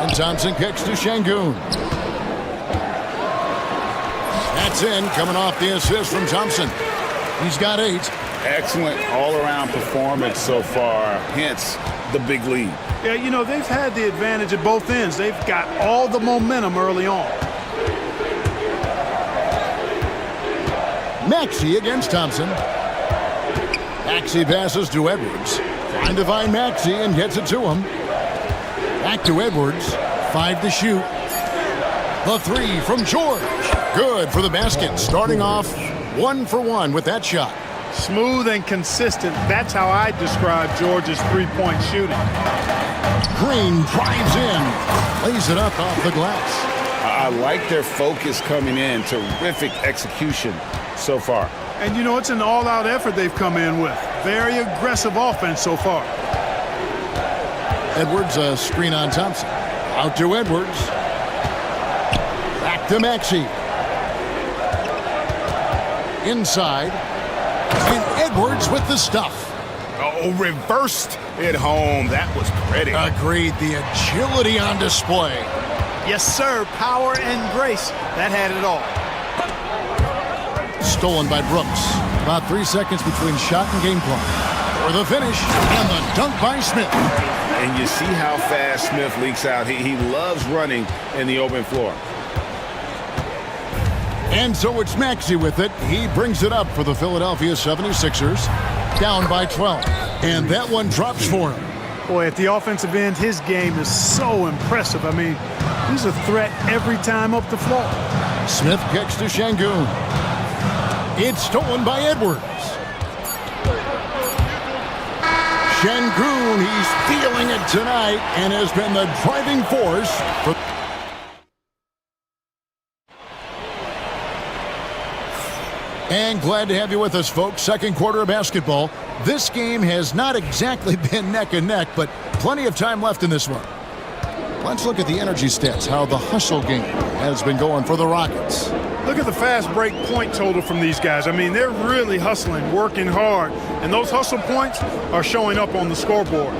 And Thompson kicks to Şengün. That's in, coming off the assist from Thompson. He's got 8. Excellent all-around performance so far, hence the big lead. Yeah, you know, they've had the advantage at both ends. They've got all the momentum early on. Maxey against Thompson. Maxey passes to Edwards. Trying to find Maxey and gets it to him. Back to Edwards. 5 to shoot. The 3 from George. Good for the basket. Starting off 1 for 1 with that shot. Smooth and consistent. That's how I describe George's three-point shooting. Green drives in. Lays it up off the glass. I like their focus coming in. Terrific execution so far. And, you know, it's an all-out effort they've come in with. Very aggressive offense so far. Edwards, a screen on Thompson. Out to Edwards. Back to Maxey. Inside. And Edwards with the stuff. Oh, reversed it home. That was pretty. Agreed. The agility on display. Yes, sir. Power and grace. That had it all. Stolen by Brooks. About 3 seconds between shot and game clock. For the finish, and the dunk by Smith. And you see how fast Smith leaks out. He loves running in the open floor. And so it's Maxey with it. He brings it up for the Philadelphia 76ers. Down by 12. And that one drops for him. Boy, at the offensive end, his game is so impressive. I mean, he's a threat every time up the floor. Smith kicks to Şengün. It's stolen by Edwards. Şengün, he's feeling it tonight and has been the driving force for... And glad to have you with us, folks. Second quarter of basketball. This game has not exactly been neck and neck, but plenty of time left in this one. Let's look at the energy stats, how the hustle game has been going for the Rockets. Look at the fast break point total from these guys. I mean, they're really hustling, working hard, and those hustle points are showing up on the scoreboard.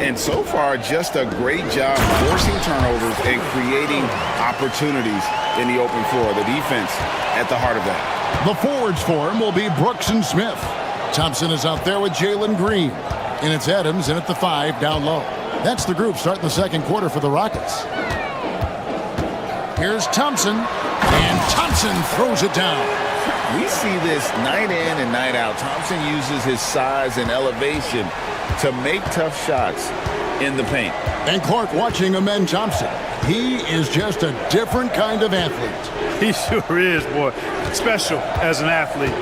And so far, just a great job forcing turnovers and creating opportunities in the open floor. The defense at the heart of that. The forwards for him will be Brooks and Smith. Thompson is out there with Jalen Green. And it's Adams in at the 5 down low. That's the group starting the second quarter for the Rockets. Here's Thompson. And Thompson throws it down. We see this night in and night out. Thompson uses his size and elevation to make tough shots in the paint. And Clark watching Amen Thompson. He is just a different kind of athlete. He sure is, boy. Special as an athlete.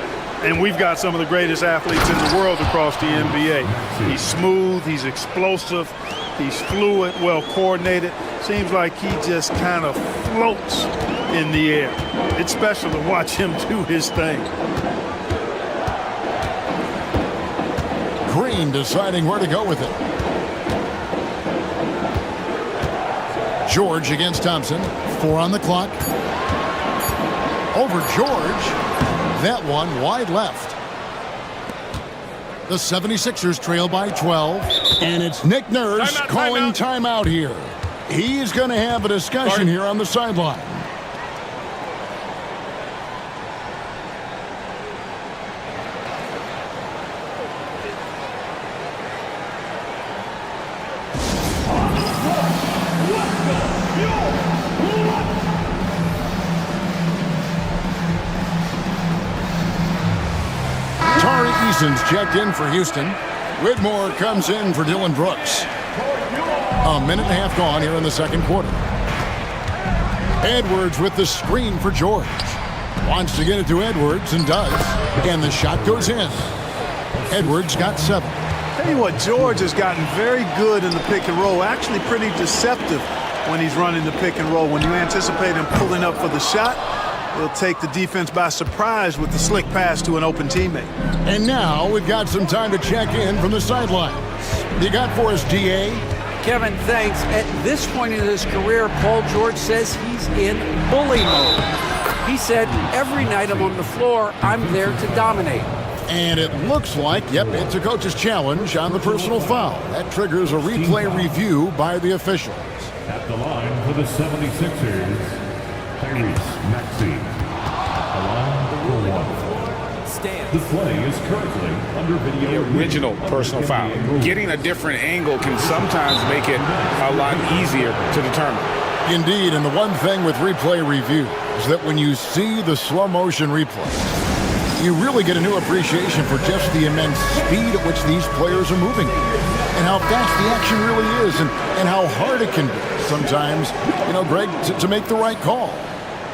And we've got some of the greatest athletes in the world across the NBA. He's smooth, he's explosive, he's fluid, well coordinated. Seems like he just kind of floats in the air. It's special to watch him do his thing. Green deciding where to go with it. George against Thompson. 4 on the clock. Over George. That one wide left. The 76ers trail by 12. And it's Nick Nurse calling timeout here. He's going to have a discussion here on the sideline. Eason's checked in for Houston. Whitmore comes in for Dylan Brooks. A minute and a half gone here in the second quarter. Edwards with the screen for George. Wants to get it to Edwards and does. And the shot goes in. Edwards got 7. Tell you what, George has gotten very good in the pick and roll. Actually pretty deceptive when he's running the pick and roll. When you anticipate him pulling up for the shot, he'll take the defense by surprise with the slick pass to an open teammate. And now we've got some time to check in from the sidelines. You got for us, D.A.? Kevin, thanks. At this point in his career, Paul George says he's in bully mode. He said, every night I'm on the floor, I'm there to dominate. And it looks like, yep, it's a coach's challenge on the personal foul. That triggers a replay review by the officials. the line for the 76ers, Tyrese Maxey. The line for 1. The play is currently under video. The original personal foul. Getting a different angle can sometimes make it a lot easier to determine. Indeed, and the one thing with replay review is that when you see the slow motion replay, you really get a new appreciation for just the immense speed at which these players are moving and how fast the action really is and how hard it can be sometimes, Greg, to make the right call.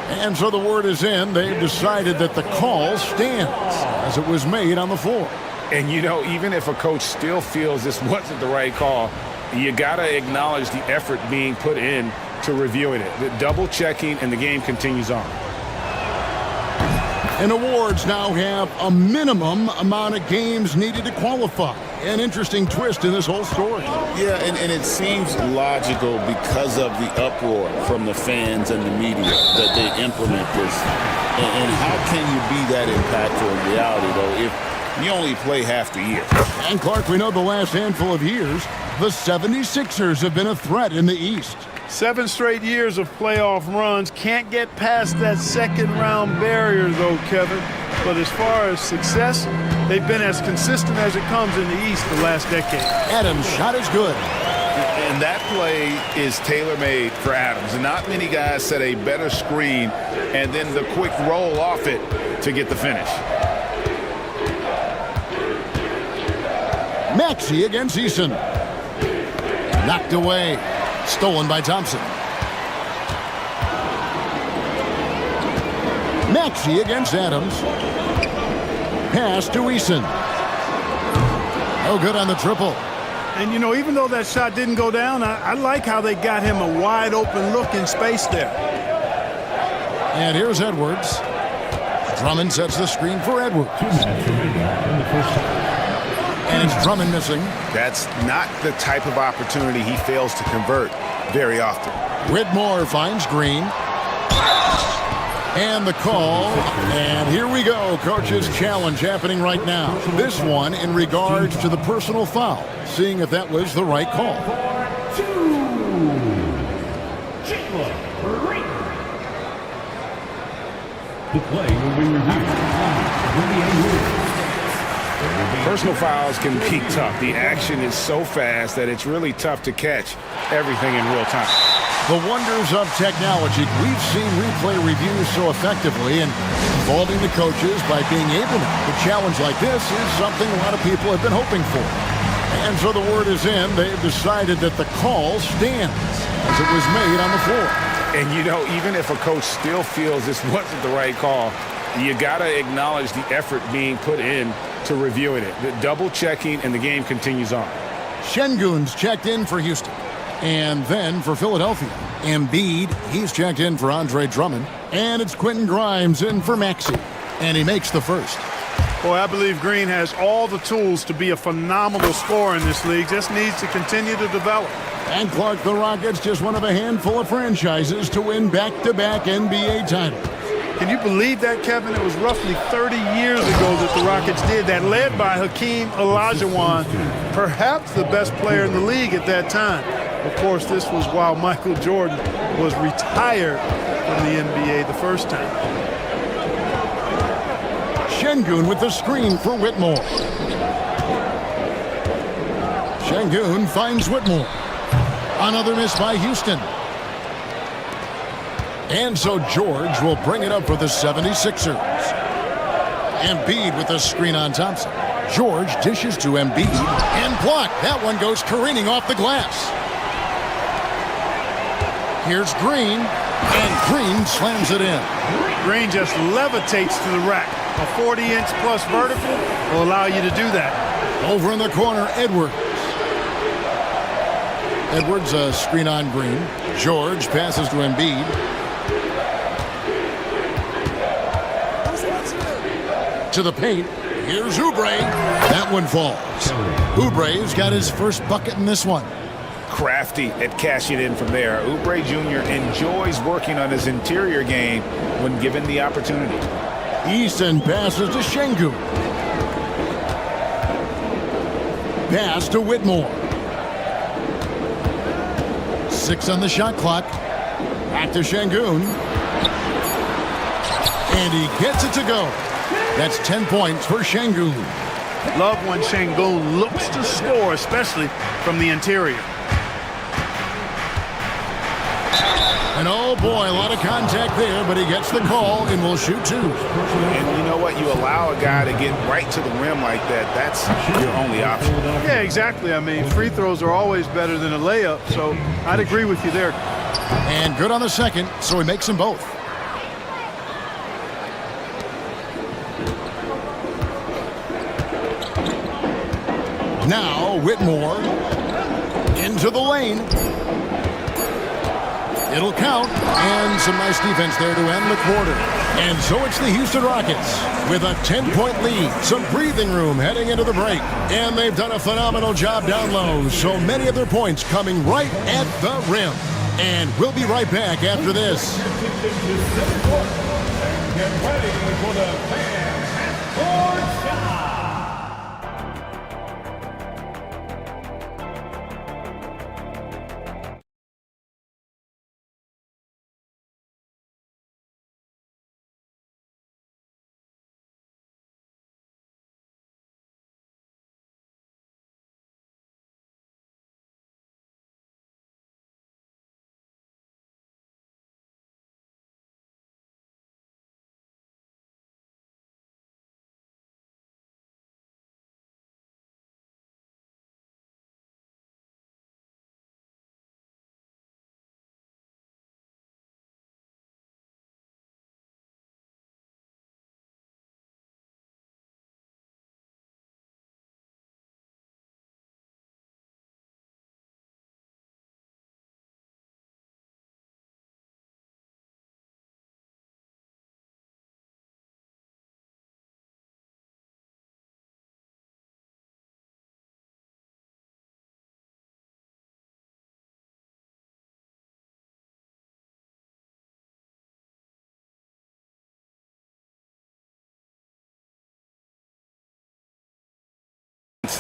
And so the word is in. They've decided that the call stands as it was made on the floor. And, even if a coach still feels this wasn't the right call, you got to acknowledge the effort being put in to reviewing it. The double checking, and the game continues on. And awards now have a minimum amount of games needed to qualify. An interesting twist in this whole story. Yeah, and it seems logical because of the uproar from the fans and the media that they implement this. And how can you be that impactful in reality, though, if you only play half the year? And Clark, we know the last handful of years, the 76ers have been a threat in the East. 7 straight years of playoff runs. Can't get past that second round barrier, though, Kevin. But as far as success, they've been as consistent as it comes in the East the last decade. Adams' shot is good. And that play is tailor-made for Adams. Not many guys set a better screen and then the quick roll off it to get the finish. Maxey against Eason. Knocked away. Stolen by Thompson. Maxey against Adams. Pass to Eason. No good on the triple. And, even though that shot didn't go down, I like how they got him a wide open look in space there. And here's Edwards. Drummond sets the screen for Edwards. And it's Drummond missing. That's not the type of opportunity he fails to convert very often. Whitmore finds Green. And the call. And here we go. Coach's challenge happening right now. This one in regards to the personal foul. Seeing if that was the right call. The play will be reviewed. Personal fouls can be tough. The action is so fast that it's really tough to catch everything in real time. The wonders of technology. We've seen replay reviews so effectively, and involving the coaches by being able to challenge like this is something a lot of people have been hoping for. And so the word is in. They've decided that the call stands as it was made on the floor. And, even if a coach still feels this wasn't the right call, you got to acknowledge the effort being put in to reviewing it. The double checking, and the game continues on. Şengün's checked in for Houston. And then for Philadelphia, Embiid, he's checked in for Andre Drummond. And it's Quentin Grimes in for Maxey. And he makes the first. Boy, I believe Green has all the tools to be a phenomenal scorer in this league. Just needs to continue to develop. And Clark, the Rockets, just one of a handful of franchises to win back-to-back NBA titles. Can you believe that, Kevin? It was roughly 30 years ago that the Rockets did that, led by Hakeem Olajuwon, perhaps the best player in the league at that time. Of course, this was while Michael Jordan was retired from the NBA the first time. Şengün with the screen for Whitmore. Şengün finds Whitmore. Another miss by Houston. And so George will bring it up for the 76ers. Embiid with the screen on Thompson. George dishes to Embiid and blocked. That one goes careening off the glass. Here's Green, and Green slams it in. Green just levitates to the rack. A 40-inch plus vertical will allow you to do that. Over in the corner, Edwards. Edwards, a screen on Green. George passes to Embiid. To the paint. Here's Oubre. That one falls. Oubre's got his first bucket in this one. Crafty at cashing in from there. Oubre Jr. enjoys working on his interior game when given the opportunity. Eason passes to Şengün. Pass to Whitmore. 6 on the shot clock. Back to Şengün. And he gets it to go. That's 10 points for Şengün. Love when Şengün looks to score, especially from the interior. And oh boy, a lot of contact there, but he gets the call and will shoot 2. And you know what? You allow a guy to get right to the rim like that. That's your only option. Yeah, exactly. I mean, free throws are always better than a layup, so I'd agree with you there. And good on the second, so he makes them both. Now, Whitmore into the lane. It'll count, and some nice defense there to end the quarter. And so it's the Houston Rockets with a 10-point lead, some breathing room heading into the break. And they've done a phenomenal job down low, so many of their points coming right at the rim. And we'll be right back after this. Get ready for the fan half-court shot.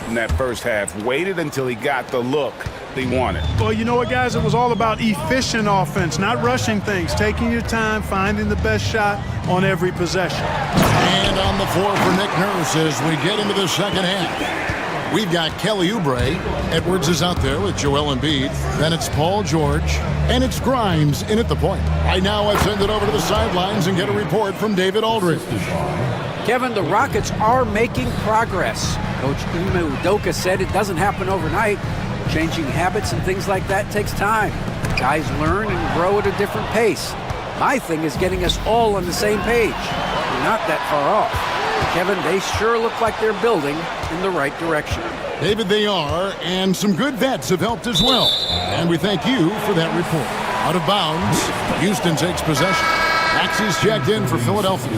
In that first half, waited until he got the look they wanted. Well, you know what, guys? It was all about efficient offense, not rushing things, taking your time, finding the best shot on every possession. And on the floor for Nick Nurse as we get into the second half. We've got Kelly Oubre. Edwards is out there with Joel Embiid. Then it's Paul George. And it's Grimes in at the point. Right now, I send it over to the sidelines and get a report from David Aldridge. Kevin, the Rockets are making progress. Coach Ime Udoka said it doesn't happen overnight. Changing habits and things like that takes time. Guys learn and grow at a different pace. My thing is getting us all on the same page. We're not that far off. Kevin, they sure look like they're building in the right direction. David, they are, and some good vets have helped as well. And we thank you for that report. Out of bounds, Houston takes possession. Maxey's checked in for Philadelphia.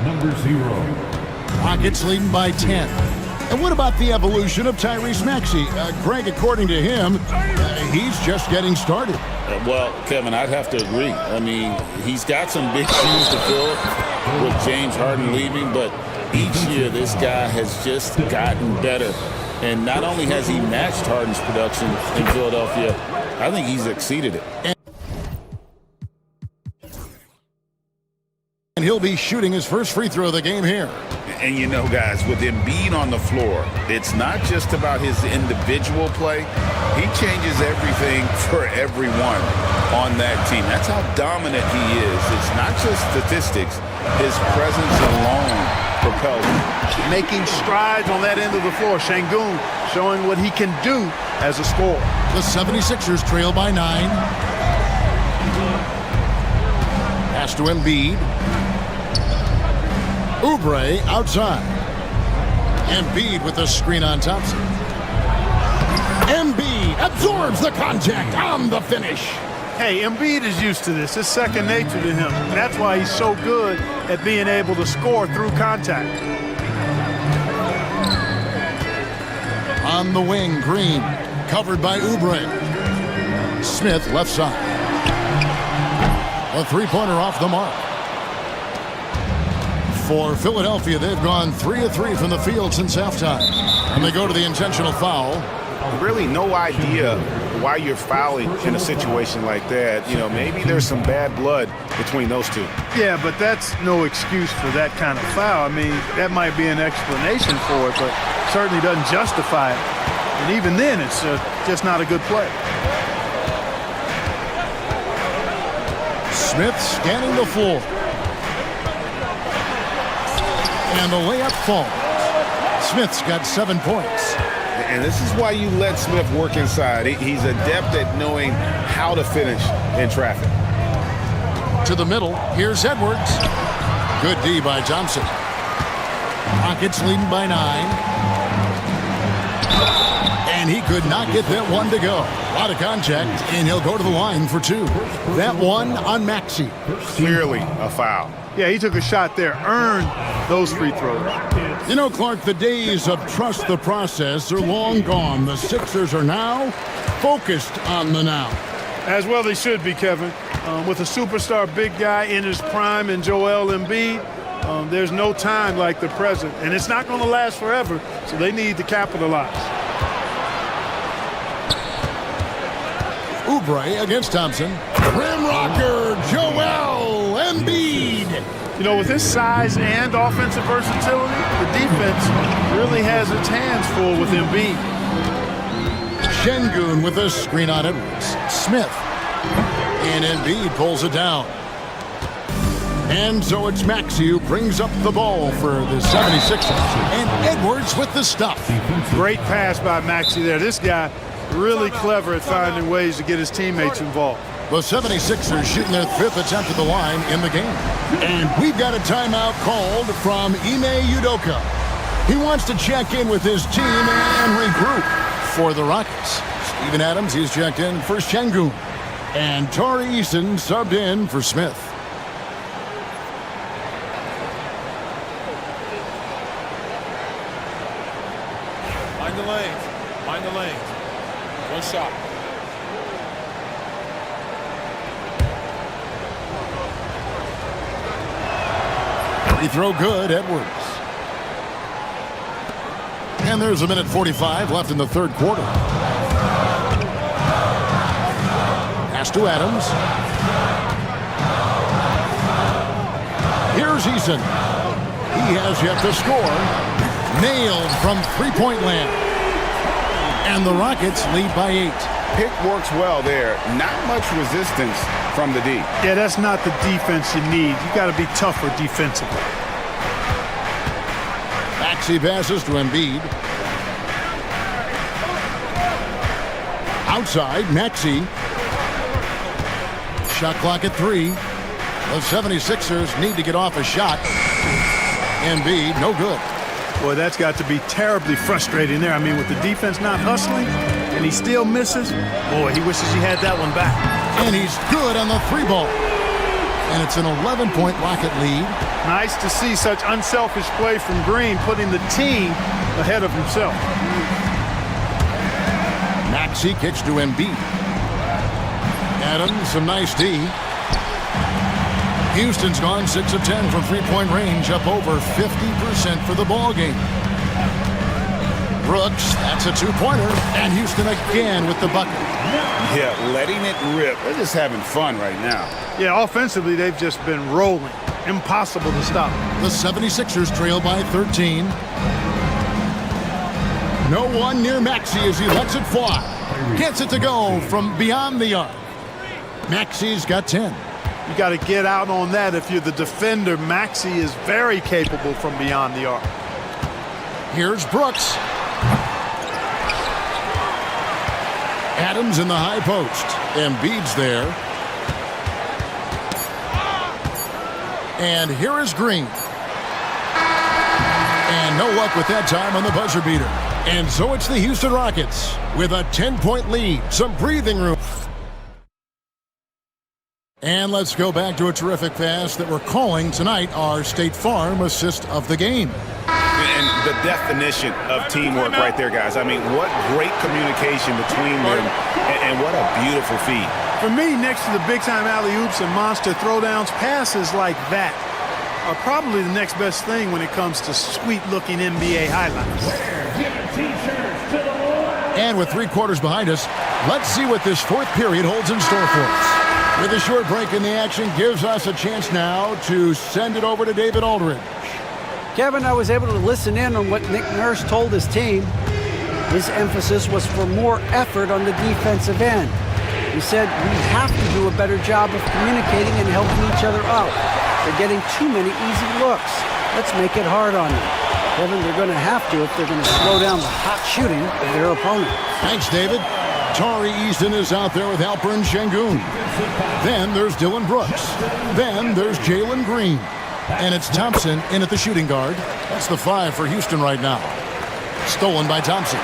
Number 0. Rockets leading by 10. And what about the evolution of Tyrese Maxey? Greg, according to him, he's just getting started. Well, Kevin, I'd have to agree. I mean, he's got some big shoes to fill with James Harden leaving, but each year this guy has just gotten better. And not only has he matched Harden's production in Philadelphia, I think he's exceeded it. And he'll be shooting his first free throw of the game here. And you know, guys, with Embiid on the floor, it's not just about his individual play. He changes everything for everyone on that team. That's how dominant he is. It's not just statistics. His presence alone propels him. Making strides on that end of the floor. Şengün showing what he can do as a scorer. The 76ers trail by 9. Pass to Embiid. Oubre outside. Embiid with the screen on Thompson. Embiid absorbs the contact on the finish. Hey, Embiid is used to this. It's second nature to him. That's why he's so good at being able to score through contact. On the wing, Green, covered by Oubre. Smith left side. A three-pointer off the mark. For Philadelphia, they've gone 3 of 3 from the field since halftime. And they go to the intentional foul. Really no idea why you're fouling in a situation like that. You know, maybe there's some bad blood between those two. Yeah, but that's no excuse for that kind of foul. I mean, that might be an explanation for it, but certainly doesn't justify it. And even then, it's just not a good play. Smith scanning the floor. And the layup falls. Smith's got 7 points. And this is why you let Smith work inside. He's adept at knowing how to finish in traffic. To the middle, here's Edwards. Good D by Thompson. Rockets leading by 9. And he could not get that one to go. A lot of contact, and he'll go to the line for 2. That one on Maxey. Clearly a foul. Yeah, he took a shot there, earned those free throws. You know, Clark, the days of trust the process are long gone. The Sixers are now focused on the now. As well they should be, Kevin. With a superstar big guy in his prime in Joel Embiid, there's no time like the present. And it's not going to last forever, so they need to capitalize. Oubre against Thompson. Rim rocker, Joel Embiid. You know, with his size and offensive versatility, the defense really has its hands full with Embiid. Şengün with a screen on Edwards. Smith. And Embiid pulls it down. And so it's Maxey who brings up the ball for the 76ers. And Edwards with the stuff. Great pass by Maxey there. This guy really clever at finding ways to get his teammates involved. The 76ers shooting their 5th attempt at the line in the game. And we've got a timeout called from Ime Udoka. He wants to check in with his team and regroup for the Rockets. Steven Adams, he's checked in for Şengün. And Tari Eason subbed in for Smith. Mind the lanes. Mind the lanes. One shot. Free throw good, Edwards. And there's a minute 45 left in the third quarter. Pass to Adams. Here's Eason. He has yet to score. Nailed from three-point land. And the Rockets lead by 8. Pick works well there. Not much resistance from the D. Yeah, that's not the defense you need. You got to be tougher defensively. Maxey passes to Embiid. Outside, Maxey. Shot clock at 3. The 76ers need to get off a shot. Embiid, no good. Boy, that's got to be terribly frustrating there. I mean, with the defense not hustling, and he still misses, boy, he wishes he had that one back. And he's good on the 3-ball. And it's an 11-point Rocket lead. Nice to see such unselfish play from Green, putting the team ahead of himself. Maxey kicks to Embiid. Adams, some nice D. Houston's gone 6 of 10 from three-point range, up over 50% for the ball game. Brooks, that's a 2-pointer, and Houston again with the bucket. Yeah, letting it rip. They're just having fun right now. Yeah, offensively, they've just been rolling. Impossible to stop. The 76ers trail by 13. No one near Maxey as he lets it fly. Gets it to go from beyond the arc. Maxey's got 10. You got to get out on that if you're the defender. Maxey is very capable from beyond the arc. Here's Brooks. Adams in the high post. Embiid's there. And here is Green. And no luck with that time on the buzzer beater. And so it's the Houston Rockets with a 10-point lead. Some breathing room. And let's go back to a terrific pass that we're calling tonight our State Farm assist of the game. And the definition of teamwork right there, guys. I mean, what great communication between them, and what a beautiful feed. For me, next to the big-time alley-oops and monster throwdowns, passes like that are probably the next best thing when it comes to sweet-looking NBA highlights. And with 3 quarters behind us, Let's see what this fourth period holds in store for us. With a short break in the action gives us a chance now to send it over to David Aldridge. Kevin, I was able to listen in on what Nick Nurse told his team. His emphasis was for more effort on the defensive end. He said we have to do a better job of communicating and helping each other out. They're getting too many easy looks. Let's make it hard on them. Kevin, they're going to have to if they're going to slow down the hot shooting of their opponent. Thanks, David. Tari Easton is out there with Alperen Şengün. Then there's Dylan Brooks. Then there's Jalen Green. And it's Thompson in at the shooting guard. That's the 5 for Houston right now. Stolen by Thompson.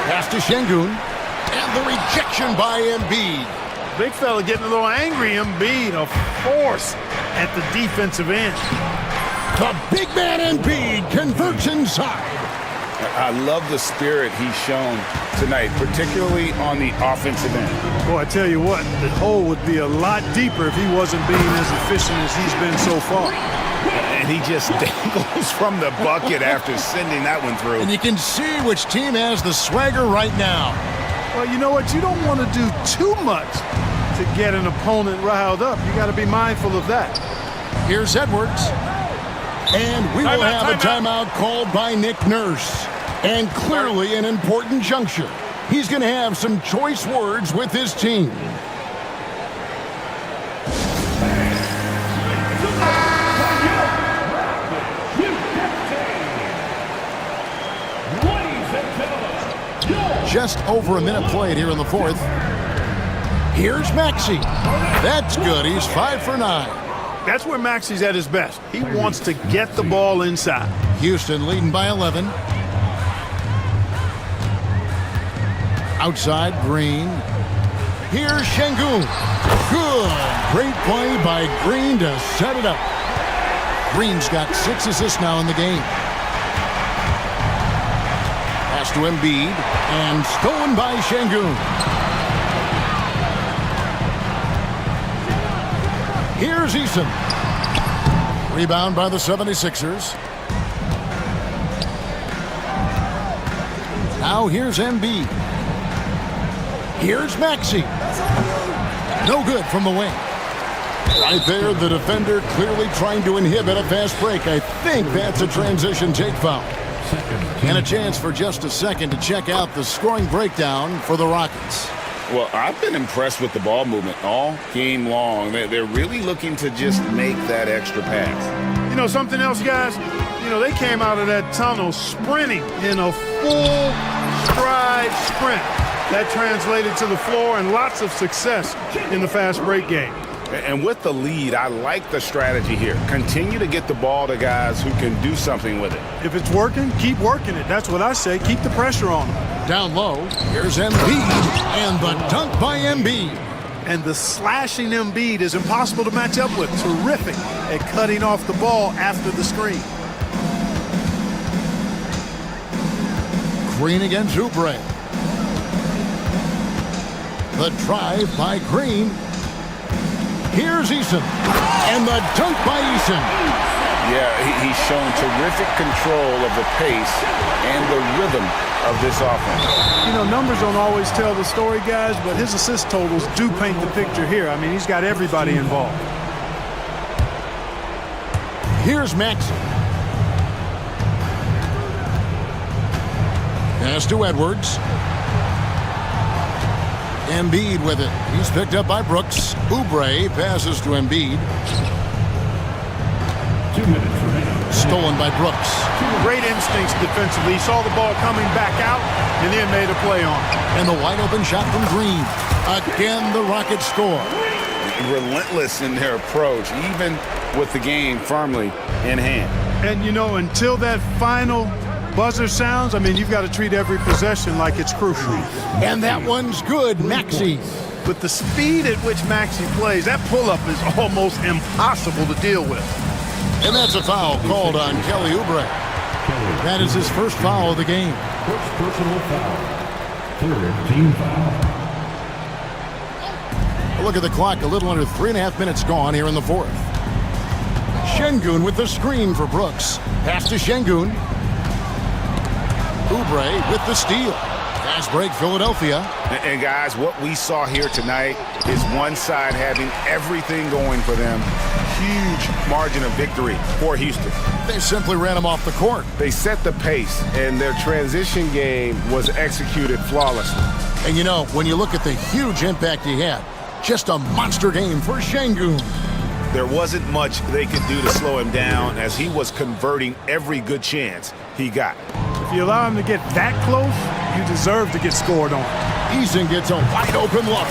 Pass to Şengün. And the rejection by Embiid. Big fella getting a little angry. Embiid, a force at the defensive end. The big man Embiid converts inside. I love the spirit he's shown tonight, particularly on the offensive end. Boy, I tell you what, the hole would be a lot deeper if he wasn't being as efficient as he's been so far. And he just dangles from the bucket after sending that one through. And you can see which team has the swagger right now. Well, you know what? You don't want to do too much to get an opponent riled up. You got to be mindful of that. Here's Edwards. And we will have a timeout called by Nick Nurse. And clearly an important juncture. He's going to have some choice words with his team. Just over a minute played here in the fourth. Here's Maxey. That's good. He's 5 for 9. That's where Maxey's at his best. He wants to get the ball inside. Houston leading by 11. Outside, Green. Here's Şengün. Good. Great play by Green to set it up. Green's got 6 assists now in the game. Pass to Embiid. And stolen by Şengün. Here's Eason. Rebound by the 76ers. Now here's Embiid. Here's Maxey. No good from the wing. Right there, the defender clearly trying to inhibit a fast break. I think that's a transition take foul. And a chance for just a second to check out the scoring breakdown for the Rockets. Well, I've been impressed with the ball movement all game long. They're really looking to just make that extra pass. You know, something else, guys? You know, they came out of that tunnel sprinting in a full stride sprint. That translated to the floor and lots of success in the fast break game. And with the lead, I like the strategy here. Continue to get the ball to guys who can do something with it. If it's working, keep working it. That's what I say. Keep the pressure on them. Down low, here's Embiid, and the dunk by Embiid. And the slashing Embiid is impossible to match up with. Terrific at cutting off the ball after the screen. Green against Oubre. The drive by Green. Here's Eason, and the dunk by Eason. Yeah, he's shown terrific control of the pace and the rhythm of this offense. You know, numbers don't always tell the story, guys, but his assist totals do paint the picture here. I mean, he's got everybody involved. Here's Maxey. Pass to Edwards. Embiid with it. He's picked up by Brooks. Oubre passes to Embiid. 2 minutes remaining. Stolen by Brooks. Great instincts defensively. He saw the ball coming back out and then made a play on it. And the wide open shot from Green. Again, the Rockets score. Relentless in their approach, even with the game firmly in hand. And, you know, until that final buzzer sounds, I mean, you've got to treat every possession like it's crucial. And that one's good, Maxey. With the speed at which Maxey plays, that pull-up is almost impossible to deal with. And that's a foul called on Kelly Oubre. That is his first foul of the game. First personal foul. Third team foul. Look at the clock, a little under 3.5 minutes gone here in the fourth. Şengün with the screen for Brooks. Pass to Şengün. Oubre with the steal. Fast break, Philadelphia. And guys, what we saw here tonight is one side having everything going for them. Huge margin of victory for Houston. They simply ran him off the court. They set the pace, and their transition game was executed flawlessly. And you know, when you look at the huge impact he had, just a monster game for Şengün. There wasn't much they could do to slow him down as he was converting every good chance he got. If you allow him to get that close, you deserve to get scored on. Eason gets a wide open look.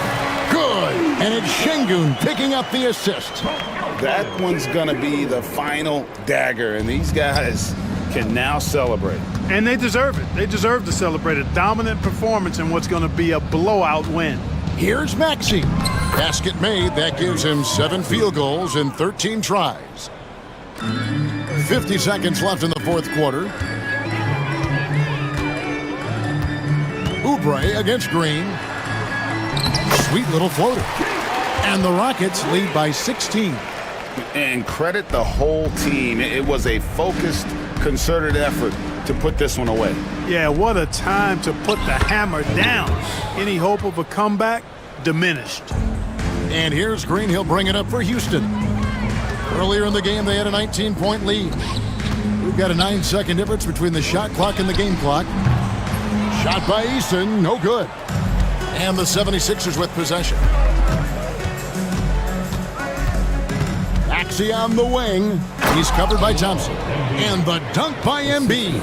Good. And it's Şengün picking up the assist. That one's going to be the final dagger, and these guys can now celebrate. And they deserve it. They deserve to celebrate a dominant performance in what's going to be a blowout win. Here's Maxey. Basket made. That gives him 7 field goals in 13 tries. 50 seconds left in the fourth quarter. Oubre against Green. Sweet little floater. And the Rockets lead by 16. And credit the whole team. It was a focused, concerted effort to put this one away. Yeah, what a time to put the hammer down. Any hope of a comeback diminished. And here's Green. He'll bring it up for Houston. Earlier in the game, they had a 19-point lead. We've got a 9-second difference between the shot clock and the game clock. Shot by Eason, no good. And the 76ers with possession. Maxey on the wing. He's covered by Thompson. And the dunk by Embiid.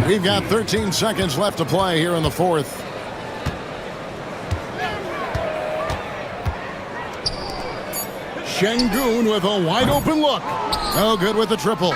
We've got 13 seconds left to play here in the fourth. Şengün with a wide open look. No good with the triple.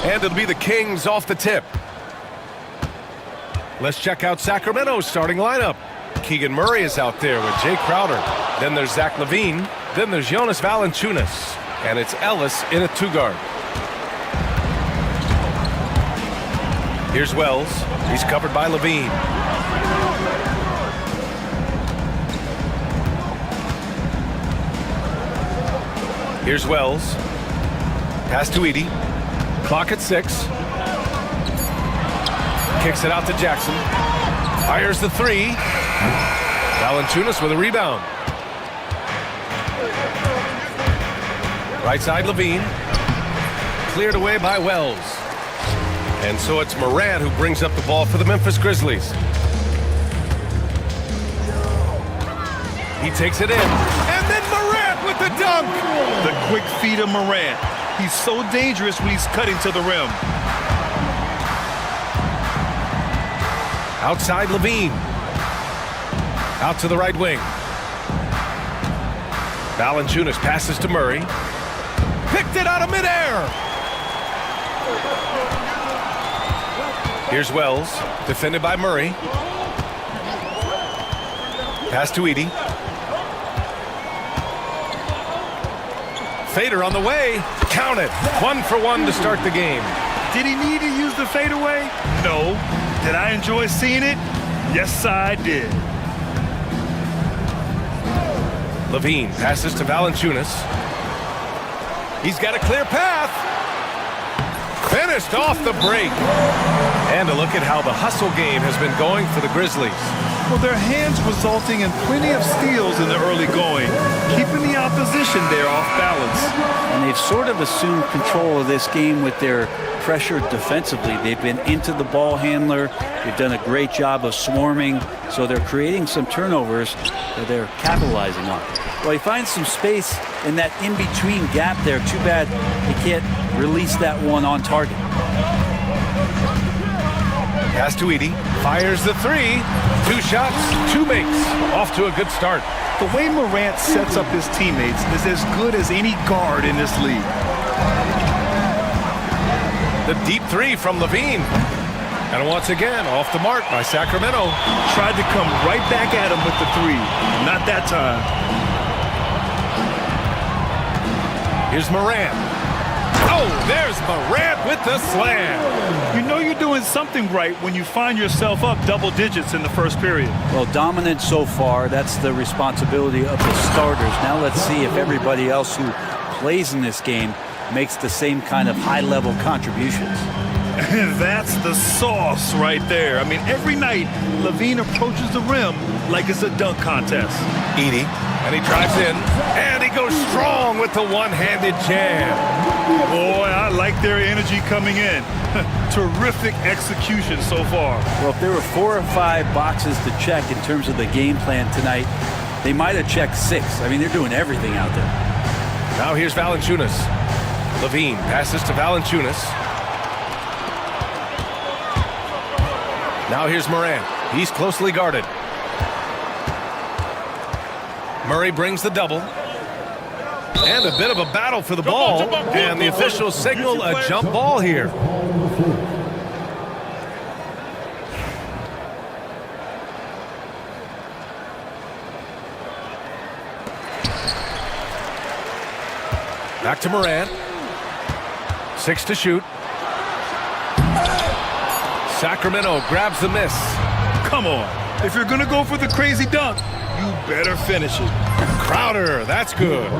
And it'll be the Kings off the tip. Let's check out Sacramento's starting lineup. Keegan Murray is out there with Jay Crowder. Then there's Zach LaVine. Then there's Jonas Valanciunas. And it's Ellis in at 2-guard. Here's Wells. He's covered by LaVine. Here's Wells. Pass to Edey. Clock at 6. Kicks it out to Jackson. Fires the three. Valanciunas with a rebound. Right side, Levine. Cleared away by Wells. And so it's Morant who brings up the ball for the Memphis Grizzlies. He takes it in. And then Morant with the dunk. The quick feed of Morant. He's so dangerous when he's cutting to the rim. Outside Levine. Out to the right wing. Valanciunas passes to Murray. Picked it out of midair. Here's Wells, defended by Murray. Pass to Edey. Fader on the way. Count it. 1 for 1 to start the game. Did he need to use the fadeaway? No. Did I enjoy seeing it? Yes, I did. Levine passes to Valanciunas. He's got a clear path. Finished off the break. And a look at how the hustle game has been going for the Grizzlies. Well, their hands resulting in plenty of steals in the early going, keeping the opposition there off balance. And they've sort of assumed control of this game with their pressure defensively. They've been into the ball handler. They've done a great job of swarming. So they're creating some turnovers that they're capitalizing on. Well, he finds some space in that in-between gap there. Too bad he can't release that one on target. Pass to Edey. Fires the three. 2 shots, 2 makes. Off to a good start. The way Morant sets up his teammates is as good as any guard in this league. The deep three from Levine. And once again, off the mark by Sacramento. Tried to come right back at him with the three. Not that time. Here's Morant. Oh, there's Morant with the slam. You know you're doing something right when you find yourself up double digits in the first period. Well, dominant so far. That's the responsibility of the starters. Now let's see if everybody else who plays in this game makes the same kind of high-level contributions. That's the sauce right there. I mean, every night, Levine approaches the rim like it's a dunk contest. Edey, and he drives in, and he goes strong with the one-handed jam. Boy, I like their energy coming in. Terrific execution so far. Well, if there were 4 or 5 boxes to check in terms of the game plan tonight, they might have checked 6. I mean, they're doing everything out there. Now here's Valanciunas. Levine passes to Valanciunas. Now here's Morant. He's closely guarded. Murray brings the double. And a bit of a battle for the ball. And the officials signal a jump ball here. Back to Morant. 6 to shoot. Sacramento grabs the miss. Come on. If you're going to go for the crazy dunk, you better finish it. Crowder, that's good.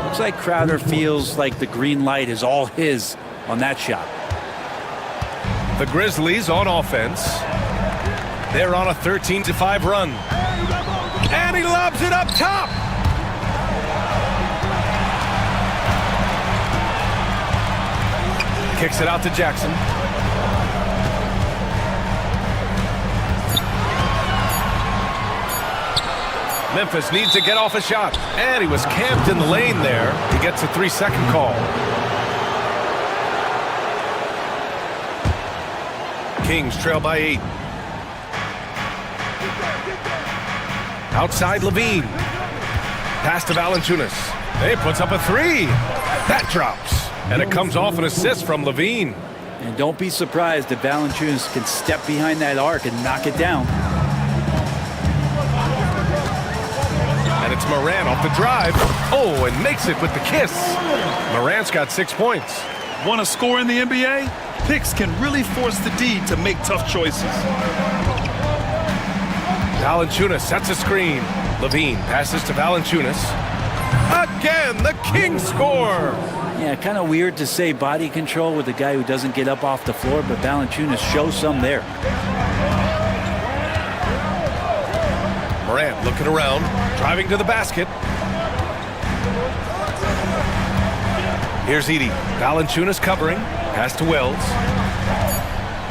Looks like Crowder feels like the green light is all his on that shot. The Grizzlies on offense. They're on a 13-5 run. And he lobs it up top. Kicks it out to Jackson. Memphis needs to get off a shot. And he was camped in the lane there. He gets a 3-second call. Kings trail by 8. Outside Levine. Pass to Valanciunas. He puts up a 3. That drops. And it comes off an assist from Levine. And don't be surprised if Valanciunas can step behind that arc and knock it down. And it's Morant off the drive. Oh, and makes it with the kiss. Morant's got 6 points. Want to score in the NBA? Picks can really force the D to make tough choices. Valanciunas sets a screen. Levine passes to Valanciunas. Again, the Kings score. Yeah, kind of weird to say body control with a guy who doesn't get up off the floor, but Valanciunas shows some there. Morant looking around, driving to the basket. Here's Edey. Valanciunas covering. Pass to Wells.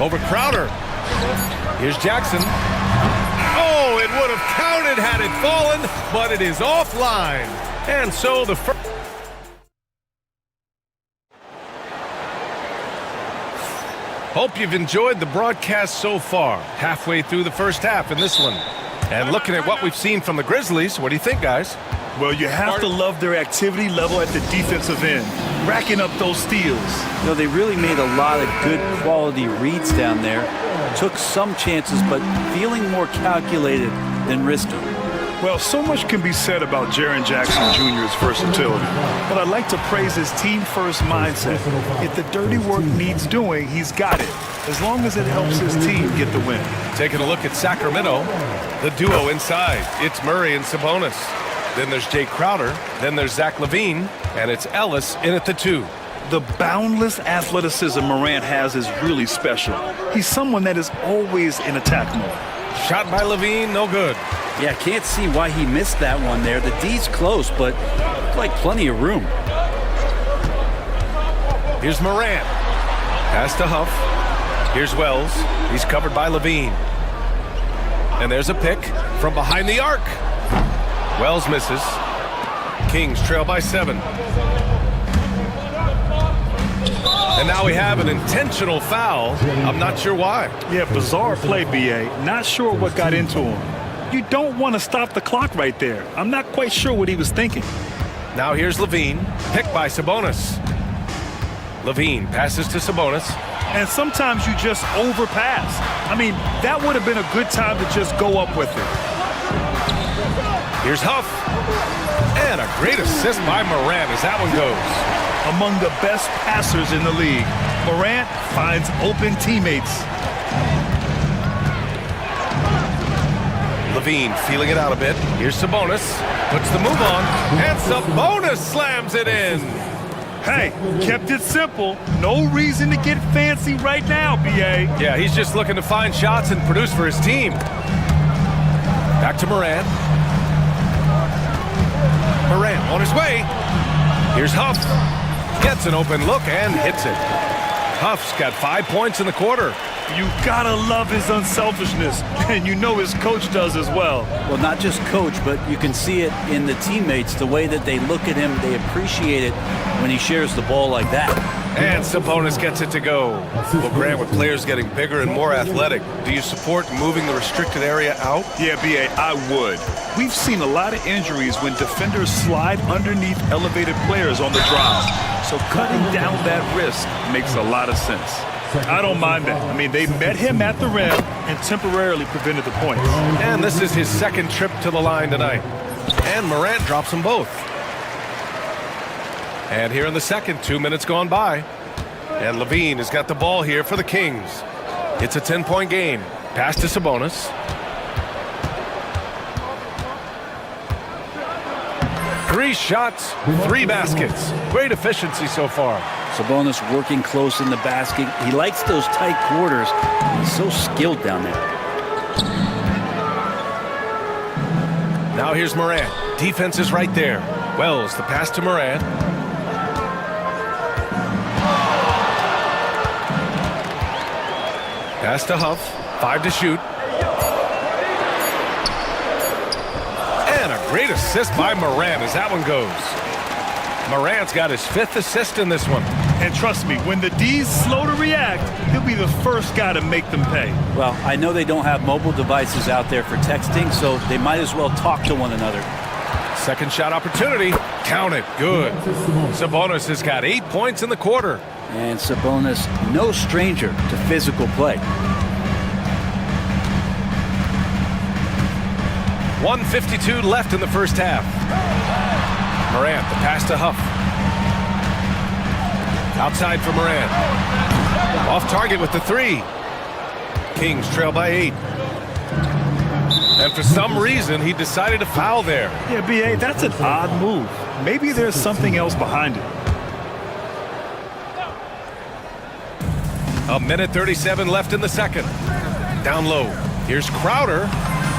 Over Crowder. Here's Jackson. Oh, it would have counted had it fallen, but it is offline. And so the first... Hope you've enjoyed the broadcast so far. Halfway through the first half in this one. And looking at what we've seen from the Grizzlies, what do you think, guys? Well, you have to love their activity level at the defensive end, racking up those steals. You know, they really made a lot of good quality reads down there. Took some chances, but feeling more calculated than risky. Well, so much can be said about Jaren Jackson Jr.'s versatility, but I'd like to praise his team-first mindset. If the dirty work needs doing, he's got it, as long as it helps his team get the win. Taking a look at Sacramento, the duo inside. It's Murray and Sabonis. Then there's Jay Crowder. Then there's Zach LaVine. And it's Ellis in at the 2. The boundless athleticism Morant has is really special. He's someone that is always in attack mode. Shot by LaVine, no good. Yeah, can't see why he missed that one there. The D's close, but like plenty of room. Here's Morant. Pass to Huff. Here's Wells. He's covered by LaVine. And there's a pick from behind the arc. Wells misses. Kings trail by 7. And now we have an intentional foul. I'm not sure why. Yeah, bizarre play, B.A. Not sure what got into him. You don't want to stop the clock right there. I'm not quite sure what he was thinking. Now here's LaVine, picked by Sabonis. LaVine passes to Sabonis. And sometimes you just overpass. I mean, that would have been a good time to just go up with it. Here's Huff. And a great assist by Morant as that one goes. Among the best passers in the league, Morant finds open teammates. LaVine feeling it out a bit. Here's Sabonis. Puts the move on. And Sabonis slams it in. Hey, kept it simple. No reason to get fancy right now, B.A. Yeah, he's just looking to find shots and produce for his team. Back to Morant. Morant on his way. Here's Huff. Gets an open look and hits it. Huff's got 5 points in the quarter. You gotta love his unselfishness, and you know his coach does as well. Well, not just coach, but you can see it in the teammates, the way that they look at him. They appreciate it when he shares the ball like that. And Sabonis gets it to go. Well, Grant, with players getting bigger and more athletic, do you support moving the restricted area out? Yeah, B.A., I would. We've seen a lot of injuries when defenders slide underneath elevated players on the drive. So cutting down that risk makes a lot of sense. I don't mind that. I mean, they met him at the rim and temporarily prevented the points. And this is his second trip to the line tonight. And Morant drops them both. And here in the second, 2 minutes gone by. And LaVine has got the ball here for the Kings. It's a 10-point game. Pass to Sabonis. Three shots, 3 baskets. Great efficiency so far. Sabonis working close in the basket. He likes those tight quarters. He's so skilled down there. Now here's Morant. Defense is right there. Wells, the pass to Morant. Pass to Huff. 5 to shoot. And a great assist by Morant as that one goes. Morant's got his 5th assist in this one. And trust me, when the D's slow to react, he'll be the first guy to make them pay. Well, I know they don't have mobile devices out there for texting, so they might as well talk to one another. Second shot opportunity. Count it. Good. Sabonis has got 8 points in the quarter. And Sabonis, no stranger to physical play. 1:52 left in the first half. Morant, the pass to Huff. Outside for Morant. Off target with the 3. Kings trail by 8. And for some reason, he decided to foul there. Yeah, B.A., that's an odd move. Maybe there's something else behind it. A minute 37 left in the second. Down low. Here's Crowder,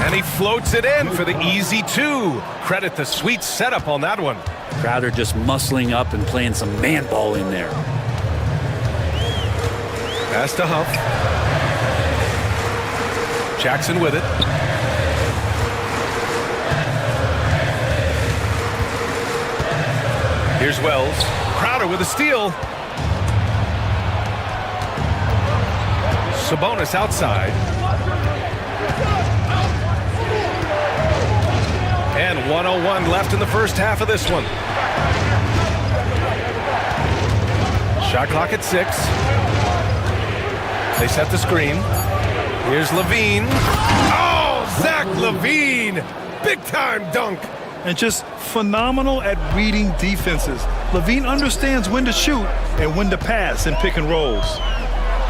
and he floats it in for the easy two. Credit the sweet setup on that one. Crowder just muscling up and playing some man ball in there. Pass to Huff. Jackson with it. Here's Wells. Crowder with a steal. Sabonis outside. And 1:01 left in the first half of this one. Shot clock at 6. They set the screen. Here's Levine. Oh, Zach Levine! Big-time dunk. And just phenomenal at reading defenses. Levine understands when to shoot and when to pass in pick and rolls.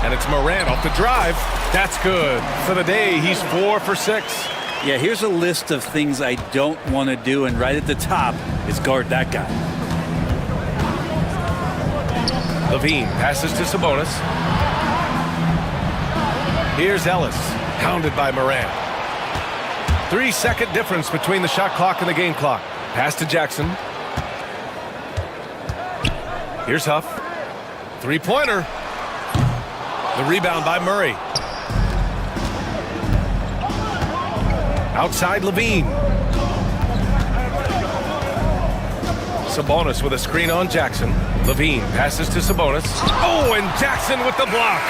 And it's Morant off the drive. That's good. For the day, he's 4 for 6. Yeah, here's a list of things I don't want to do, and right at the top is guard that guy. Levine passes to Sabonis. Here's Ellis, hounded by Morant. 3-second difference between the shot clock and the game clock. Pass to Jackson. Here's Huff. Three-pointer. The rebound by Murray. Outside Levine. Sabonis with a screen on Jackson. Levine passes to Sabonis. Oh, and Jackson with the block.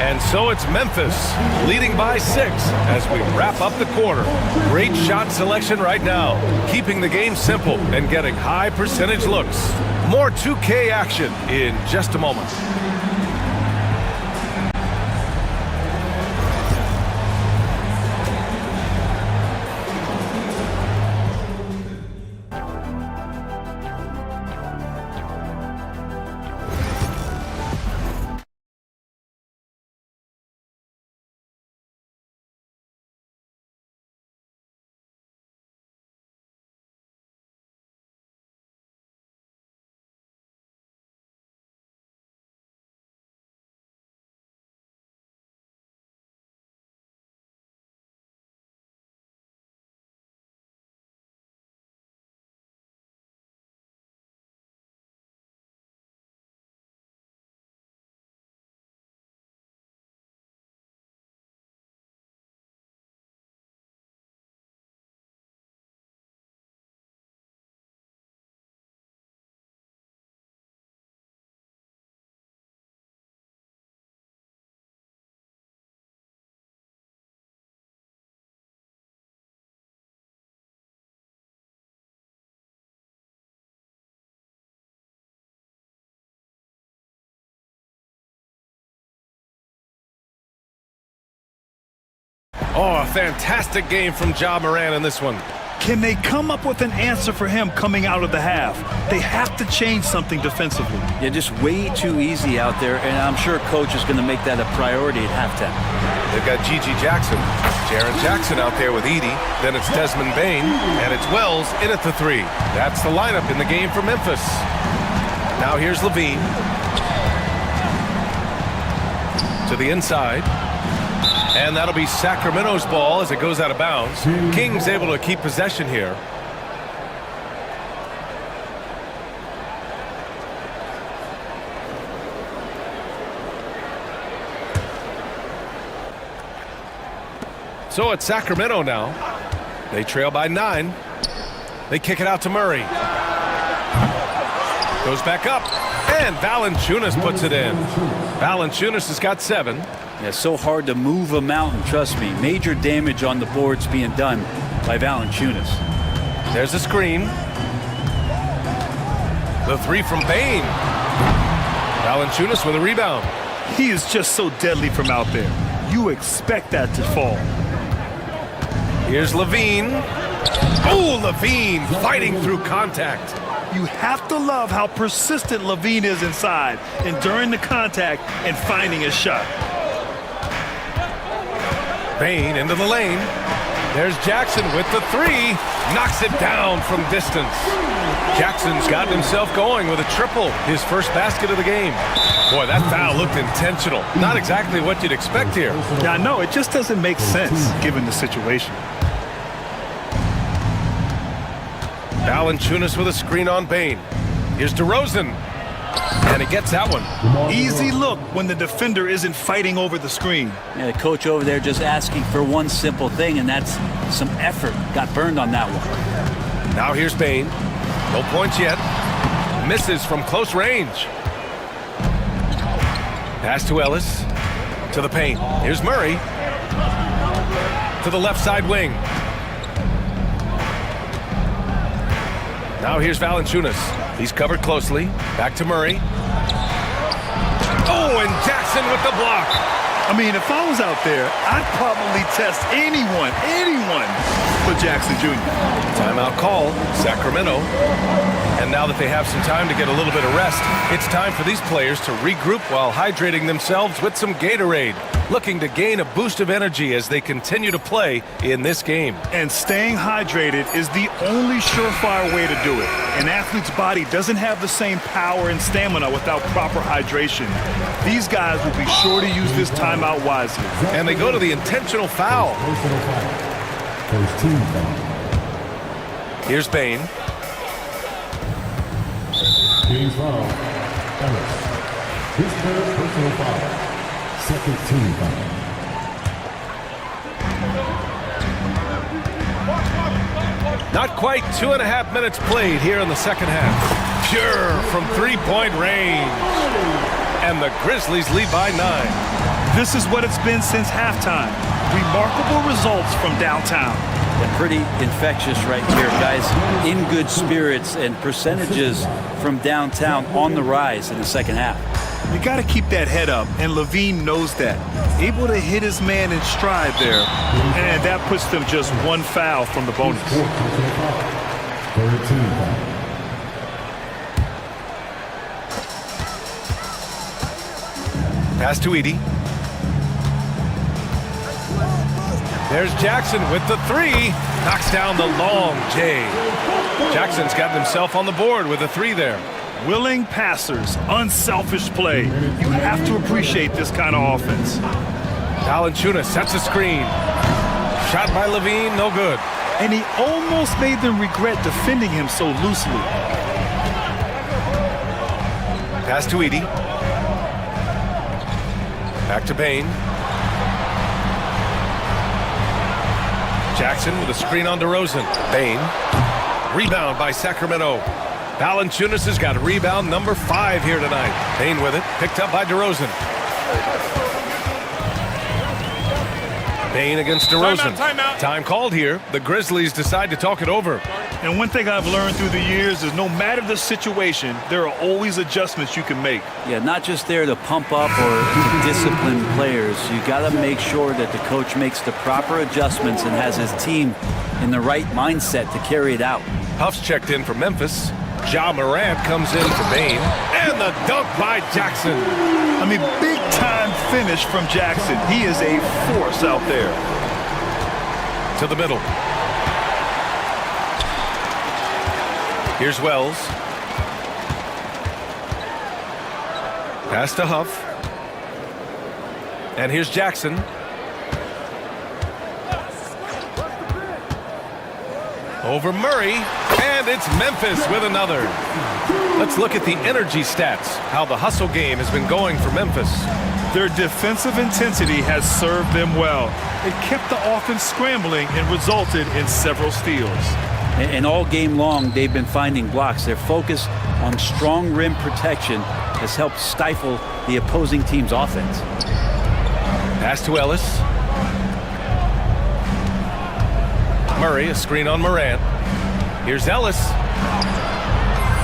And so it's Memphis leading by 6 as we wrap up the quarter. Great shot selection right now, keeping the game simple and getting high percentage looks. More 2K action in just a moment. Oh, a fantastic game from Ja Morant in this one. Can they come up with an answer for him coming out of the half? They have to change something defensively. Yeah, just way too easy out there, and I'm sure coach is going to make that a priority at halftime. They've got Gigi Jackson, Jaren Jackson out there with Edey. Then it's Desmond Bane, and it's Wells in at the 3. That's the lineup in the game for Memphis. Now here's Levine. To the inside. And that'll be Sacramento's ball as it goes out of bounds. Kings able to keep possession here. So it's Sacramento now. They trail by 9. They kick it out to Murray. Goes back up. And Valanciunas puts it in. Valanciunas has got 7. Yeah, so hard to move a mountain, trust me. Major damage on the boards being done by Valanciunas. There's a screen. The 3 from Bane. Valanciunas with a rebound. He is just so deadly from out there. You expect that to fall. Here's Levine. Oh, Levine fighting through contact. You have to love how persistent Levine is inside, enduring the contact and finding a shot. Bane into the lane. There's Jackson with the three. Knocks it down from distance. Jackson's gotten himself going with a triple. His first basket of the game. Boy, that foul looked intentional. Not exactly what you'd expect here. Yeah, I know. It just doesn't make sense given the situation. Valanciunas with a screen on Bain. Here's DeRozan. And he gets that one. Easy look when the defender isn't fighting over the screen. Yeah, the coach over there just asking for one simple thing, and that's some effort. Got burned on that one. Now here's Bain. No points yet. Misses from close range. Pass to Ellis. To the paint. Here's Murray. To the left side wing. Now here's Valanciunas. He's covered closely. Back to Murray. Oh, and Jackson with the block. I mean, if I was out there, I'd probably test anyone but Jackson Jr. Timeout call, Sacramento. And now that they have some time to get a little bit of rest, it's time for these players to regroup while hydrating themselves with some Gatorade, looking to gain a boost of energy as they continue to play in this game. And staying hydrated is the only surefire way to do it. An athlete's body doesn't have the same power and stamina without proper hydration. These guys will be sure to use this timeout wisely. And they go to the intentional foul. First team foul. Here's Bain. Team foul. Ellis. His third personal foul. Second team foul. Not quite 2.5 minutes played here in the second half. Pure from three-point range. And the Grizzlies lead by 9. This is what it's been since halftime. Remarkable results from downtown. They're pretty infectious right here, guys. In good spirits and percentages from downtown on the rise in the second half. You got to keep that head up, and Levine knows that. Able to hit his man in stride there, and that puts them just one foul from the bonus. Third team foul. Pass to Edie. There's Jackson with the three. Knocks down the long J. Jackson's got himself on the board with a three there. Willing passers, unselfish play. You have to appreciate this kind of offense. Valanciunas sets a screen. Shot by Levine, no good. And he almost made them regret defending him so loosely. Pass to Edie. Back to Bain. Jackson with a screen on DeRozan. Bain. Rebound by Sacramento. Valanciunas has got rebound number 5 here tonight. Bain with it. Picked up by DeRozan. Bain against DeRozan. Timeout. Time called here. The Grizzlies decide to talk it over. And one thing I've learned through the years is no matter the situation, there are always adjustments you can make. Yeah, not just there to pump up or to discipline players. You got to make sure that the coach makes the proper adjustments and has his team in the right mindset to carry it out. Huff's checked in for Memphis. Ja Morant comes in for Bain. And the dunk by Jackson. I mean, big-time finish from Jackson. He is a force out there. To the middle. Here's Wells. Pass to Huff. And here's Jackson. Over Murray. And it's Memphis with another. Let's look at the energy stats, how the hustle game has been going for Memphis. Their defensive intensity has served them well. It kept the offense scrambling and resulted in several steals. And all game long, they've been finding blocks. Their focus on strong rim protection has helped stifle the opposing team's offense. Pass to Ellis. Murray, a screen on Morant. Here's Ellis.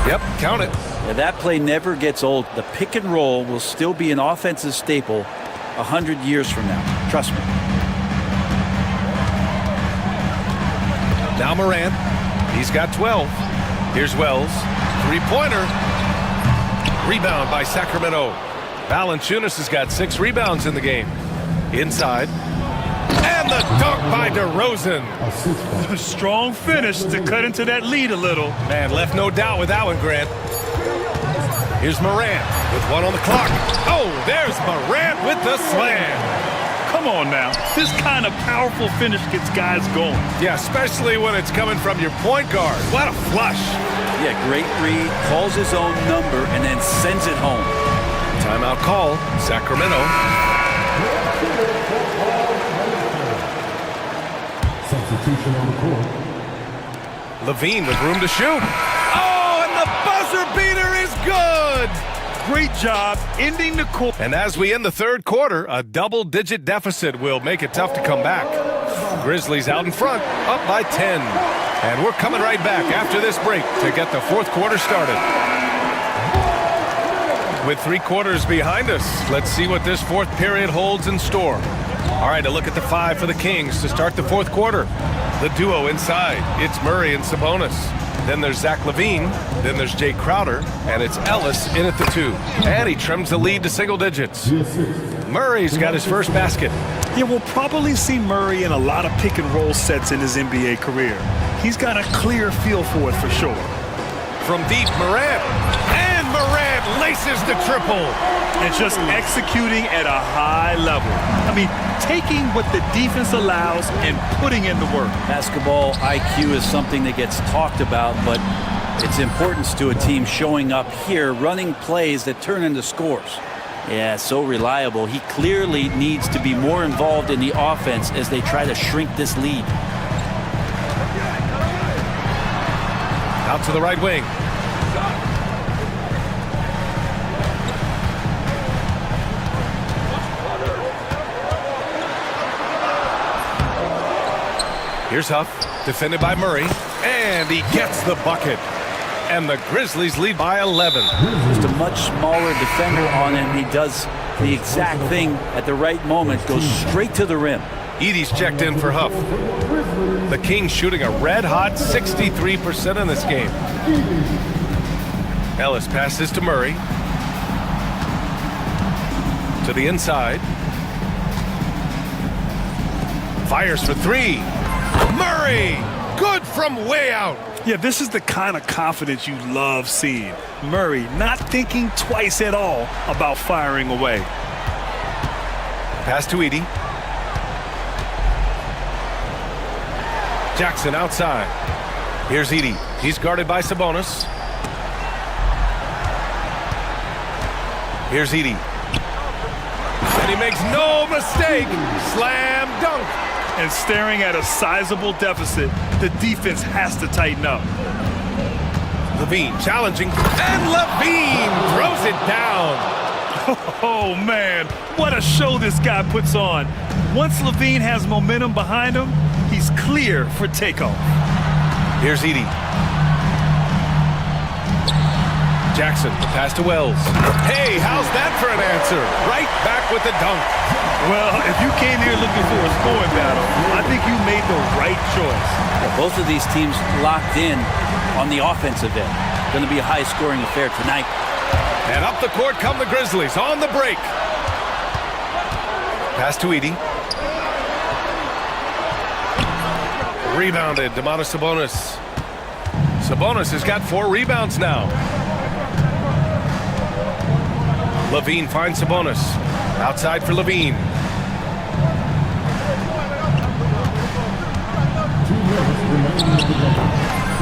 Yep, count it. Yeah, that play never gets old. The pick and roll will still be an offensive staple 100 years from now. Trust me. Now Morant. He's got 12. Here's Wells. Three-pointer. Rebound by Sacramento. Valanciunas has got 6 rebounds in the game. Inside. And And the dunk by DeRozan. Strong finish to cut into that lead a little. Man, left no doubt with that one, Grant. Here's Morant with one on the clock. Oh, there's Morant with the slam. Come on now. This kind of powerful finish gets guys going. Yeah, especially when it's coming from your point guard. What a flush. Yeah, great read, calls his own number, and then sends it home. Timeout call, Sacramento. Substitution on the court. Levine with room to shoot. Oh, and the buzzer beater is good. Great job ending the quarter. And as we end the third quarter, a double-digit deficit will make it tough to come back. Grizzlies out in front, up by 10. And we're coming right back after this break to get the fourth quarter started. With 3 quarters behind us, let's see what this fourth period holds in store. All right, a look at the 5 for the Kings to start the fourth quarter. The duo inside, it's Murray and Sabonis. Then there's Zach LaVine, then there's Jay Crowder, and it's Ellis in at the 2. And he trims the lead to single digits. Murray's got his first basket. Yeah, we'll probably see Murray in a lot of pick and roll sets in his NBA career. He's got a clear feel for it for sure. From deep, Morant. And Morant laces the triple. And just executing at a high level. I mean, taking what the defense allows and putting in the work. Basketball IQ is something that gets talked about, but its importance to a team showing up here, running plays that turn into scores. Yeah, so reliable. He clearly needs to be more involved in the offense as they try to shrink this lead. Out to the right wing. Here's Huff, defended by Murray, and he gets the bucket. And the Grizzlies lead by 11. Just a much smaller defender on him. He does the exact thing at the right moment, goes straight to the rim. Edie's checked in for Huff. The Kings shooting a red-hot 63% in this game. Ellis passes to Murray. To the inside. Fires for 3. Murray! Good from way out. Yeah, this is the kind of confidence you love seeing. Murray not thinking twice at all about firing away. Pass to Edie. Jackson outside. Here's Edie. He's guarded by Sabonis. Here's Edie. And he makes no mistake. Slam dunk. And staring at a sizable deficit, the defense has to tighten up. LaVine challenging. And LaVine throws it down. Oh, man. What a show this guy puts on. Once LaVine has momentum behind him, he's clear for takeoff. Here's Edie. Jackson, the pass to Wells. Hey, how's that for an answer? Right back with the dunk. Well, if you came here looking for a scoring battle, I think you made the right choice. Yeah, both of these teams locked in on the offensive end. Going to be a high-scoring affair tonight. And up the court come the Grizzlies on the break. Pass to Edie. Rebounded, Domantas Sabonis. Sabonis has got 4 rebounds now. LaVine finds Sabonis. Outside for LaVine.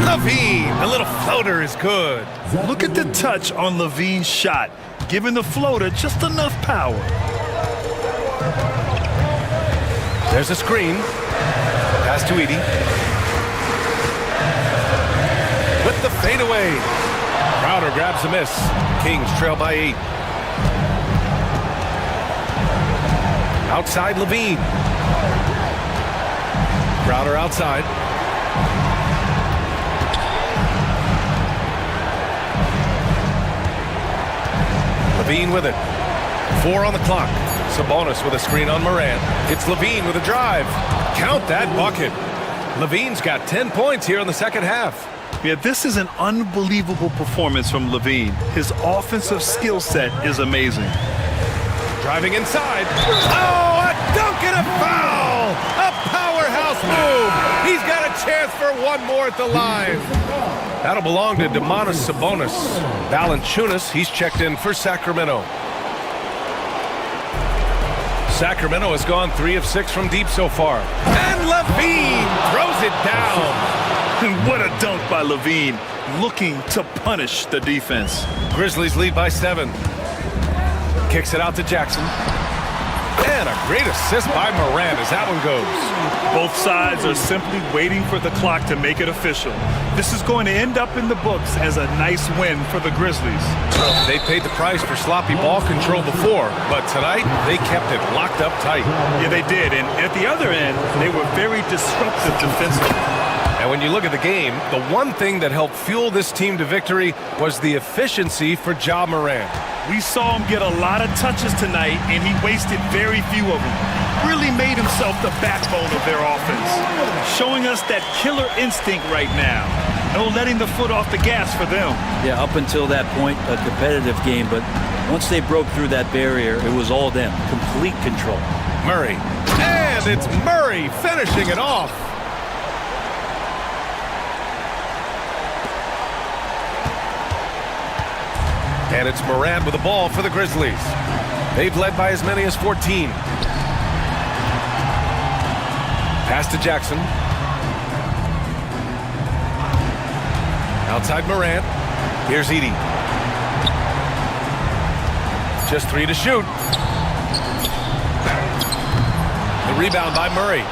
LaVine, a little floater is good. Look at the touch on LaVine's shot, giving the floater just enough power. There's a screen. Pass to Edie. With the fadeaway. Crowder grabs a miss. Kings trail by 8. Outside LaVine. Crowder outside. LaVine with it. 4 on the clock. Sabonis with a screen on Morant. It's LaVine with a drive. Count that bucket. LaVine's got 10 points here in the second half. Yeah, this is an unbelievable performance from LaVine. His offensive skill set is amazing. Driving inside. Oh, a dunk and a foul! A chance for one more at the line. That'll belong to Domantas Sabonis. Valanciunas, he's checked in for Sacramento. Sacramento has gone 3 of 6 from deep so far. And Levine throws it down. What a dunk by Levine, looking to punish the defense. Grizzlies lead by 7. Kicks it out to Jackson. And a great assist by Morant as that one goes. Both sides are simply waiting for the clock to make it official. This is going to end up in the books as a nice win for the Grizzlies. They paid the price for sloppy ball control before, but tonight they kept it locked up tight. Yeah, they did. And at the other end, they were very disruptive defensively. And when you look at the game, the one thing that helped fuel this team to victory was the efficiency for Ja Morant. We saw him get a lot of touches tonight, and he wasted very few of them. Really made himself the backbone of their offense, showing us that killer instinct right now. No letting the foot off the gas for them. Yeah, up until that point, a competitive game, but once they broke through that barrier, it was all them. Complete control. Murray. And it's Murray finishing it off. And it's Morant with the ball for the Grizzlies. They've led by as many as 14. Pass to Jackson. Outside Morant. Here's Edey. Just 3 to shoot. The rebound by Murray.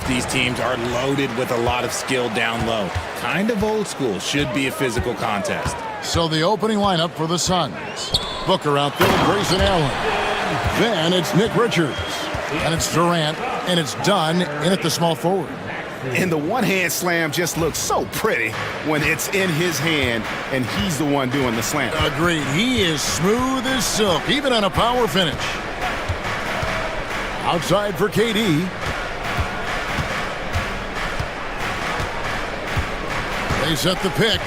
these teams are loaded with a lot of skill down low. Kind of old school. Should be a physical contest. So the opening lineup for the Suns. Booker out there, Grayson Allen. Then it's Nick Richards. And it's Durant. And it's done in at the small forward. And the one-hand slam just looks so pretty when it's in his hand and he's the one doing the slam. Agreed. He is smooth as silk, even on a power finish. Outside for KD. They set the pick.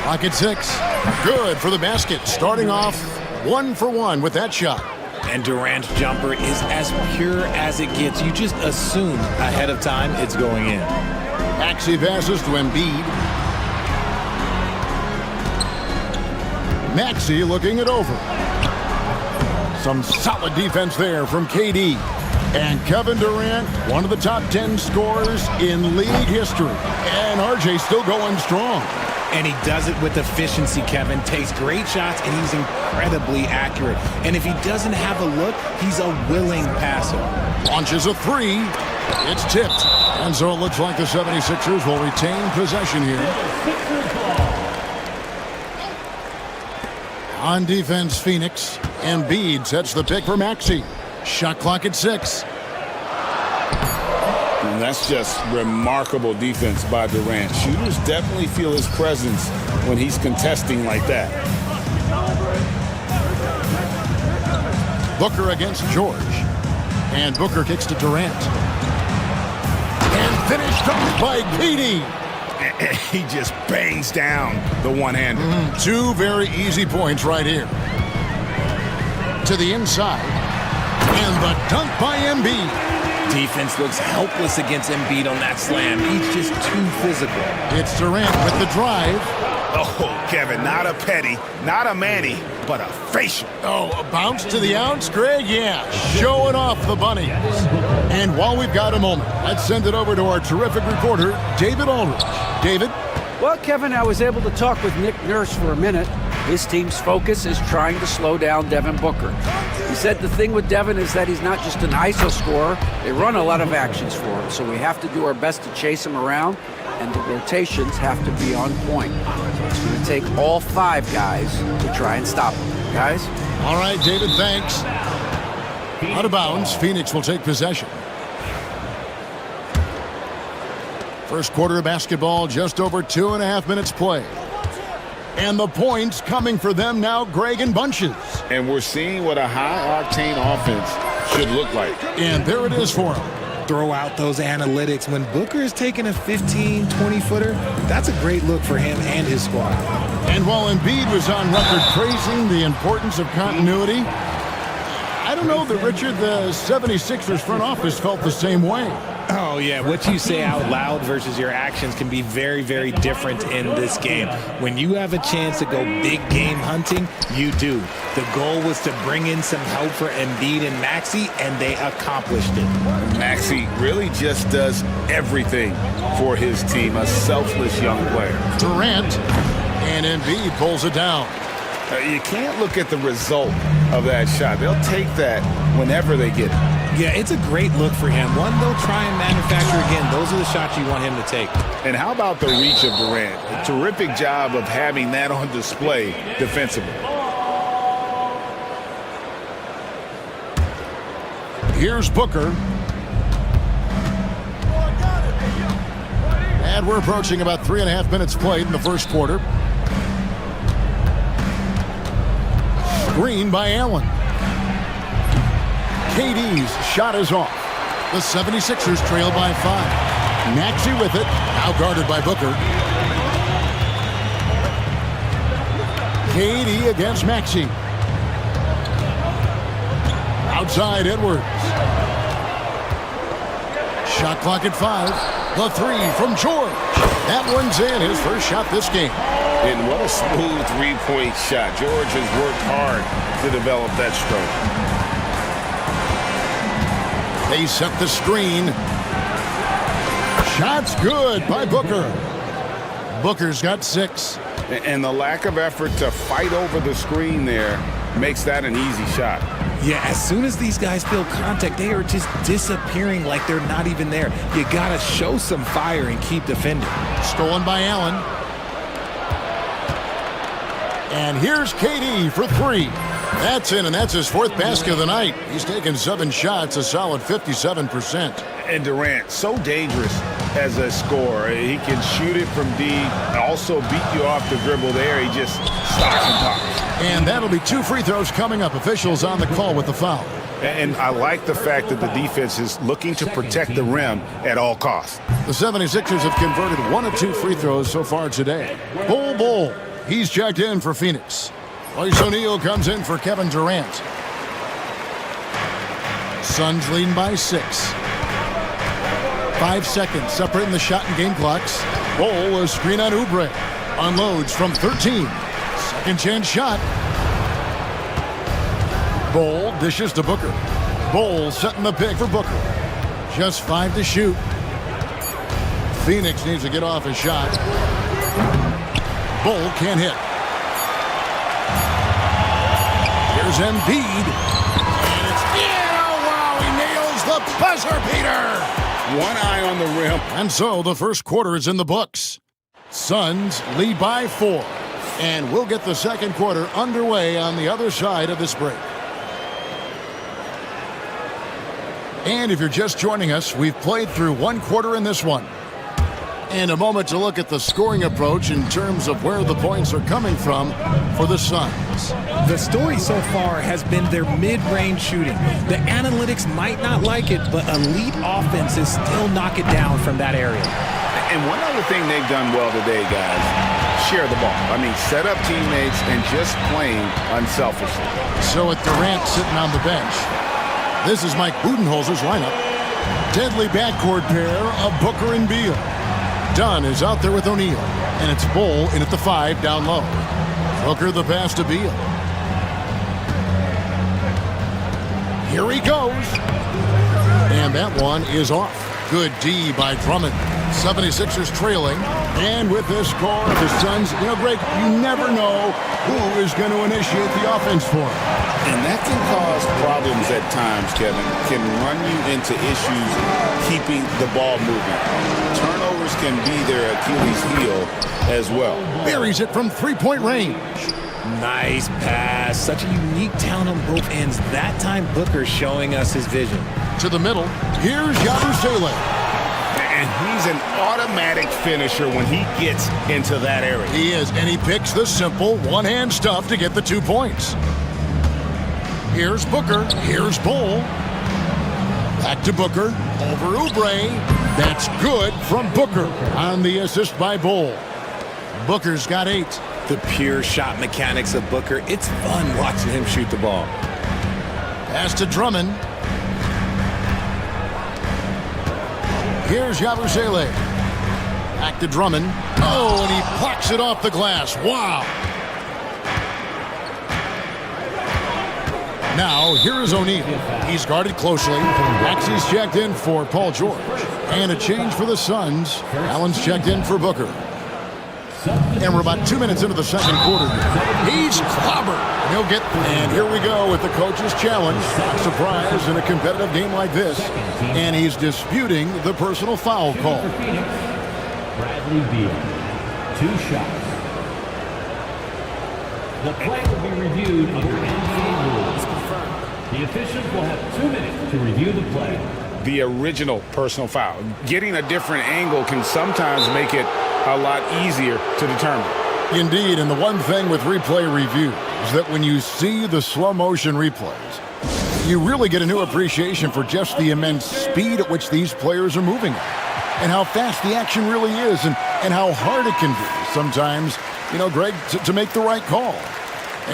Clock at 6. Good for the basket. Starting off 1 for 1 with that shot. And Durant's jumper is as pure as it gets. You just assume ahead of time it's going in. Maxey passes to Embiid. Maxey looking it over. Some solid defense there from KD. And Kevin Durant, one of the top 10 scorers in league history. And RJ still going strong. And he does it with efficiency, Kevin. Takes great shots, and he's incredibly accurate. And if he doesn't have a look, he's a willing passer. Launches a 3. It's tipped. And so it looks like the 76ers will retain possession here. On defense, Phoenix. Embiid sets the pick for Maxey. Shot clock at 6. And that's just remarkable defense by Durant. Shooters definitely feel his presence when he's contesting like that. Booker against George. And Booker kicks to Durant. And finished off by KD. He just bangs down the one-hander. 2 very easy points right here. To the inside. And the dunk by Embiid. Defense looks helpless against Embiid on that slam. He's just too physical. It's Durant with the drive. Oh, Kevin, not a petty, not a Manny, but a facial. Oh, a bounce to the outs, Greg? Yeah, showing off the bunny. And while we've got a moment, let's send it over to our terrific reporter, David Aldridge. David? Well, Kevin, I was able to talk with Nick Nurse for a minute. His team's focus is trying to slow down Devin Booker. He said the thing with Devin is that he's not just an ISO scorer. They run a lot of actions for him, so we have to do our best to chase him around, and the rotations have to be on point. So it's going to take all 5 guys to try and stop him. Guys? All right, David, thanks. Out of bounds, Phoenix will take possession. First quarter of basketball, just over 2.5 minutes play. And the points coming for them now, Greg, in bunches. And we're seeing what a high-octane offense should look like. And there it is for him. Throw out those analytics. When Booker is taking a 15, 20-footer, that's a great look for him and his squad. And while Embiid was on record praising the importance of continuity, I don't know that, Richard, the 76ers front office felt the same way. Oh, yeah. What you say out loud versus your actions can be very, very different in this game. When you have a chance to go big game hunting, you do. The goal was to bring in some help for Embiid and Maxey, and they accomplished it. Maxey really just does everything for his team. A selfless young player. Durant, and Embiid pulls it down. You can't look at the result of that shot. They'll take that whenever they get it. Yeah, it's a great look for him. One they'll try and manufacture again. Those are the shots you want him to take. And how about the reach of Durant? A terrific job of having that on display defensively. Here's Booker. And we're approaching about 3.5 minutes played in the first quarter. Screen by Allen. KD's shot is off. The 76ers trail by 5. Maxey with it, now guarded by Booker. KD against Maxey. Outside Edwards. Shot clock at 5. The 3 from George. That one's in, his first shot this game. And what a smooth three-point shot. George has worked hard to develop that stroke. They set the screen. Shot's good by Booker. Booker's got 6. And the lack of effort to fight over the screen there makes that an easy shot. Yeah, as soon as these guys feel contact, they are just disappearing like they're not even there. You got to show some fire and keep defending. Stolen by Allen. And here's KD for three. That's in, and that's his fourth basket of the night. He's taken 7 shots, a solid 57%. And Durant, so dangerous as a scorer. He can shoot it from deep, also beat you off the dribble there. He just stops and pops. And that'll be 2 free throws coming up. Officials on the call with the foul. And I like the fact that the defense is looking to protect the rim at all costs. The 76ers have converted 1 of 2 free throws so far today. Bull. He's checked in for Phoenix. Royce O'Neal comes in for Kevin Durant. Suns leading by 6. 5 seconds separating the shot and game clocks. Bull, a screen on Oubre. Unloads from 13. Second chance shot. Bull dishes to Booker. Bull setting the pick for Booker. Just 5 to shoot. Phoenix needs to get off a shot. Bull can't hit. Here's Embiid. And it's in. Oh, wow, he nails the buzzer beater. One eye on the rim. And so the first quarter is in the books. Suns lead by 4. And we'll get the second quarter underway on the other side of this break. And if you're just joining us, we've played through 1 quarter in this one. And a moment to look at the scoring approach in terms of where the points are coming from for the Suns. The story so far has been their mid-range shooting. The analytics might not like it, but elite offenses still knock it down from that area. And one other thing they've done well today, guys, share the ball. I mean, set up teammates and just playing unselfishly. So with Durant sitting on the bench, this is Mike Budenholzer's lineup. Deadly backcourt pair of Booker and Beal. Dunn is out there with O'Neal, and it's Bull in at the 5 down low. Booker the pass to Beal. Here he goes. And that one is off. Good D by Drummond. 76ers trailing. And with this score, the Suns, Greg, you never know who is going to initiate the offense for him. And that can cause problems at times, Kevin. Can run you into issues keeping the ball moving. Turnovers can be their Achilles heel as well. Buries it from 3-point range. Nice pass. Such a unique talent on both ends. That time Booker showing us his vision. To the middle. Here's Yabusele. And he's an automatic finisher when he gets into that area. He is, and he picks the simple one-hand stuff to get the 2 points. Here's Booker. Here's Bull. Back to Booker. Over Oubre. That's good from Booker on the assist by Bull. Booker's got 8. The pure shot mechanics of Booker. It's fun watching him shoot the ball. Pass to Drummond. Here's Yabusele. Back to Drummond. Oh, and he plucks it off the glass. Wow. Now, here is O'Neal. He's guarded closely. Maxey's checked in for Paul George. And a change for the Suns. Allen's checked in for Booker. And we're about 2 minutes into the second quarter. He's clobbered. He'll get, and here we go with the coach's challenge. Not surprised in a competitive game like this. And he's disputing the personal foul call. Bradley Beal, 2 shots. The play will be reviewed under NBA rules. The officials will have 2 minutes to review the play. The original personal foul. Getting a different angle can sometimes make it a lot easier to determine. Indeed, and the one thing with replay review is that when you see the slow motion replays, you really get a new appreciation for just the immense speed at which these players are moving at, and how fast the action really is, and how hard it can be sometimes, Greg, to make the right call.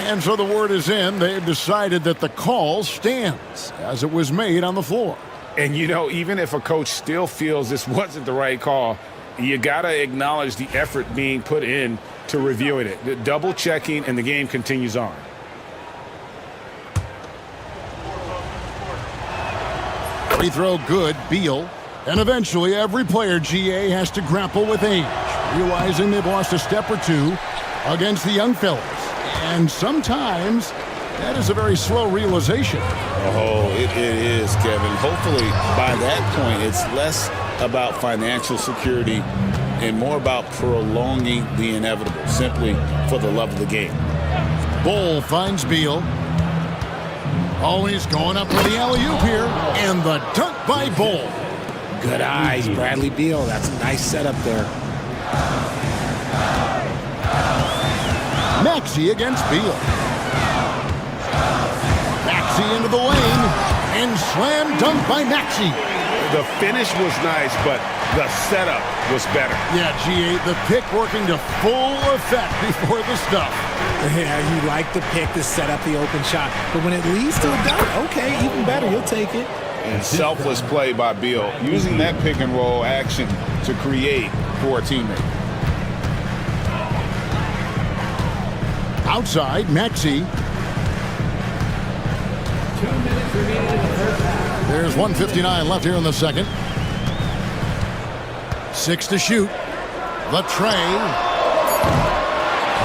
And so the word is in. They've decided that the call stands as it was made on the floor. And, even if a coach still feels this wasn't the right call, you got to acknowledge the effort being put in to reviewing it. The double checking, and the game continues on. Free throw good, Beal. And eventually every player, GA, has to grapple with age, realizing they've lost a step or two against the young fellas. And sometimes That is a very slow realization. Oh, it is, Kevin. Hopefully, by that point, it's less about financial security and more about prolonging the inevitable, simply for the love of the game. Bull finds Beal. Always going up with the alley-oop here, and the dunk by Bull. Good eyes, Bradley Beal. That's a nice setup there. Maxey against Beal. Maxey into the lane, and slam dunk by Maxey. The finish was nice, but the setup was better. Yeah, G8, the pick working to full effect before the stuff. Yeah, you like the pick to set up the open shot, but when it leads to a dunk, okay, even better, you'll take it. And selfless play by Beal, using that pick and roll action to create for a teammate. Outside, Maxey. There's 1:59 left here in the second. 6 to shoot. The tray.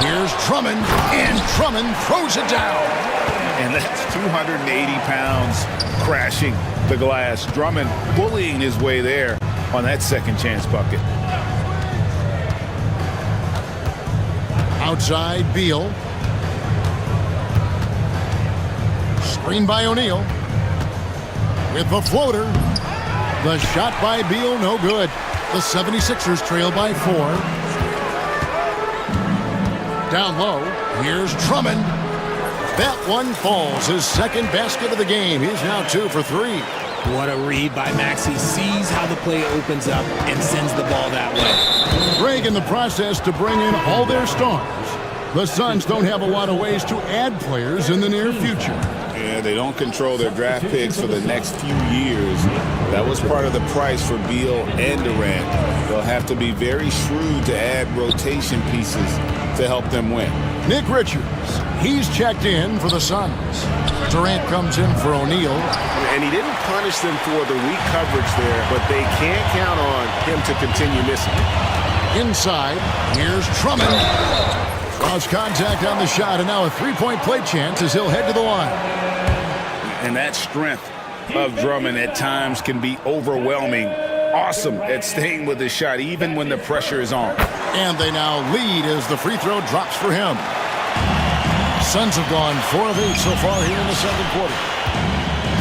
Here's Drummond, and Drummond throws it down. And that's 280 pounds crashing the glass. Drummond bullying his way there on that second chance bucket. Outside, Beal. Screen by O'Neal. With the floater. The shot by Beal, no good. The 76ers trail by 4. Down low, here's Drummond. That one falls, his second basket of the game. He's now 2 for 3. What a read by Maxey. Sees how the play opens up and sends the ball that way. Greg in the process to bring in all their stars. The Suns don't have a lot of ways to add players in the near future. Yeah, they don't control their draft picks for the next few years. That was part of the price for Beal and Durant. They'll have to be very shrewd to add rotation pieces to help them win. Nick Richards, he's checked in for the Suns. Durant comes in for O'Neal. And he didn't punish them for the weak coverage there, but they can't count on him to continue missing. Inside, here's Drummond. Lost contact on the shot, and now a three-point play chance as he'll head to the line. And that strength of Drummond at times can be overwhelming. Awesome at staying with his shot, even when the pressure is on. And they now lead as the free throw drops for him. Suns have gone 4 of 8 so far here in the second quarter.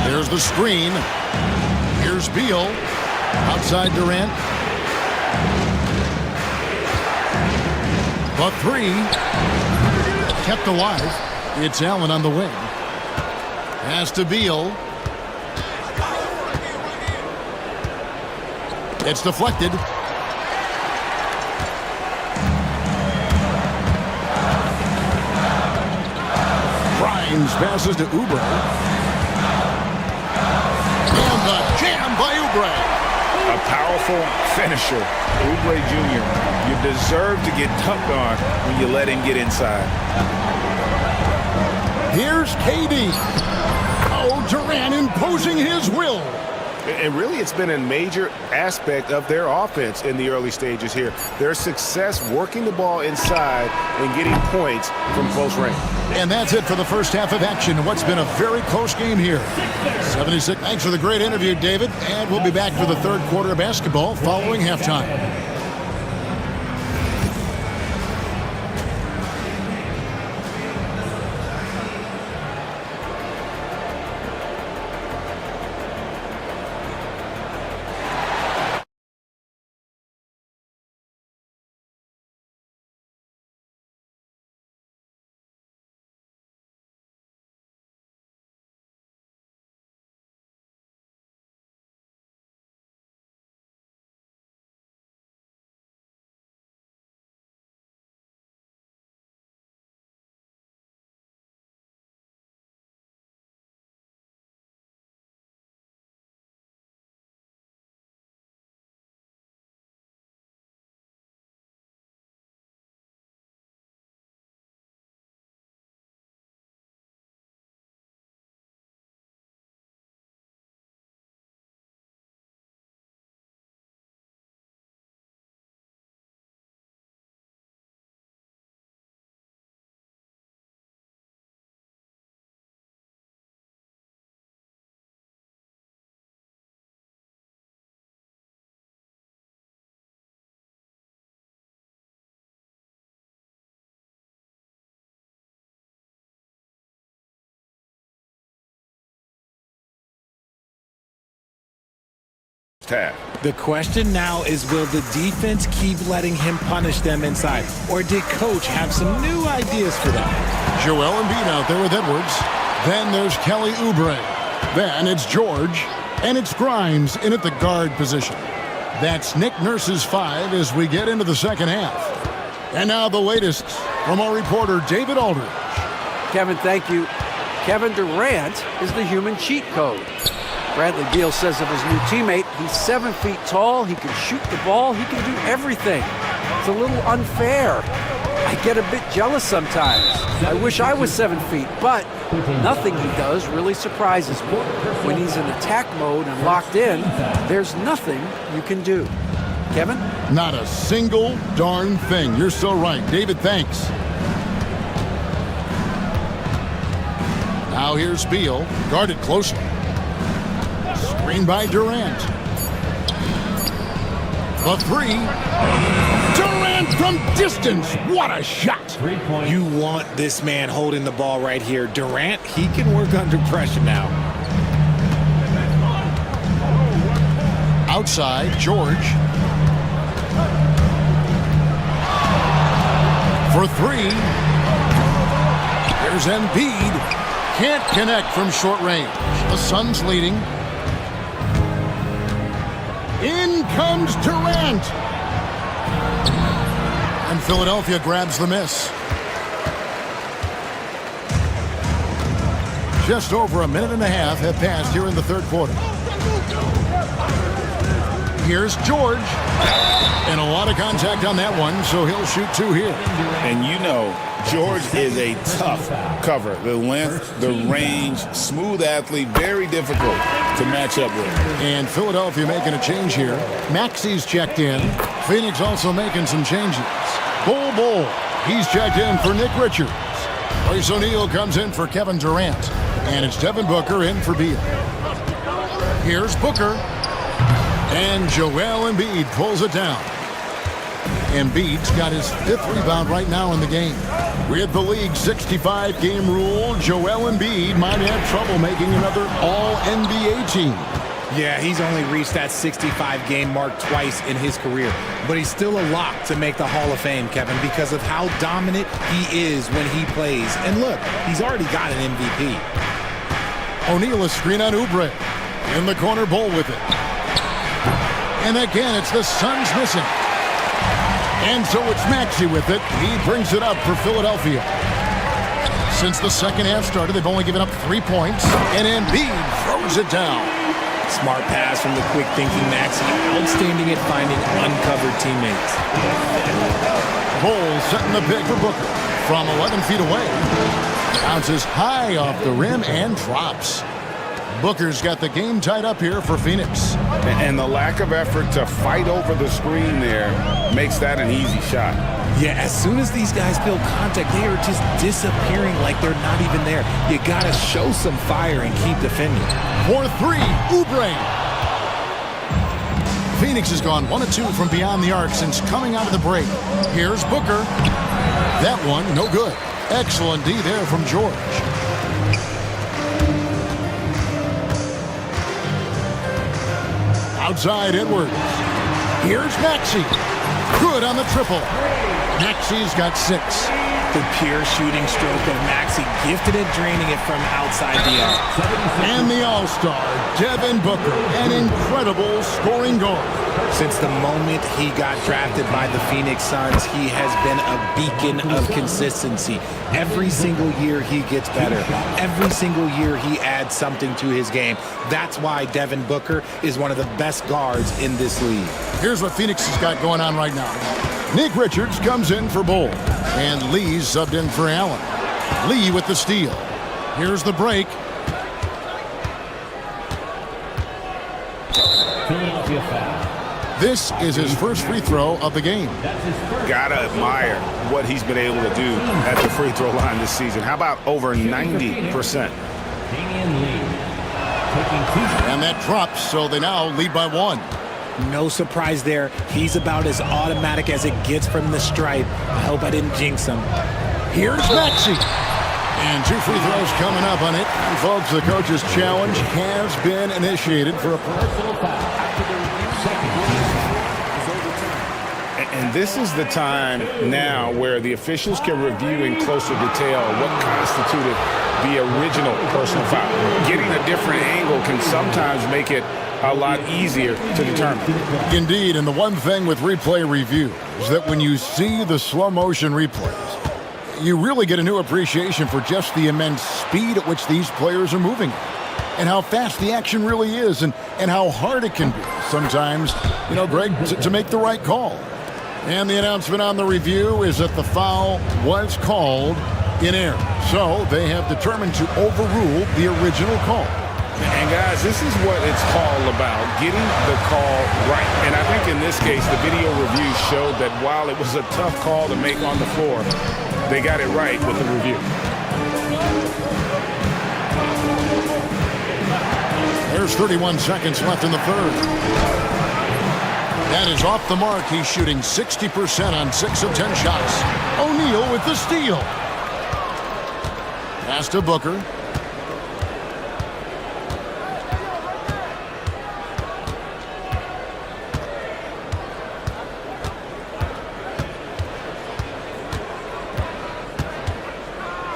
There's the screen. Here's Beal. Outside Durant. The 3. Kept alive. It's Allen on the wing. Pass to Beal. It's deflected. Grimes passes to Oubre. And the jam by Oubre. A powerful finisher. Oubre Jr. You deserve to get dunked on when you let him get inside. Here's KD. Oh, Durant imposing his will. And really, it's been a major aspect of their offense in the early stages here. Their success working the ball inside and getting points from close range. And that's it for the first half of action. What's been a very close game here. 76. Thanks for the great interview, David. And we'll be back for the third quarter of basketball following halftime. half. The question now is, will the defense keep letting him punish them inside? Or did coach have some new ideas for them? Joel Embiid out there with Edwards. Then there's Kelly Oubre. Then it's George. And it's Grimes in at the guard position. That's Nick Nurse's 5 as we get into the second half. And now the latest from our reporter, David Aldridge. Kevin, thank you. Kevin Durant is the human cheat code. Bradley Beal says of his new teammate, he's 7 feet tall, he can shoot the ball, he can do everything. It's a little unfair. I get a bit jealous sometimes. I wish I was 7 feet, but nothing he does really surprises me. When he's in attack mode and locked in, there's nothing you can do. Kevin? Not a single darn thing. You're so right. David, thanks. Now here's Beal, guarded closely. Screen by Durant. The 3. Durant from distance. What a shot. You want this man holding the ball right here. Durant, he can work under pressure now. Outside, George. For 3. Here's Embiid. Can't connect from short range. The Suns leading. In comes Durant. And Philadelphia grabs the miss. Just over a minute and a half have passed here in the third quarter. Here's George. And a lot of contact on that one, so he'll shoot 2 here. And you know, George is a tough cover. The length, the range, smooth athlete, very difficult to match up with. And Philadelphia making a change here. Maxi's checked in. Phoenix also making some changes. Bull. He's checked in for Nick Richards. Royce O'Neal comes in for Kevin Durant. And it's Devin Booker in for Beal. Here's Booker. And Joel Embiid pulls it down. Embiid's got his 5th rebound right now in the game. With the league's 65-game rule, Joel Embiid might have trouble making another All-NBA team. Yeah, he's only reached that 65-game mark twice in his career. But he's still a lock to make the Hall of Fame, Kevin, because of how dominant he is when he plays. And look, he's already got an MVP. O'Neal a screen on Oubre. In the corner, Bull with it. And again, it's the Suns missing. And so it's Maxey with it. He brings it up for Philadelphia. Since the second half started, they've only given up 3 points. And Embiid throws it down. Smart pass from the quick-thinking Maxey. Outstanding at finding uncovered teammates. Bull setting the pick for Booker. From 11 feet away. Bounces high off the rim and drops. Booker's got the game tied up here for Phoenix. And the lack of effort to fight over the screen there makes that an easy shot. Yeah, as soon as these guys feel contact, they are just disappearing like they're not even there. You got to show some fire and keep defending. For 3, Oubre. Phoenix has gone 1 of 2 from beyond the arc since coming out of the break. Here's Booker. That one, no good. Excellent D there from George. Outside Edwards. Here's Maxey. Good on the triple. Maxey's got 6. The pure shooting stroke of Maxey, gifted at draining it from outside the arc. And the all-star, Devin Booker, an incredible scoring guard. Since the moment he got drafted by the Phoenix Suns, he has been a beacon of consistency. Every single year he gets better. Every single year he adds something to his game. That's why Devin Booker is one of the best guards in this league. Here's what Phoenix has got going on right now. Nick Richards comes in for Bull. And Lee's subbed in for Allen. Lee with the steal. Here's the break. Philadelphia foul. This is his first free throw of the game. Gotta admire what he's been able to do at the free throw line this season. How about over 90%? And that drops, so they now lead by 1. No surprise there. He's about as automatic as it gets from the stripe. I hope I didn't jinx him. Here's Maxey. And 2 free throws coming up on it. And folks, the coach's challenge has been initiated for a personal foul. And this is the time now where the officials can review in closer detail what constituted the original personal foul. Getting a different angle can sometimes make it a lot easier to determine. Indeed, and the one thing with replay review is that when you see the slow motion replays, you really get a new appreciation for just the immense speed at which these players are moving and how fast the action really is and how hard it can be sometimes, Greg, to make the right call. And the announcement on the review is that the foul was called in error. So they have determined to overrule the original call. And guys, this is what it's all about, getting the call right. And I think in this case, the video review showed that while it was a tough call to make on the floor, they got it right with the review. There's 31 seconds left in the third. That is off the mark. He's shooting 60% on 6 of 10 shots. O'Neal with the steal. Pass to Booker.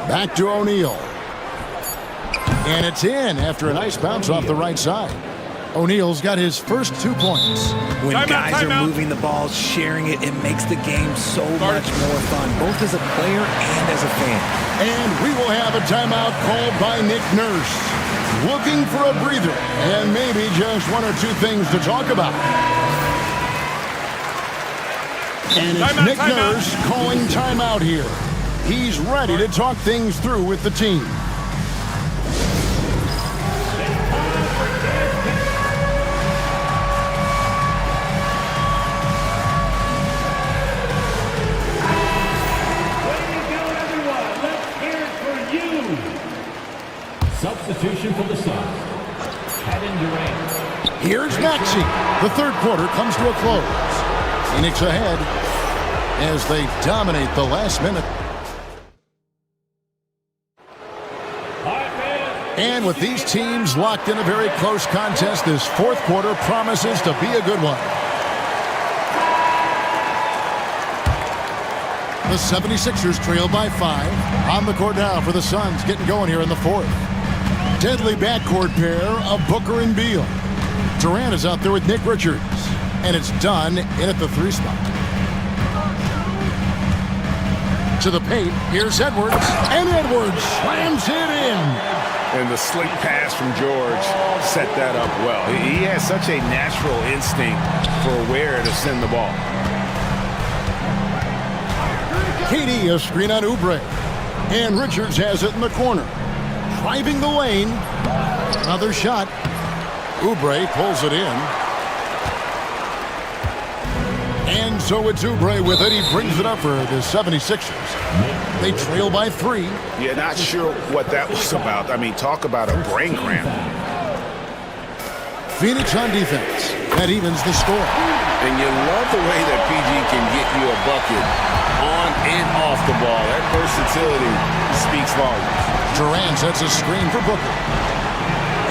Back to O'Neal. And it's in after a nice bounce off the right side. O'Neal's got his first 2 points. When guys are moving the ball, sharing it, it makes the game so much more fun, both as a player and as a fan. And we will have a timeout called by Nick Nurse. Looking for a breather and maybe just 1 or 2 things to talk about. And it's Nick Nurse calling timeout here. He's ready to talk things through with the team. Substitution for the Suns. Kevin Durant. Here's Maxey. The third quarter comes to a close. Phoenix ahead as they dominate the last minute. And with these teams locked in a very close contest, this fourth quarter promises to be a good one. The 76ers trail by 5. On the court now for the Suns, getting going here in the fourth. Deadly backcourt pair of Booker and Beal. Durant is out there with Nick Richards. And it's done in at the 3 spot. To the paint, here's Edwards. And Edwards slams it in. And the slick pass from George set that up well. He has such a natural instinct for where to send the ball. KD, a screen on Oubre. And Richards has it in the corner. Driving the lane. Another shot. Oubre pulls it in. And so it's Oubre with it. He brings it up for the 76ers. They trail by 3. Yeah, not sure what that was about. I mean, talk about a brain cramp. Phoenix on defense. That evens the score. And you love the way that PG can get you a bucket on and off the ball. That versatility speaks volumes. Durant sets a screen for Booker.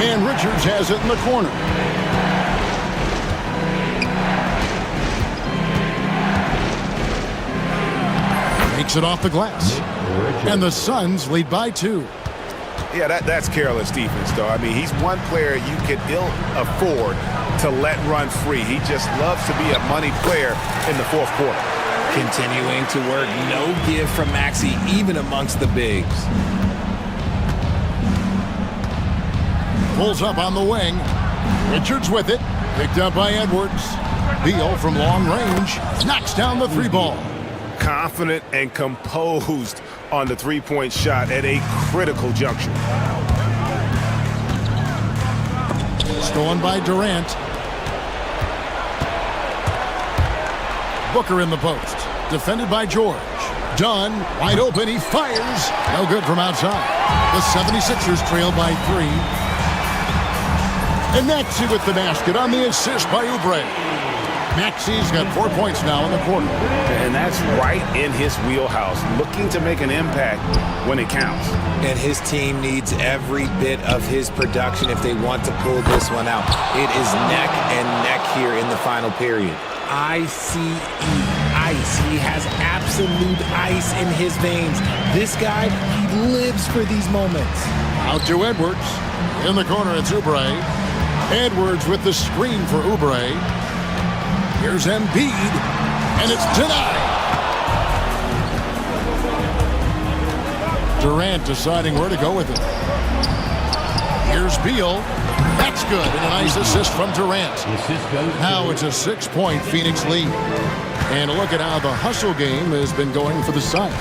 And Richards has it in the corner. Makes it off the glass. And the Suns lead by 2. Yeah, that's careless defense, though. I mean, he's one player you can ill afford to let run free. He just loves to be a money player in the fourth quarter. Continuing to work. No give from Maxey, even amongst the bigs. Pulls up on the wing. Richards with it. Picked up by Edwards. Beal from long range knocks down the 3 ball. Confident and composed on the 3-point shot at a critical juncture. Stolen by Durant. Booker in the post. Defended by George. Dunn, wide open, he fires. No good from outside. The 76ers trail by 3. And Maxey with the basket on the assist by Oubre. Maxi's got 4 points now in the quarter. And that's right in his wheelhouse, looking to make an impact when it counts. And his team needs every bit of his production if they want to pull this one out. It is neck and neck here in the final period. ICE, ice. He has absolute ice in his veins. This guy, he lives for these moments. Out to Edwards. In the corner, it's Oubre. Edwards with the screen for Oubre. Here's Embiid, and it's denied. Durant deciding where to go with it. Here's Beal. That's good, and a nice assist from Durant. Now it's a 6-point Phoenix lead. And look at how the hustle game has been going for the Suns.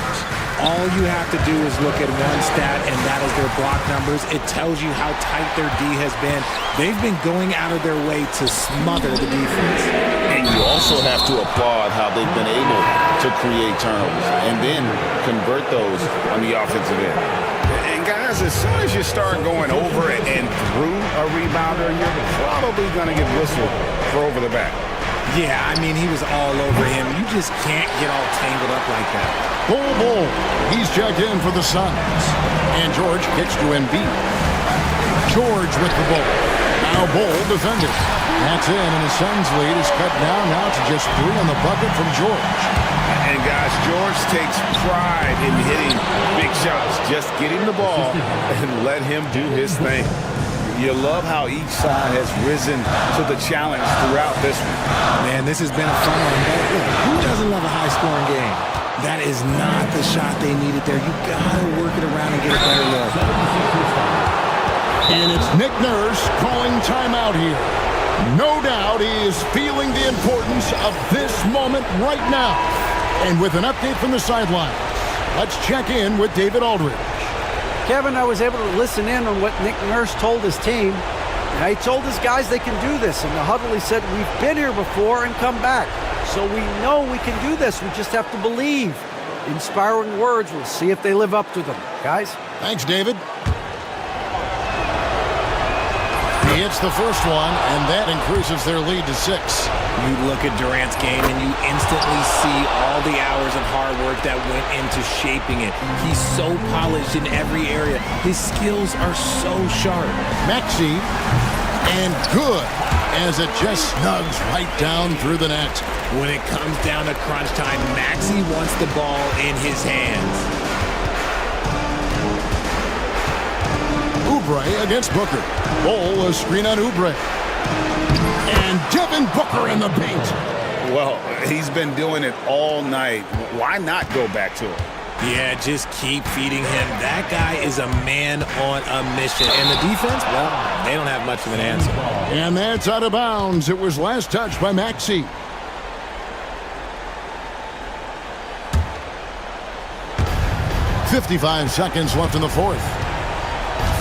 All you have to do is look at one stat, and that is their block numbers. It tells you how tight their D has been. They've been going out of their way to smother the defense. And you also have to applaud how they've been able to create turnovers and then convert those on the offensive end. And guys, as soon as you start going over and through a rebounder, you're probably going to get whistled for over the back. Yeah, I mean, he was all over him. You just can't get all tangled up like that. Bull. He's checked in for the Suns. And George kicks to Embiid. George with the ball. Now Bull defending. That's in, and the Suns lead is cut down now to just 3 on the bucket from George. And guys, George takes pride in hitting big shots. Just get him the ball and let him do his thing. You love how each side has risen to the challenge throughout this one. Man, this has been a fun one. But who doesn't love a high-scoring game? That is not the shot they needed there. You gotta work it around and get a better look. And it's Nick Nurse calling timeout here. No doubt he is feeling the importance of this moment right now. And with an update from the sideline, let's check in with David Aldridge. Kevin, I was able to listen in on what Nick Nurse told his team. And he told his guys they can do this. In the huddle, he said, we've been here before and come back. So we know we can do this. We just have to believe. Inspiring words. We'll see if they live up to them. Guys? Thanks, David. He hits the first one, and that increases their lead to 6. You look at Durant's game, and you instantly see all the hours of hard work that went into shaping it. He's so polished in every area. His skills are so sharp. Maxey, and good, as it just snugs right down through the net. When it comes down to crunch time, Maxey wants the ball in his hands. Oubre against Booker. Bull, a screen on Oubre. And Devin Booker in the paint. Well, he's been doing it all night. Why not go back to him? Yeah, just keep feeding him. That guy is a man on a mission. And the defense, well, they don't have much of an answer. And that's out of bounds. It was last touched by Maxey. .55 seconds left in the fourth.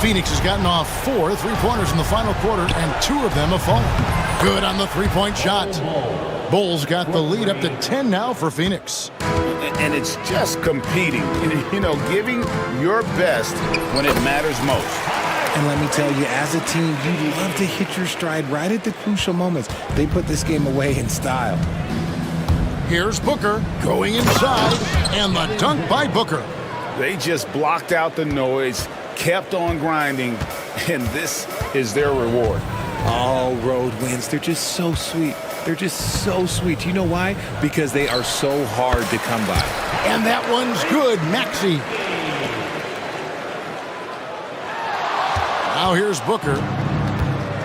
Phoenix has gotten off 4 3-pointers in the final quarter, and 2 of them have fallen. Good on the 3-point shot. Bulls got the lead up to 10 now for Phoenix. And it's just competing, you know, giving your best when it matters most. And let me tell you, as a team, you love to hit your stride right at the crucial moments. They put this game away in style. Here's Booker going inside, and the dunk by Booker. They just blocked out the noise, kept on grinding, and this is their reward. All road wins, they're just so sweet. They're just so sweet. You know why? Because they are so hard to come by. And that one's good, Maxey. Now here's Booker.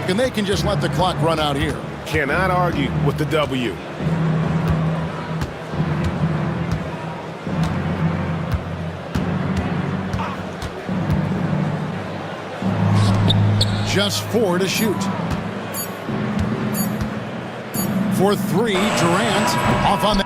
And they can just let the clock run out here. Cannot argue with the W. Just 4 to shoot. For 3, Durant off on the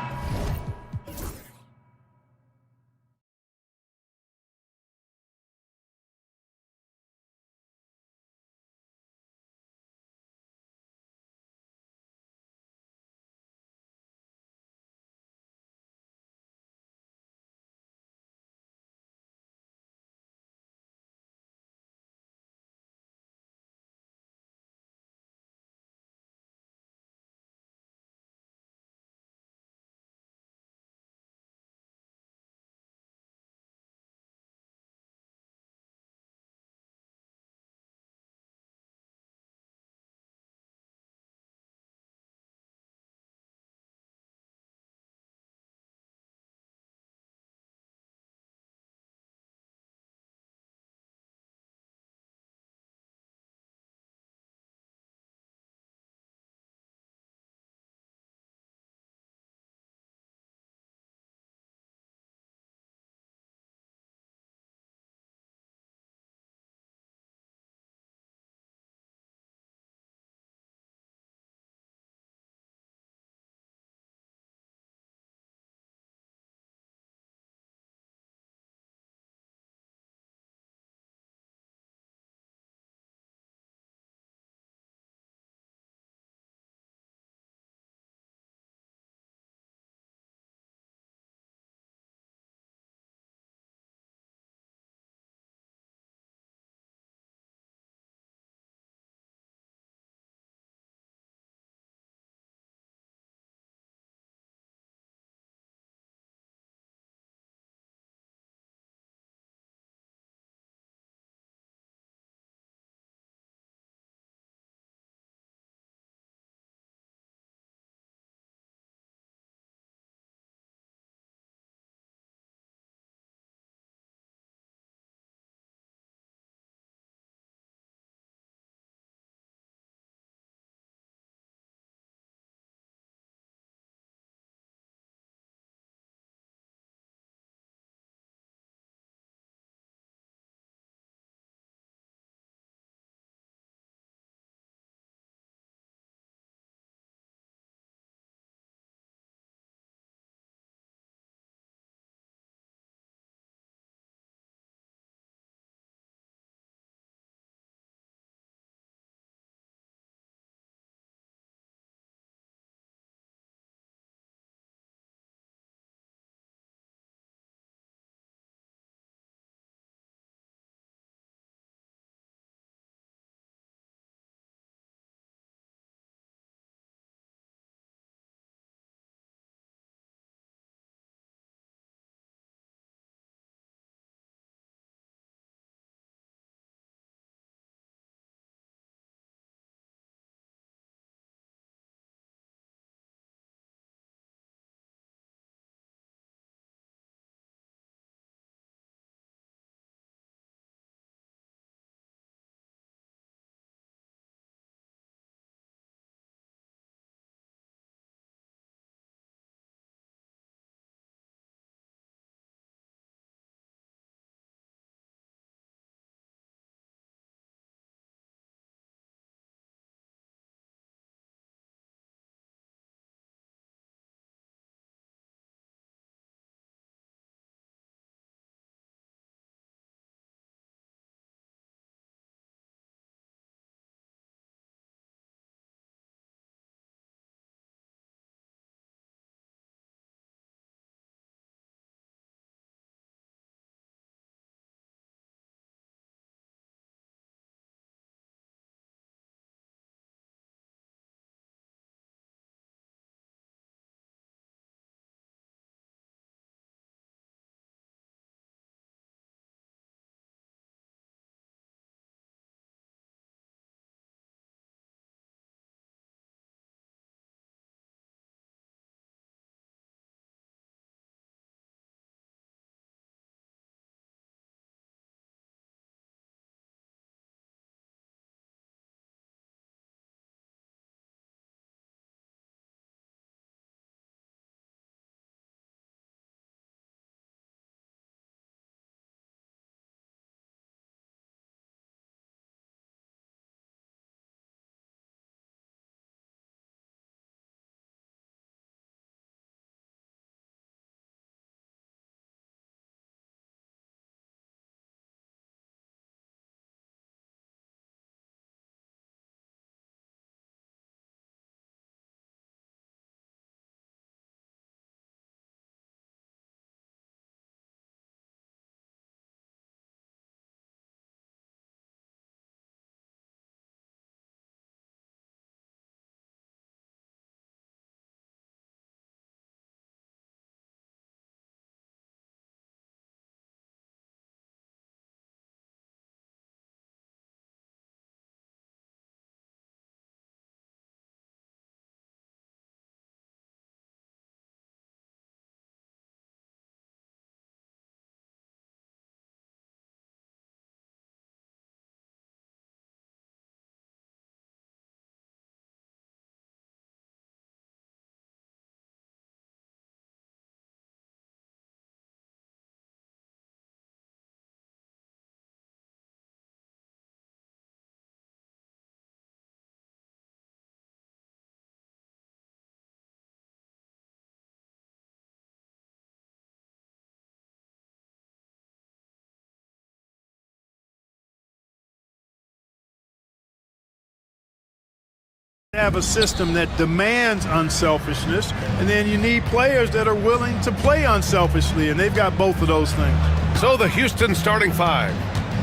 Have a system that demands unselfishness, and then you need players that are willing to play unselfishly, and they've got both of those things. So the Houston starting five.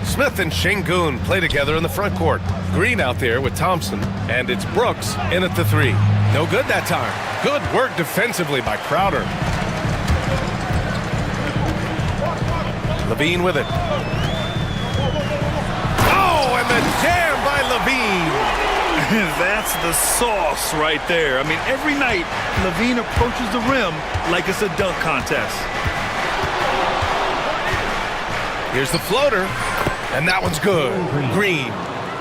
Smith and Şengün play together in the front court. Green out there with Thompson, and it's Brooks in at the three. No good that time. Good work defensively by Crowder. Levine with it. Oh, and the jam by Levine. That's the sauce right there. I mean, every night, Levine approaches the rim like it's a dunk contest. Here's the floater, and that one's good. Green.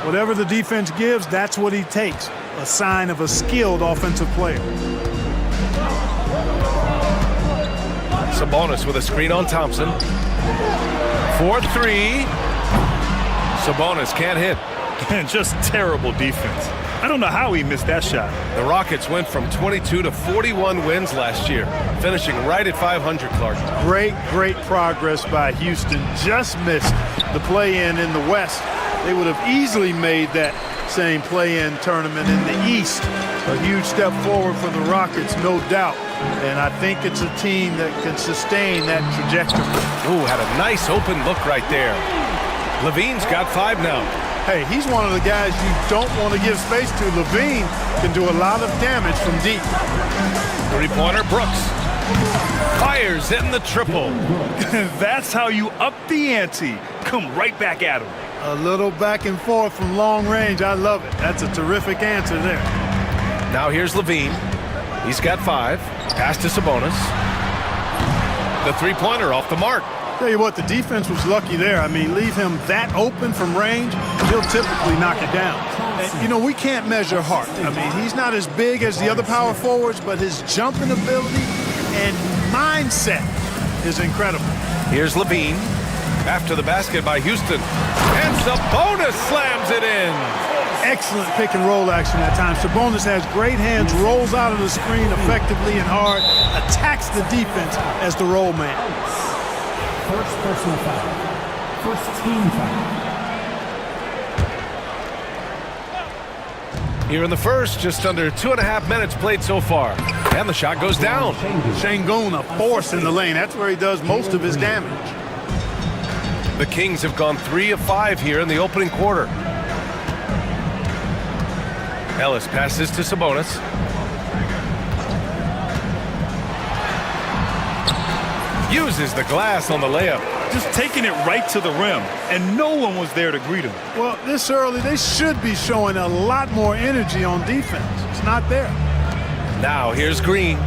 Whatever the defense gives, that's what he takes. A sign of a skilled offensive player. Sabonis with a screen on Thompson. 4-3. Sabonis can't hit. And just terrible defense. I don't know how he missed that shot. The Rockets went from 22 to 41 wins last year, finishing right at 500, Clark. Great progress by Houston. Just missed the play-in in the West. They would have easily made that same play-in tournament in the East. A huge step forward for the Rockets, no doubt. And I think it's a team that can sustain that trajectory. Ooh, had a nice open look right there. Levine's got 5 now. Hey, he's one of the guys you don't want to give space to. Levine can do a lot of damage from deep. Three-pointer, Brooks. Fires in the triple. That's how you up the ante. Come right back at him. A little back and forth from long range. I love it. That's a terrific answer there. Now here's Levine. He's got 5. Pass to Sabonis. The three-pointer off the mark. Tell you what, the defense was lucky there. I mean, leave him that open from range, he'll typically knock it down. And, you know, we can't measure heart. I mean, he's not as big as the other power forwards, but his jumping ability and mindset is incredible. Here's Levine. After the basket by Houston. And Sabonis slams it in. Excellent pick and roll action that time. Sabonis has great hands, rolls out of the screen effectively and hard, attacks the defense as the roll man. First personal foul. First team foul. Here in the first, just under 2.5 minutes played so far. And the shot goes down. Şengün, a force in the lane. That's where he does most of his damage. The Kings have gone 3 of 5 here in the opening quarter. Ellis passes to Sabonis. Uses the glass on the layup. Just taking it right to the rim, and no one was there to greet him. Well, this early, they should be showing a lot more energy on defense. It's not there. Now here's Green.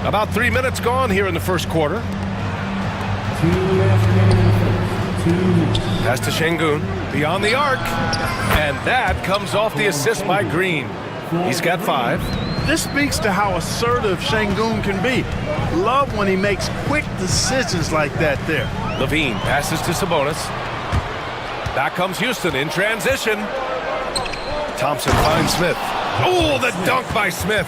About 3 minutes gone here in the first quarter. Pass to Şengün, beyond the arc. And that comes off the assist by Green. He's got 5. This speaks to how assertive Şengün can be. Love when he makes quick decisions like that there. Levine passes to Sabonis. Back comes Houston in transition. Thompson finds Smith. Oh, the dunk by Smith.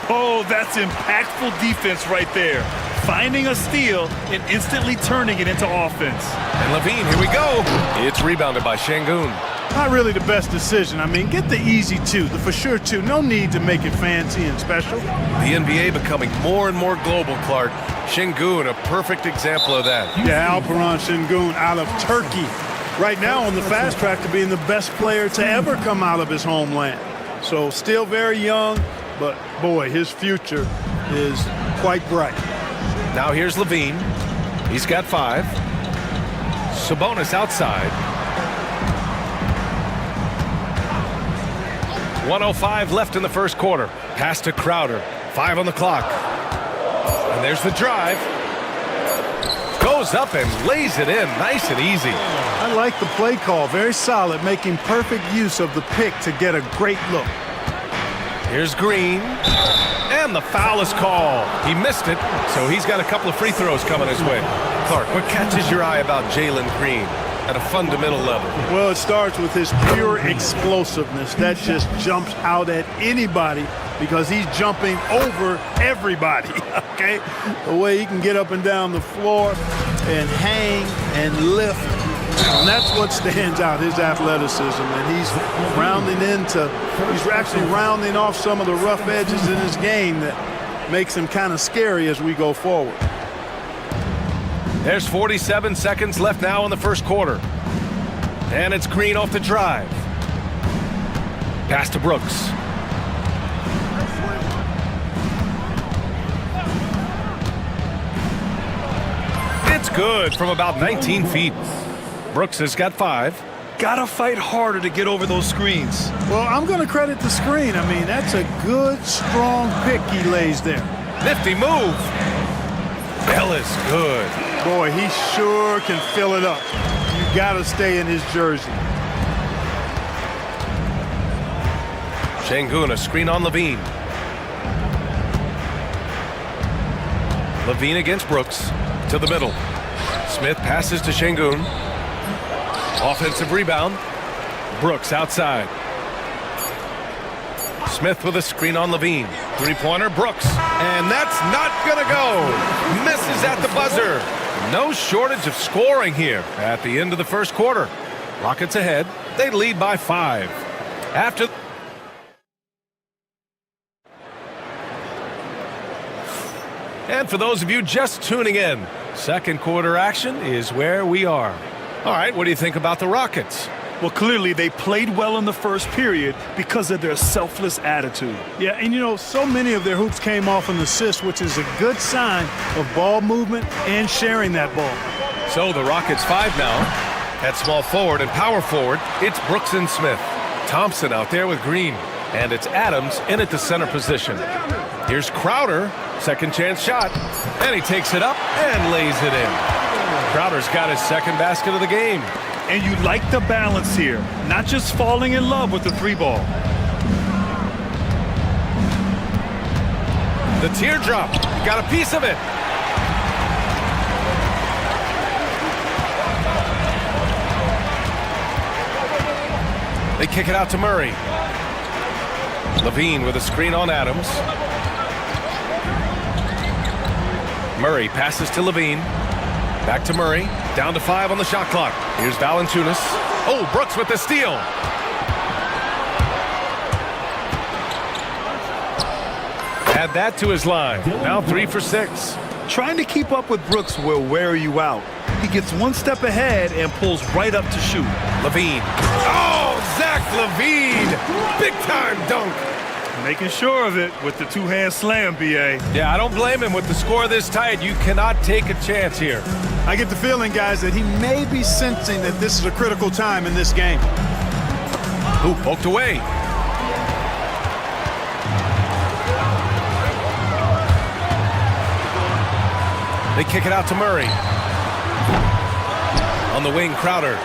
Oh, that's impactful defense right there. Finding a steal and instantly turning it into offense. And Levine, here we go. It's rebounded by Şengün. Not really the best decision. I mean, get the easy 2, the for sure 2. No need to make it fancy and special. The NBA becoming more and more global, Clark. Şengün, a perfect example of that. Yeah, Alperen Şengün out of Turkey. Right now on the fast track to being the best player to ever come out of his homeland. So still very young, but boy, his future is quite bright. Now here's Levine. He's got 5. Sabonis outside. 1:05 left in the first quarter. Pass to Crowder. 5 on the clock. And there's the drive. Goes up and lays it in nice and easy. I like the play call. Very solid, making perfect use of the pick to get a great look. Here's Green. And the foul is called. He missed it, so he's got a couple of free throws coming his way. Clark, what catches your eye about Jalen Green at a fundamental level? Well, it starts with his pure explosiveness. That just jumps out at anybody because he's jumping over everybody, okay? The way he can get up and down the floor and hang and lift And that's what stands out, his athleticism. And he's actually rounding off some of the rough edges in his game that makes him kind of scary as we go forward. There's 47 seconds left now in the first quarter. And it's Green off the drive. Pass to Brooks. It's good from about 19 feet. Brooks has got 5. Gotta fight harder to get over those screens. Well, I'm going to credit the screen. I mean, that's a good, strong pick he lays there. Nifty move. Bell is good. Boy, he sure can fill it up. You got to stay in his jersey. Şengün, a screen on Levine. Levine against Brooks. To the middle. Smith passes to Şengün. Offensive rebound. Brooks outside. Smith with a screen on Levine. Three-pointer, Brooks. And that's not gonna go. Misses at the buzzer. No shortage of scoring here at the end of the first quarter. Rockets ahead. They lead by 5. After... And for those of you just tuning in, second quarter action is where we are. All right, what do you think about the Rockets? Well, clearly they played well in the first period because of their selfless attitude. Yeah, and you know, so many of their hoops came off an assist, which is a good sign of ball movement and sharing that ball. So the Rockets 5 now. At small forward and power forward, it's Brooks and Smith. Thompson out there with Green. And it's Adams in at the center position. Here's Crowder, second chance shot. And he takes it up and lays it in. Crowder's got his second basket of the game. And you like the balance here, not just falling in love with the 3-ball. The teardrop, got a piece of it. They kick it out to Murray. Levine with a screen on Adams. Murray passes to Levine. Back to Murray. Down to 5 on the shot clock. Here's Valanciunas. Oh, Brooks with the steal. Add that to his line. Now 3 for 6. Trying to keep up with Brooks will wear you out. He gets one step ahead and pulls right up to shoot. Levine. Oh, Zach Levine. Big time dunk. Making sure of it with the two-hand slam, B.A. Yeah, I don't blame him with the score this tight. You cannot take a chance here. I get the feeling, guys, that he may be sensing that this is a critical time in this game. Ooh, poked away. They kick it out to Murray. On the wing, Crowder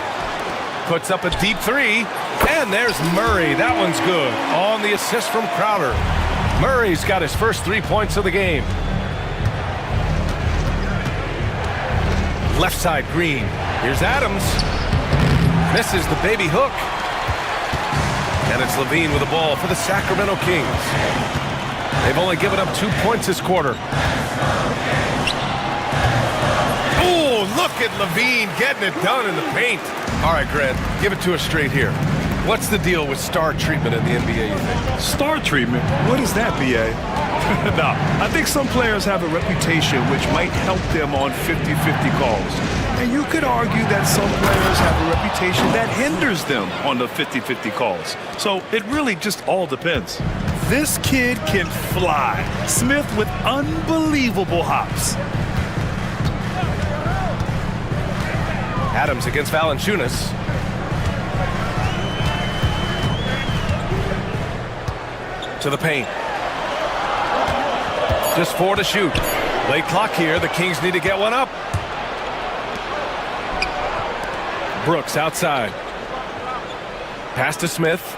puts up a deep 3. And there's Murray. That one's good. On the assist from Crowder. Murray's got his first 3 points of the game. Left side, Green. Here's Adams. Misses the baby hook. And it's Levine with the ball for the Sacramento Kings. They've only given up 2 points this quarter. Oh, look at Levine getting it done in the paint. All right, Grant, give it to us straight here. What's the deal with star treatment in the NBA, you think? Star treatment? What is that, B.A.? Nah, I think some players have a reputation which might help them on 50-50 calls. And you could argue that some players have a reputation that hinders them on the 50-50 calls. So it really just all depends. This kid can fly. Smith with unbelievable hops. Adams against Valanciunas. To the paint. Just 4 to shoot. Late clock here. The Kings need to get one up. Brooks outside. Pass to Smith.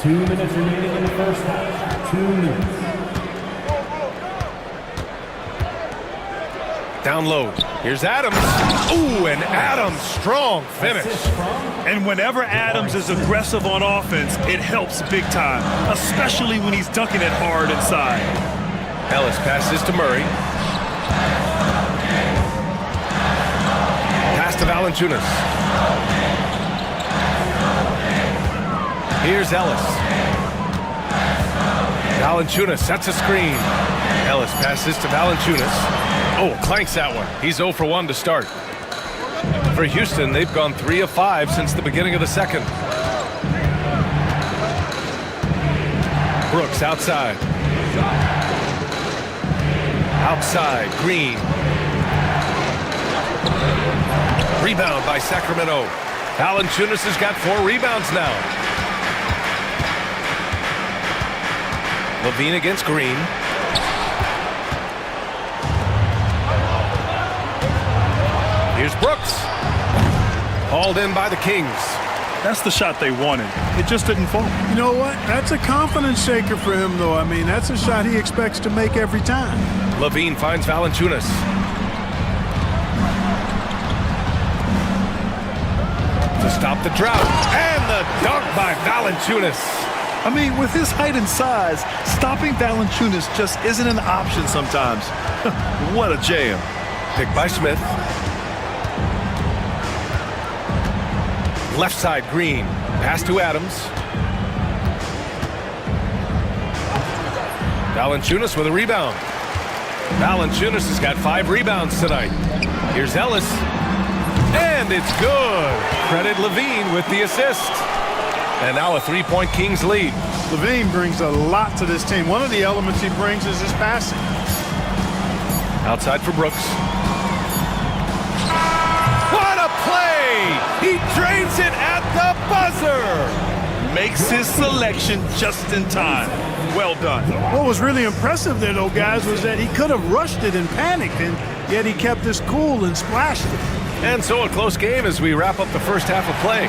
2 minutes remaining in the first half. 2 minutes. Down low. Here's Adams. Ooh, and Adams, strong finish. And whenever Adams is aggressive on offense, it helps big time, especially when he's dunking it hard inside. Ellis passes to Murray. Valanciunas. Here's Ellis. Valanciunas sets a screen. Ellis passes to Valanciunas. Oh, clanks that one. He's 0 for 1 to start. For Houston, they've gone 3 of 5 since the beginning of the second. Brooks outside. Outside, Green. Rebound by Sacramento. Valanciunas has got 4 rebounds now. Levine against Green. Here's Brooks. Hauled in by the Kings. That's the shot they wanted. It just didn't fall. You know what? That's a confidence shaker for him, though. I mean, that's a shot he expects to make every time. Levine finds Valanciunas. To stop the drought. And the dunk by Valanciunas. I mean, with his height and size, stopping Valanciunas just isn't an option sometimes. What a jam. Picked by Smith. Left side, Green. Pass to Adams. Valanciunas with a rebound. Valanciunas has got 5 rebounds tonight. Here's Ellis. And it's good. Credit Levine with the assist. And now a 3-point Kings lead. Levine brings a lot to this team. One of the elements he brings is his passing. Outside for Brooks. What a play! He drains it at the buzzer! Makes his selection just in time. Well done. What was really impressive there, though, guys, was that he could have rushed it and panicked, and yet he kept his cool and splashed it. And so a close game as we wrap up the first half of play.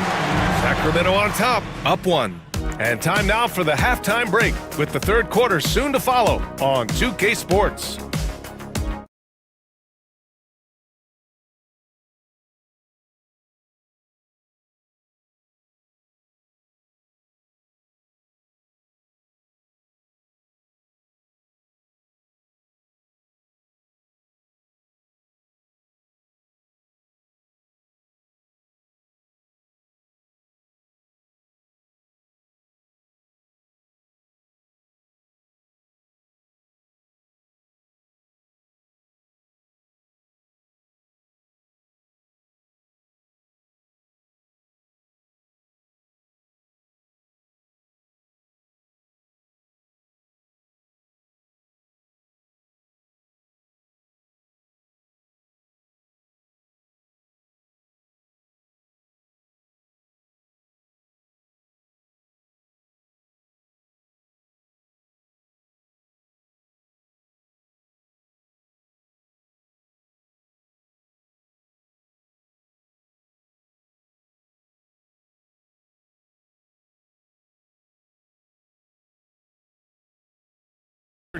Sacramento on top, up 1. And time now for the halftime break, with the third quarter soon to follow on 2K Sports.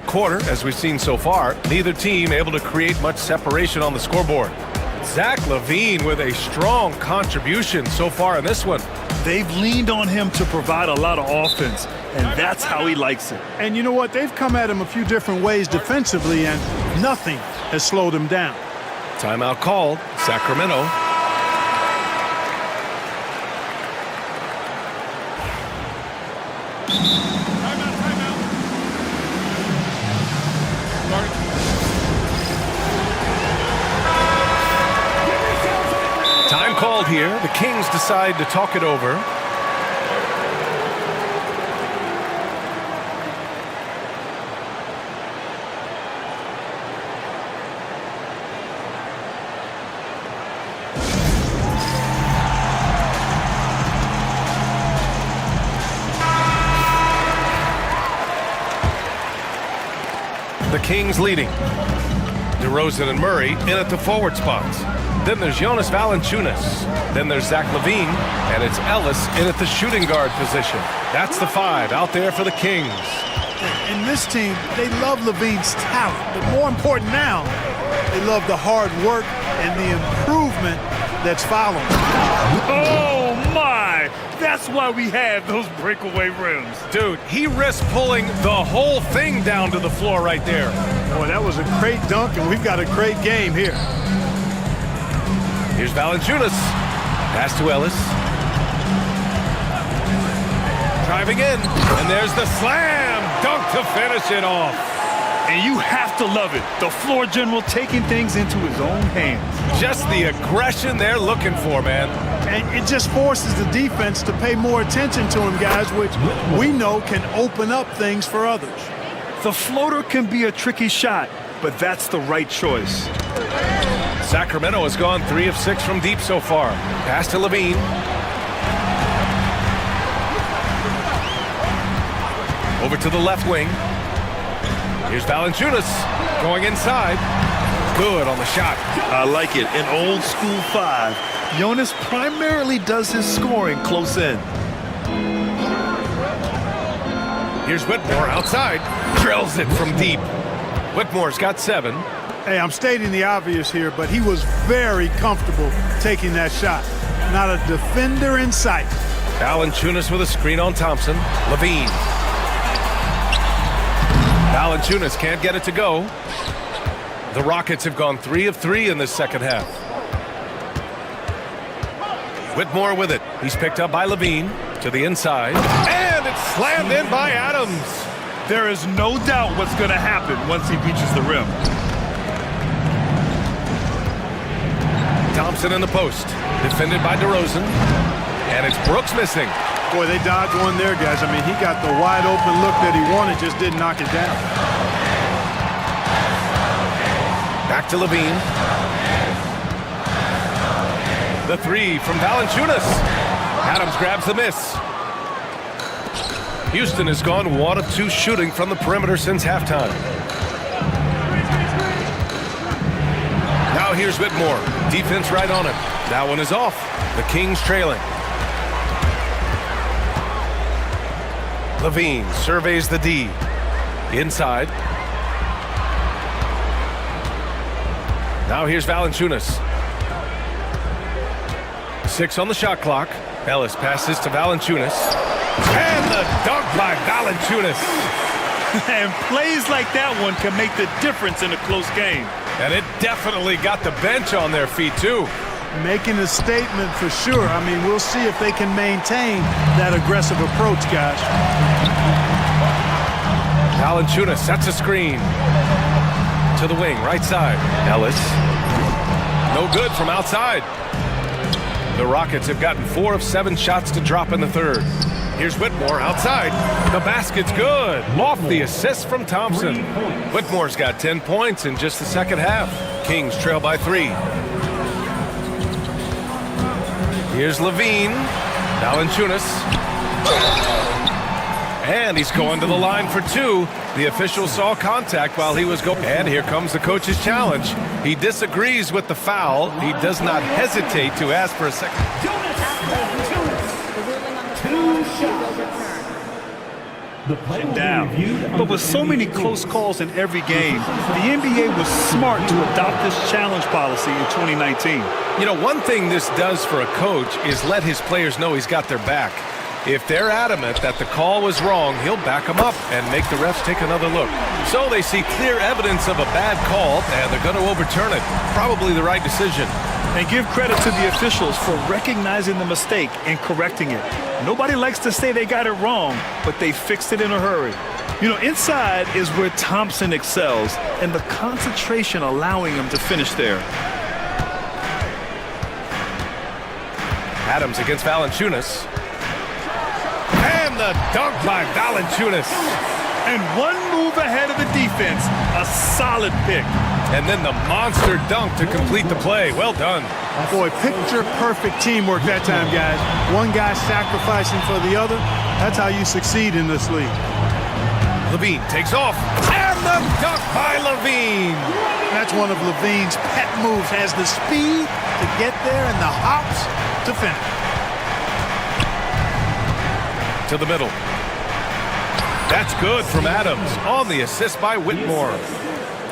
Quarter, as we've seen so far, neither team able to create much separation on the scoreboard. Zach LaVine with a strong contribution so far in this one. They've leaned on him to provide a lot of offense, and that's how he likes it. And you know what? They've come at him a few different ways defensively, and nothing has slowed him down. Timeout called. Sacramento. Time called here. The Kings decide to talk it over. The Kings leading. DeRozan and Murray in at the forward spots. Then there's Jonas Valanciunas. Then there's Zach LaVine. And it's Ellis in at the shooting guard position. That's the 5 out there for the Kings. In this team, they love LaVine's talent. But more important now, they love the hard work and the improvement that's following. Oh, my! That's why we have those breakaway rims. Dude, he risked pulling the whole thing down to the floor right there. Boy, that was a great dunk, and we've got a great game here. Here's Valanciunas. Pass to Ellis. Driving in, and there's the slam dunk to finish it off. And you have to love it. The floor general taking things into his own hands. Just the aggression they're looking for, man. And it just forces the defense to pay more attention to him, guys, which we know can open up things for others. The floater can be a tricky shot, but that's the right choice. Sacramento has gone 3 of 6 from deep so far. Pass to Levine. Over to the left wing. Here's Valanciunas going inside. Good on the shot. I like it. An old school 5. Jonas primarily does his scoring close in. Here's Whitmore outside. Drills it from deep. Whitmore's got 7. Hey, I'm stating the obvious here, but he was very comfortable taking that shot. Not a defender in sight. Valanciunas with a screen on Thompson. Levine. Valanciunas can't get it to go. The Rockets have gone 3 of 3 in this second half. Whitmore with it. He's picked up by Levine to the inside. And it's slammed in by Adams. There is no doubt what's going to happen once he reaches the rim. Thompson in the post. Defended by DeRozan. And it's Brooks missing. Boy, they dodged one there, guys. I mean, he got the wide open look that he wanted, just didn't knock it down. Back to Levine. The 3 from Valanciunas. Adams grabs the miss. Houston has gone 1 of 2 shooting from the perimeter since halftime. Now here's Whitmore. Defense right on him. That one is off. The Kings trailing. Levine surveys the D. Inside. Now here's Valanciunas. 6 on the shot clock. Ellis passes to Valanciunas. And the dunk by Valanciunas. And plays like that one can make the difference in a close game. And it definitely got the bench on their feet, too. Making a statement for sure. I mean, we'll see if they can maintain that aggressive approach, guys. Valanciunas sets a screen. To the wing, right side. Ellis. No good from outside. The Rockets have gotten 4 of 7 shots to drop in the third. Here's Whitmore outside. The basket's good. Lofty assist from Thompson. Whitmore's got 10 points in just the second half. Kings trail by 3. Here's Levine. Valanciunas. And he's going to the line for 2. The official saw contact while he was going. And here comes the coach's challenge. He disagrees with the foul. He does not hesitate to ask for a second. Down. But with so many close calls in every game, the NBA was smart to adopt this challenge policy in 2019. You know, one thing this does for a coach is let his players know he's got their back. If they're adamant that the call was wrong, he'll back them up and make the refs take another look. So they see clear evidence of a bad call, and they're going to overturn it. Probably the right decision. And give credit to the officials for recognizing the mistake and correcting it. Nobody likes to say they got it wrong, but they fixed it in a hurry. You know, inside is where Thompson excels, and the concentration allowing him to finish there. Adams against Valanciunas. And the dunk by Valanciunas. And one move ahead of the defense. A solid pick. And then the monster dunk to complete the play. Well done. Boy, picture-perfect teamwork that time, guys. One guy sacrificing for the other. That's how you succeed in this league. Levine takes off. And the dunk by Levine. That's one of Levine's pet moves. Has the speed to get there and the hops to finish. To the middle. That's good from Adams on the assist by Whitmore.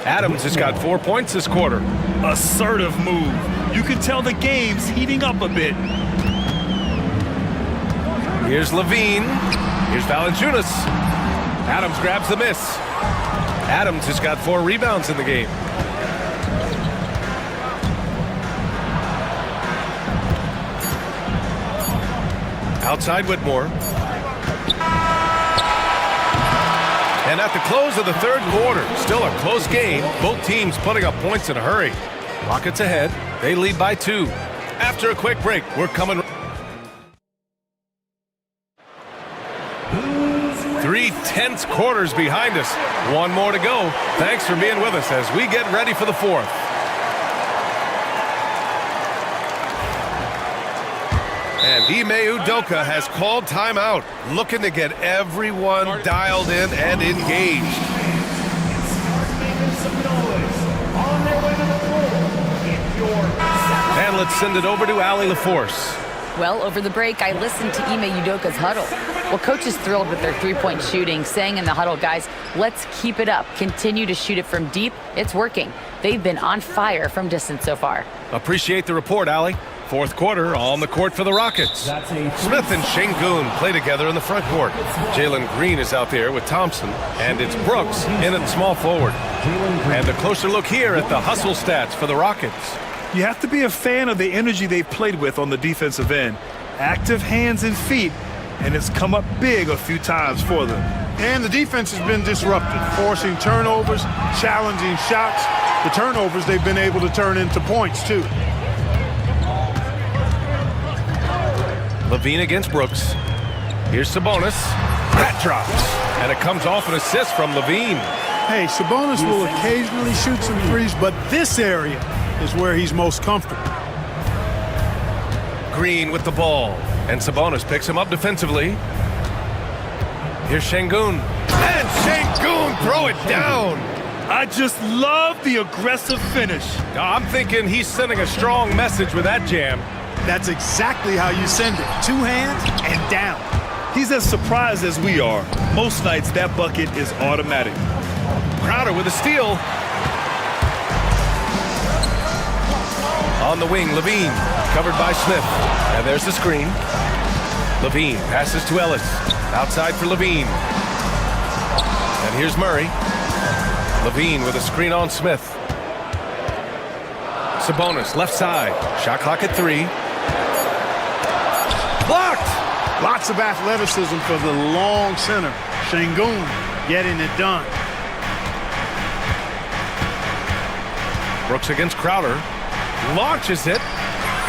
Adams has got 4 points this quarter. Assertive move. You can tell the game's heating up a bit. Here's Levine. Here's Valanciunas. Adams grabs the miss. Adams has got 4 rebounds in the game. Outside Whitmore. And at the close of the third quarter, still a close game. Both teams putting up points in a hurry. Rockets ahead. They lead by 2. After a quick break, we're coming. 3 tense quarters behind us. One more to go. Thanks for being with us as we get ready for the fourth. And Ime Udoka has called timeout, looking to get everyone dialed in and engaged. And let's send it over to Allie LaForce. Well, over the break, I listened to Ime Udoka's huddle. Well, coach is thrilled with their three-point shooting, saying in the huddle, guys, let's keep it up. Continue to shoot it from deep. It's working. They've been on fire from distance so far. Appreciate the report, Allie. Fourth quarter on the court for the Rockets. Smith and Şengün play together in the front court. Jalen Green is out there with Thompson, and it's Brooks in at small forward. And a closer look here at the hustle stats for the Rockets. You have to be a fan of the energy they've played with on the defensive end. Active hands and feet, and it's come up big a few times for them. And the defense has been disrupted, forcing turnovers, challenging shots. The turnovers they've been able to turn into points, too. Levine against Brooks. Here's Sabonis. That drops. And it comes off an assist from Levine. Hey, Sabonis will occasionally shoot some threes, but this area is where he's most comfortable. Green with the ball. And Sabonis picks him up defensively. Here's Şengün. And Şengün throw it down. I just love the aggressive finish. I'm thinking he's sending a strong message with that jam. That's exactly how you send it. 2 hands and down. He's as surprised as we are. Most nights, that bucket is automatic. Crowder with a steal. On the wing, Levine, covered by Smith. And there's the screen. Levine passes to Ellis. Outside for Levine. And here's Murray. Levine with a screen on Smith. Sabonis, left side. Shot clock at 3. Blocked! Lots of athleticism for the long center. Şengün getting it done. Brooks against Crowder. Launches it.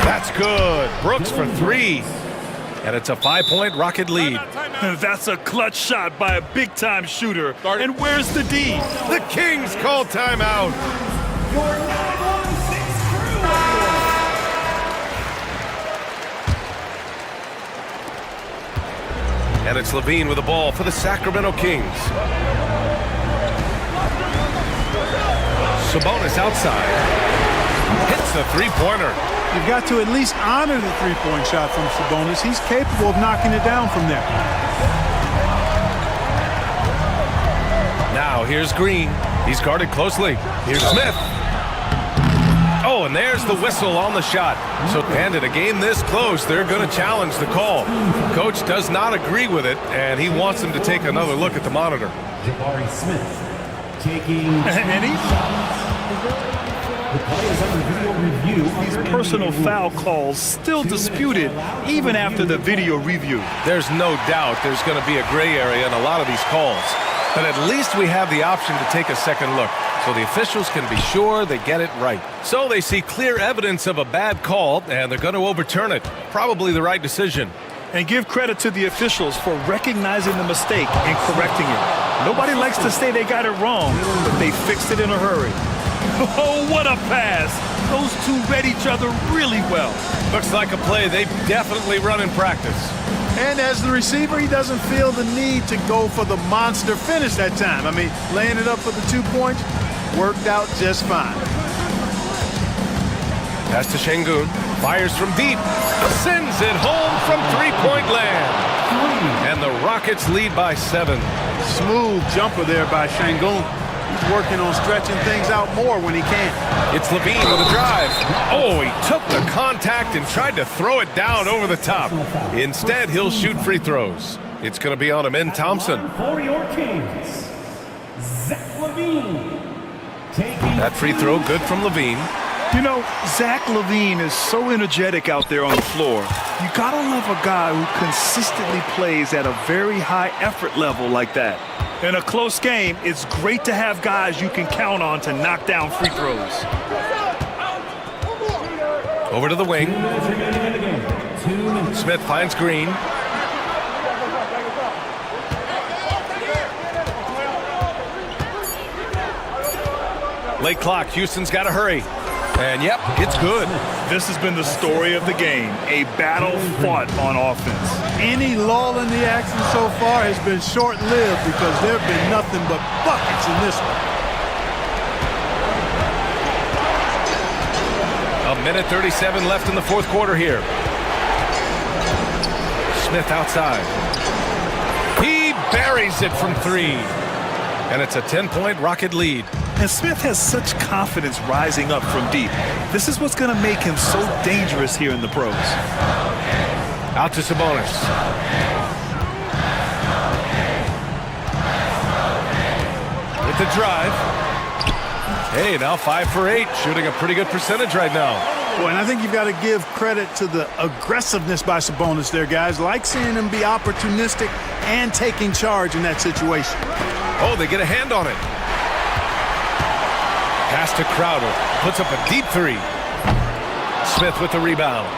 That's good. Brooks for 3. And it's a 5-point Rocket lead. That's a clutch shot by a big-time shooter. And where's the D? The Kings call timeout. And it's Levine with the ball for the Sacramento Kings. Sabonis outside. Hits the three-pointer. You've got to at least honor the three-point shot from Sabonis. He's capable of knocking it down from there. Now here's Green. He's guarded closely. Here's Smith. Oh, and there's the whistle on the shot. So, and in a game this close, they're going to challenge the call. Coach does not agree with it, and he wants them to take another look at the monitor. Jabari Smith taking the play is under video review. These personal foul calls still disputed even after the video review. There's no doubt there's going to be a gray area in a lot of these calls. But at least we have the option to take a second look, so the officials can be sure they get it right. So they see clear evidence of a bad call, and they're going to overturn it. Probably the right decision. And give credit to the officials for recognizing the mistake and correcting it. Nobody likes to say they got it wrong, but they fixed it in a hurry. Oh, what a pass! Those two read each other really well. Looks like a play they've definitely run in practice. And as the receiver, he doesn't feel the need to go for the monster finish that time. I mean, laying it up for the 2 points worked out just fine. Pass to Şengün. Fires from deep. Sends it home from three-point land. And the Rockets lead by 7. Smooth jumper there by Şengün. He's working on stretching things out more when he can. It's Levine with a drive. Oh, he took the contact and tried to throw it down over the top. Instead, he'll shoot free throws. It's going to be on him in Thompson. For your Kings, Zach Levine. That free throw good from Levine. You know, Zach LaVine is so energetic out there on the floor. You gotta love a guy who consistently plays at a very high effort level like that. In a close game, it's great to have guys you can count on to knock down free throws. Over to the wing. Smith finds Green. Late clock. Houston's got to hurry. And yep, it's good. This has been the story of the game, a battle fought on offense. Any lull in the action so far has been short-lived because there have been nothing but buckets in this one. A minute 37 left in the fourth quarter here. Smith outside. He buries it from three. And it's a 10-point Rocket lead. And Smith has such confidence rising up from deep. This is what's going to make him so dangerous here in the pros. Out to Sabonis. With the drive. Hey, now 5 for 8, shooting a pretty good percentage right now. Boy, and I think you've got to give credit to the aggressiveness by Sabonis there, guys. Like seeing him be opportunistic and taking charge in that situation. Oh, they get a hand on it. Pass to Crowder. Puts up a deep three. Smith with the rebound.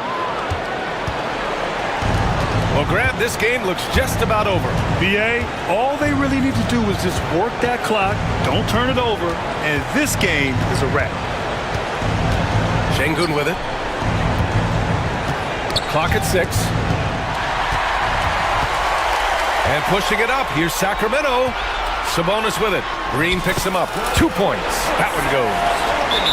Well, Grant, this game looks just about over. BA, all they really need to do is just work that clock, don't turn it over, and this game is a wrap. Şengün with it. Clock at 6. And pushing it up. Here's Sacramento. Sabonis with it. Green picks him up. 2 points. That one goes.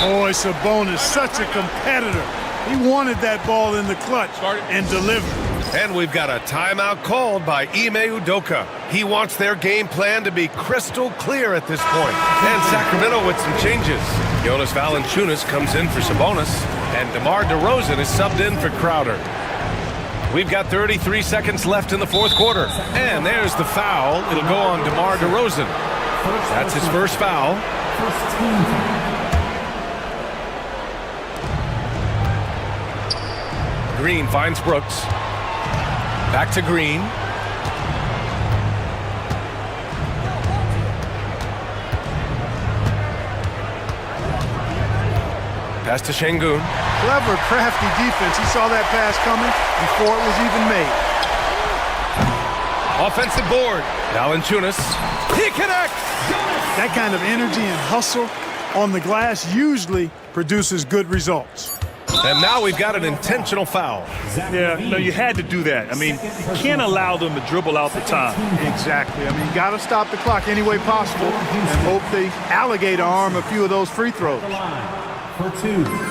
Boy, Sabonis, such a competitor. He wanted that ball in the clutch and delivered. And we've got a timeout called by Ime Udoka. He wants their game plan to be crystal clear at this point. And Sacramento with some changes. Jonas Valanciunas comes in for Sabonis. And DeMar DeRozan is subbed in for Crowder. We've got 33 seconds left in the fourth quarter. And there's the foul. It'll go on DeMar DeRozan. That's his first foul. Green finds Brooks. Back to Green. Pass to Şengün. Clever, crafty defense. He saw that pass coming before it was even made. Offensive board. Valanciunas. He connects. That kind of energy and hustle on the glass usually produces good results. And now we've got an intentional foul. Yeah, no, you had to do that. I mean, you can't allow them to dribble out the time. Exactly. I mean, you got to stop the clock any way possible and hope they alligator arm a few of those free throws.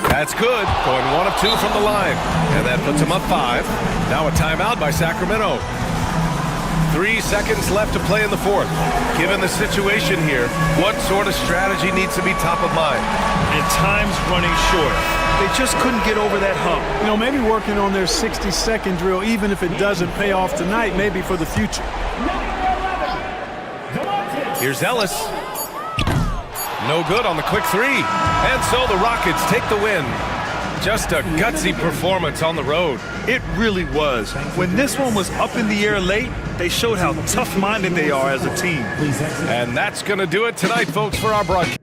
That's good. Going 1 of 2 from the line. And that puts him up 5. Now a timeout by Sacramento. 3 seconds left to play in the fourth. Given the situation here, what sort of strategy needs to be top of mind? And time's running short. They just couldn't get over that hump. You know, maybe working on their 60-second drill, even if it doesn't pay off tonight, maybe for the future. Here's Ellis. No good on the quick three. And so the Rockets take the win. Just a gutsy performance on the road. It really was. When this one was up in the air late, they showed how tough-minded they are as a team. And that's going to do it tonight, folks, for our broadcast.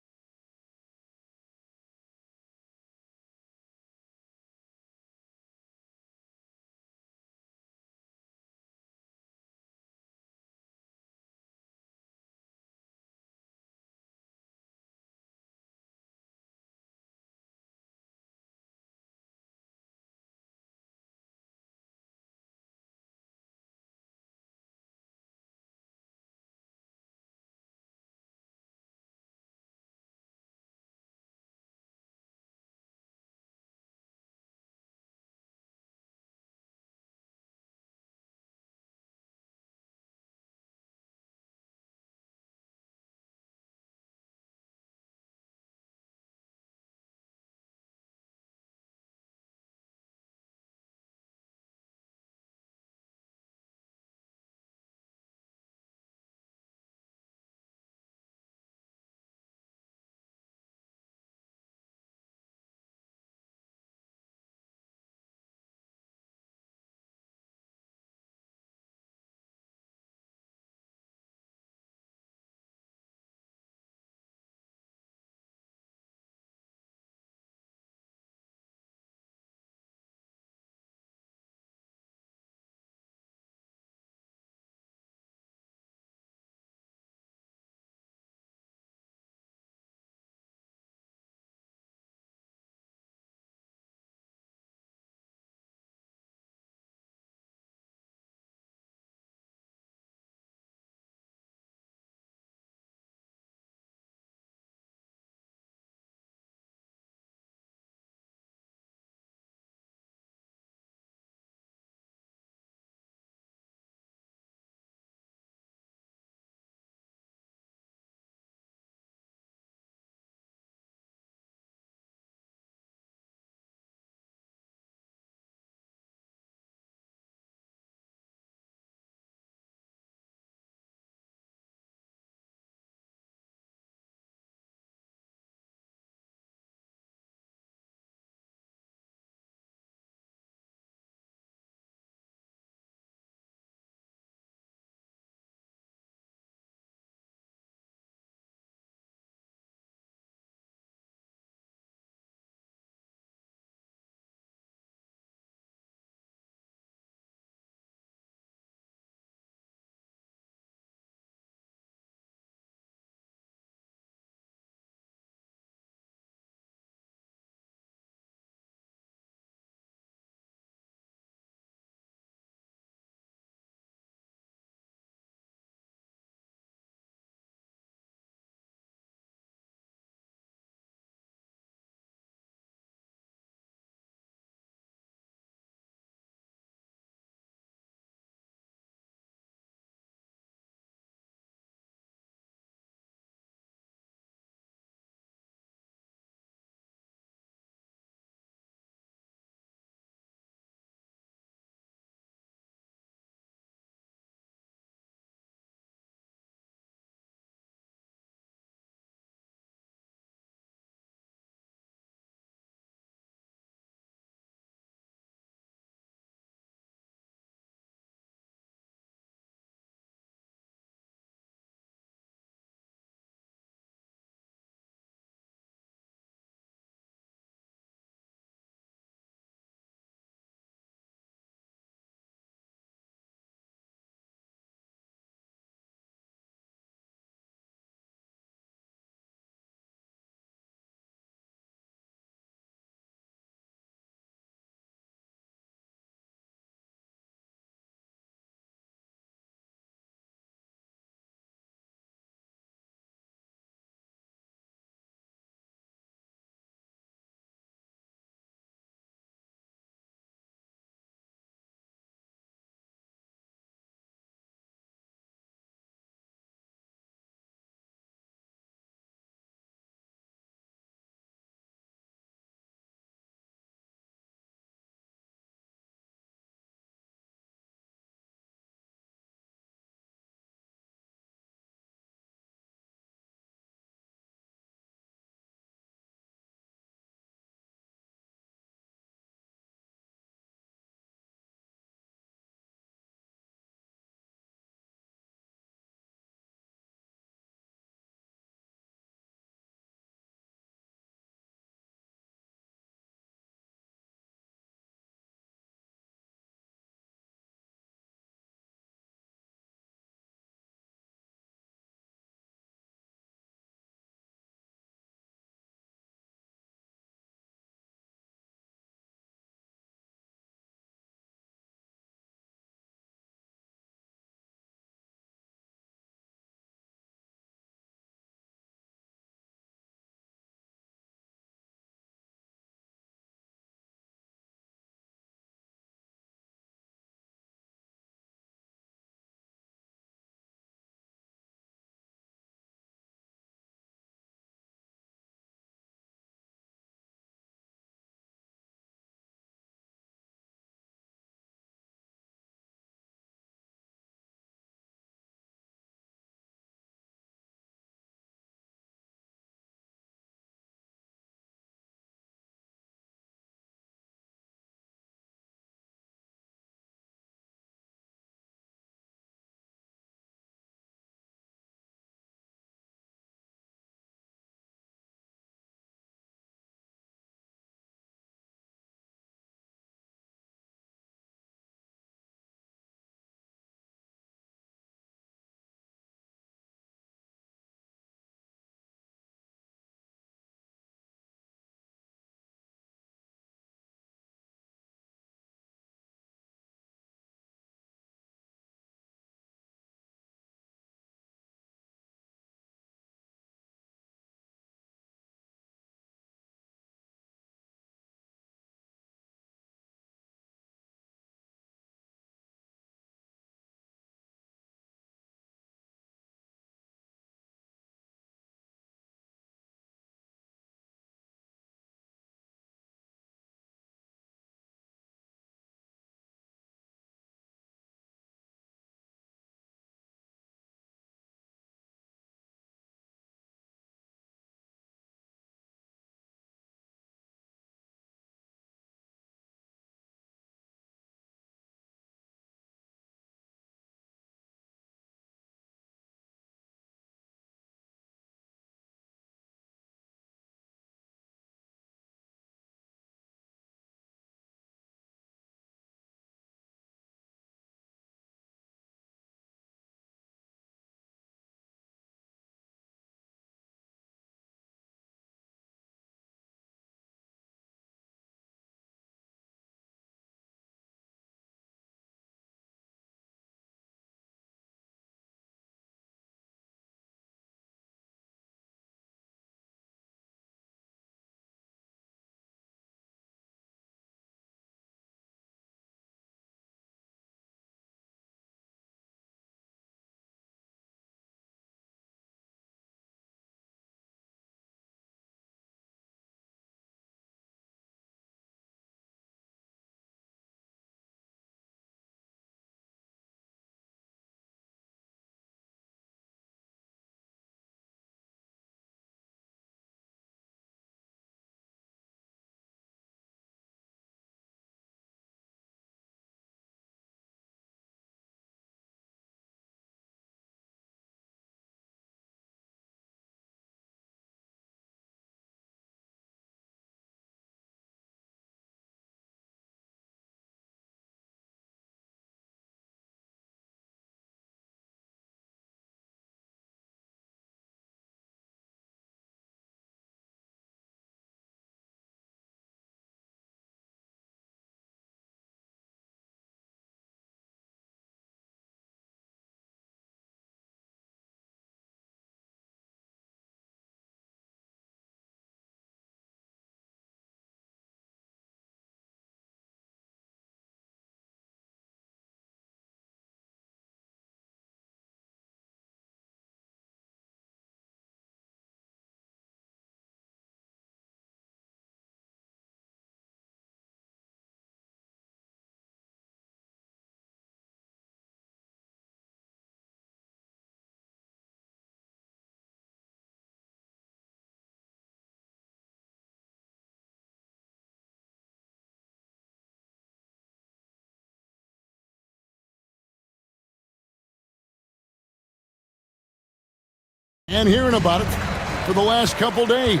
And hearing about it for the last couple days.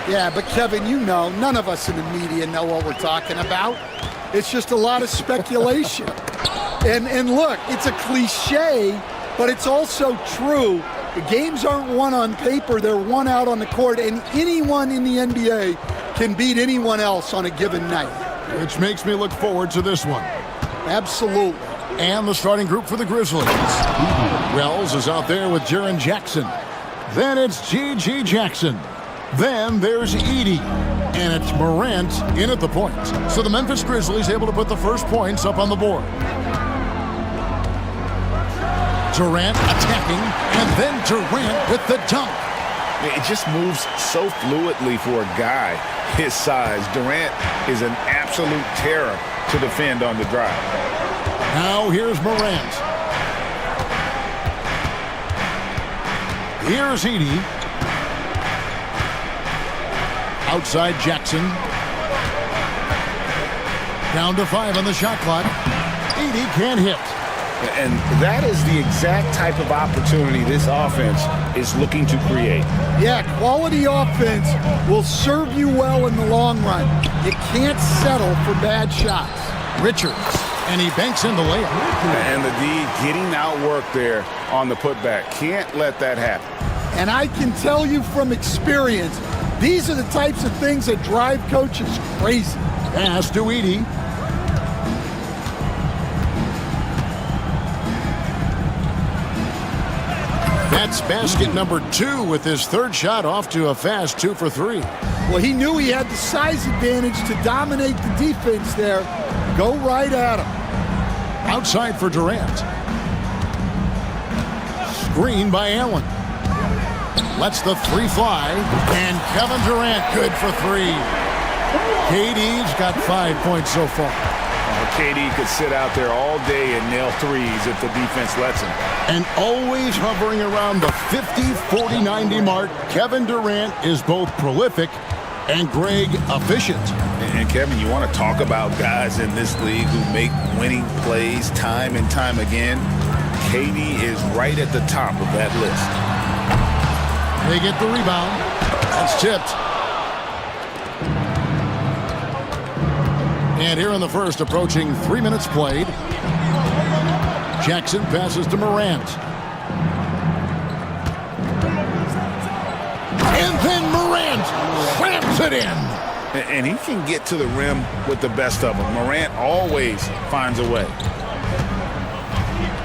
Yeah, but Kevin, you know, none of us in the media know what we're talking about. It's just a lot of speculation. And look, it's a cliche, but it's also true. The games aren't won on paper, they're won out on the court, and anyone in the NBA can beat anyone else on a given night. Which makes me look forward to this one. Absolutely. And the starting group for the Grizzlies. Wells is out there with Jaren Jackson. Then it's G.G. Jackson. Then there's Edey. And it's Morant in at the point. So the Memphis Grizzlies able to put the first points up on the board. Durant attacking, and then Durant with the dunk. It just moves so fluidly for a guy his size. Durant is an absolute terror to defend on the drive. Now here's Morant. Here's Edey. Outside Jackson. Down to 5 on the shot clock. Edey can't hit. And that is the exact type of opportunity this offense is looking to create. Yeah, quality offense will serve you well in the long run. You can't settle for bad shots. Richards, and he banks in the layup. And the D getting outworked there on the putback. Can't let that happen. And I can tell you from experience, these are the types of things that drive coaches crazy. Pass to Edey. That's basket number 2 with his third shot off to a fast 2 for 3. Well, he knew he had the size advantage to dominate the defense there. Go right at him. Outside for Durant. Screen by Allen. Lets the 3 fly. And Kevin Durant good for 3. KD's got 5 points so far. KD could sit out there all day and nail threes if the defense lets him. And always hovering around the 50, 40, 90 mark, Kevin Durant is both prolific and Greg efficient. And Kevin, you want to talk about guys in this league who make winning plays time and time again? KD is right at the top of that list. They get the rebound. That's tipped. And here in the first, approaching 3 minutes played. Jackson passes to Morant. And then Morant slams it in. And he can get to the rim with the best of them. Morant always finds a way.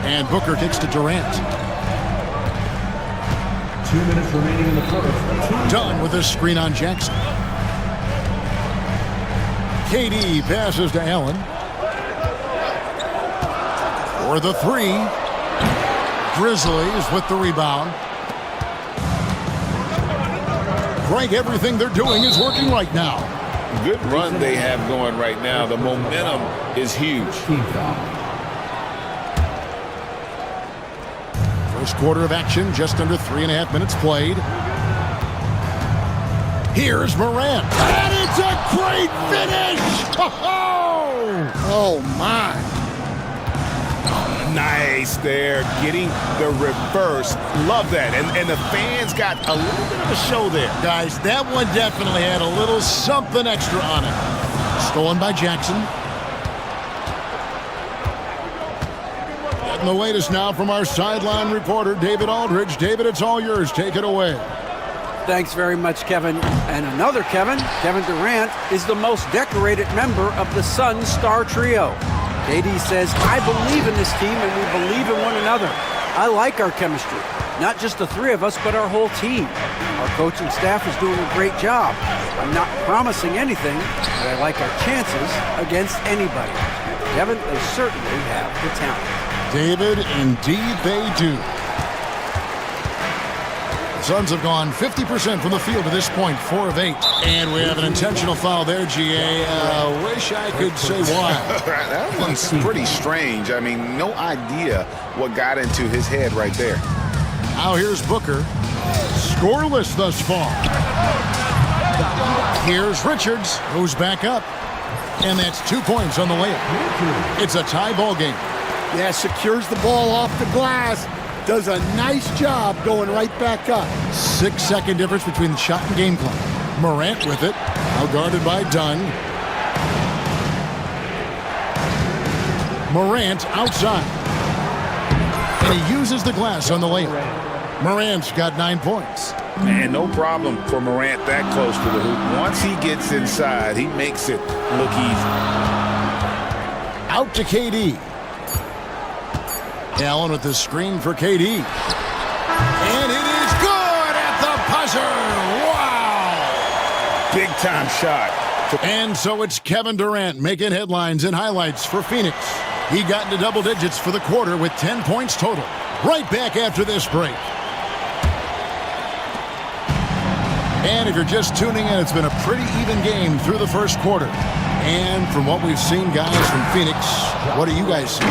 And Booker kicks to Durant. 2 minutes remaining in the first. Done with a screen on Jackson. KD passes to Allen. For the 3. Grizzlies with the rebound. Greg, everything they're doing is working right now. Good run they have going right now. The momentum is huge. First quarter of action, just under 3.5 minutes played. Here's Morant. And it's a great finish! Oh, my. Nice there, getting the reverse. Love that. And the fans got a little bit of a show there. Guys, that one definitely had a little something extra on it. Stolen by Jackson. Getting the latest now from our sideline reporter, David Aldridge. David, it's all yours. Take it away. Thanks very much, Kevin. And another Kevin, Kevin Durant, is the most decorated member of the Suns star trio. KD says, I believe in this team and we believe in one another. I like our chemistry. Not just the 3 of us, but our whole team. Our coaching staff is doing a great job. I'm not promising anything, but I like our chances against anybody. Kevin, they certainly have the talent. David, indeed they do. The Suns have gone 50% from the field to this point, 4 of 8. And we have an intentional foul there, GA. Wish I could say why. That one's pretty strange. I mean, no idea what got into his head right there. Now here's Booker. Scoreless thus far. Here's Richards, who's back up. And that's 2 points on the layup. It's a tie ball game. Yeah, secures the ball off the glass. does a nice job going right back up. 6-second difference between the shot and game clock. Morant with it, now guarded by Dunn. Morant outside. And he uses the glass on the layup. Morant's got 9 points. And no problem for Morant that close to the hoop. Once he gets inside, he makes it look easy. Out to KD. Allen with the screen for KD. And it is good at the buzzer. Wow! Big time shot. And so it's Kevin Durant making headlines and highlights for Phoenix. He got into double digits for the quarter with 10 points total. Right back after this break. And if you're just tuning in, it's been a pretty even game through the first quarter. And from what we've seen, guys, from Phoenix, what do you guys see?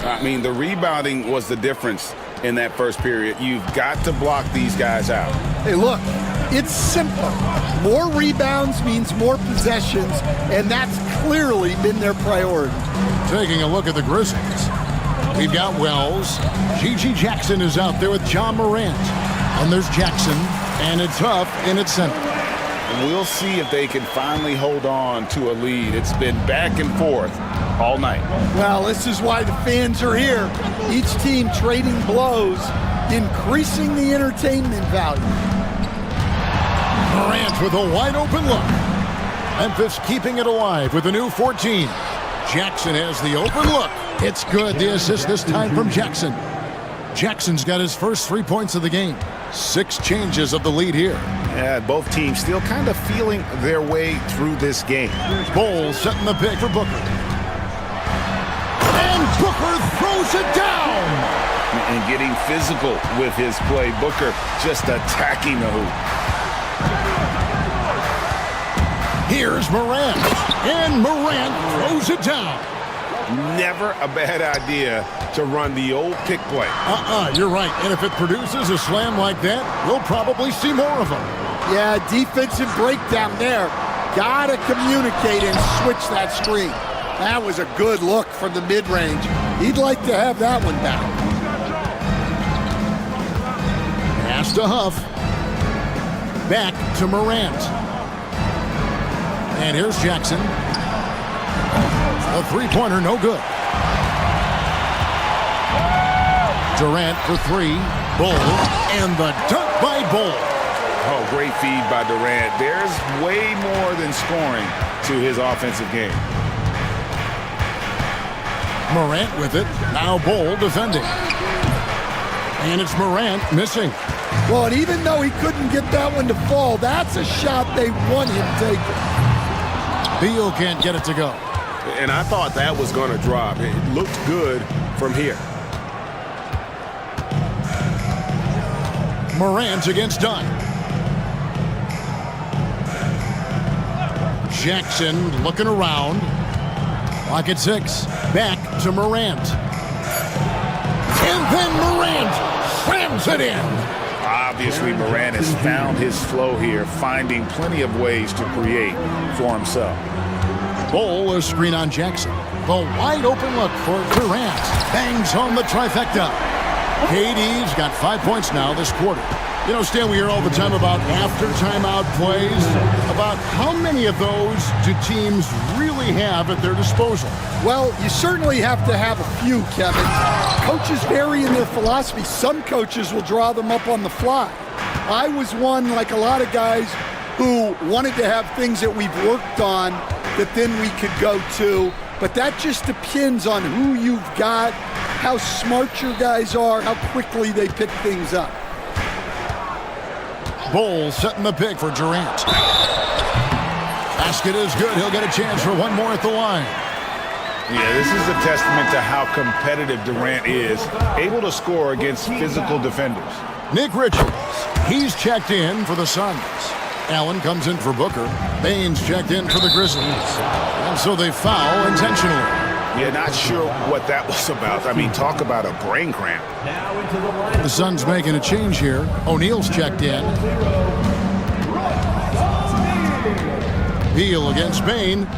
I mean, the rebounding was the difference in that first period. You've got to block these guys out. Hey, look, it's simple. More rebounds means more possessions, and that's clearly been their priority. Taking a look at the Grizzlies, we've got Wells. Gigi Jackson is out there with John Morant. And there's Jackson, and it's Huff in its center. And we'll see if they can finally hold on to a lead. It's been back and forth all night. Well, this is why the fans are here. Each team trading blows, increasing the entertainment value. Morant with a wide open look. Memphis keeping it alive with a new 14. Jackson has the open look. It's good. The assist this time from Jackson. Jackson's got his first 3 points of the game. 6 changes of the lead here. Yeah, both teams still kind of feeling their way through this game. Bowles setting the pick for Booker. And Booker throws it down. And getting physical with his play. Booker just attacking the hoop. Here's Morant. And Morant throws it down. Never a bad idea to run the old pick play. You're right. And if it produces a slam like that, we'll probably see more of them. Yeah, defensive breakdown there. Gotta communicate and switch that screen. That was a good look from the mid-range. He'd like to have that one back. Pass to Huff. Back to Morant. And here's Jackson. A three-pointer, no good. Durant for 3. Bull. And the dunk by Bull. Oh, great feed by Durant. There's way more than scoring to his offensive game. Morant with it. Now Bull defending. And it's Morant missing. Well, and even though he couldn't get that one to fall, that's a shot they want him taking. Beal can't get it to go. And I thought that was going to drop. It looked good from here. Morant against Dunn. Jackson looking around. Clock at 6. Back to Morant. And then Morant slams it in. Obviously, Morant has found his flow here, finding plenty of ways to create for himself. Bull, a screen on Jackson. The wide open look for Durant. Bangs home the trifecta. KD's got 5 points now this quarter. You know, Stan, we hear all the time about after timeout plays, about how many of those do teams really have at their disposal? Well, you certainly have to have a few, Kevin. Coaches vary in their philosophy. Some coaches will draw them up on the fly. I was one, like a lot of guys, who wanted to have things that we've worked on that then we could go to. But that just depends on who you've got, how smart your guys are, how quickly they pick things up. Bull setting the pick for Durant. Basket is good. He'll get a chance for one more at the line. Yeah, this is a testament to how competitive Durant is, able to score against physical defenders. Nick Richards, he's checked in for the Suns. Allen comes in for Booker. Baines checked in for the Grizzlies. And so they foul intentionally. Yeah, not sure what that was about. I mean, talk about a brain cramp. The Suns making a change here. O'Neal's checked in. Beal against Bain.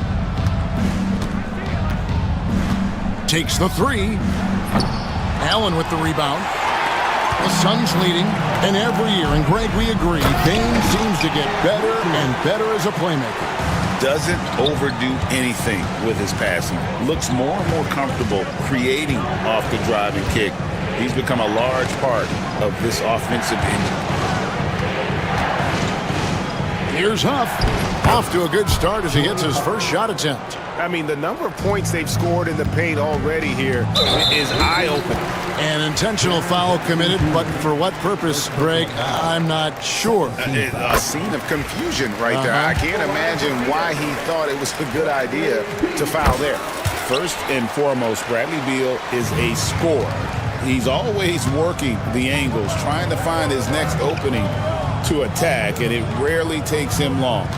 Takes the 3. Allen with the rebound. The Suns leading, and every year, and Greg, we agree, Bain seems to get better and better as a playmaker. Doesn't overdo anything with his passing. Looks more and more comfortable creating off the driving kick. He's become a large part of this offensive engine. Here's Huff. Off to a good start as he hits his first shot attempt. I mean, the number of points they've scored in the paint already here is eye-opening. An intentional foul committed, but for what purpose, Greg? I'm not sure. A scene of confusion right there. I can't imagine why he thought it was a good idea to foul there. First and foremost, Bradley Beal is a scorer. He's always working the angles, trying to find his next opening to attack, and it rarely takes him long.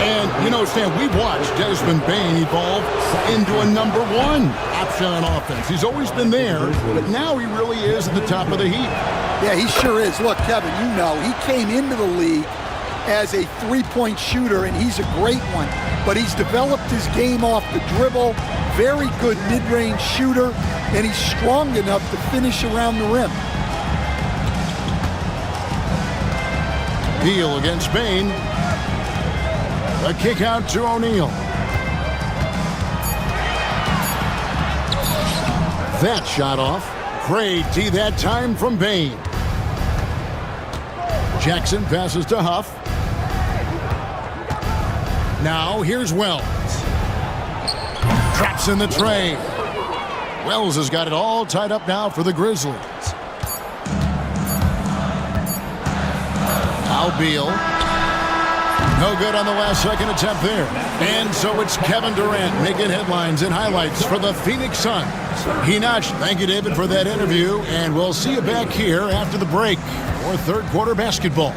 And, you know, Stan, we've watched Desmond Bain evolve into a number one option on offense. He's always been there, but now he really is at the top of the heap. Yeah, he sure is. Look, Kevin, you know, he came into the league as a three-point shooter, and he's a great one. But he's developed his game off the dribble, very good mid-range shooter, and he's strong enough to finish around the rim. Beal against Bain. A kick out to O'Neal. That shot off. Great D that time from Bain. Jackson passes to Huff. Now here's Wells. Traps in the tray. Wells has got it all tied up now for the Grizzlies. Now Beal. No good on the last second attempt there. And so it's Kevin Durant making headlines and highlights for the Phoenix Suns. Thank you, David, for that interview. And we'll see you back here after the break for third quarter basketball.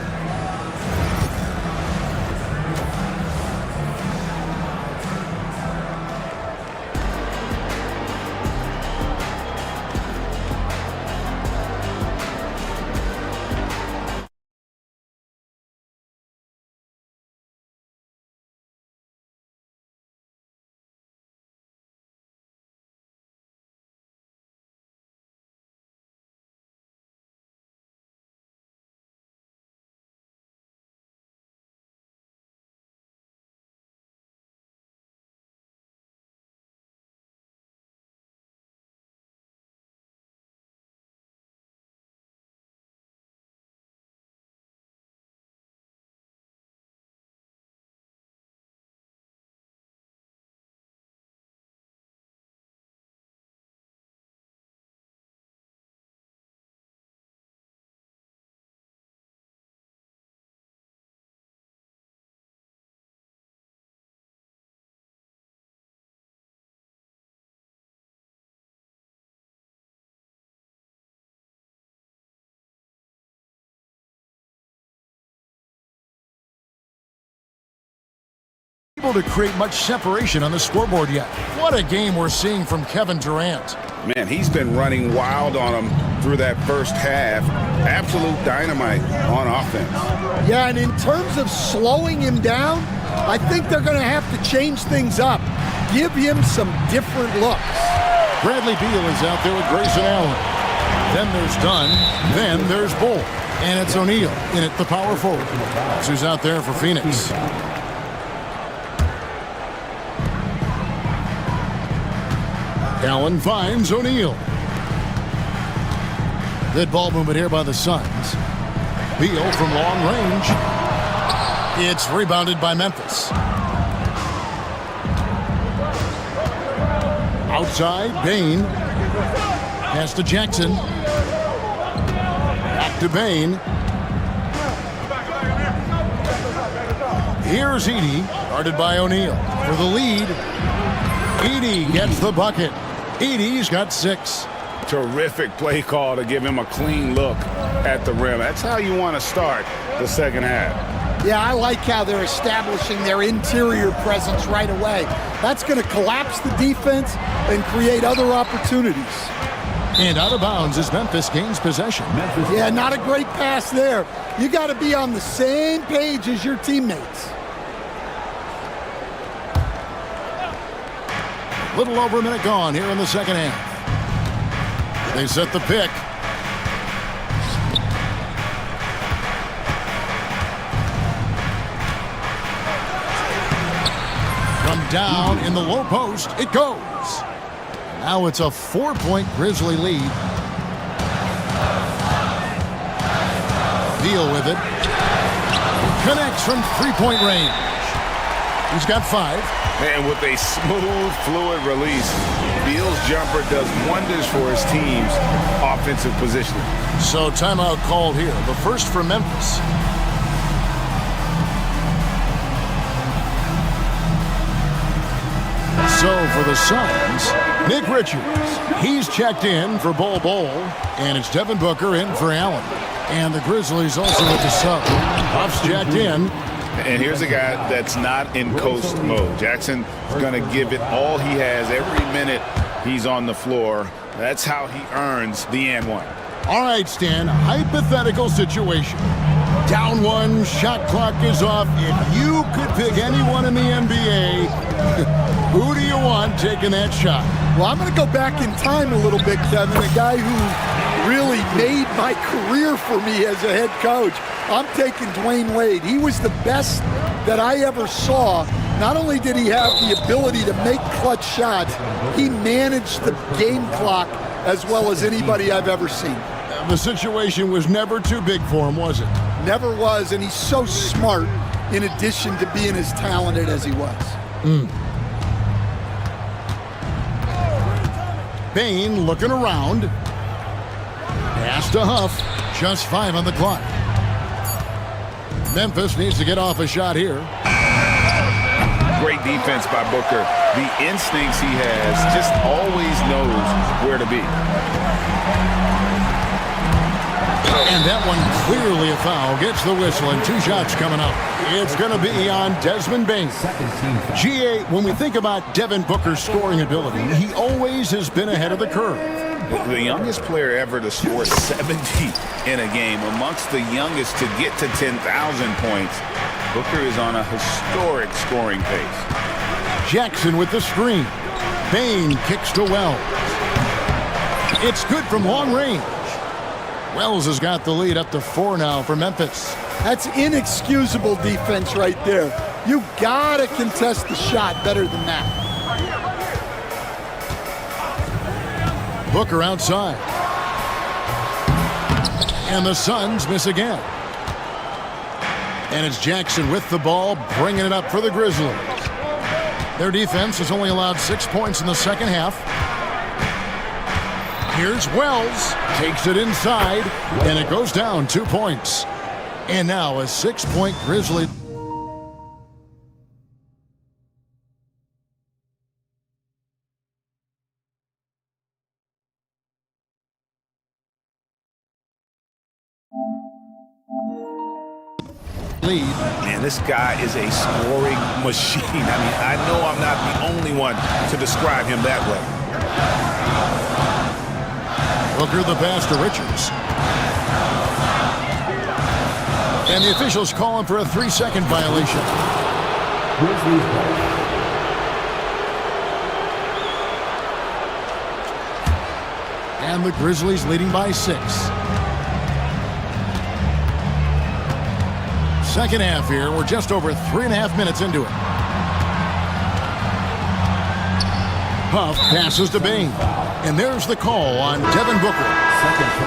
Able to create much separation on the scoreboard yet. What a game we're seeing from Kevin Durant. Man, he's been running wild on him through that first half. Absolute dynamite on offense. Yeah, and in terms of slowing him down, I think they're going to have to change things up. Give him some different looks. Bradley Beal is out there with Grayson Allen. Then there's Dunn. Then there's Bull. And it's O'Neal in at the power forward. That's who's out there for Phoenix. Allen finds O'Neal. Good ball movement here by the Suns. Beal from long range. It's rebounded by Memphis. Outside, Bain. Pass to Jackson. Back to Bain. Here's Edey, guarded by O'Neal. For the lead, Edey gets the bucket. Edey's got 6. Terrific play call to give him a clean look at the rim. That's how you want to start the second half. Yeah, I like how they're establishing their interior presence right away. That's going to collapse the defense and create other opportunities. And out of bounds as Memphis gains possession. Yeah, not a great pass there. You got to be on the same page as your teammates. Little over a minute gone here in the second half. They set the pick. From down in the low post, it goes. Now it's a 4-point Grizzly lead. Deal with it. Connects from three-point range. He's got 5. And with a smooth, fluid release, Beal's jumper does wonders for his team's offensive positioning. So timeout called here. The first for Memphis. So for the Suns, Nick Richards. He's checked in for Bol Bol, and it's Devin Booker in for Allen. And the Grizzlies also with the sub. Huff's checked in. And here's a guy that's not in coast mode. Jackson's going to give it all he has every minute he's on the floor. That's how he earns the and one. All right, Stan, hypothetical situation. Down 1, shot clock is off. If you could pick anyone in the NBA, who do you want taking that shot? Well, I'm going to go back in time a little bit, Kevin. A guy who really made my career for me as a head coach. I'm taking Dwayne Wade. He was the best that I ever saw. Not only did he have the ability to make clutch shots, he managed the game clock as well as anybody I've ever seen. The situation was never too big for him, was it? Never was, and he's so smart in addition to being as talented as he was. Bain looking around. Pass to Huff. Just 5 on the clock. Memphis needs to get off a shot here. Great defense by Booker. The instincts he has, just always knows where to be. And that one clearly a foul. Gets the whistle and 2 shots coming up. It's going to be on Desmond Bain. GA, when we think about Devin Booker's scoring ability, he always has been ahead of the curve. The youngest player ever to score 70 in a game, amongst the youngest to get to 10,000 points. Booker is on a historic scoring pace. Jackson with the screen. Bain kicks to Wells. It's good from long range. Wells has got the lead up to 4 now for Memphis. That's inexcusable defense right there. You gotta contest the shot better than that. Booker outside. And the Suns miss again. And it's Jackson with the ball, bringing it up for the Grizzlies. Their defense has only allowed 6 points in the second half. Here's Wells, takes it inside, and it goes down 2 points. And now a 6-point Grizzly. Lead. Man, this guy is a scoring machine. I mean, I know I'm not the only one to describe him that way. Booker the pass to Richards. And the officials call him for a 3-second violation. And the Grizzlies leading by 6. Second half here. We're just over 3.5 minutes into it. Huff passes to Bain. And there's the call on Devin Booker.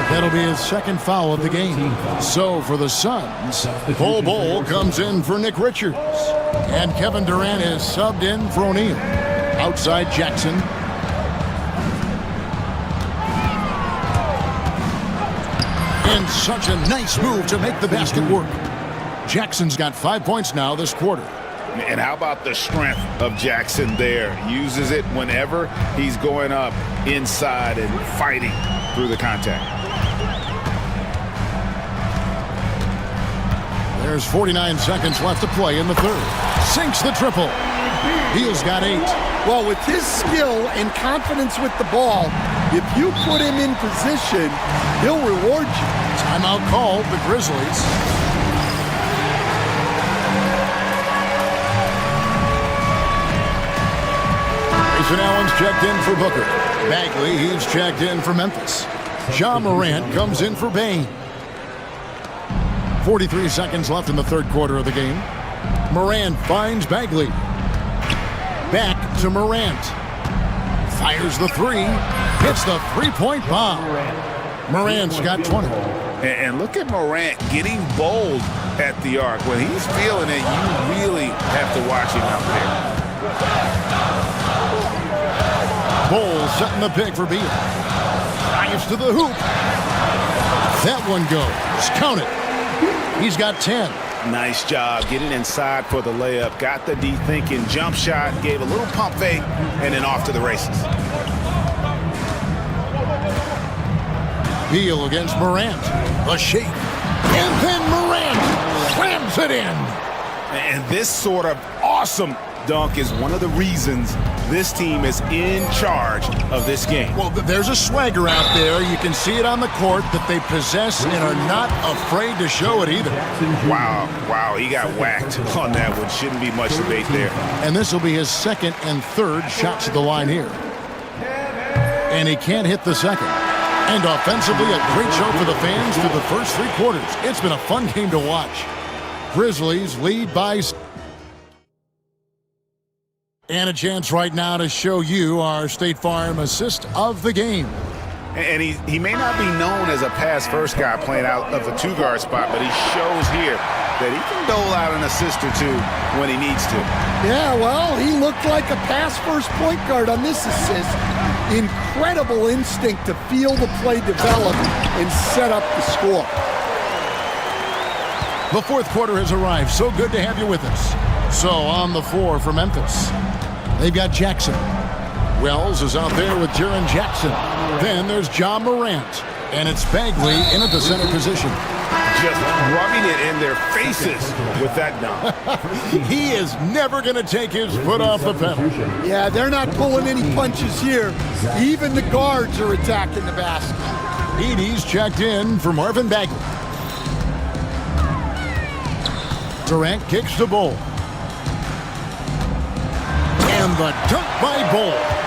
That'll be his second foul of the game. So for the Suns, Bol Bol comes in for Nick Richards. And Kevin Durant is subbed in for O'Neal. Outside Jackson. And such a nice move to make the basket work. Jackson's got 5 points now this quarter. And how about the strength of Jackson there? Uses it whenever he's going up inside and fighting through the contact. There's 49 seconds left to play in the third. Sinks the triple. Beal's got 8. Well, with his skill and confidence with the ball, if you put him in position, he'll reward you. Timeout called, the Grizzlies. Grayson Allen's checked in for Booker. Bagley, he's checked in for Memphis. Ja Morant comes in for Bain. 43 seconds left in the third quarter of the game. Morant finds Bagley. Back to Morant. Fires the three. Hits the three-point bomb. Morant's got 20. And look at Morant getting bold at the arc. When he's feeling it, you really have to watch him out there. Bowles setting the pick for Beal. Drives to the hoop. That one goes. Count it. He's got 10. Nice job getting inside for the layup. Got the deep-thinking jump shot, gave a little pump fake, and then off to the races. Beal against Morant. A shake. And then Morant slams it in. And this sort of awesome dunk is one of the reasons this team is in charge of this game. Well, there's a swagger out there. You can see it on the court that they possess and are not afraid to show it either. Wow, he got whacked on that one. Shouldn't be much debate there. And this will be his second and third shots at the line here. And he can't hit the second. And offensively, a great show for the fans through the first three quarters. It's been a fun game to watch. Grizzlies lead by... And a chance right now to show you our State Farm assist of the game. And he may not be known as a pass-first guy playing out of the two-guard spot, but he shows here that he can dole out an assist or two when he needs to. Yeah, well, he looked like a pass-first point guard on this assist. Incredible instinct to feel the play develop and set up the score. The fourth quarter has arrived. So good to have you with us. So on the floor for Memphis, they've got Jackson. Wells is out there with Jaren Jackson. Then there's Ja Morant. And it's Bagley in at the center position. Just rubbing it in their faces with that dunk. He is never going to take his foot off the pedal. Yeah, they're not pulling any punches here. Even the guards are attacking the basket. Edey's checked in for Marvin Bagley. Durant kicks the Ball. And the dunk by Ball.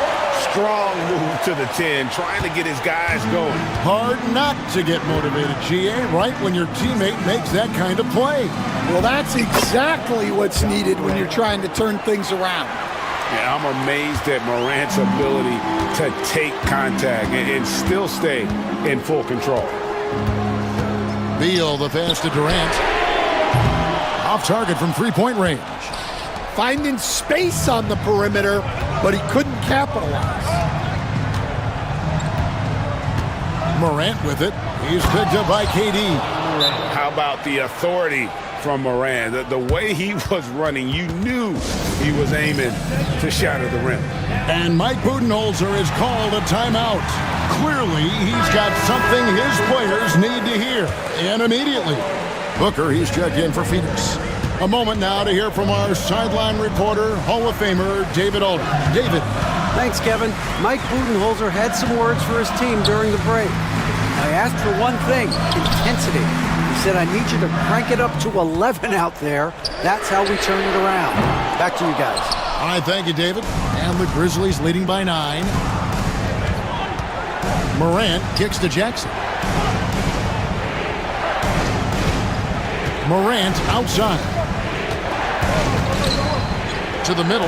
Strong move to the 10, trying to get his guys going. Hard not to get motivated, GA, right when your teammate makes that kind of play. Well, that's exactly what's needed when you're trying to turn things around. Yeah, I'm amazed at Morant's ability to take contact and still stay in full control. Beal, the pass to Durant. Off target from three-point range. Finding space on the perimeter, but he couldn't capitalize. Morant with it. He's picked up by KD. How about the authority from Morant? The way he was running, you knew he was aiming to shatter the rim. And Mike Budenholzer is called a timeout. Clearly, he's got something his players need to hear. And immediately. Booker, he's checked in for Phoenix. A moment now to hear from our sideline reporter, Hall of Famer David Aldridge. David. Thanks, Kevin. Mike Budenholzer had some words for his team during the break. I asked for one thing, intensity. He said, I need you to crank it up to 11 out there. That's how we turn it around. Back to you guys. All right, thank you, David. And the Grizzlies leading by 9. Morant kicks to Jackson. Morant outside. To the middle.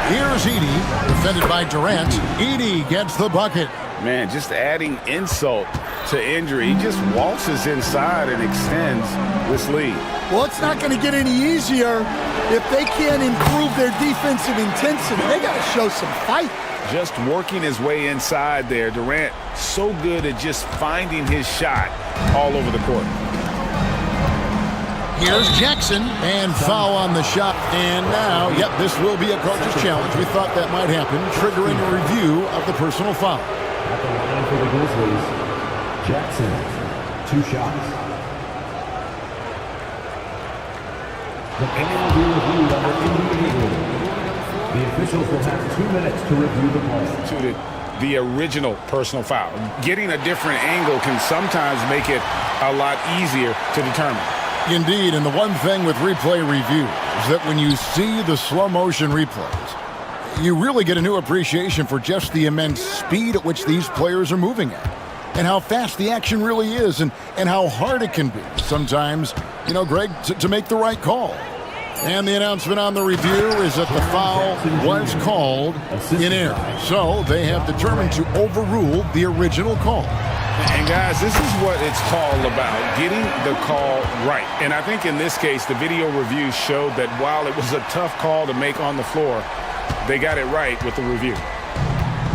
Here's Edey, defended by Durant. Edey gets the bucket. Man, just adding insult to injury. He just waltzes inside and extends this lead. Well, it's not going to get any easier if they can't improve their defensive intensity. They got to show some fight. Just working his way inside there. Durant so good at just finding his shot all over the court. Here's Jackson, and foul on the shot. And now, yep, this will be a coach's challenge. We thought that might happen, triggering a review of the personal foul. At the line for the Grizzlies, Jackson, 2 shots. The panel will be reviewed under individual rule. The officials will have 2 minutes to review the play. To the original personal foul. Getting a different angle can sometimes make it a lot easier to determine. Indeed, and the one thing with replay review is that when you see the slow motion replays, you really get a new appreciation for just the immense speed at which these players are moving at, and how fast the action really is, and how hard it can be sometimes, Greg, to make the right call. And the announcement on the review is that the foul was called in error. So they have determined to overrule the original call. And guys, this is what it's all about, getting the call right. And I think in this case, the video review showed that while it was a tough call to make on the floor, they got it right with the review.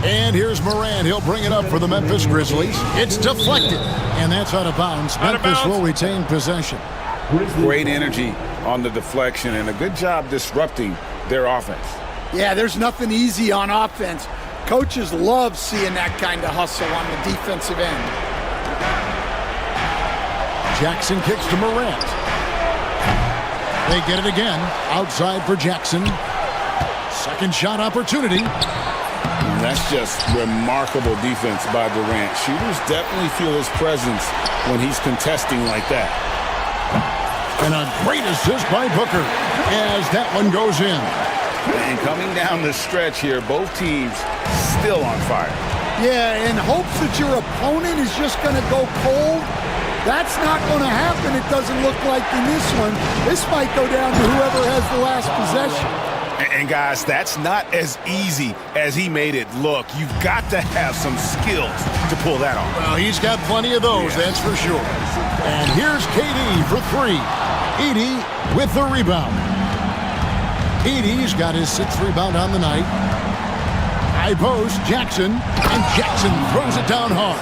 And here's Morant. He'll bring it up for the Memphis Grizzlies. It's deflected, and that's out of bounds. Memphis will retain possession. Great energy on the deflection, and a good job disrupting their offense. Yeah, there's nothing easy on offense. Coaches love seeing that kind of hustle on the defensive end. Jackson kicks to Morant. They get it again. Outside for Jackson. Second shot opportunity. That's just remarkable defense by Durant. Shooters definitely feel his presence when he's contesting like that. And a great assist by Booker as that one goes in. And coming down the stretch here, both teams still on fire. Yeah, in hopes that your opponent is just going to go cold. That's not going to happen, it doesn't look like in this one. This might go down to whoever has the last possession. And guys, that's not as easy as he made it look. You've got to have some skills to pull that off. Well, he's got plenty of those, that's for sure. And here's KD for three. Edey with the rebound. Edey's got his sixth rebound on the night. High post, Jackson, and Jackson throws it down hard.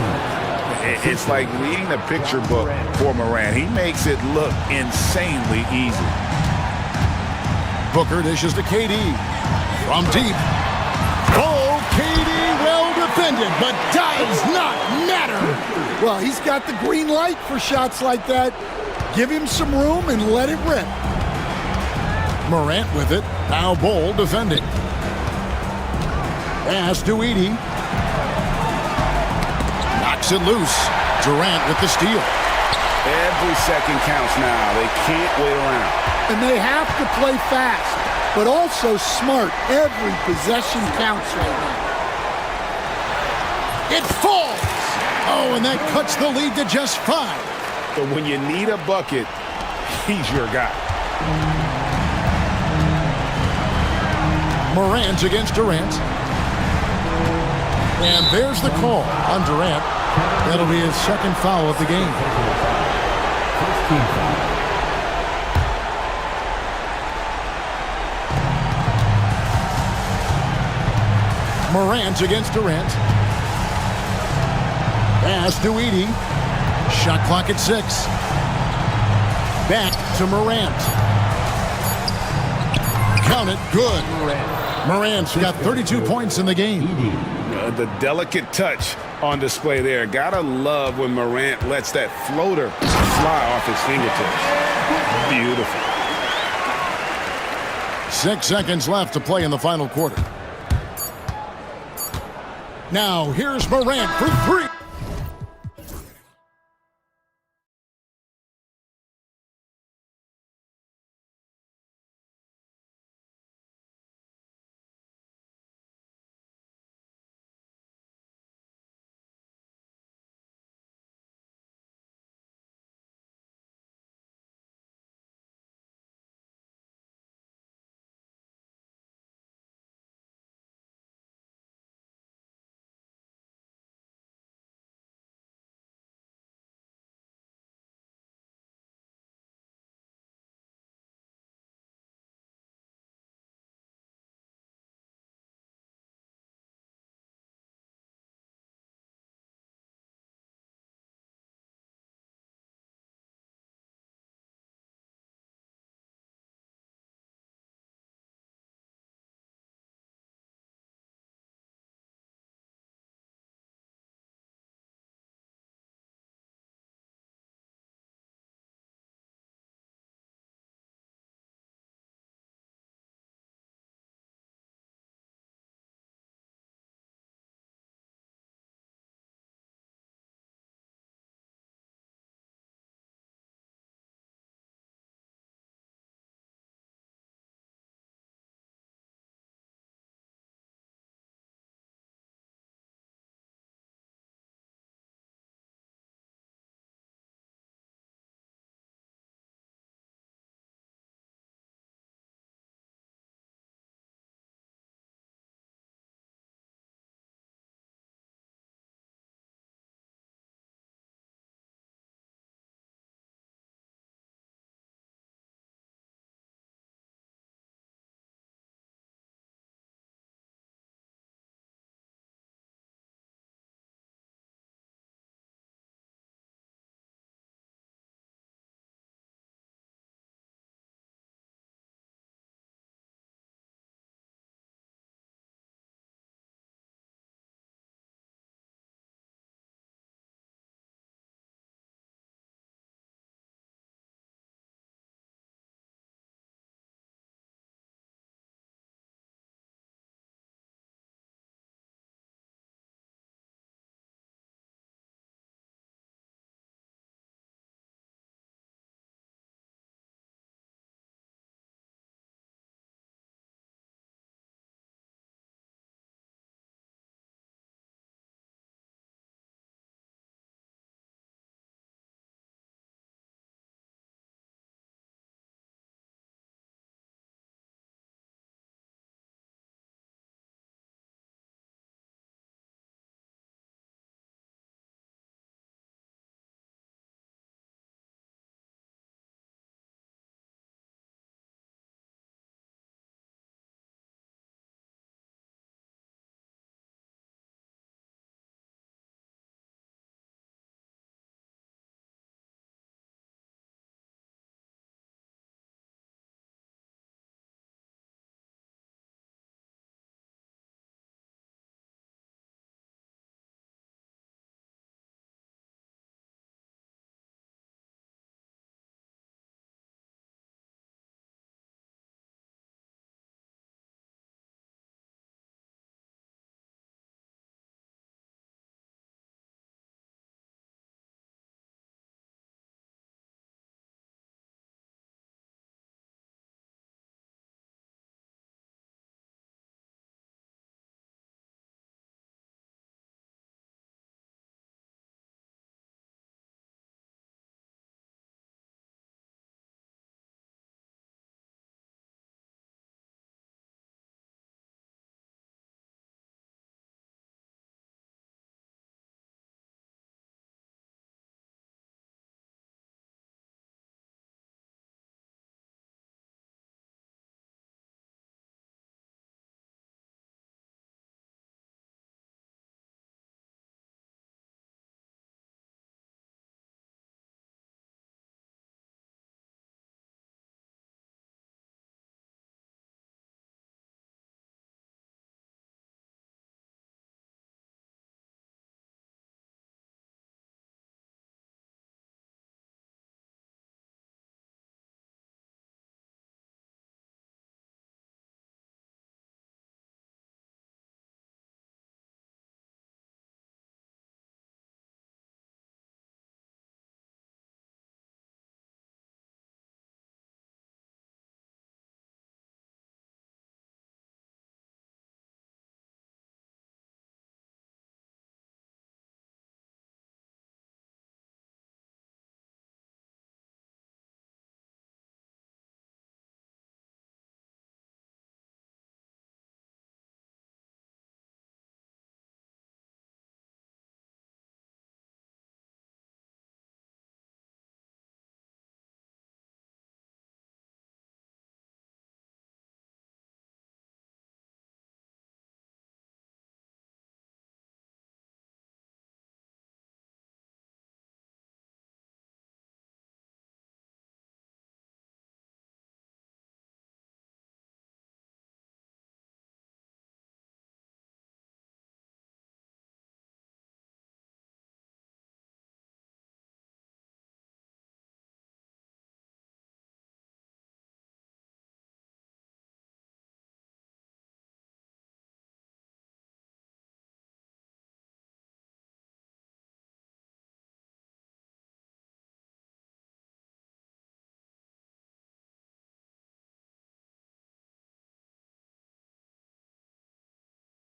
It's like reading the picture book for Morant. He makes it look insanely easy. Booker dishes to KD. From deep. Oh, KD well defended, but does not matter. Well, he's got the green light for shots like that. Give him some room and let it rip. Morant with it. Now Bol defending. Pass to Edey. Knocks it loose. Durant with the steal. Every second counts now. They can't wait around. And they have to play fast, but also smart. Every possession counts right now. It falls! Oh, and that cuts the lead to just 5. But when you need a bucket, he's your guy. Morant against Durant. And there's the call on Durant. That'll be his second foul of the game. Morant against Durant. Pass to Edey. Shot clock at 6. Back to Morant. Count it. Good. Morant's got 32 points in the game. The delicate touch on display there. Gotta love when Morant lets that floater fly off his fingertips. Beautiful. 6 seconds left to play in the final quarter. Now, here's Morant for 3.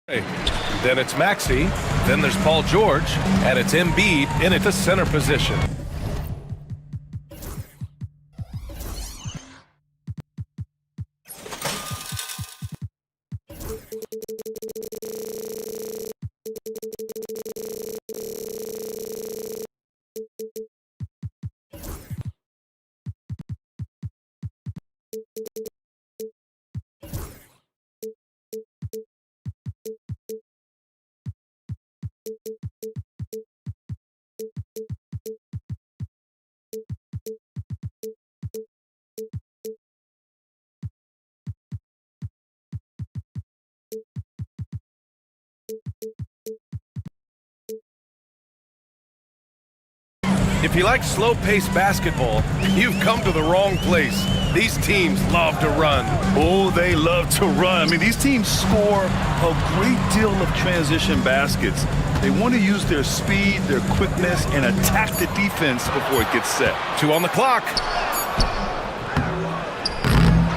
Then it's Maxey, then there's Paul George, and it's Embiid in at the center position. If you like slow-paced basketball, you've come to the wrong place. These teams love to run. Oh, they love to run. I mean, these teams score a great deal of transition baskets. They want to use their speed, their quickness, and attack the defense before it gets set. 2 on the clock.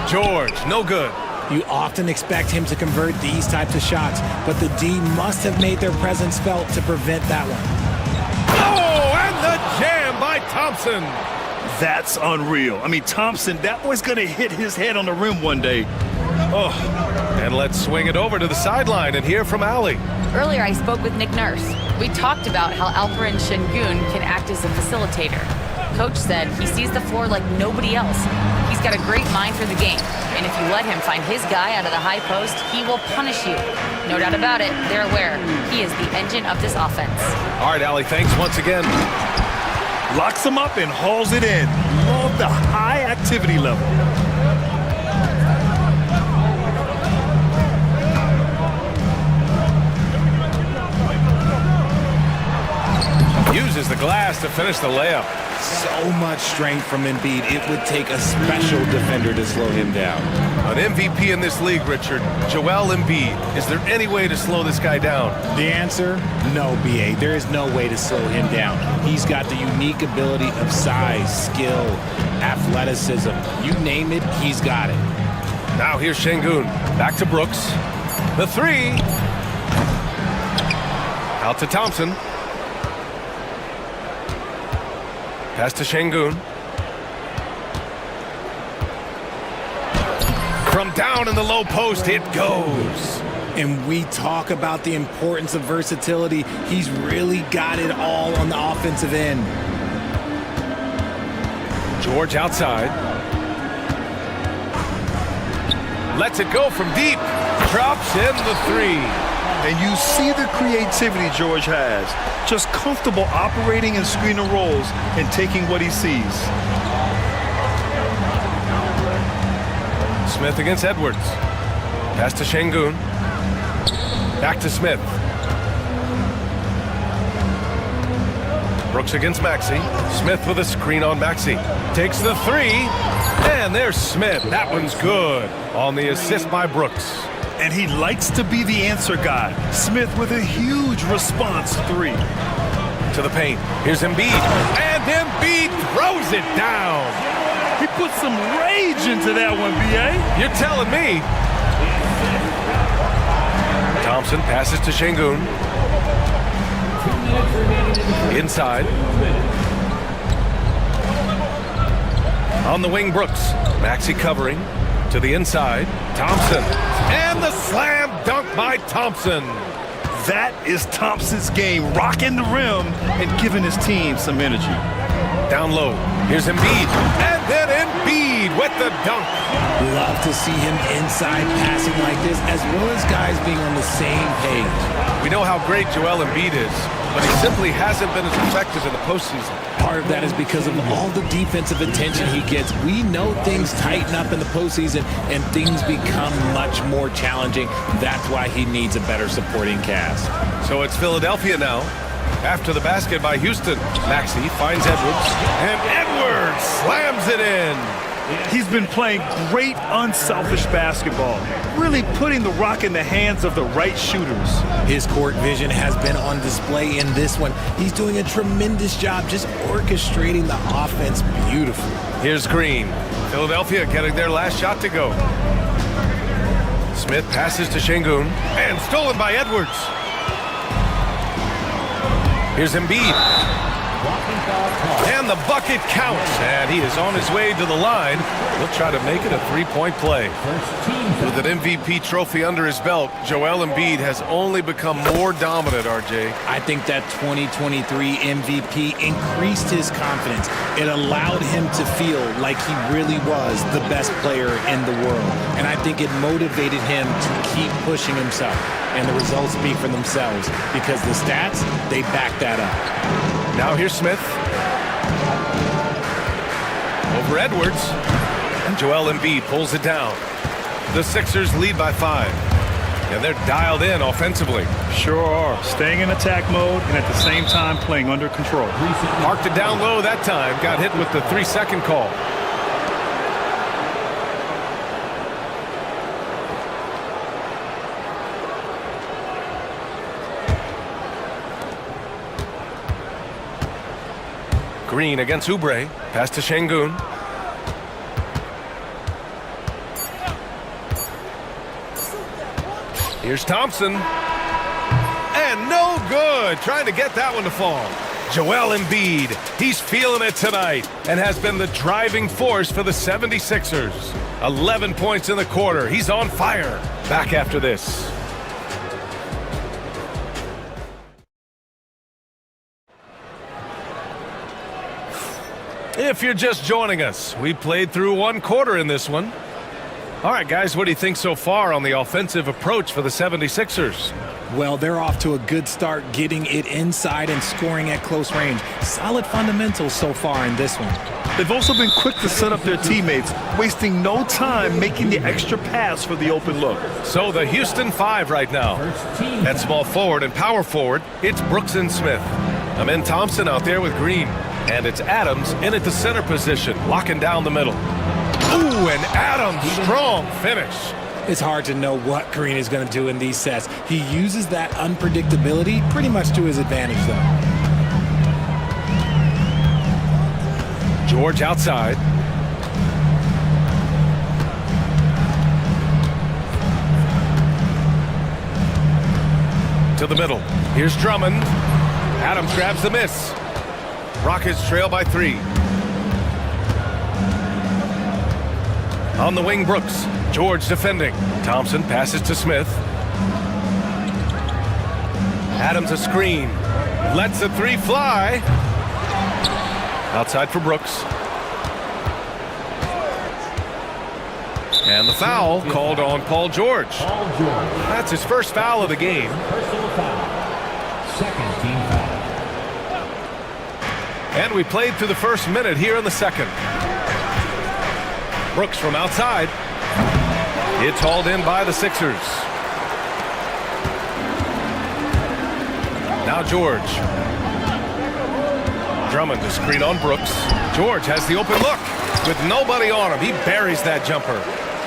George, no good. You often expect him to convert these types of shots, but the D must have made their presence felt to prevent that one. Oh, and the jam by Thompson. That's unreal. I mean, Thompson, that boy's going to hit his head on the rim one day. Oh. And let's swing it over to the sideline and hear from Ali. Earlier, I spoke with Nick Nurse. We talked about how Alperen Şengün can act as a facilitator. Coach said he sees the floor like nobody else. He's got a great mind for the game. And if you let him find his guy out of the high post, he will punish you. No doubt about it, they're aware. He is the engine of this offense. All right, Ali, thanks once again. Locks him up and hauls it in. Love the high activity level. Uses the glass to finish the layup. So much strength from Embiid. It would take a special defender to slow him down. An MVP in this league, Richard. Joel Embiid. Is there any way to slow this guy down? The answer? No, B.A. There is no way to slow him down. He's got the unique ability of size, skill, athleticism. You name it, he's got it. Now here's Şengün. Back to Brooks. The three. Out to Thompson. Pass to Şengün. From down in the low post, it goes. And we talk about the importance of versatility. He's really got it all on the offensive end. George outside. Lets it go from deep. Drops in the three. And you see the creativity George has. Just comfortable operating in screen and rolls and taking what he sees. Smith against Edwards. Pass to Şengün. Back to Smith. Brooks against Maxey. Smith with a screen on Maxey. Takes the three. And there's Smith. That one's good. On the assist by Brooks. And he likes to be the answer guy. Smith with a huge response three. To the paint. Here's Embiid. And Embiid throws it down. He put some rage into that one, B.A. You're telling me. Thompson passes to Şengün. Inside. On the wing, Brooks. Maxey covering. To the inside. Thompson. And the slam dunk by Thompson. That is Thompson's game, rocking the rim and giving his team some energy. Down low. Here's Embiid. And then Embiid with the dunk. Love to see him inside passing like this, as well as guys being on the same page. We know how great Joel Embiid is, but he simply hasn't been as effective in the postseason. Part of that is because of all the defensive attention he gets. We know things tighten up in the postseason and things become much more challenging. That's why he needs a better supporting cast. So it's Philadelphia now. After the basket by Houston, Maxey finds Edwards, and Edwards slams it in. He's been playing great, unselfish basketball, really putting the rock in the hands of the right shooters. His court vision has been on display in this one. He's doing a tremendous job just orchestrating the offense beautifully. Here's Green. Philadelphia getting their last shot to go. Smith passes to Şengün, and stolen by Edwards. Here's Embiid. And the bucket counts, and he is on his way to the line. He'll try to make it a three-point play. With an MVP trophy under his belt, Joel Embiid has only become more dominant, RJ. I think that 2023 MVP increased his confidence. It allowed him to feel like he really was the best player in the world. And I think it motivated him to keep pushing himself. And the results speak for themselves because the stats, they back that up. Now here's Smith. Over Edwards. And Joel Embiid pulls it down. The Sixers lead by 5. And they're dialed in offensively. Sure are. Staying in attack mode and at the same time playing under control. Marked it down low that time. Got hit with the 3-second call. Green against Oubre. Pass to Şengün. Here's Thompson. And no good. Trying to get that one to fall. Joel Embiid. He's feeling it tonight and has been the driving force for the 76ers. 11 points in the quarter. He's on fire. Back after this. If you're just joining us, we played through one quarter in this one. All right, guys, what do you think so far on the offensive approach for the 76ers? Well, they're off to a good start getting it inside and scoring at close range. Solid fundamentals so far in this one. They've also been quick to set up their teammates, wasting no time making the extra pass for the open look. So the Houston 5 right now. At small forward and power forward, it's Brooks and Smith. Amen Thompson out there with Green. And it's Adams in at the center position, locking down the middle. Ooh, and Adams, strong finish. It's hard to know what Green is going to do in these sets. He uses that unpredictability pretty much to his advantage, though. George outside. To the middle. Here's Drummond. Adams grabs the miss. Rockets trail by 3. On the wing, Brooks. George defending. Thompson passes to Smith. Adams a screen. Lets the 3 fly. Outside for Brooks. And the foul called on Paul George. That's his first foul of the game. Personal foul. Second team foul. And we played through the first minute here in the second. Brooks from outside. It's hauled in by the Sixers. Now George. Drummond to screen on Brooks. George has the open look. With nobody on him, he buries that jumper.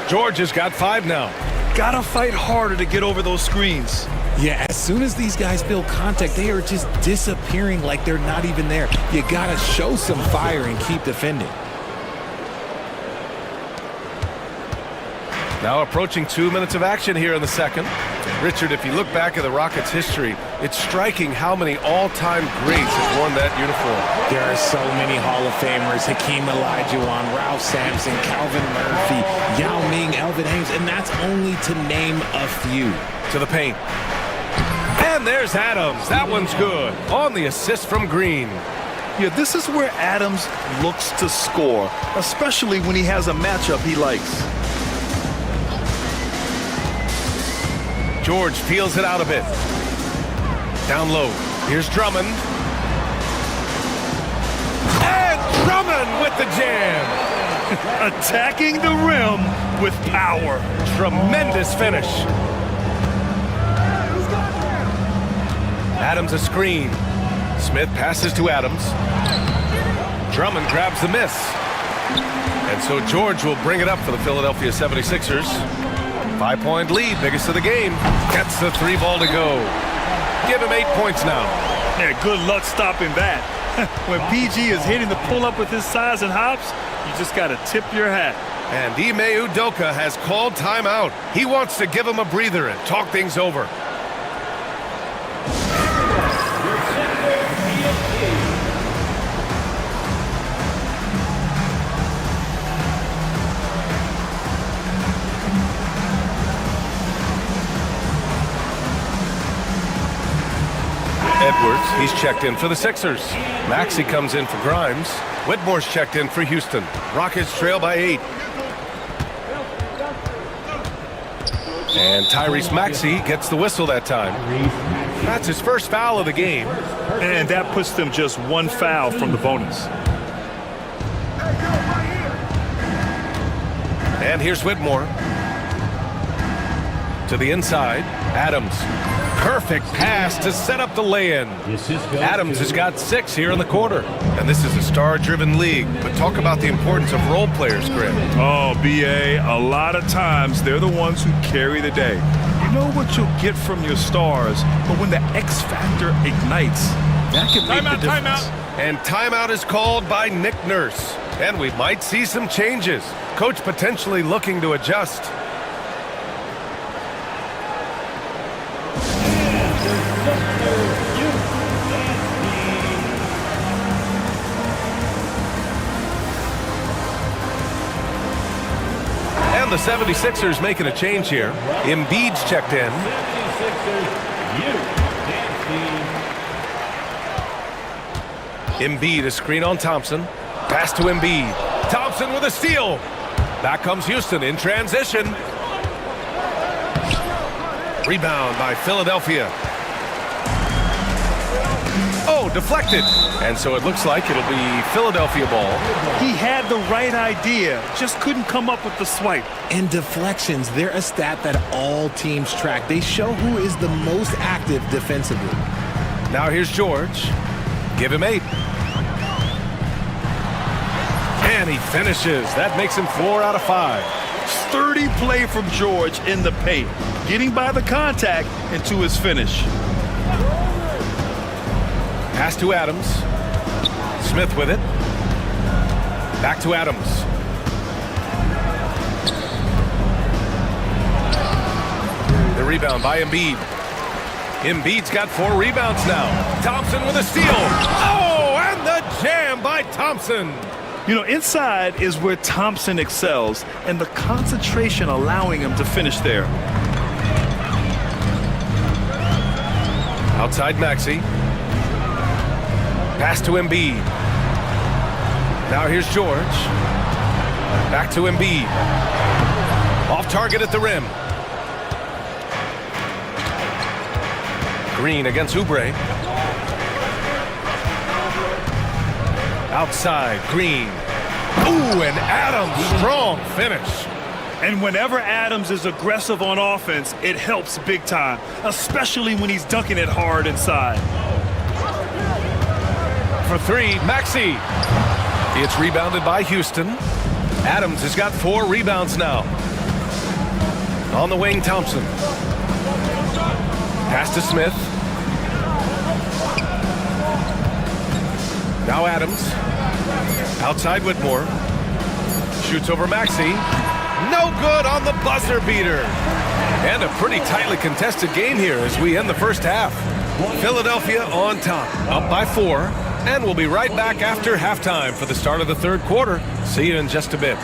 George has got 5 now. Gotta fight harder to get over those screens. Yeah, as soon as these guys feel contact, they are just disappearing like they're not even there. You gotta show some fire and keep defending. Now approaching 2 minutes of action here in the second. Richard, if you look back at the Rockets' history, it's striking how many all-time greats have worn that uniform. There are so many Hall of Famers. Hakeem Olajuwon, Ralph Sampson, Calvin Murphy, Yao Ming, Elvin Hayes, and that's only to name a few. To the paint. And there's Adams. That one's good. On the assist from Green. Yeah, this is where Adams looks to score, especially when he has a matchup he likes. George peels it out a bit. Down low. Here's Drummond. And Drummond with the jam. Attacking the rim with power. Tremendous finish. Adams a screen. Smith passes to Adams. Drummond grabs the miss. And so George will bring it up for the Philadelphia 76ers. 5-point lead, biggest of the game. Gets the 3 ball to go. Give him 8 points now. Yeah, good luck stopping that. When PG is hitting the pull-up with his size and hops, you just got to tip your hat. And Ime Udoka has called timeout. He wants to give him a breather and talk things over. Edwards, he's checked in for the Sixers. Maxey comes in for Grimes. Whitmore's checked in for Houston. Rockets trail by 8. And Tyrese Maxey gets the whistle that time. That's his first foul of the game. And that puts them just one foul from the bonus. And here's Whitmore. To the inside, Adams. Perfect pass to set up the lay-in. Adams has got 6 here in the quarter. And this is a star-driven league. But talk about the importance of role players, Grim. Oh, BA, a lot of times they're the ones who carry the day. You know what you'll get from your stars, but when the X factor ignites, that can make the difference. And timeout is called by Nick Nurse. And we might see some changes. Coach potentially looking to adjust. And the 76ers making a change here. Embiid's checked in. Embiid, a screen on Thompson. Pass to Embiid. Thompson with a steal. Back comes Houston in transition. Rebound by Philadelphia. Oh, deflected. And so it looks like it'll be Philadelphia ball. He had the right idea, just couldn't come up with the swipe. And deflections, they're a stat that all teams track. They show who is the most active defensively. Now here's George. Give him 8. And he finishes. That makes him 4 out of 5. Sturdy play from George in the paint, getting by the contact and to his finish. Pass to Adams. Smith with it. Back to Adams. The rebound by Embiid. Embiid's got 4 rebounds now. Thompson with a steal. Oh, and the jam by Thompson. You know, inside is where Thompson excels, and the concentration allowing him to finish there. Outside Maxey. Pass to Embiid. Now here's George. Back to Embiid. Off target at the rim. Green against Oubre. Outside, Green. Ooh, and Adams, strong finish. And whenever Adams is aggressive on offense, it helps big time, especially when he's dunking it hard inside. For 3, Maxey. It's rebounded by Houston. Adams has got 4 rebounds now. On the wing, Thompson. Pass to Smith. Now Adams. Outside Whitmore. Shoots over Maxey. No good on the buzzer beater. And a pretty tightly contested game here as we end the first half. Philadelphia on top, up by 4. And we'll be right back after halftime for the start of the third quarter. See you in just a bit.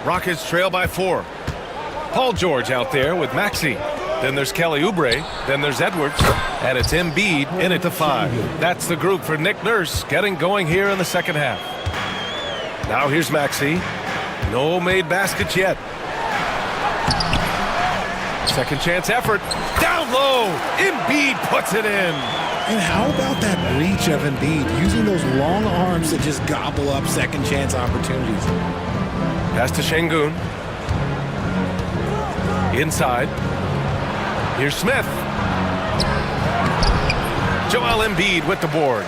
Rockets trail by 4. Paul George out there with Maxey. Then there's Kelly Oubre. Then there's Edwards. And it's Embiid in it to 5. That's the group for Nick Nurse getting going here in the second half. Now here's Maxey. No made baskets yet. Second chance effort. Down low. Embiid puts it in. And how about that reach of Embiid, using those long arms to just gobble up second chance opportunities? Pass to Şengün. Inside. Here's Smith. Joel Embiid with the board.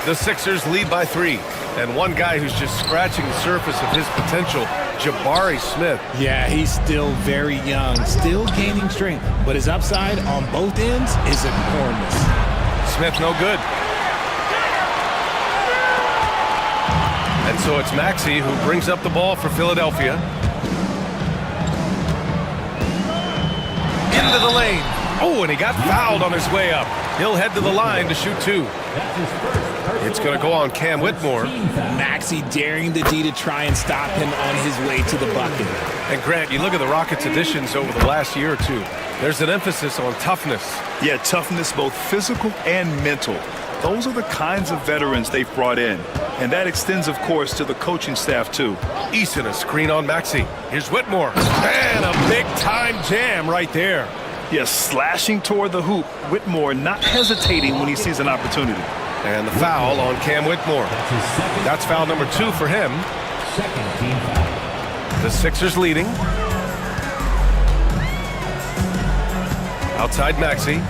The Sixers lead by 3. And one guy who's just scratching the surface of his potential, Jabari Smith. Yeah, he's still very young, still gaining strength, but his upside on both ends is enormous. Smith no good. And so it's Maxey who brings up the ball for Philadelphia. Into the lane. Oh, and he got fouled on his way up. He'll head to the line to shoot 2. It's going to go on Cam Whitmore. Maxey daring the D to try and stop him on his way to the bucket. And Grant, you look at the Rockets' additions over the last year or 2. There's an emphasis on toughness. Yeah, toughness, both physical and mental. Those are the kinds of veterans they've brought in. And that extends, of course, to the coaching staff, too. Easton, a screen on Maxey. Here's Whitmore. And a big-time jam right there. Yes, slashing toward the hoop. Whitmore not hesitating when he sees an opportunity. And the foul on Cam Whitmore. That's foul number 2 for him. Second team foul. The Sixers leading. Outside Maxey.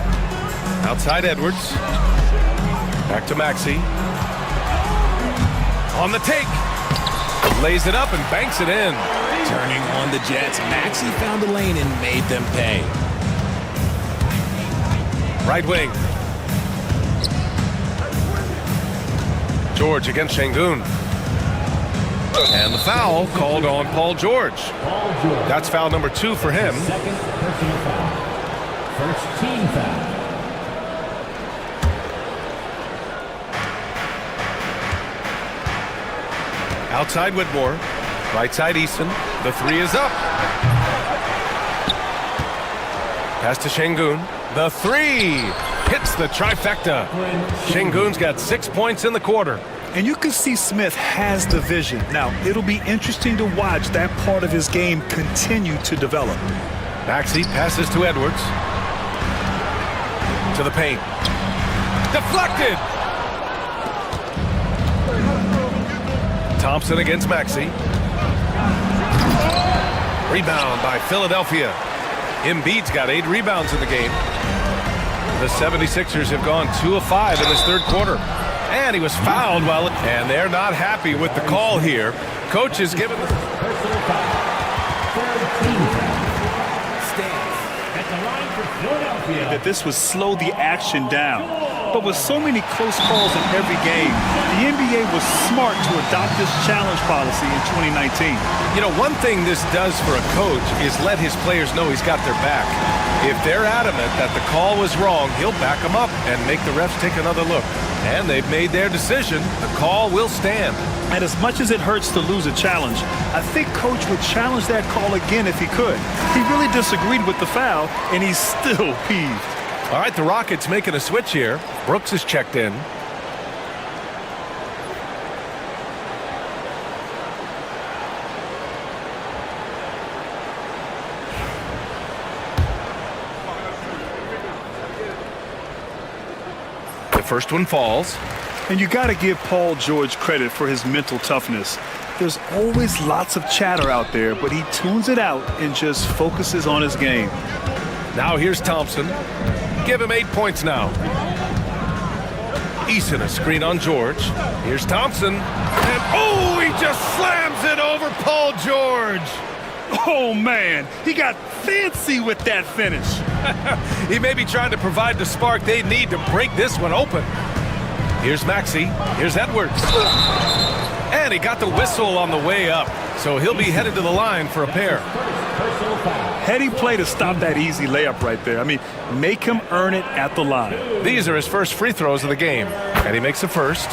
Outside Edwards. Back to Maxey. On the take. Lays it up and banks it in. Turning on the Jets, Maxey found the lane and made them pay. Right wing. George against Şengün. And the foul called on Paul George. That's foul number 2 for him. Second personal foul. First team foul. Outside Whitmore. Right side Easton. The 3 is up. Pass to Şengün. The 3 hits the trifecta. Şengün's got 6 points in the quarter. And you can see Smith has the vision. Now, it'll be interesting to watch that part of his game continue to develop. Maxey passes to Edwards. To the paint. Deflected! Thompson against Maxey. Rebound by Philadelphia. Embiid's got 8 rebounds in the game. The 76ers have gone 2 of 5 in this third quarter. And he was fouled and they're not happy with the call here. Coach is given the Personal foul. Third team foul. Stands at the line for Philadelphia. That this would slow the action down. But with so many close calls in every game, the NBA was smart to adopt this challenge policy in 2019. You know, one thing this does for a coach is let his players know he's got their back. If they're adamant that the call was wrong, he'll back them up and make the refs take another look. And they've made their decision. The call will stand. And as much as it hurts to lose a challenge, I think Coach would challenge that call again if he could. He really disagreed with the foul, and he's still peeved. All right, the Rockets making a switch here. Brooks is checked in. The first one falls. And you got to give Paul George credit for his mental toughness. There's always lots of chatter out there, but he tunes it out and just focuses on his game. Now here's Thompson. Give him 8 points now. Eason, a screen on George. Here's Thompson. And oh, he just slams it over Paul George. Oh, man, he got fancy with that finish. He may be trying to provide the spark they need to break this one open. Here's Maxey. Here's Edwards. And he got the whistle on the way up. So he'll be headed to the line for a pair. Heady play to stop that easy layup right there. I mean, make him earn it at the line. These are his first free throws of the game. And he makes the first.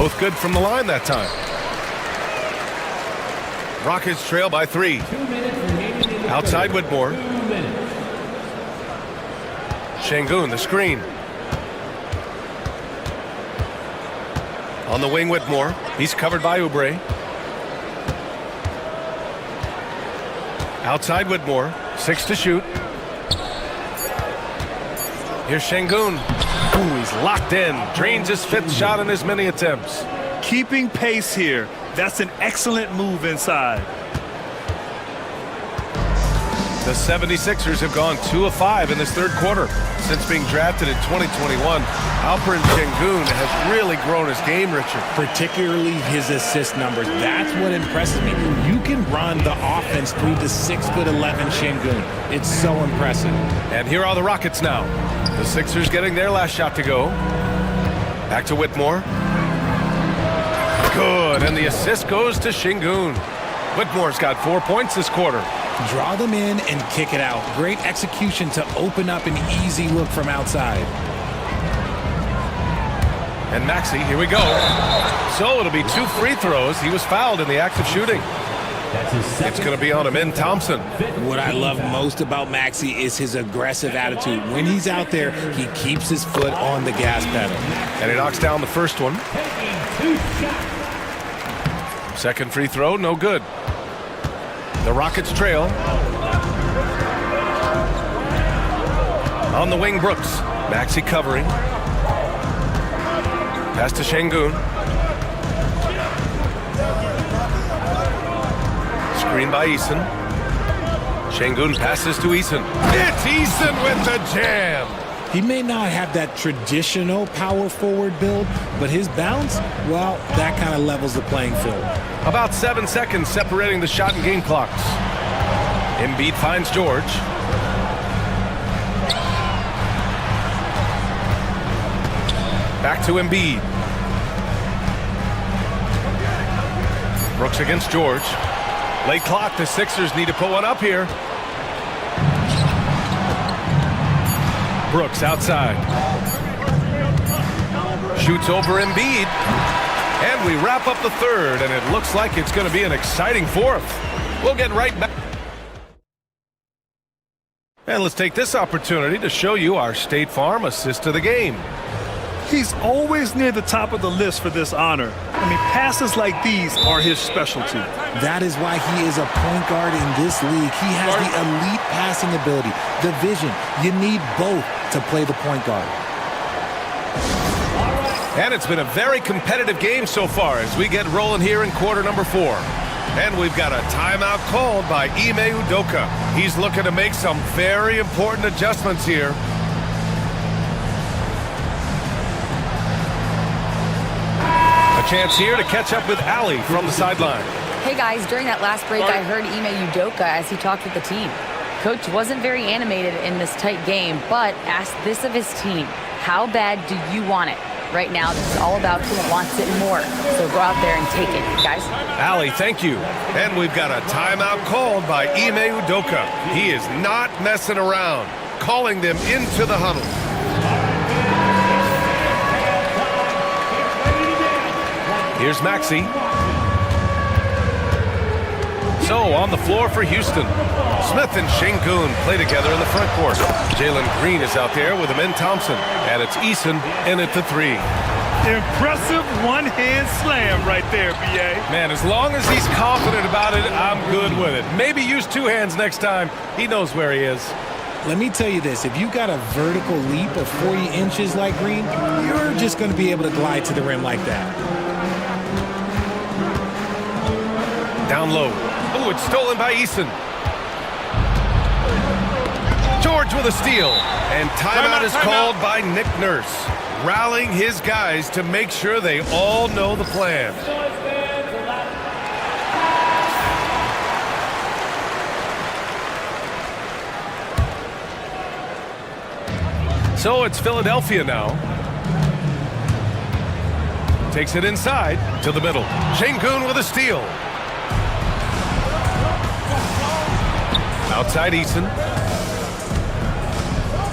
Both good from the line that time. Rockets trail by 3. Outside Whitmore. Şengün, the screen. On the wing, Whitmore. He's covered by Oubre. Outside Whitmore. 6 to shoot. Here's Şengün. Ooh, he's locked in. Drains his 5th shot in as many attempts. Keeping pace here. That's an excellent move inside. The 76ers have gone 2 of 5 in this third quarter. Since being drafted in 2021, Alperen Şengün has really grown his game, Richard. Particularly his assist numbers. That's what impresses me. You can run the offense through the 6'11" Şengün. It's so impressive. And here are the Rockets now. The Sixers getting their last shot to go. Back to Whitmore. Good, and the assist goes to Şengün. Whitmore's got 4 points this quarter. Draw them in and kick it out. Great execution to open up an easy look from outside. And Maxey, here we go. So it'll be 2 free throws. He was fouled in the act of shooting. It's going to be on Amin Thompson. What I love most about Maxey is his aggressive attitude. When he's out there, he keeps his foot on the gas pedal. And he knocks down the first one. Second free throw, no good. The Rockets trail. On the wing, Brooks. Maxey covering. Pass to Şengün. Screen by Eason. Şengün passes to Eason. It's Eason with the jam. He may not have that traditional power forward build, but his bounce, well, that kind of levels the playing field. About 7 seconds separating the shot and game clocks. Embiid finds George. Back to Embiid. Brooks against George. Late clock, the Sixers need to put one up here. Brooks outside. Shoots over Embiid. And we wrap up the third, and it looks like it's going to be an exciting fourth. We'll get right back. And let's take this opportunity to show you our State Farm assist of the game. He's always near the top of the list for this honor. I mean, passes like these are his specialty. That is why he is a point guard in this league. He has the elite passing ability, the vision. You need both to play the point guard. And it's been a very competitive game so far as we get rolling here in quarter number 4. And we've got a timeout called by Ime Udoka. He's looking to make some very important adjustments here. A chance here to catch up with Ali from the sideline. Hey guys, during that last break, I heard Ime Udoka as he talked with the team. Coach wasn't very animated in this tight game, but asked this of his team: how bad do you want it? Right now, this is all about who wants it more. So go out there and take it, guys. Ali, thank you. And we've got a timeout called by Ime Udoka. He is not messing around, calling them into the huddle. Here's Maxey. So on the floor for Houston. Smith and Şengün play together in the front court. Jalen Green is out there with Amin Thompson. And it's Eason in at the 3. Impressive one-hand slam right there, B.A. Man, as long as he's confident about it, I'm good with it. Maybe use 2 hands next time. He knows where he is. Let me tell you this, if you got a vertical leap of 40 inches like Green, you're just going to be able to glide to the rim like that. Down low. Oh, it's stolen by Eason. George with a steal. And timeout is called by Nick Nurse, rallying his guys to make sure they all know the plan. So it's Philadelphia now. Takes it inside to the middle. Şengün with a steal. Outside Eason.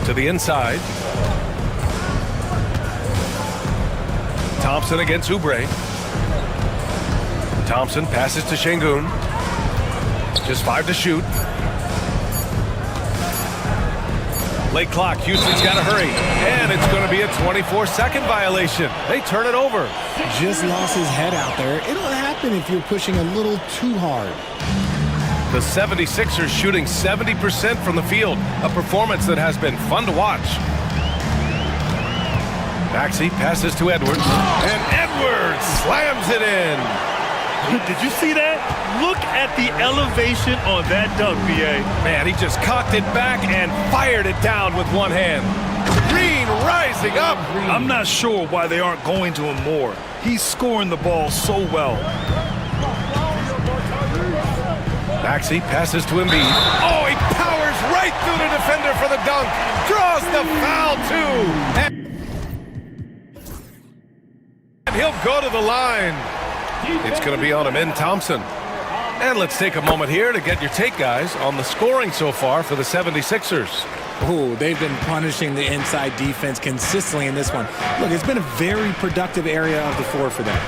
To the inside. Thompson against Oubre. Thompson passes to Şengün. Just 5 to shoot. Late clock. Houston's got to hurry. And it's going to be a 24-second violation. They turn it over. Just lost his head out there. It'll happen if you're pushing a little too hard. The 76ers shooting 70% from the field. A performance that has been fun to watch. Maxey passes to Edwards. And Edwards slams it in. Did you see that? Look at the elevation on that dunk, B.A. Man, he just cocked it back and fired it down with one hand. Green rising up. I'm not sure why they aren't going to him more. He's scoring the ball so well. Maxey passes to Embiid. Oh, he powers right through the defender for the dunk. Draws the foul, too. And he'll go to the line. It's going to be on Amin Thompson. And let's take a moment here to get your take, guys, on the scoring so far for the 76ers. Oh, they've been punishing the inside defense consistently in this one. Look, it's been a very productive area of the floor for them.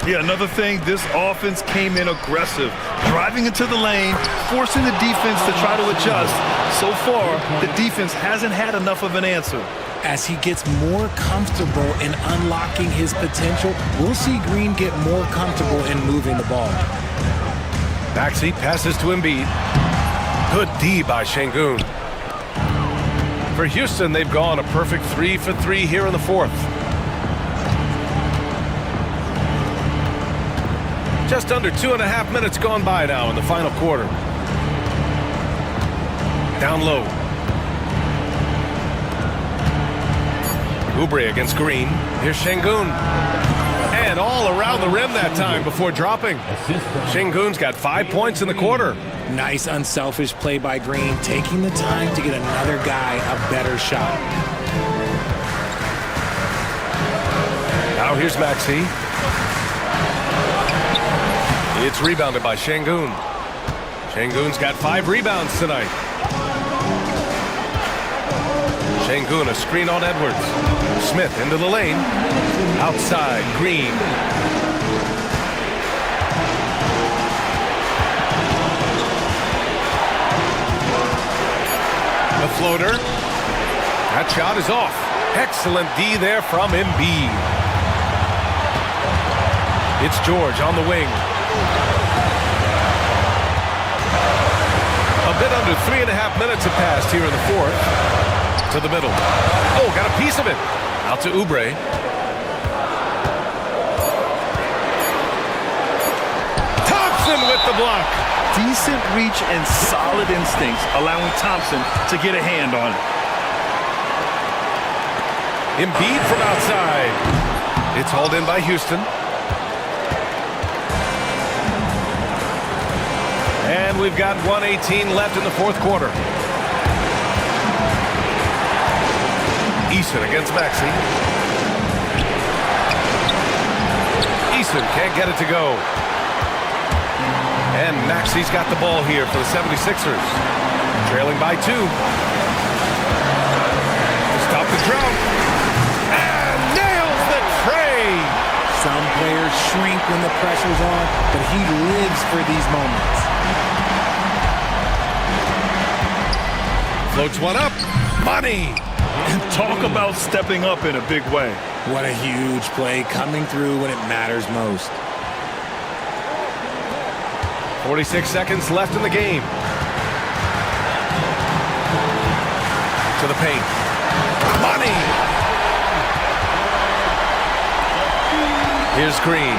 Yeah, another thing, this offense came in aggressive, driving into the lane, forcing the defense to try to adjust. So far, the defense hasn't had enough of an answer. As he gets more comfortable in unlocking his potential, we'll see Green get more comfortable in moving the ball. Maxey passes to Embiid. Good D by Şengün. For Houston, they've gone a perfect 3 for 3 here in the fourth. Just under 2.5 minutes gone by now in the final quarter. Down low. Oubre against Green. Here's Şengün. And all around the rim that time before dropping. Şengün's got 5 points in the quarter. Nice unselfish play by Green, taking the time to get another guy a better shot. Now here's Maxey. It's rebounded by Şengün. Şengün's got 5 rebounds tonight. Şengün, a screen on Edwards. Smith into the lane. Outside, Green. The floater. That shot is off. Excellent D there from Embiid. It's George on the wing. A bit under 3.5 minutes have passed here in the fourth. To the middle. Oh, got a piece of it. Out to Oubre. Thompson with the block. Decent reach and solid instincts, allowing Thompson to get a hand on it. Embiid from outside. It's hauled in by Houston. And we've got 1:18 left in the fourth quarter. Eason against Maxey. Eason can't get it to go. And Maxey's got the ball here for the 76ers. Trailing by 2. Stop the drought. And nails the tray. Some players shrink when the pressure's on, but he lives for these moments. Floats one up. Money. Talk about stepping up in a big way. What a huge play, coming through when it matters most. 46 seconds left in the game. To the paint. Money! Here's Green.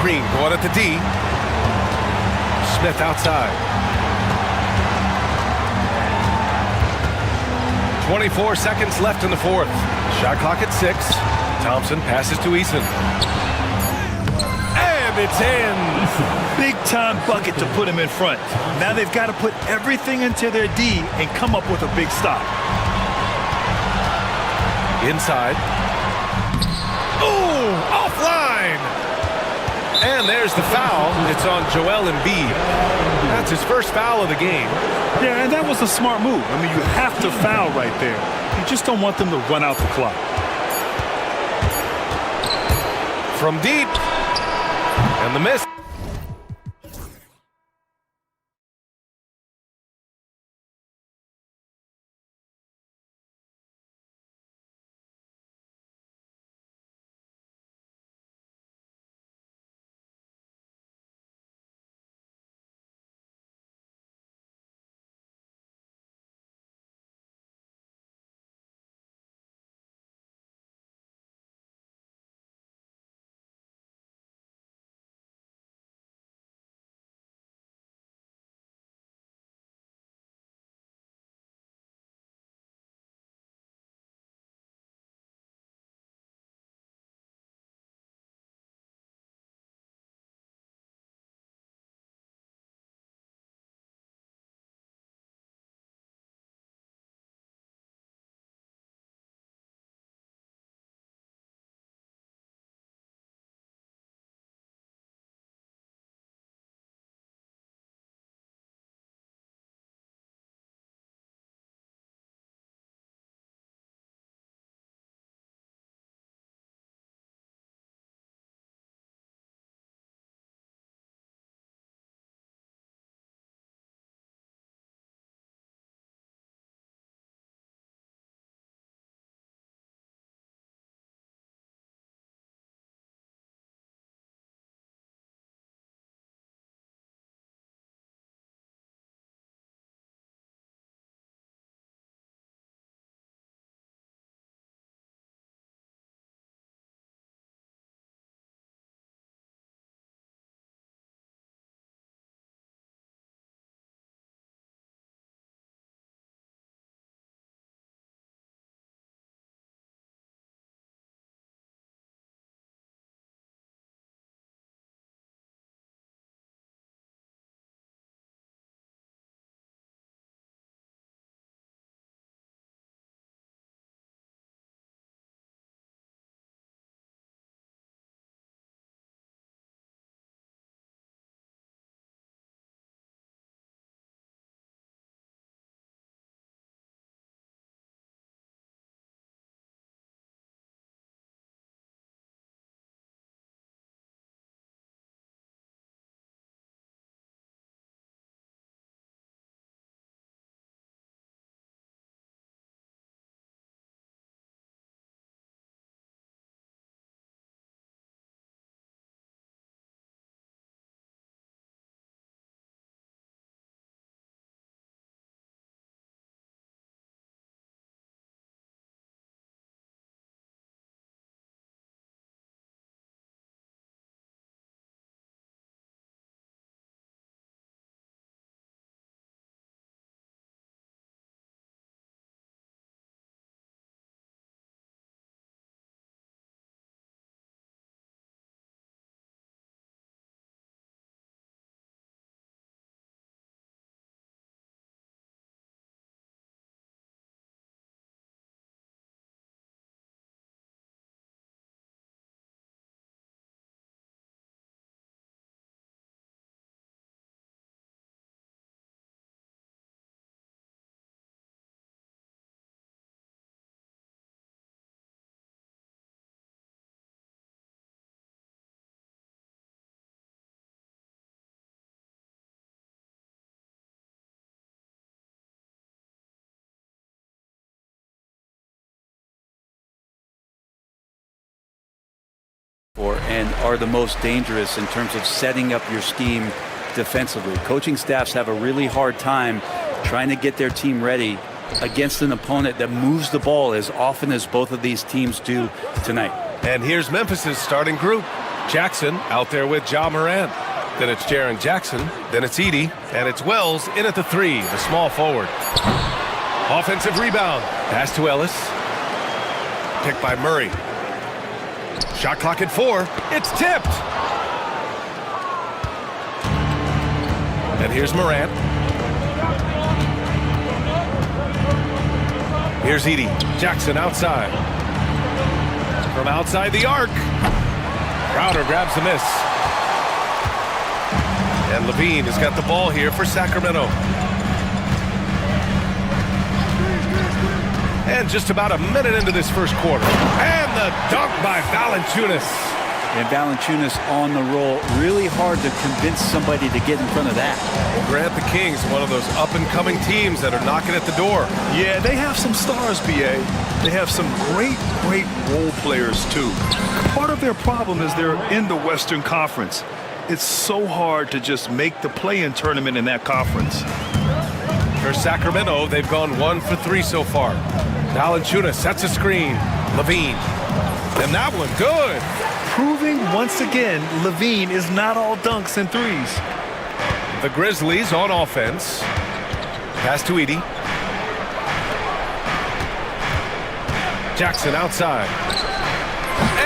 Green going at the D. Smith outside. 24 seconds left in the fourth. Shot clock at 6. Thompson passes to Eason. And it's in. Big time bucket to put him in front. Now they've got to put everything into their D and come up with a big stop. Inside. Ooh, offline. And there's the foul. It's on Joel Embiid. That's his first foul of the game. Yeah, and that was a smart move. I mean, you have to foul right there. He You just don't want them to run out the clock. From deep. And the miss. And are the most dangerous in terms of setting up your scheme defensively. Coaching staffs have a really hard time trying to get their team ready against an opponent that moves the ball as often as both of these teams do tonight. And here's Memphis's starting group. Jackson out there with Ja Morant. Then it's Jaren Jackson. Then it's Edey. And it's Wells in at the 3, the small forward. Offensive rebound. Pass to Ellis. Picked by Murray. Shot clock at 4. It's tipped. And here's Morant. Here's Edey. Jackson outside. From outside the arc. Crowder grabs the miss. And Levine has got the ball here for Sacramento. And just about a minute into this first quarter. And the dunk by Valanciunas. And Valanciunas on the roll. Really hard to convince somebody to get in front of that. Well, Grant, the Kings, one of those up-and-coming teams that are knocking at the door. Yeah, they have some stars, BA. They have some great role players, too. Part of their problem is they're in the Western Conference. It's so hard to just make the play-in tournament in that conference. For Sacramento, they've gone 1 for 3 so far. Valanciunas sets a screen. Levine. And that one, good. Proving once again, Levine is not all dunks and threes. The Grizzlies on offense. Pass to Edey. Jackson outside.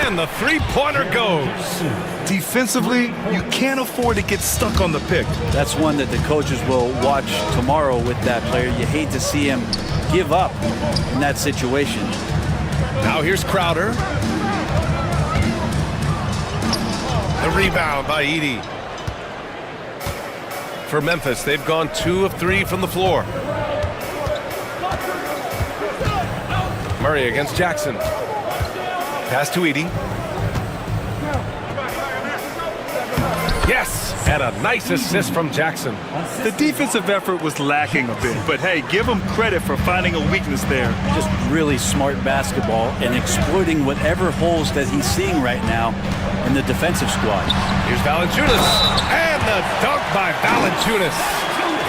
And the three-pointer goes. Defensively, you can't afford to get stuck on the pick. That's one that the coaches will watch tomorrow with that player. You hate to see him give up in that situation. Now here's Crowder. The rebound by Edey. For Memphis, they've gone 2 of 3 from the floor. Murray against Jackson. Pass to Edey. Yes, and a nice assist from Jackson. The defensive effort was lacking a bit, but hey, give him credit for finding a weakness there. Just really smart basketball and exploiting whatever holes that he's seeing right now in the defensive squad. Here's Valanciunas, and the dunk by Valanciunas.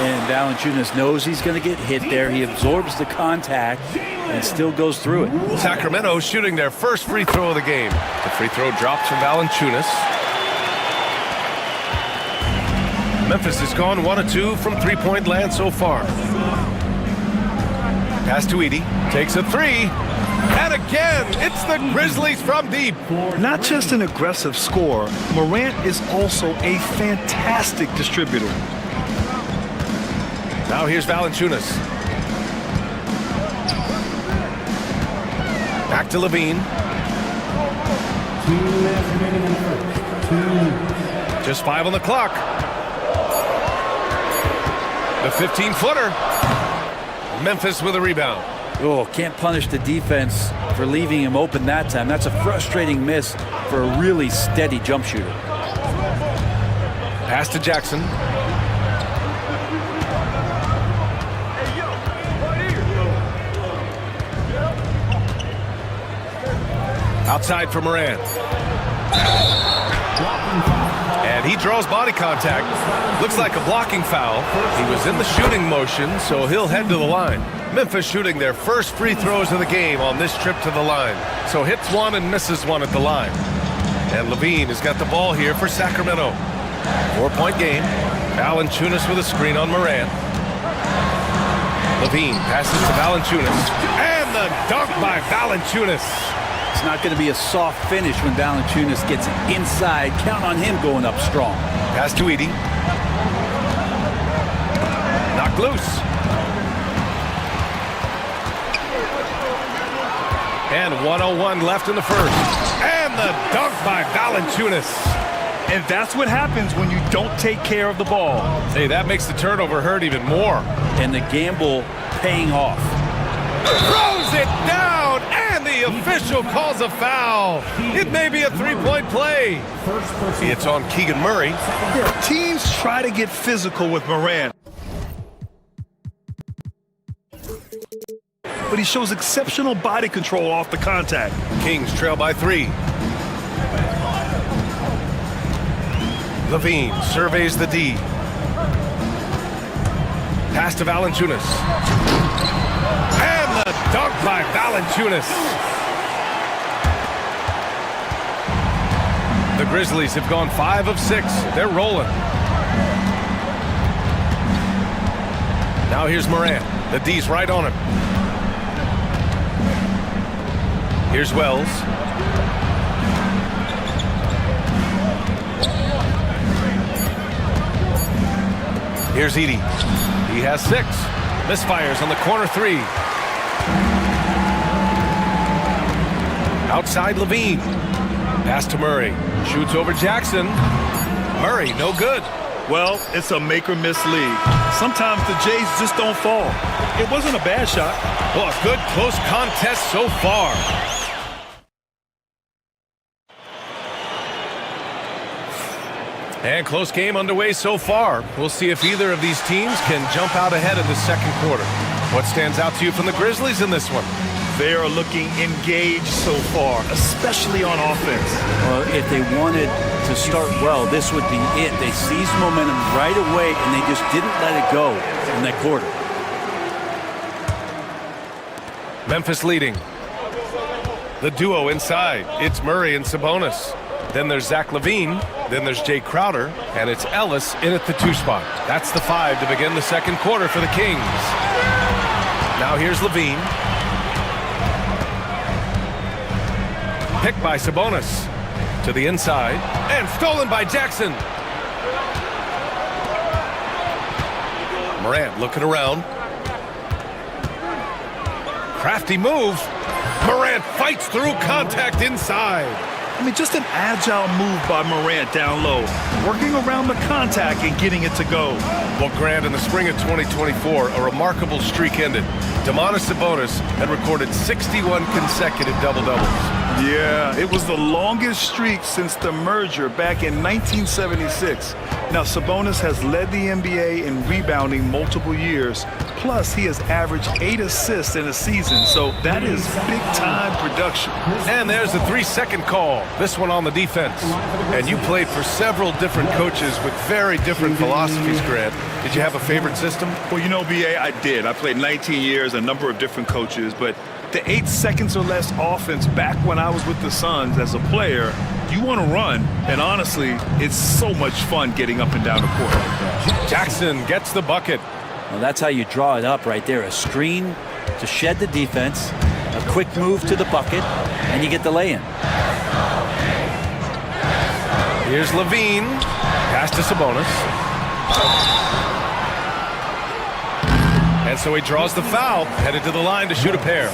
And Valanciunas knows he's going to get hit there. He absorbs the contact and still goes through it. Sacramento shooting their first free throw of the game. The free throw drops from Valanciunas. Memphis has gone 1 of 2 from three-point land so far. Pass to Edey. Takes a 3. And again, it's the Grizzlies from deep. Not just an aggressive scorer, Morant is also a fantastic distributor. Now here's Valanciunas. Back to Levine. Just 5 on the clock. The 15-footer. Memphis with a rebound. Oh, can't punish the defense for leaving him open that time. That's a frustrating miss for a really steady jump shooter. Pass to Jackson. Outside for Morant. And he draws body contact. Looks like a blocking foul. He was in the shooting motion, so he'll head to the line. Memphis shooting their first free throws of the game on this trip to the line. So hits 1 and misses 1 at the line. And Levine has got the ball here for Sacramento. 4-point game. Valanciunas with a screen on Morant. Levine passes to Valanciunas. And the dunk by Valanciunas. It's not going to be a soft finish when Valanciunas gets inside. Count on him going up strong. Pass to Edey. Knocked loose. And 1:01 left in the first. And the dunk by Valanciunas. And that's what happens when you don't take care of the ball. Hey, that makes the turnover hurt even more. And the gamble paying off. Throws it down, and the official calls a foul. It may be a three-point play. It's on Keegan Murray. Teams try to get physical with Morant, but he shows exceptional body control off the contact. Kings trail by 3. Levine surveys the D. Pass to Valanciunas. And the dunk by Valanciunas. The Grizzlies have gone 5 of 6. They're rolling. Now here's Morant. The D's right on him. Here's Wells. Here's Edey. He has 6. Misfires on the corner 3. Outside Levine. Pass to Murray. Shoots over Jackson. Murray, no good. Well, it's a make or miss league. Sometimes the Jays just don't fall. It wasn't a bad shot. Oh, a good close contest so far. And close game underway so far. We'll see if either of these teams can jump out ahead in the second quarter. What stands out to you from the Grizzlies in this one? They are looking engaged so far, especially on offense. Well, if they wanted to start well, this would be it. They seized momentum right away, and they just didn't let it go in that quarter. Memphis leading. The duo inside. It's Murray and Sabonis. Then there's Zach LaVine. Then there's Jay Crowder. And it's Ellis in at the 2 spot. That's the 5 to begin the second quarter for the Kings. Now here's LaVine. Picked by Sabonis. To the inside. And stolen by Jackson. Morant looking around. Crafty move. Morant fights through contact inside. I mean, just an agile move by Morant down low, working around the contact and getting it to go. Well, Grant, in the spring of 2024, a remarkable streak ended. Domantas Sabonis had recorded 61 consecutive double-doubles. Yeah, it was the longest streak since the merger back in 1976. Now, Sabonis has led the NBA in rebounding multiple years. Plus, he has averaged 8 assists in a season, so that is big-time production. And there's a 3-second call, this one on the defense. And you played for several different coaches with very different philosophies, Grant. Did you have a favorite system? Well, you know, BA, I did. I played 19 years, a number of different coaches, but the 8 seconds or less offense back when I was with the Suns as a player, you want to run, and honestly, it's so much fun getting up and down the court. Jackson gets the bucket. Well, that's how you draw it up right there. A screen to shed the defense, a quick move to the bucket, and you get the lay-in. Here's LaVine. Pass to Sabonis. And so he draws the foul, headed to the line to shoot a pair.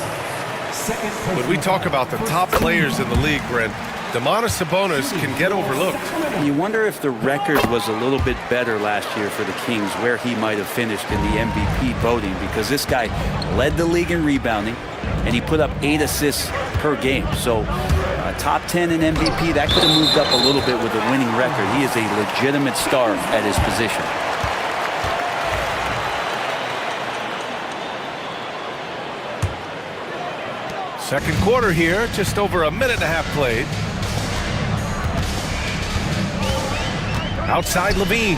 When we talk about the top players in the league, Brent, Domantas Sabonis can get overlooked. You wonder if the record was a little bit better last year for the Kings, where he might have finished in the MVP voting, because this guy led the league in rebounding, and he put up 8 assists per game. So top 10 in MVP, that could have moved up a little bit with a winning record. He is a legitimate star at his position. Second quarter here, just over a minute and a half played. Outside LaVine.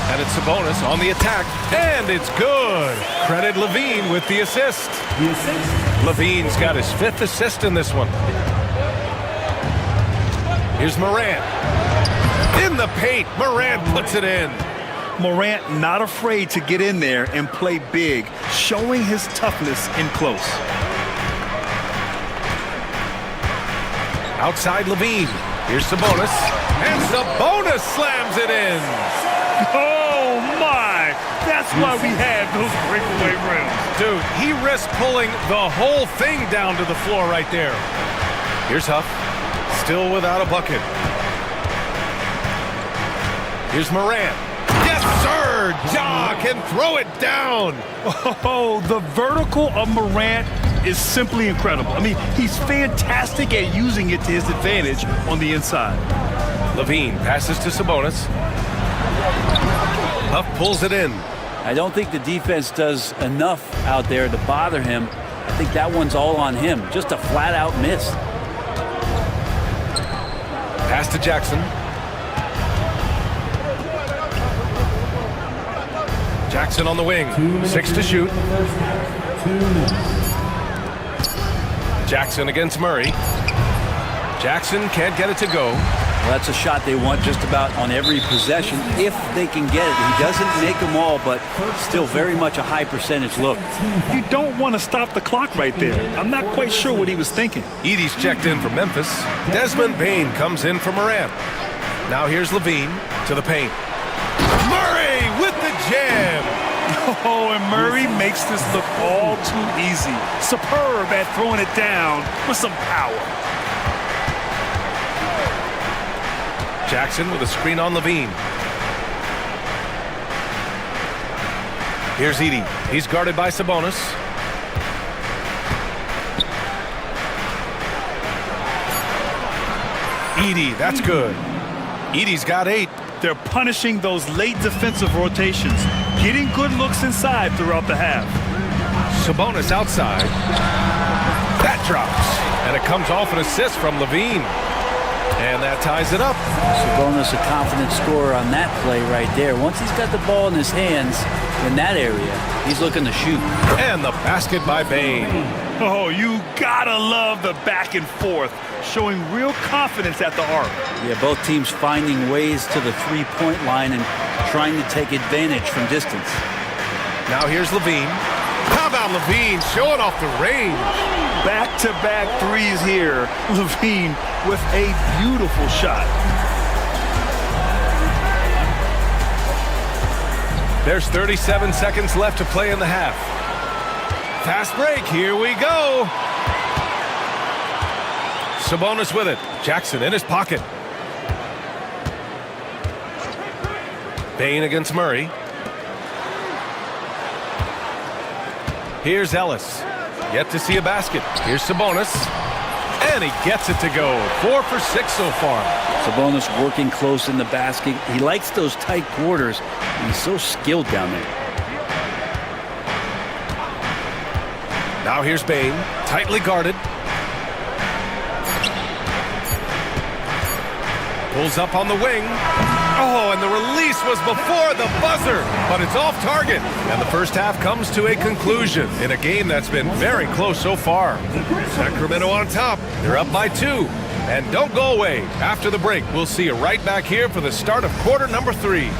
And it's Sabonis on the attack. And it's good. Credit LaVine with the assist. LaVine's got his 5th assist in this one. Here's Morant. In the paint, Morant puts it in. Morant not afraid to get in there and play big, showing his toughness in close. Outside LaVine. Here's Sabonis. And Sabonis slams it in. Oh, my. That's why we had those breakaway rims. Dude, he risked pulling the whole thing down to the floor right there. Here's Huff. Still without a bucket. Here's Morant. Yes, sir! Ja can throw it down. Oh, the vertical of Morant is simply incredible. I mean, he's fantastic at using it to his advantage on the inside. LaVine passes to Sabonis. Huff pulls it in. I don't think the defense does enough out there to bother him. I think that one's all on him. Just a flat-out miss. Pass to Jackson. Jackson on the wing. 6 to shoot. Jackson against Murray. Jackson can't get it to go. Well, that's a shot they want just about on every possession, if they can get it. He doesn't make them all, but still very much a high percentage look. You don't want to stop the clock right there. I'm not quite sure what he was thinking. Edie's checked in for Memphis. Desmond Bane comes in for Morant. Now here's LaVine to the paint. Murray with the jam. Oh, and Murray makes this look all too easy. Superb at throwing it down with some power. Jackson with a screen on LaVine. Here's Edey. He's guarded by Sabonis. Edey, that's good. Edey's got 8. They're punishing those late defensive rotations, getting good looks inside throughout the half. Sabonis outside. That drops. And it comes off an assist from Levine. And that ties it up. Sabonis, a confident scorer on that play right there. Once he's got the ball in his hands in that area, he's looking to shoot. And the basket by Bane. Oh, you gotta love the back and forth, showing real confidence at the arc. Yeah, both teams finding ways to the three-point line and trying to take advantage from distance. Now here's Levine. How about Levine showing off the range? Back-to-back threes here. Levine with a beautiful shot. There's 37 seconds left to play in the half. Fast break, here we go. Sabonis with it. Jackson in his pocket. Bane against Murray. Here's Ellis. Yet to see a basket. Here's Sabonis. And he gets it to go. 4 for 6 so far. Sabonis working close in the basket. He likes those tight quarters. He's so skilled down there. Now here's Bane. Tightly guarded. Pulls up on the wing. Oh, and the release was before the buzzer, but it's off target. And the first half comes to a conclusion in a game that's been very close so far. Sacramento on top. They're up by 2. And don't go away. After the break, we'll see you right back here for the start of quarter number 3.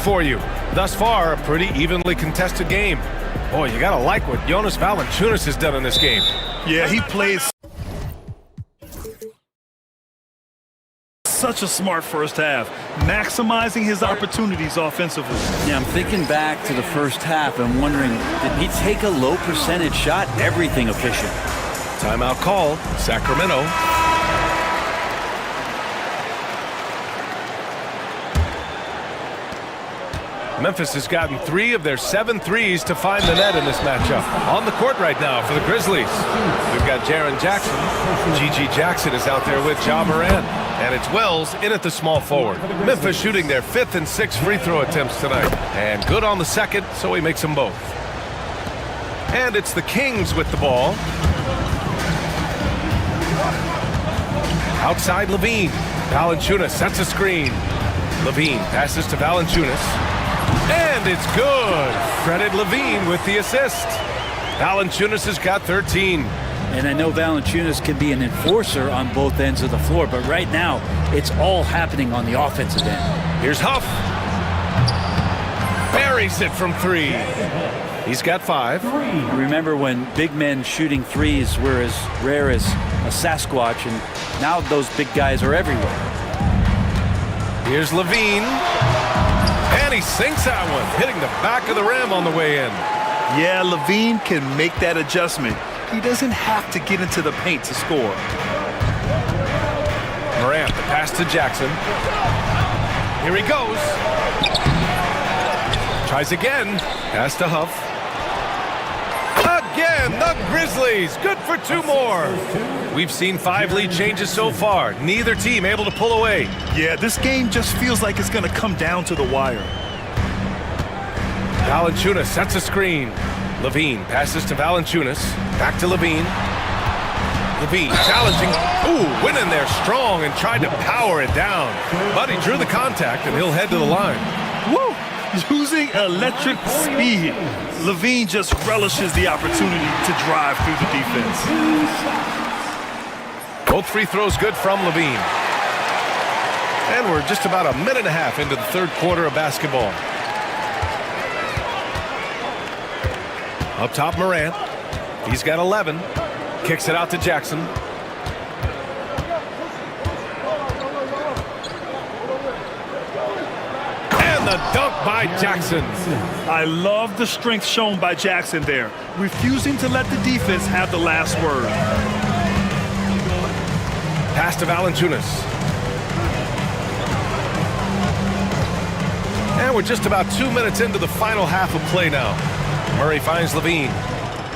For you. Thus far, a pretty evenly contested game. Boy, you gotta like what Jonas Valanciunas has done in this game. Yeah, he plays such a smart first half, maximizing his opportunities offensively. Yeah, I'm thinking back to the first half and wondering, did he take a low percentage shot? Everything efficient. Timeout call, Sacramento. Memphis has gotten 3 of their 7 threes to find the net in this matchup. On the court right now for the Grizzlies, we've got Jaren Jackson. G.G. Jackson is out there with Ja Morant. And it's Wells in at the small forward. Memphis shooting their 5th and 6th free throw attempts tonight. And good on the second, so he makes them both. And it's the Kings with the ball. Outside Levine. Valanciunas sets a screen. Levine passes to Valanciunas. And it's good. Credit Levine with the assist. Valanciunas has got 13. And I know Valanciunas can be an enforcer on both ends of the floor, but right now, it's all happening on the offensive end. Here's Huff. Buries it from 3. He's got 5. Remember when big men shooting threes were as rare as a Sasquatch, and now those big guys are everywhere. Here's Levine. And he sinks that one, hitting the back of the rim on the way in. Yeah, Levine can make that adjustment. He doesn't have to get into the paint to score. Pass to Jackson. Here he goes. Tries again. Pass to Huff. Again, the Grizzlies. Good for 2 more. We've seen 5 lead changes so far. Neither team able to pull away. Yeah, this game just feels like it's going to come down to the wire. Valanciunas sets a screen. Levine passes to Valanciunas. Back to Levine. Levine challenging. Ooh, went in there strong and tried to power it down. But he drew the contact, and he'll head to the line. Woo! Using electric speed. Levine just relishes the opportunity to drive through the defense. Both free throws good from Levine. And we're just about a minute and a half into the 3rd quarter of basketball. Up top, Morant. He's got 11. Kicks it out to Jackson. And the dunk by Jackson. I love the strength shown by Jackson there, refusing to let the defense have the last word. Pass to Valanciunas. And we're just about 2 minutes into the final half of play now. Murray finds Levine.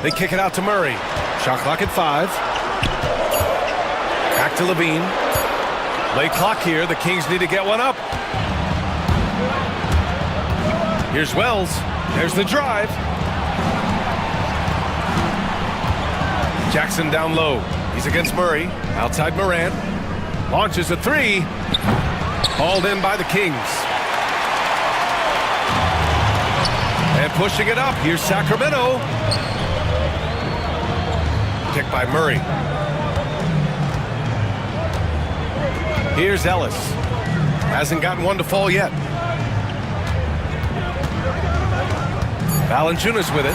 They kick it out to Murray. Shot clock at 5. Back to Levine. Late clock here. The Kings need to get one up. Here's Wells. There's the drive. Jackson down low. He's against Murray. Outside Morant. Launches a 3. Hauled in by the Kings. And pushing it up. Here's Sacramento. Picked by Murray. Here's Ellis. Hasn't gotten one to fall yet. Valanciunas with it.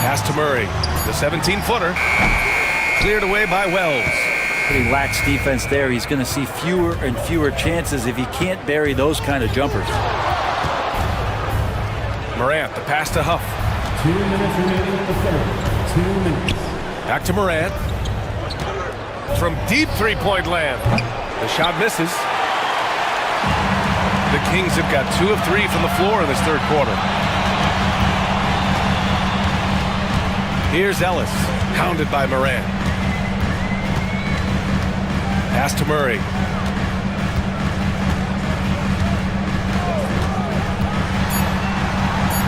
Pass to Murray. The 17-footer. Cleared away by Wells. Pretty lax defense there. He's going to see fewer and fewer chances if he can't bury those kind of jumpers. Morant, the pass to Huff. 2 minutes remaining in the 3rd. 2 minutes. Back to Morant. From deep 3-point land. The shot misses. The Kings have got 2 of 3 from the floor in this 3rd quarter. Here's Ellis, hounded by Morant. Pass to Murray.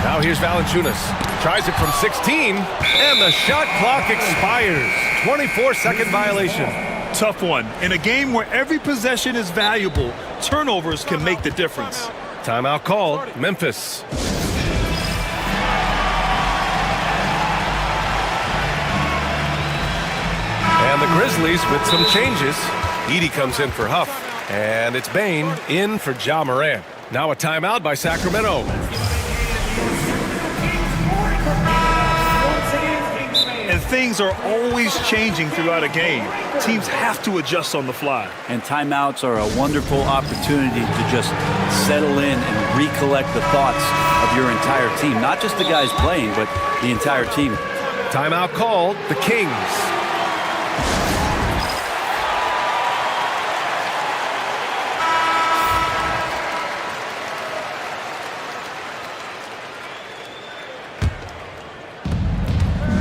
Now here's Valanciunas. Tries it from 16, and the shot clock expires. 24-second violation. Tough one. In a game where every possession is valuable, turnovers can make the difference. Timeout called. Memphis. And the Grizzlies with some changes. Edey comes in for Huff. And it's Bane in for Ja Morant. Now a timeout by Sacramento. And things are always changing throughout a game. Teams have to adjust on the fly. And timeouts are a wonderful opportunity to just settle in and recollect the thoughts of your entire team. Not just the guys playing, but the entire team. Timeout called. The Kings.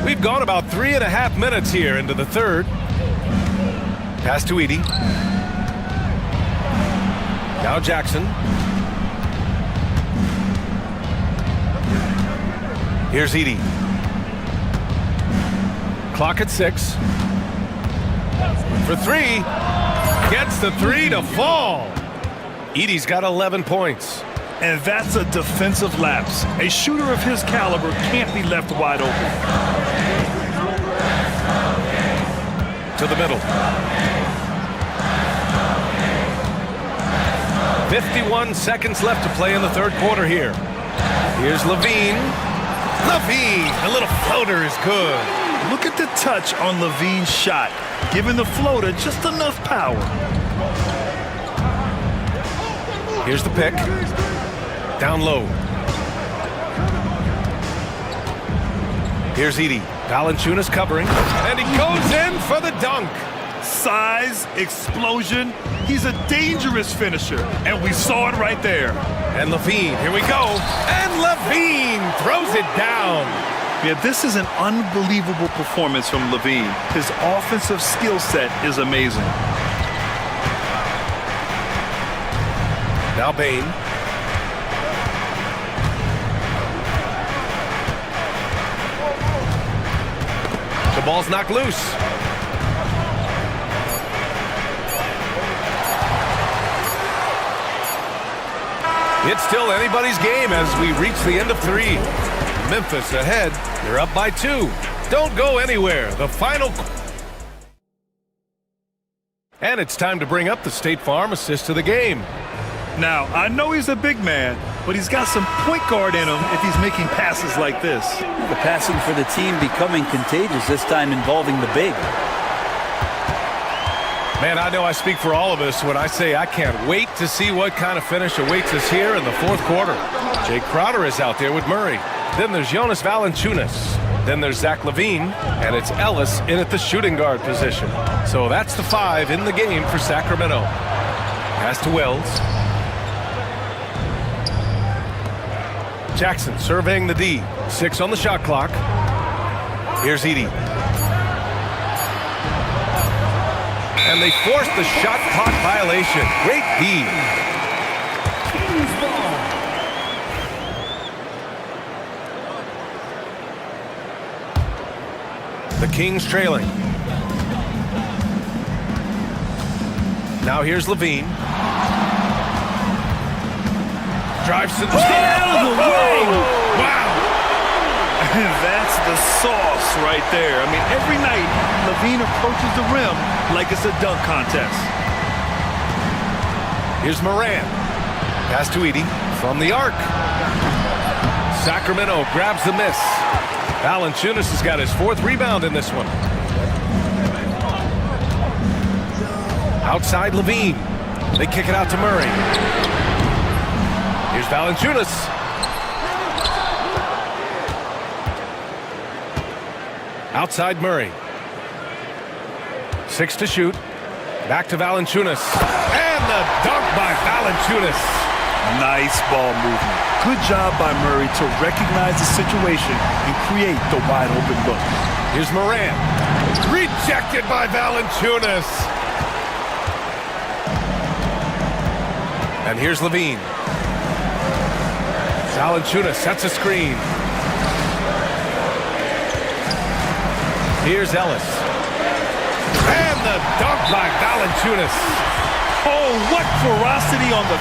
We've gone about 3.5 minutes here into the 3rd. Pass to Edey. Now Jackson. Here's Edey. Clock at 6. For 3. Gets the 3 to fall. Edey's got 11 points. And that's a defensive lapse. A shooter of his caliber can't be left wide open. To the middle. 51 seconds left to play in the 3rd quarter here. Here's Levine. Levine, the little floater is good. Look at the touch on Levine's shot, giving the floater just enough power. Here's the pick. Down low. Here's Edey. Valanciunas covering. And he goes in for the dunk. size, explosion. He's a dangerous finisher, and we saw it right there. And Levine, here we go. And Levine throws it down. Yeah, this is an unbelievable performance from Levine. His offensive skill set is amazing. Now Bain. The ball's knocked loose. It's still anybody's game as we reach the end of 3. Memphis ahead. They're up by 2. Don't go anywhere. The final. And it's time to bring up the State Farm assist of the game. Now, I know he's a big man, but he's got some point guard in him if he's making passes like this. The passing for the team becoming contagious, this time involving the big. Man, I know I speak for all of us when I say I can't wait to see what kind of finish awaits us here in the 4th quarter. Jake Crowder is out there with Murray. Then there's Jonas Valanciunas. Then there's Zach Levine, and it's Ellis in at the shooting guard position. So that's the 5 in the game for Sacramento. Pass to Wells. Jackson surveying the D. 6 on the shot clock. Here's Edey. And they force the shot clock violation. Great D. The Kings trailing. Now here's Levine. Drives to the Wow! That's the sauce right there. I mean, every night, Levine approaches the rim like it's a dunk contest. Here's Moran. Pass to Edey from the arc. Sacramento grabs the miss. Valanciunas has got his 4th rebound in this one. Outside Levine. They kick it out to Murray. Here's Valanciunas. Outside Murray. 6 to shoot. Back to Valanciunas. And the dunk by Valanciunas. Nice ball movement. Good job by Murray to recognize the situation and create the wide open look. Here's Moran. Rejected by Valanciunas. And here's Levine. Valanciunas sets a screen. Here's Ellis. And the dunk by Valanciunas. Oh, what ferocity on the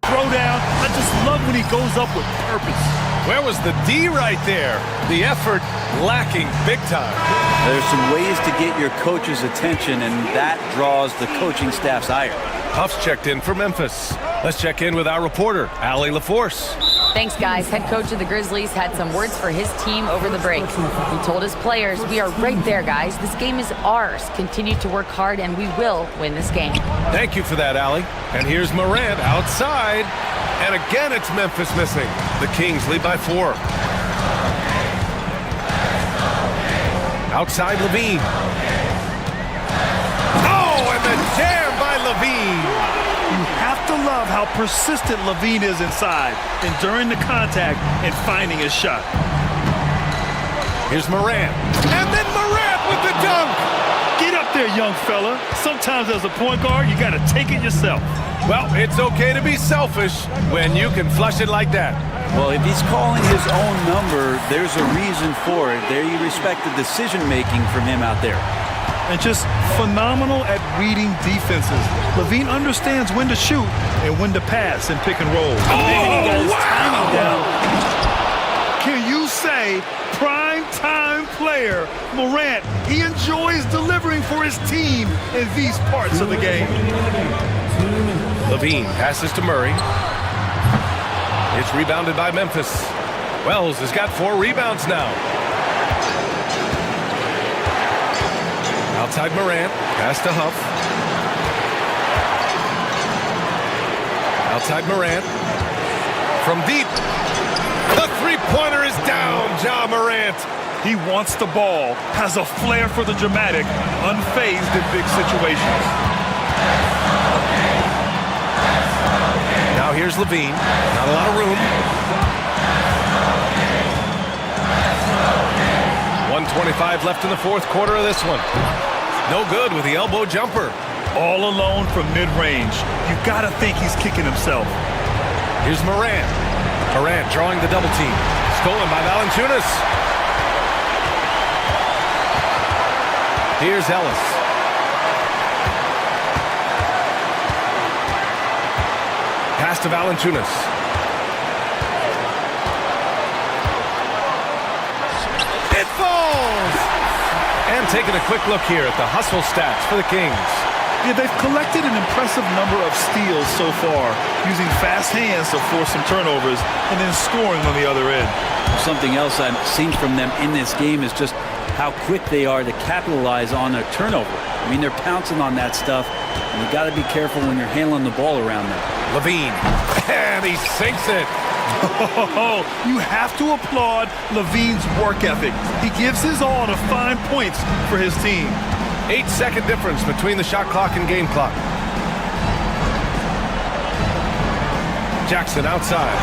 throwdown. I just love when he goes up with purpose. Where was the D right there? The effort lacking big time. There's some ways to get your coach's attention, and that draws the coaching staff's ire. Huff's checked in for Memphis. Let's check in with our reporter, Allie LaForce. Thanks, guys. Head coach of the Grizzlies had some words for his team over the break. He told his players, "We are right there, guys. This game is ours. Continue to work hard, and we will win this game." Thank you for that, Allie. And here's Morant outside. And again, it's Memphis missing. The Kings lead by 4. Outside Levine. Oh, and the jam by Levine. You have to love how persistent Levine is inside, enduring the contact and finding his shot. Here's Morant. And then Morant with the dunk. Get up there, young fella. Sometimes as a point guard, you got to take it yourself. Well, it's okay to be selfish when you can flush it like that. Well, if he's calling his own number, there's a reason for it. There you respect the decision-making from him out there. And just phenomenal at reading defenses. Levine understands when to shoot and when to pass and pick and roll. Oh, he got his wow. timing down. Can you say prime time player Morant? He enjoys delivering for his team in these parts of the game. Levine passes to Murray. It's rebounded by Memphis. Wells has got 4 rebounds now. Outside Morant, pass to Huff. Outside Morant. From deep. The three-pointer is down, Ja Morant. He wants the ball, has a flair for the dramatic, unfazed in big situations. Now here's Levine. Not a lot of room. 1:25 left in the fourth quarter of this one. No good with the elbow jumper. All alone from mid-range. You gotta think he's kicking himself. Here's Morant. Morant drawing the double team. Stolen by Valanciunas. Here's Ellis. Pass to Valanciunas. It falls! And taking a quick look here at the hustle stats for the Kings. Yeah, they've collected an impressive number of steals so far, using fast hands to force some turnovers and then scoring on the other end. Something else I've seen from them in this game is just how quick they are to capitalize on a turnover. I mean, they're pouncing on that stuff, and you got to be careful when you're handling the ball around them. Levine, and he sinks it. Oh, you have to applaud Levine's work ethic. He gives his all to find points for his team. 8-second difference between the shot clock and game clock. Jackson outside.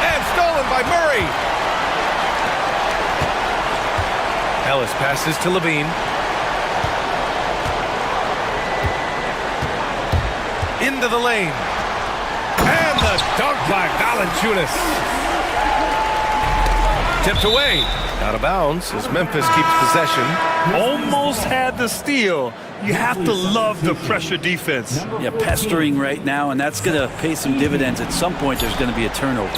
And stolen by Murray. Ellis passes to Levine. Into the lane. And the dunk by Valanciunas. Tipped away. Out of bounds as Memphis keeps possession. Almost had the steal. You have to love the pressure defense. Yeah, pestering right now, and that's going to pay some dividends. At some point, there's going to be a turnover.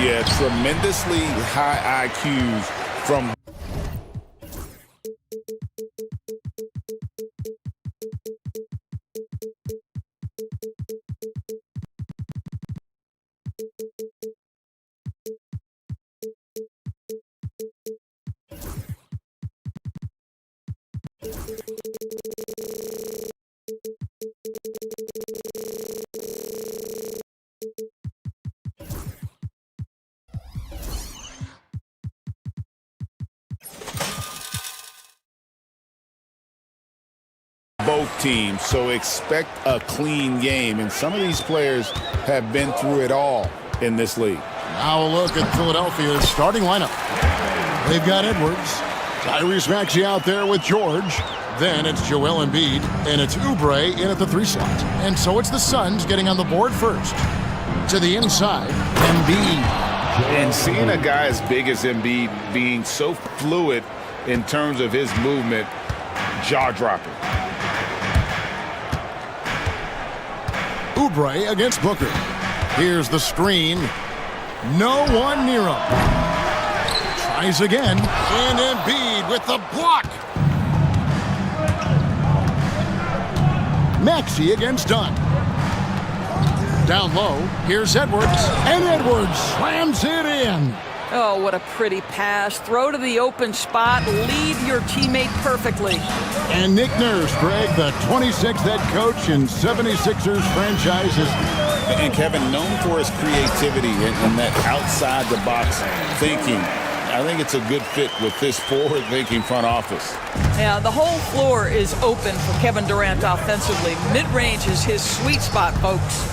Yeah, tremendously high IQs from... both teams, so expect a clean game. And some of these players have been through it all in this league. Now a look at Philadelphia's starting lineup. They've got Edwards, Tyrese Maxey out there with George. Then it's Joel Embiid, and it's Oubre in at the 3 slot. And so it's the Suns getting on the board first. To the inside, Embiid. And seeing a guy as big as Embiid being so fluid in terms of his movement, jaw-dropping. Oubre against Booker. Here's the screen. No one near him. Tries again. And Embiid with the block. Maxey against Dunn. Down low. Here's Edwards. And Edwards slams it in. Oh, what a pretty pass. Throw to the open spot. Lead your teammate perfectly. And Nick Nurse, Greg, the 26th head coach in 76ers franchises. And Kevin, known for his creativity and that outside-the-box thinking. I think it's a good fit with this forward-thinking front office. Yeah, the whole floor is open for Kevin Durant offensively. Mid-range is his sweet spot, folks.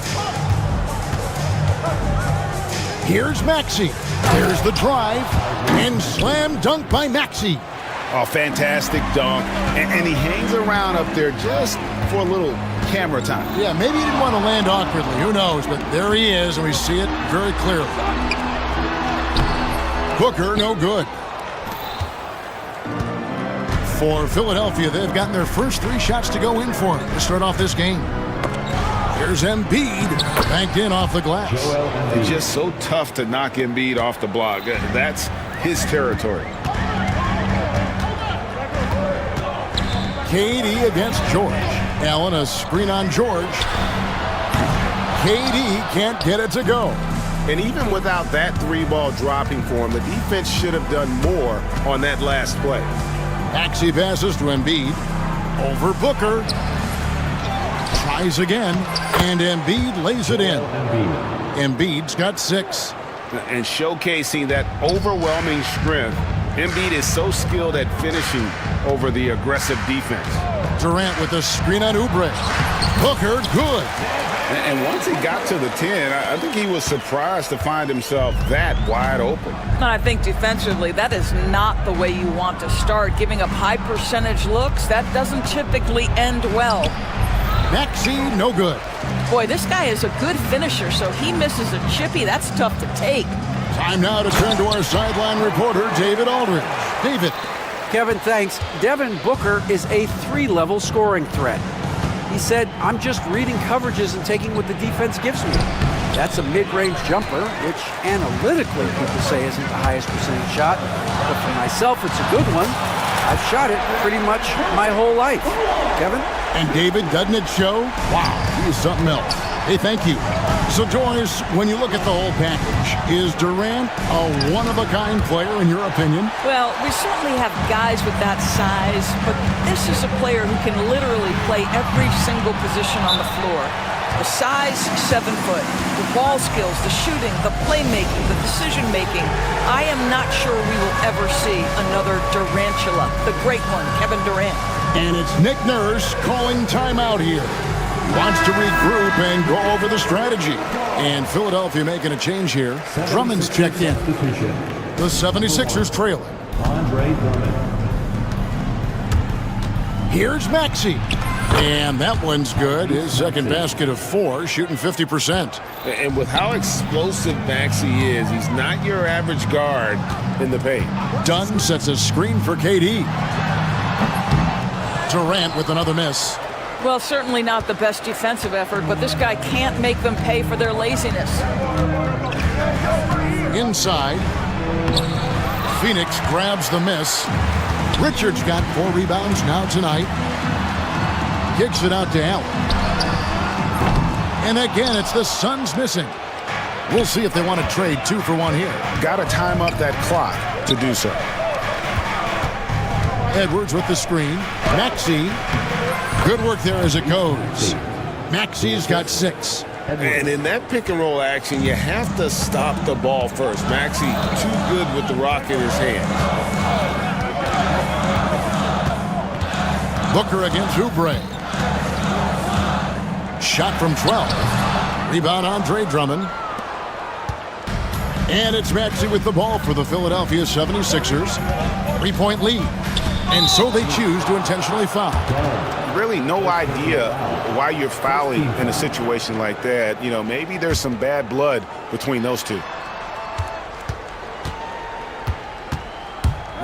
Here's Maxey. Here's the drive. And slam dunk by Maxey. Oh, fantastic dunk. And he hangs around up there just for a little camera time. Yeah, maybe he didn't want to land awkwardly. Who knows? But there he is, and we see it very clearly. Booker, no good. For Philadelphia, they've gotten their first 3 shots to go in for him to start off this game. Here's Embiid, banked in off the glass. It's just so tough to knock Embiid off the block. That's his territory. KD against George. Allen, a screen on George. KD can't get it to go. And even without that 3-ball dropping for him, the defense should have done more on that last play. Maxey passes to Embiid. Over Booker. Tries again, and Embiid lays it in. Embiid's got 6. And showcasing that overwhelming strength, Embiid is so skilled at finishing over the aggressive defense. Durant with a screen on Oubre. Booker, good. And once he got to the 10, I think he was surprised to find himself that wide open. I think defensively, that is not the way you want to start. Giving up high percentage looks, that doesn't typically end well. Maxey, no good. Boy, this guy is a good finisher, so he misses a chippy. That's tough to take. Time now to turn to our sideline reporter, David Aldridge. David. Kevin, thanks. Devin Booker is a 3-level scoring threat. He said, I'm just reading coverages and taking what the defense gives me. That's a mid-range jumper, which analytically people say isn't the highest percentage shot. But for myself, it's a good one. I've shot it pretty much my whole life. Kevin? And David, doesn't it show? Wow, he's something else. Hey, thank you. So, Joyce, when you look at the whole package, is Durant a one-of-a-kind player, in your opinion? Well, we certainly have guys with that size, but this is a player who can literally play every single position on the floor. The size, 7 foot. The ball skills, the shooting, the playmaking, the decision-making. I am not sure we will ever see another Durantula, the great one, Kevin Durant. And it's Nick Nurse calling timeout here. Wants to regroup and go over the strategy. And Philadelphia making a change here. Drummond's checked in. The 76ers trailing. Here's Maxey. And that one's good. His second basket of 4, shooting 50%. And with how explosive Maxey is, he's not your average guard in the paint. Dunn sets a screen for KD. Durant with another miss. Well, certainly not the best defensive effort, but this guy can't make them pay for their laziness. Inside. Phoenix grabs the miss. Richards got 4 rebounds now tonight. Kicks it out to Allen. And again, it's the Suns missing. We'll see if they want to trade 2 for 1 here. Got to time up that clock to do so. Edwards with the screen. Maxey. Good work there as it goes. Maxey's got 6. And in that pick and roll action, you have to stop the ball first. Maxey too good with the rock in his hand. Booker against Oubre. Shot from 12. Rebound Andre Drummond. And it's Maxey with the ball for the Philadelphia 76ers. 3-point lead. And so they choose to intentionally foul. Really no idea why you're fouling in a situation like that. You know, maybe there's some bad blood between those two.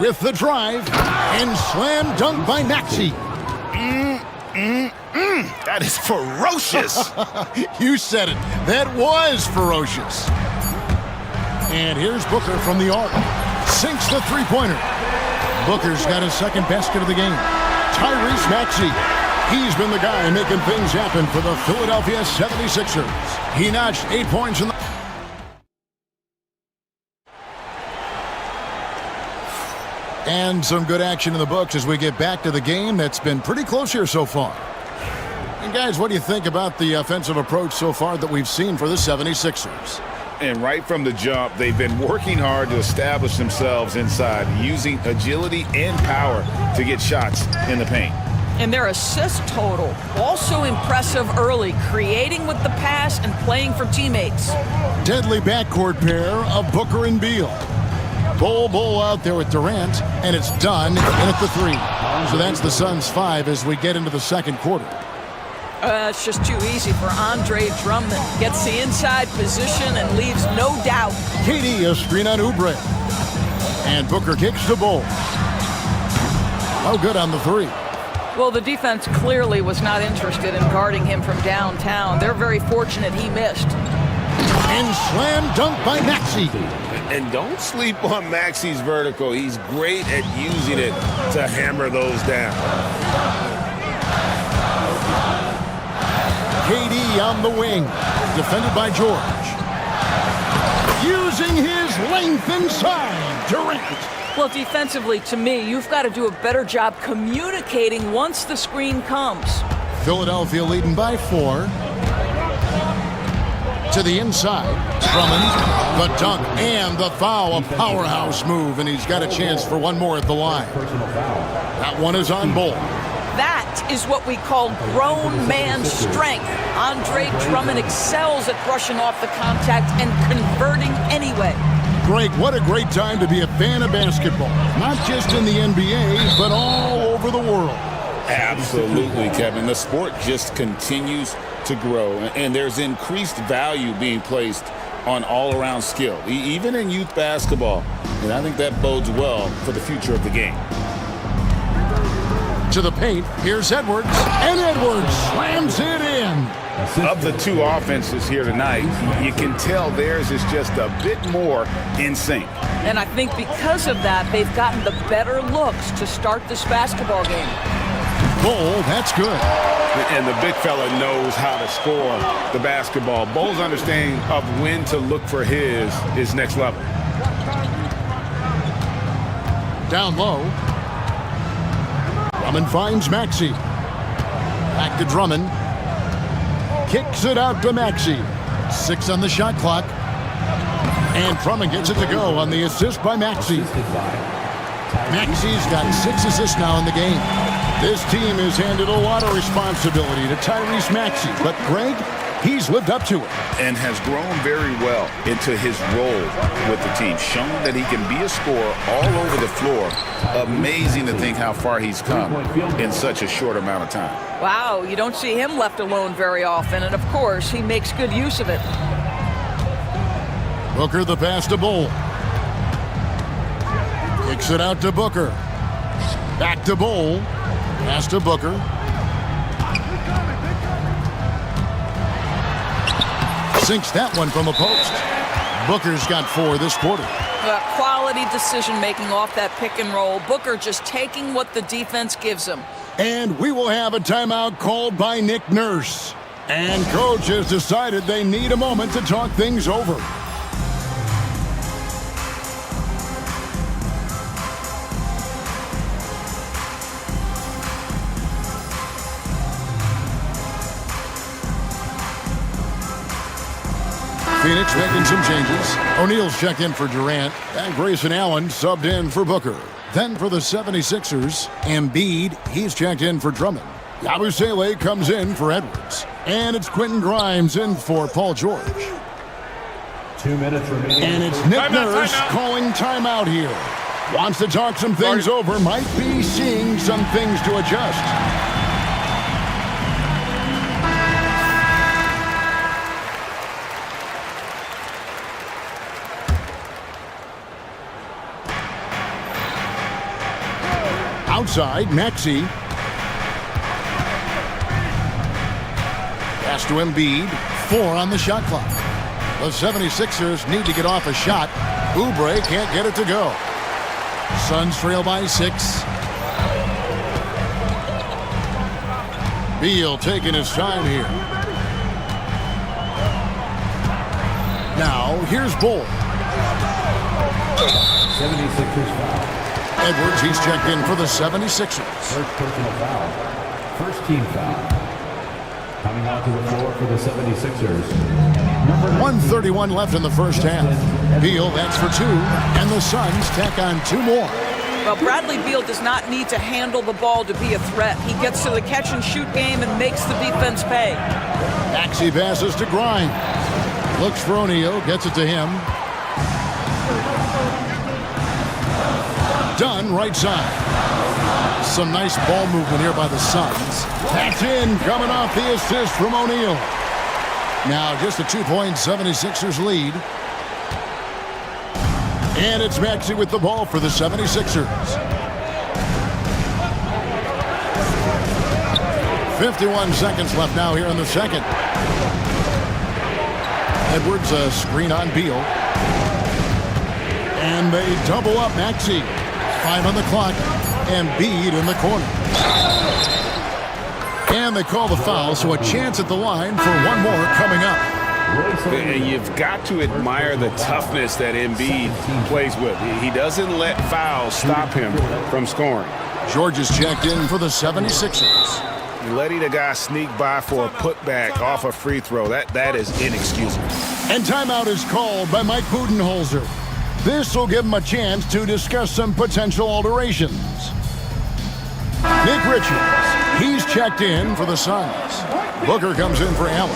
With the drive and slam dunk by Maxey. That is ferocious. You said it. That was ferocious. And here's Booker from the arc. Sinks the three-pointer. Booker's got his second basket of the game. Tyrese Maxey. He's been the guy making things happen for the Philadelphia 76ers. He notched 8 points in the... And some good action in the books as we get back to the game that's been pretty close here so far. And guys, what do you think about the offensive approach so far that we've seen for the 76ers? And right from the jump, they've been working hard to establish themselves inside, using agility and power to get shots in the paint. And their assist total, also impressive early, creating with the pass and playing for teammates. Deadly backcourt pair of Booker and Beal. Bull out there with Durant, and it's done in at the 3. So that's the Suns' 5 as we get into the second quarter. It's just too easy for Andre Drummond. Gets the inside position and leaves no doubt. KD, a screen on Oubre. And Booker kicks to Bull. Oh, good on the 3. Well, the defense clearly was not interested in guarding him from downtown. They're very fortunate he missed. And slam dunk by Maxey. And don't sleep on Maxey's vertical. He's great at using it to hammer those down. KD on the wing, defended by George. Using his length inside, Durant. Well, defensively, to me, you've got to do a better job communicating once the screen comes. Philadelphia leading by 4. To the inside, Drummond, the dunk, and the foul, a powerhouse move, and he's got a chance for one more at the line. That one is on Bull. That is what we call grown man strength. Andre Drummond excels at brushing off the contact and converting anyway. Greg, what a great time to be a fan of basketball. Not just in the NBA, but all over the world. Absolutely, Kevin. The sport just continues to grow, and there's increased value being placed on all-around skill, even in youth basketball. And I think that bodes well for the future of the game. To the paint, here's Edwards, and Edwards slams it in. Of the two offenses here tonight, you can tell theirs is just a bit more in sync. And I think because of that, they've gotten the better looks to start this basketball game. Bull, that's good. And the big fella knows how to score the basketball. Bull's understanding of when to look for his is next level. Down low. Drummond finds Maxey. Back to Drummond. Kicks it out to Maxey. 6 on the shot clock. And Drummond gets it to go on the assist by Maxey. Maxey's got 6 assists now in the game. This team has handed a lot of responsibility to Tyrese Maxey, but Greg, he's lived up to it. And has grown very well into his role with the team, shown that he can be a scorer all over the floor. Amazing to think how far he's come in such a short amount of time. Wow, you don't see him left alone very often, and of course, he makes good use of it. Booker the pass to Bull. Kicks it out to Booker. Back to Bull. Pass to Booker. Sinks that one from the post. Booker's got 4 this quarter. Quality decision-making off that pick and roll. Booker just taking what the defense gives him. And we will have a timeout called by Nick Nurse. And coach has decided they need a moment to talk things over. Phoenix making some changes. O'Neal's checked in for Durant, and Grayson Allen subbed in for Booker. Then for the 76ers, Embiid, he's checked in for Drummond. Yabusele comes in for Edwards. And it's Quentin Grimes in for Paul George. 2 minutes remaining. And it's Nick Nurse calling timeout here. Wants to talk some things over, might be seeing some things to adjust. Outside, Maxey. Pass to Embiid. 4 on the shot clock. The 76ers need to get off a shot. Oubre can't get it to go. Suns trail by 6. Beal taking his time here. Now, here's Bull. 76ers foul. Edwards, he's checked in for the 76ers. First personal foul. First team foul. Coming out to the floor for the 76ers. 1:31 left in the first half. Beal, that's for 2, and the Suns tack on 2 more. Well, Bradley Beal does not need to handle the ball to be a threat. He gets to the catch-and-shoot game and makes the defense pay. Maxey passes to Grimes. Looks for O'Neal, gets it to him. Dunn, right side. Some nice ball movement here by the Suns. That's in, coming off the assist from O'Neal. Now just a 2-point 76ers lead. And it's Maxey with the ball for the 76ers. 51 seconds left now here in the second. Edwards, a screen on Beal. And they double up Maxey. 5 on the clock, and Embiid in the corner. And they call the foul, so a chance at the line for one more coming up. And you've got to admire the toughness that Embiid plays with. He doesn't let fouls stop him from scoring. George is checked in for the 76ers. Letting a guy sneak by for a putback off a free throw, that is inexcusable. And timeout is called by Mike Budenholzer. This will give him a chance to discuss some potential alterations. Nick Richards, he's checked in for the Suns. Booker comes in for Allen.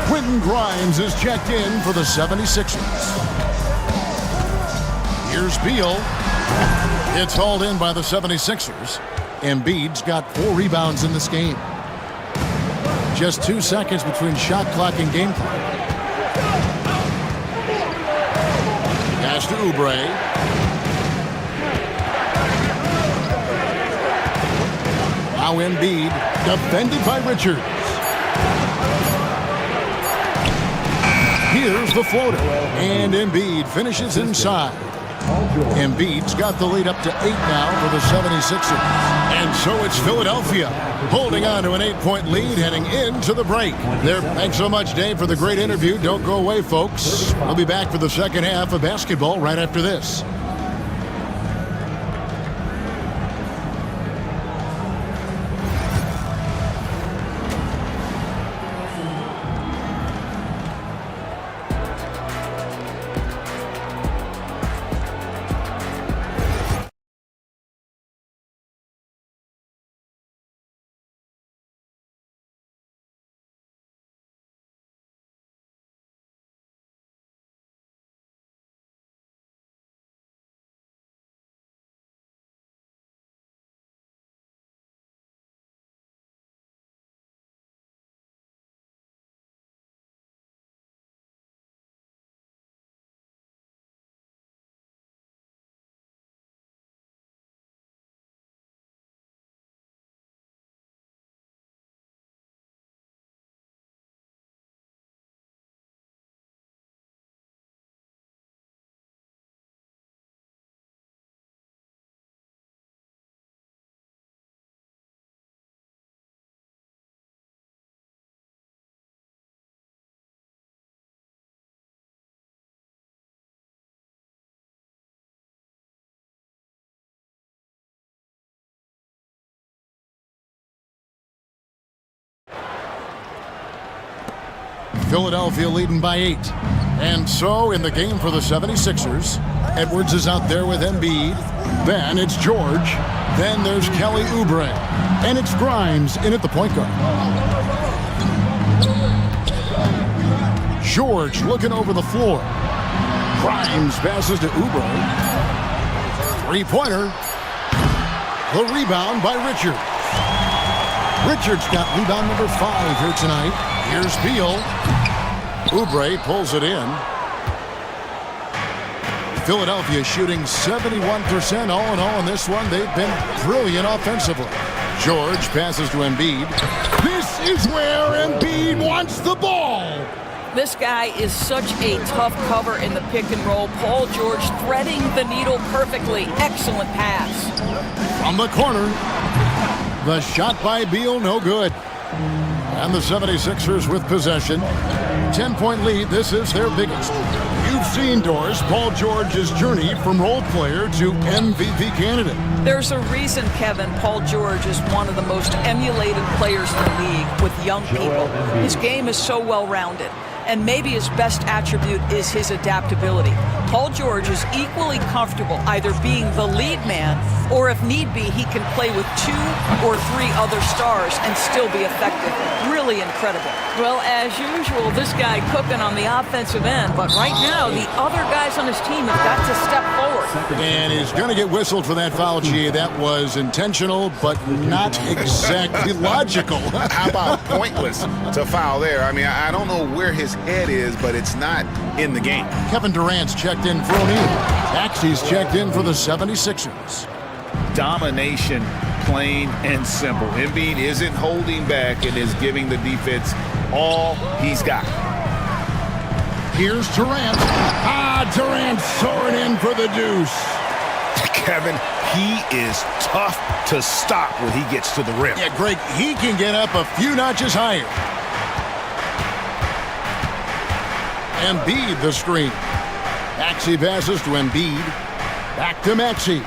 Quentin Grimes is checked in for the 76ers. Here's Beal. It's hauled in by the 76ers. Embiid's got 4 rebounds in this game. Just 2 seconds between shot clock and game clock. Pass to Oubre. Now Embiid, defended by Richards. Here's the floater. And Embiid finishes inside. Embiid's got the lead up to 8 now for the 76ers. And so it's Philadelphia holding on to an 8-point lead heading into the break. Thanks so much, Dave, for the great interview. Don't go away, folks. We'll be back for the second half of basketball right after this. Philadelphia leading by 8. And so in the game for the 76ers, Edwards is out there with Embiid. Then it's George. Then there's Kelly Oubre. And it's Grimes in at the point guard. George looking over the floor. Grimes passes to Oubre. Three-pointer. The rebound by Richards. Richards got rebound number 5 here tonight. Here's Beal. Oubre pulls it in. Philadelphia shooting 71% all in all in this one. They've been brilliant offensively. George passes to Embiid. This is where Embiid wants the ball. This guy is such a tough cover in the pick and roll. Paul George threading the needle perfectly. Excellent pass. From the corner. The shot by Beal, no good. And the 76ers with possession. 10-point lead. This is their biggest. You've seen, Doris, Paul George's journey from role player to MVP candidate. There's a reason, Kevin, Paul George is one of the most emulated players in the league with young people. His game is so well-rounded. And maybe his best attribute is his adaptability. Paul George is equally comfortable either being the lead man or, if need be, he can play with 2 or 3 other stars and still be effective. Really incredible. Well, as usual, this guy cooking on the offensive end, but right now the other guys on his team have got to step forward. And he's going to get whistled for that foul, G. That was intentional, but not exactly logical. How about pointless to foul there? I mean, I don't know where his head is, but it's not in the game. Kevin Durant's checked in for O'Neal. Maxey's checked in for the 76ers. Domination, plain and simple. Embiid isn't holding back and is giving the defense all he's got. Here's Durant. Durant soaring in for the deuce. Kevin, he is tough to stop when he gets to the rim. Yeah, Greg, he can get up a few notches higher. Embiid the screen. Maxey passes to Embiid. Back to Maxey.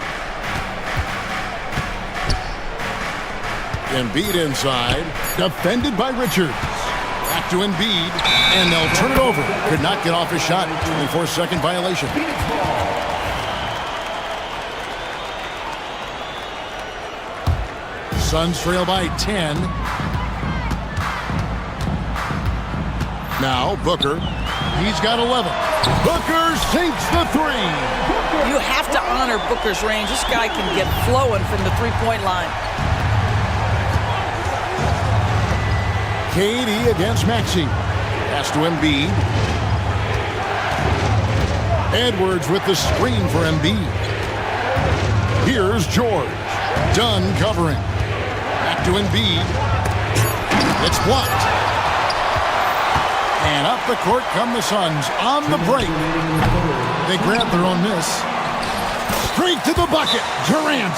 Embiid inside. Defended by Richards. Back to Embiid. And they'll turn it over. Could not get off his shot. 24-second violation. Suns trail by 10. Now Booker. He's got 11. Booker sinks the 3. You have to honor Booker's range. This guy can get flowing from the three-point line. KD against Maxey. Pass to Embiid. Edwards with the screen for Embiid. Here's George. Dunn covering. Back to Embiid. It's blocked. And up the court come the Suns on the break. They grab their own miss. Straight to the bucket. Durant.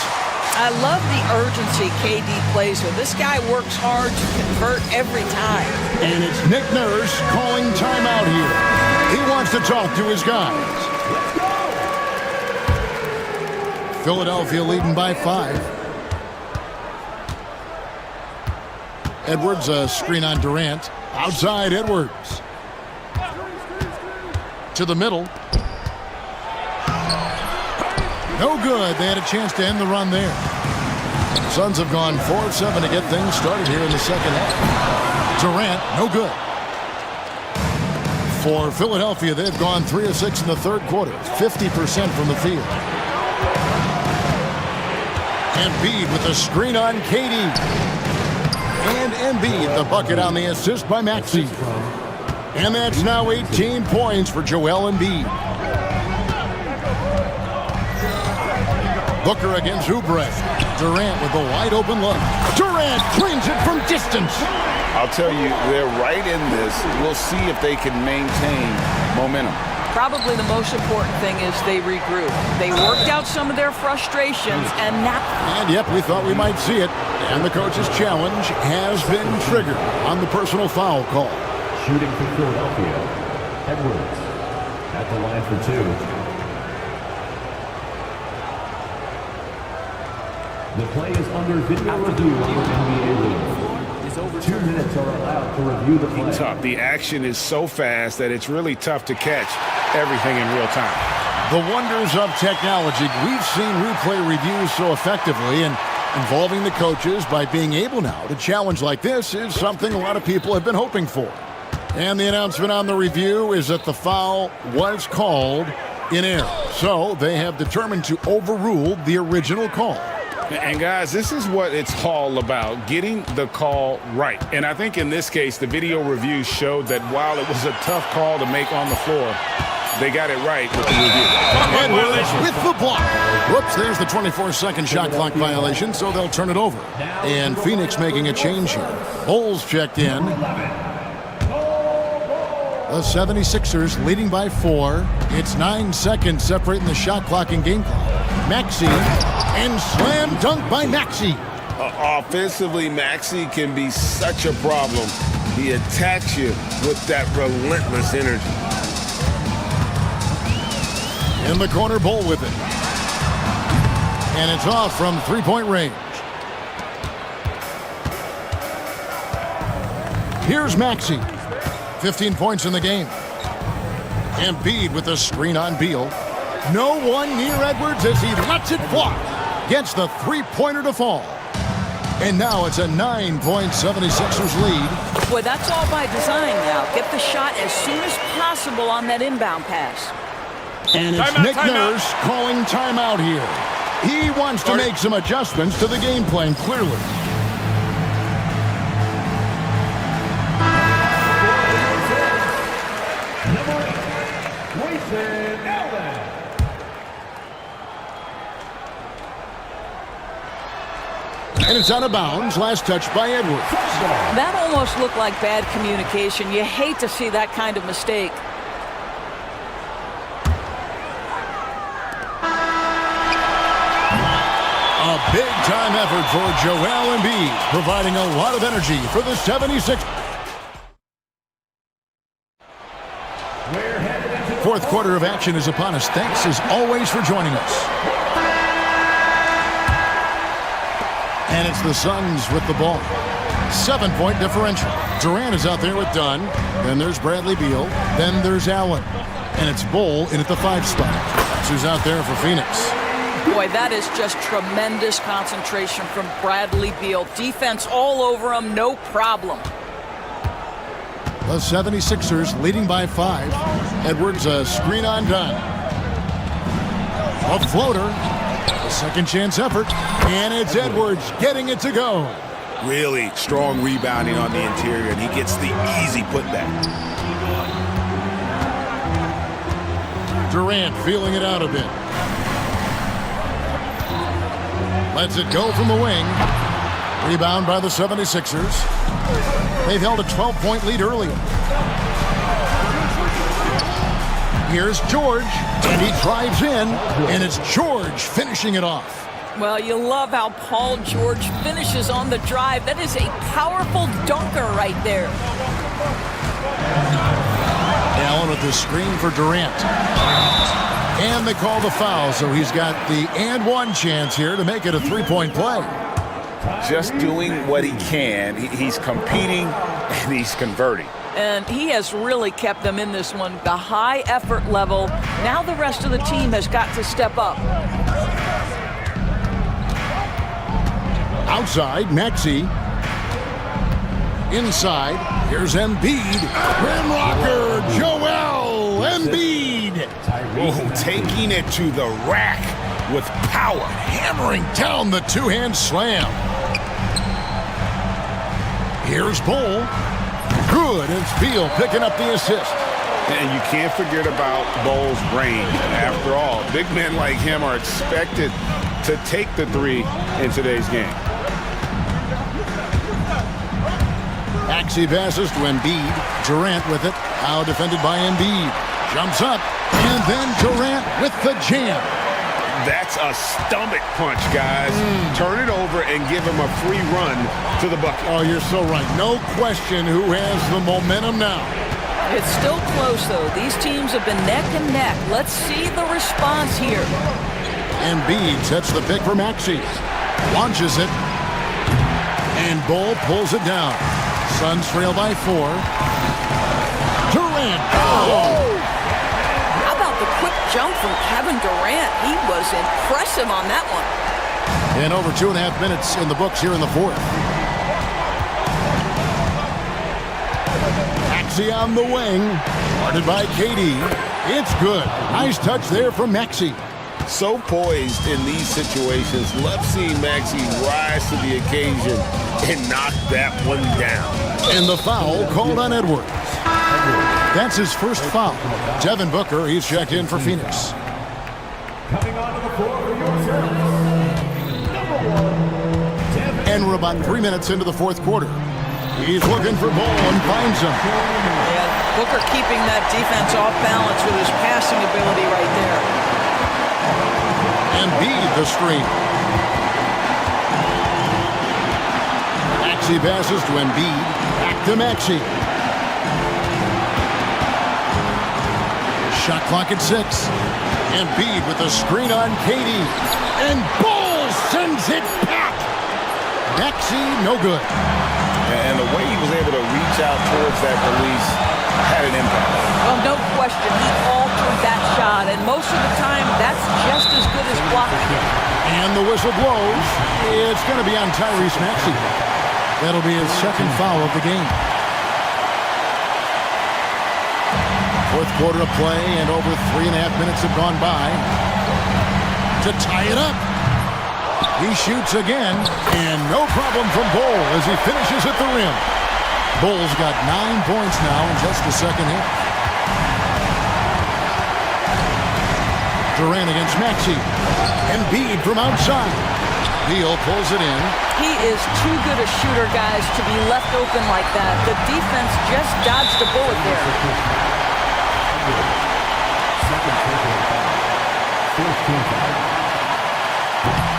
I love the urgency KD plays with. This guy works hard to convert every time. And it's Nick Nurse calling timeout here. He wants to talk to his guys. Philadelphia leading by 5. Edwards, a screen on Durant. Outside Edwards. To the middle. No good. They had a chance to end the run there. Suns have gone 4 of 7 to get things started here in the second half. Durant, no good. For Philadelphia, they've gone 3 of 6 in the third quarter. 50% from the field. Embiid with the screen on KD. And Embiid, the bucket on the assist by Maxey. And that's now 18 points for Joel Embiid. Booker against Oubre. Durant with a wide open look. Durant drains it from distance. I'll tell you, they're right in this. We'll see if they can maintain momentum. Probably the most important thing is they regroup. They worked out some of their frustrations and now... And yep, we thought we might see it. And the coach's challenge has been triggered on the personal foul call. Shooting for Philadelphia, Edwards at the line for 2. The play is under video review on the NBA League. 2 minutes are allowed to review the play. Tough. The action is so fast that it's really tough to catch everything in real time. The wonders of technology. We've seen replay reviews so effectively, and involving the coaches by being able now to challenge like this is something a lot of people have been hoping for. And the announcement on the review is that the foul was called in error. So they have determined to overrule the original call. And guys, this is what it's all about, getting the call right. And I think in this case, the video review showed that while it was a tough call to make on the floor, they got it right with the review. Edwards with the block. Whoops, there's the 24-second shot clock violation, so they'll turn it over. And Phoenix making a change here. Bulls checked in. The 76ers leading by 4. It's 9 seconds separating the shot clock and game clock. Maxey, and slam dunk by Maxey. Offensively, Maxey can be such a problem. He attacks you with that relentless energy. In the corner, Bull with it. And it's off from three-point range. Here's Maxey. 15 points in the game. Embiid with a screen on Beal. No one near Edwards as he lets it fly. Gets the three-pointer to fall. And now it's a 9-point 76ers lead. Boy, that's all by design now. Get the shot as soon as possible on that inbound pass. And it's Nick Nurse calling timeout here. He wants to make some adjustments to the game plan, clearly. And it's out of bounds. Last touch by Edwards. That almost looked like bad communication. You hate to see that kind of mistake. A big-time effort for Joel Embiid, providing a lot of energy for the 76ers. Fourth quarter of action is upon us. Thanks, as always, for joining us. And it's the Suns with the ball. 7-point differential. Durant is out there with Dunn. Then there's Bradley Beal. Then there's Allen. And it's Bull in at the 5 spot. That's who's out there for Phoenix. Boy, that is just tremendous concentration from Bradley Beal. Defense all over him, no problem. The 76ers leading by 5. Edwards a screen on Dunn. A floater. A second chance effort. And it's Edwards getting it to go. Really strong rebounding on the interior, and he gets the easy putback. Durant feeling it out a bit. Lets it go from the wing. Rebound by the 76ers. They've held a 12-point lead earlier. Here's George, and he drives in, and it's George finishing it off. Well, you love how Paul George finishes on the drive. That is a powerful dunker right there. Allen with the screen for Durant. And they call the foul, so he's got the and one chance here to make it a 3-point play. Just doing what he can. He's competing, and he's converting. And he has really kept them in this one. The high effort level. Now the rest of the team has got to step up. Outside, Maxey. Inside, here's Embiid. Rim rocker, Joel Embiid. Oh, taking it to the rack with power. Hammering down the two-hand slam. Here's Bull. Good, it's Beal picking up the assist. And you can't forget about Bull's range. After all, big men like him are expected to take the 3 in today's game. Maxey passes to Embiid. Durant with it. Now defended by Embiid. Jumps up. And then Durant with the jam. That's a stomach punch, guys. Turn it over and give him a free run to the bucket. Oh, you're so right. No question who has the momentum now. It's still close, though. These teams have been neck and neck. Let's see the response here. Embiid sets the pick for Maxey. Launches it. And Bull pulls it down. Suns trail by 4. Durant. Oh! How about the quick jump from Kevin Durant? He was impressive on that one. And over 2.5 minutes in the books here in the fourth. Maxey on the wing. Guarded by KD. It's good. Nice touch there from Maxey. So poised in these situations. Love seeing Maxey rise to the occasion and knock that one down. And the foul called on Edwards. That's his first foul. Devin Booker, he's checked in for Phoenix. Coming onto the floor for your service, number 1. And we're about 3 minutes into the fourth quarter. He's looking for ball and finds him. Yeah, Booker keeping that defense off balance with his passing ability right there. Embiid the screen. Maxey passes to Embiid. Back to Maxey. Shot clock at 6. Embiid with the screen on KD. And Ball sends it back. Maxey, no good. And the way he was able to reach out towards that release had an impact. Well, no question, he altered that shot, and most of the time, that's just as good as blocking it. And the whistle blows. It's going to be on Tyrese Maxey. That'll be his second foul of the game. Fourth quarter of play, and over 3.5 minutes have gone by. To tie it up. He shoots again, and no problem from Bol as he finishes at the rim. Bol's got 9 points now in just the second half. Durant against Maxey. Embiid from outside. Beal pulls it in. He is too good a shooter, guys, to be left open like that. The defense just dodged a bullet there.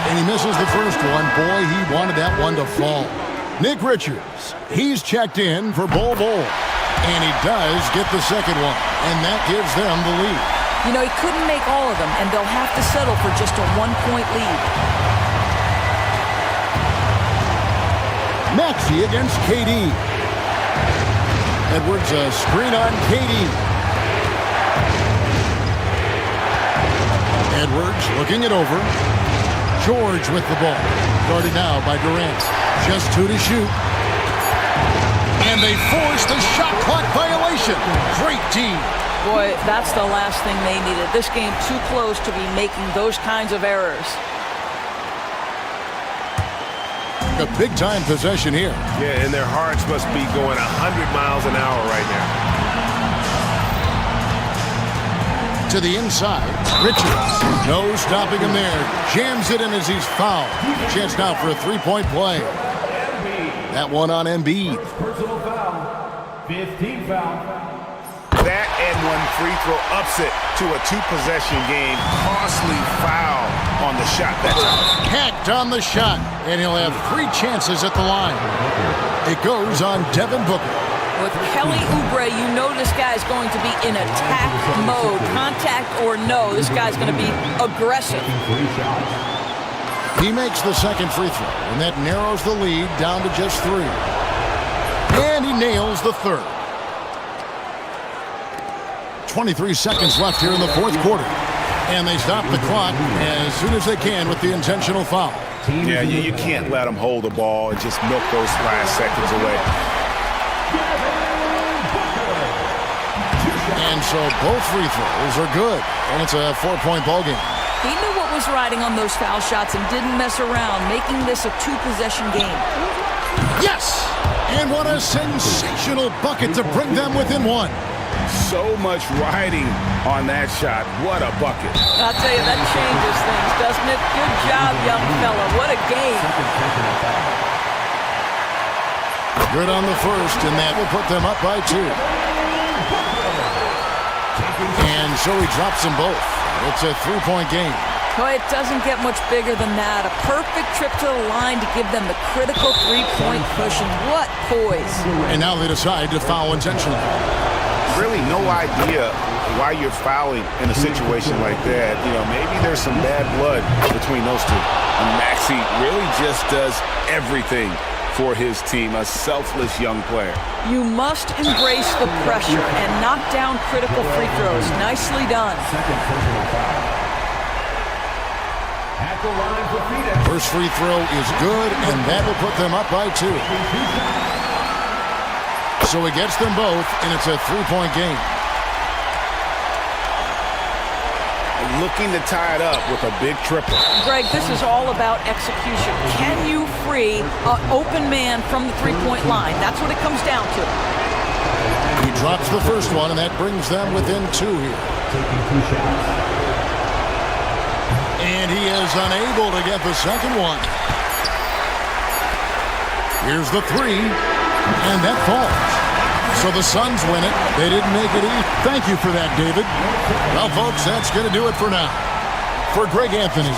And he misses the first one. Boy, he wanted that one to fall. Nick Richards, he's checked in for Bol. And he does get the second one. And that gives them the lead. You know, he couldn't make all of them, and they'll have to settle for just a 1-point lead. Maxey against KD. Edwards, a screen on KD. Edwards looking it over. George with the ball. Guarded now by Durant. Just 2 to shoot. And they force the shot clock violation. Great team. Boy, that's the last thing they needed. This game too close to be making those kinds of errors. A big-time possession here. Yeah, and their hearts must be going 100 miles an hour right now. To the inside, Richards. No stopping him there. Jams it in as he's fouled. Chance now for a 3-point play. That one on Embiid. Personal foul. 15 foul. That and one free throw ups it to a 2-possession game. Costly foul on the shot that time. Hacked on the shot, and he'll have 3 chances at the line. It goes on Devin Booker. With Kelly Oubre, you know this guy's going to be in attack mode. Contact or no, this guy's going to be aggressive. He makes the second free throw, and that narrows the lead down to just 3. And he nails the third. 23 seconds left here in the fourth quarter. And they stop the clock as soon as they can with the intentional foul. Yeah, you can't let them hold the ball and just milk those last seconds away. And so both free throws are good. And it's a 4-point ball game. He knew what was riding on those foul shots and didn't mess around, making this a 2-possession game. Yes! And what a sensational bucket to bring them within 1. So much riding on that shot. What a bucket. I'll tell you, that changes things, doesn't it? Good job, young fella. What a game. Good on the first, and that will put them up by 2. And so he drops them both. It's a 3-point game. Boy, it doesn't get much bigger than that. A perfect trip to the line to give them the critical 3-point cushion. What poise. And now they decide to foul intentionally. Really no idea why you're fouling in a situation like that. You know, maybe there's some bad blood between those two. And Maxey really just does everything for his team, a selfless young player. You must embrace the pressure and knock down critical free throws. Nicely done. First free throw is good, and that will put them up by 2. So he gets them both, and it's a 3-point game. Looking to tie it up with a big triple. Greg, this is all about execution. Can you free an open man from the three-point line? That's what it comes down to. He drops the first one, and that brings them within 2 here. And he is unable to get the second one. Here's the 3, and that falls. So the Suns win it. They didn't make it easy. Thank you for that, David. Well, folks, that's going to do it for now. For Greg Anthony.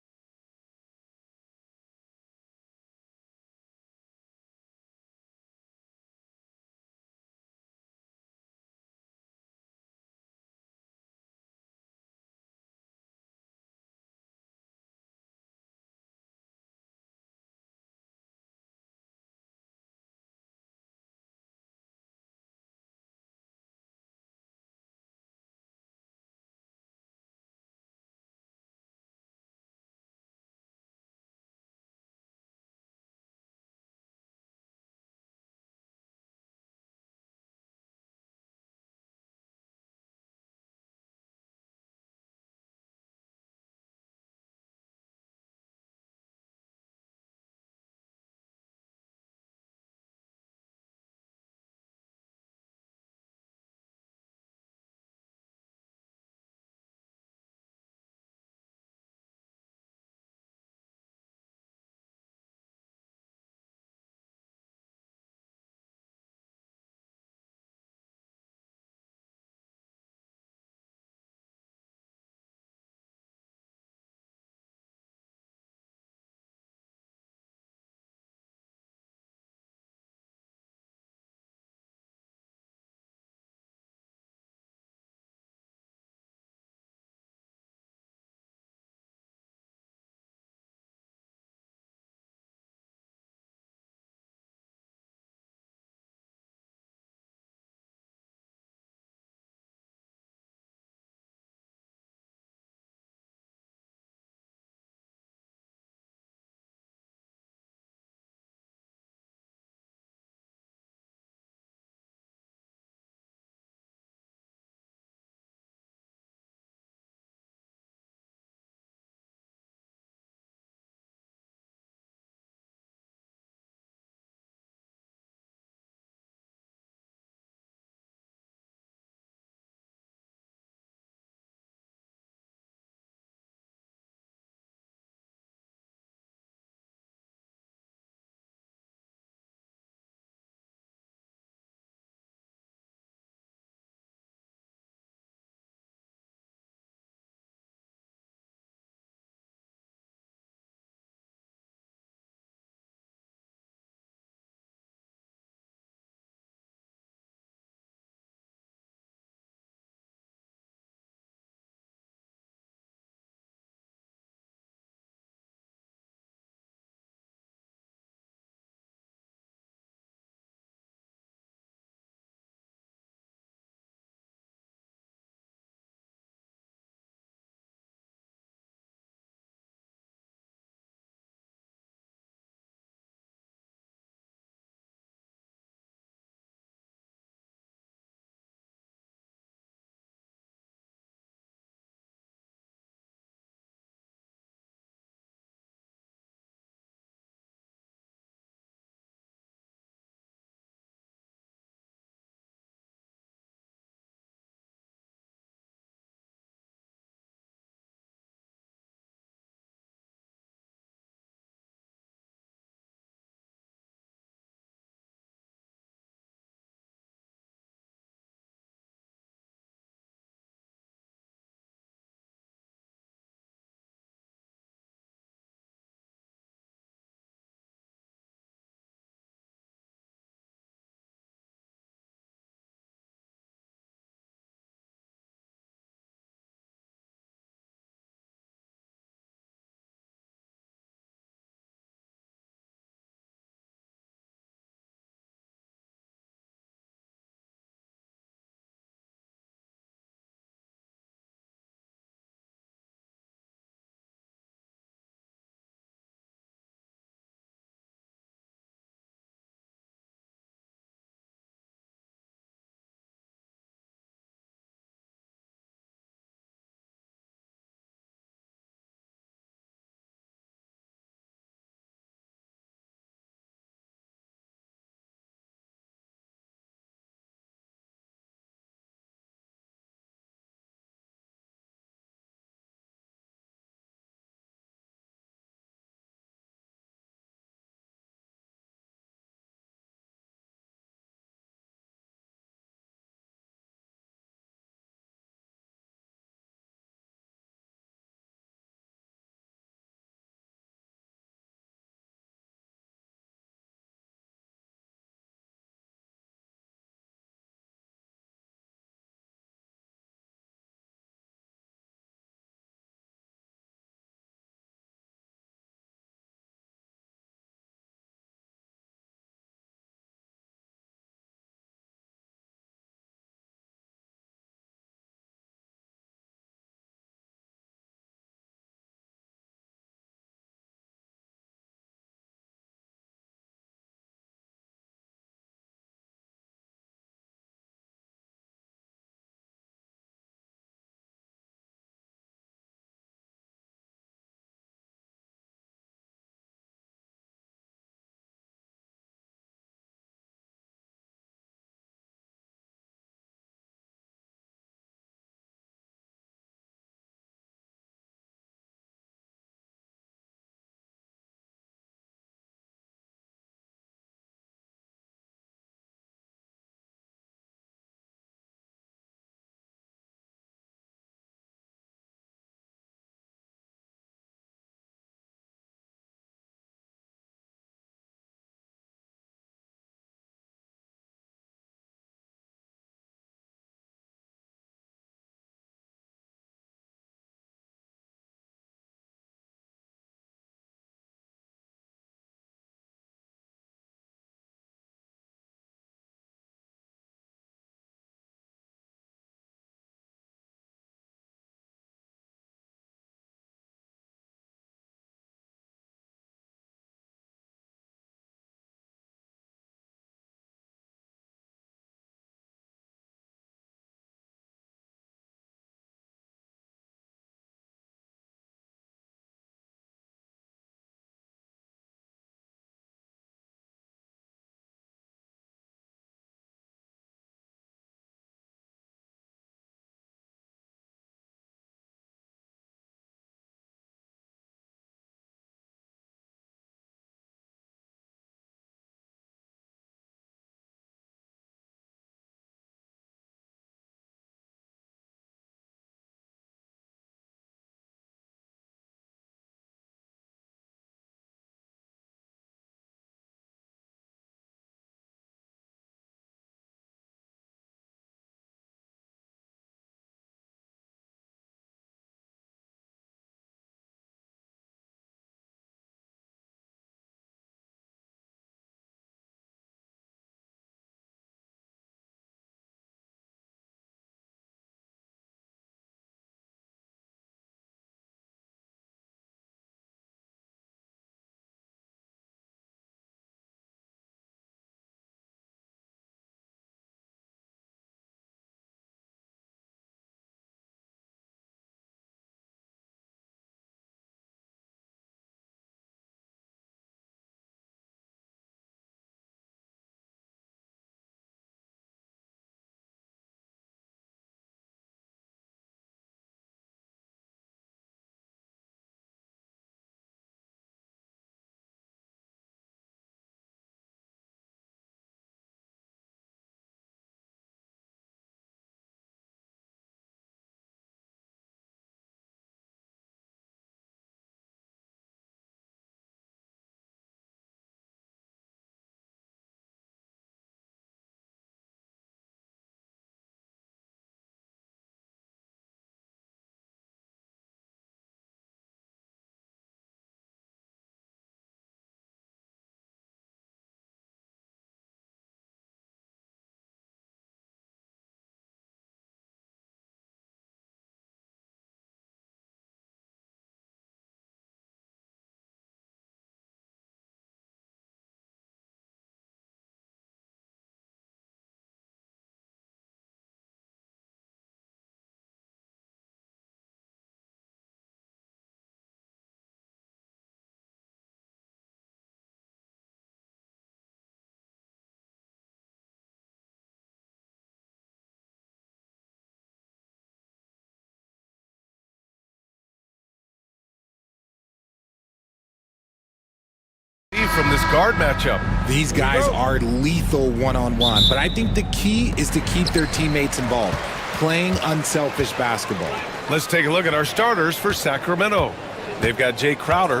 from this guard matchup. These guys are lethal one-on-one, but I think the key is to keep their teammates involved, playing unselfish basketball. Let's take a look at our starters for Sacramento. They've got Jay Crowder,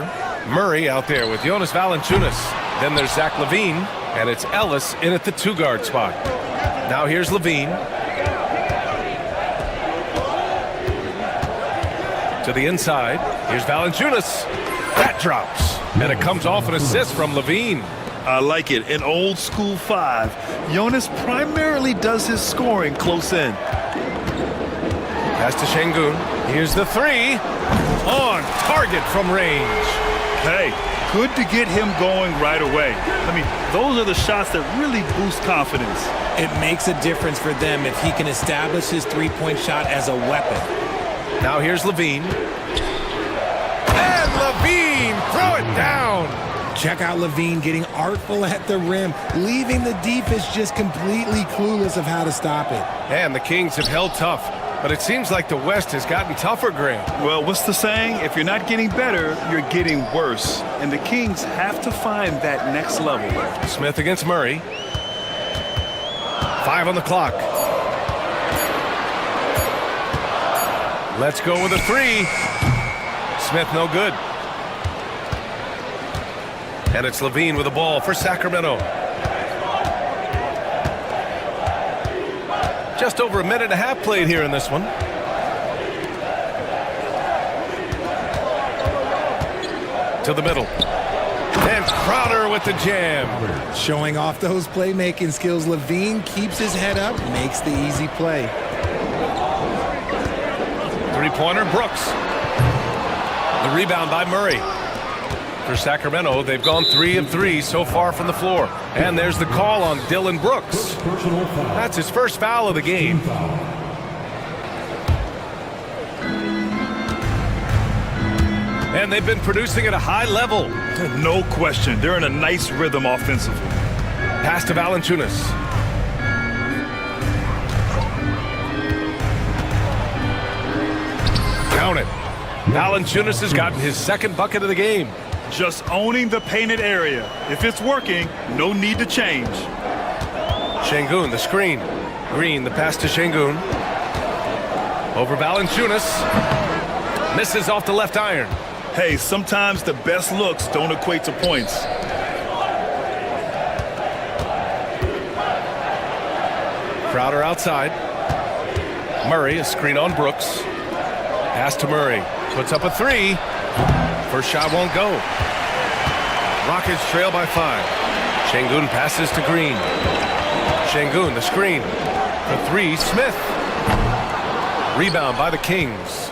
Murray out there with Jonas Valanciunas. Then there's Zach LaVine, and it's Ellis in at the 2-guard spot. Now here's LaVine. To the inside. Here's Valanciunas. That drops. And it comes off an assist from LaVine. I like it. In old school 5, Jonas primarily does his scoring close in. Pass to Şengün. Here's the 3. On target from range. Hey, good to get him going right away. I mean, those are the shots that really boost confidence. It makes a difference for them if he can establish his three-point shot as a weapon. Now here's LaVine. And LaVine, throw it down. Check out LaVine getting artful at the rim, leaving the defense just completely clueless of how to stop it. And the Kings have held tough, but it seems like the West has gotten tougher, Grant. Well, what's the saying? If you're not getting better, you're getting worse. And the Kings have to find that next level. Smith against Murray. 5 on the clock. Let's go with a 3. Smith no good. And it's LaVine with the ball for Sacramento. Just over a minute and a half played here in this one. To the middle. And Crowder with the jam. Showing off those playmaking skills, LaVine keeps his head up, makes the easy play. Three-pointer, Brooks. The rebound by Murray. For Sacramento, they've gone 3 of 3 so far from the floor. And there's the call on Dillon Brooks. That's his first foul of the game. And they've been producing at a high level. No question. They're in a nice rhythm offensively. Pass to Valanciunas. Count it. Valanciunas has gotten his second bucket of the game. Just owning the painted area. If it's working, no need to change. Şengün, the screen. Green, the pass to Şengün. Over Valanciunas. Misses off the left iron. Hey, sometimes the best looks don't equate to points. Crowder outside. Murray, a screen on Brooks. Pass to Murray. Puts up a 3. First shot won't go. Rockets trail by 5. Şengün passes to Green. Şengün, the screen. For 3, Smith. Rebound by the Kings.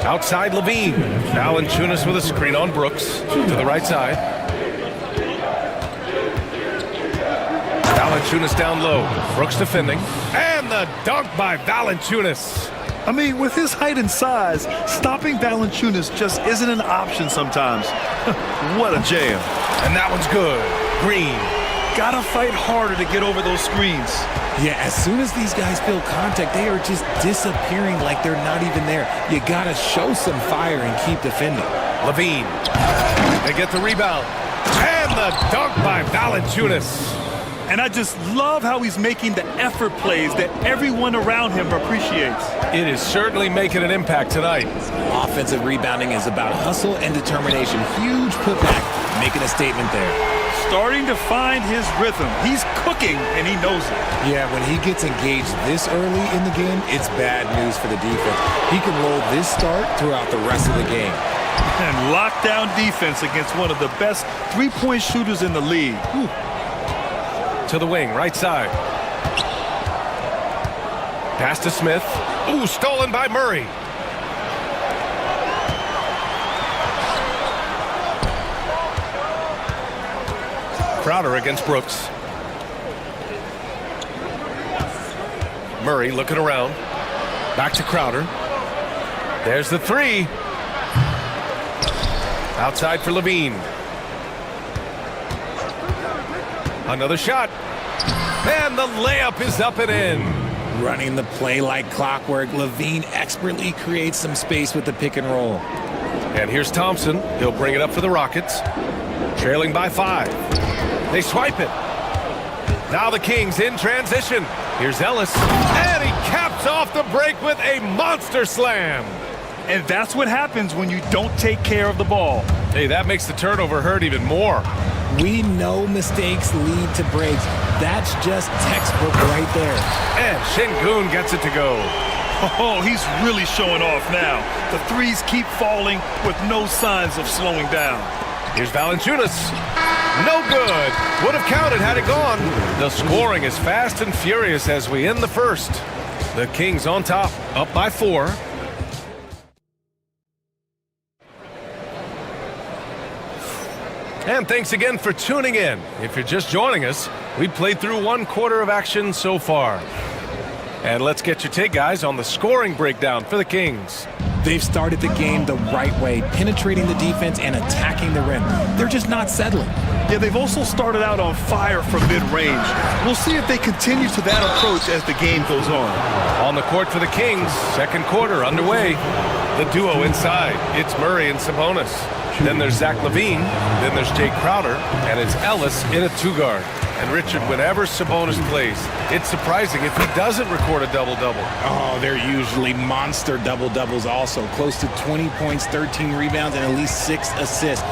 Outside LaVine. Valanciunas with a screen on Brooks. To the right side. Valanciunas down low. Brooks defending. And the dunk by Valanciunas. I mean, with his height and size, stopping Valanciunas just isn't an option sometimes. What a jam. And that one's good. Green. Gotta fight harder to get over those screens. Yeah, as soon as these guys feel contact, they are just disappearing like they're not even there. You gotta show some fire and keep defending. LaVine. They get the rebound. And the dunk by Valanciunas. And I just love how he's making the effort plays that everyone around him appreciates. It is certainly making an impact tonight. Offensive rebounding is about hustle and determination. Huge putback, making a statement there. Starting to find his rhythm. He's cooking, and he knows it. Yeah, when he gets engaged this early in the game, it's bad news for the defense. He can roll this start throughout the rest of the game. And lockdown defense against one of the best three-point shooters in the league. Whew. To the wing, right side. Pass to Smith. Ooh, stolen by Murray. Crowder against Brooks. Murray looking around. Back to Crowder. There's the 3. Outside for LaVine. Another shot. And the layup is up and in. Running the play like clockwork, LaVine expertly creates some space with the pick and roll. And here's Thompson. He'll bring it up for the Rockets. Trailing by 5. They swipe it. Now the Kings in transition. Here's Ellis. And he caps off the break with a monster slam. And that's what happens when you don't take care of the ball. Hey, that makes the turnover hurt even more. We know mistakes lead to breaks. That's just textbook right there. And Şengün gets it to go. Oh, he's really showing off now. The threes keep falling with no signs of slowing down. Here's Valanciunas. No good. Would have counted had it gone. The scoring is fast and furious as we end the first. The Kings on top, up by 4. And thanks again for tuning in. If you're just joining us, we played through 1 quarter of action so far. And let's get your take, guys, on the scoring breakdown for the Kings. They've started the game the right way, penetrating the defense and attacking the rim. They're just not settling. Yeah, they've also started out on fire from mid-range. We'll see if they continue to that approach as the game goes on. On the court for the Kings, second quarter underway. The duo inside, it's Murray and Sabonis. Then there's Zach LaVine, then there's Jay Crowder, and it's Ellis in a 2-guard. And Richard, whenever Sabonis plays, it's surprising if he doesn't record a double-double. Oh, they're usually monster double-doubles also. Close to 20 points, 13 rebounds, and at least 6 assists.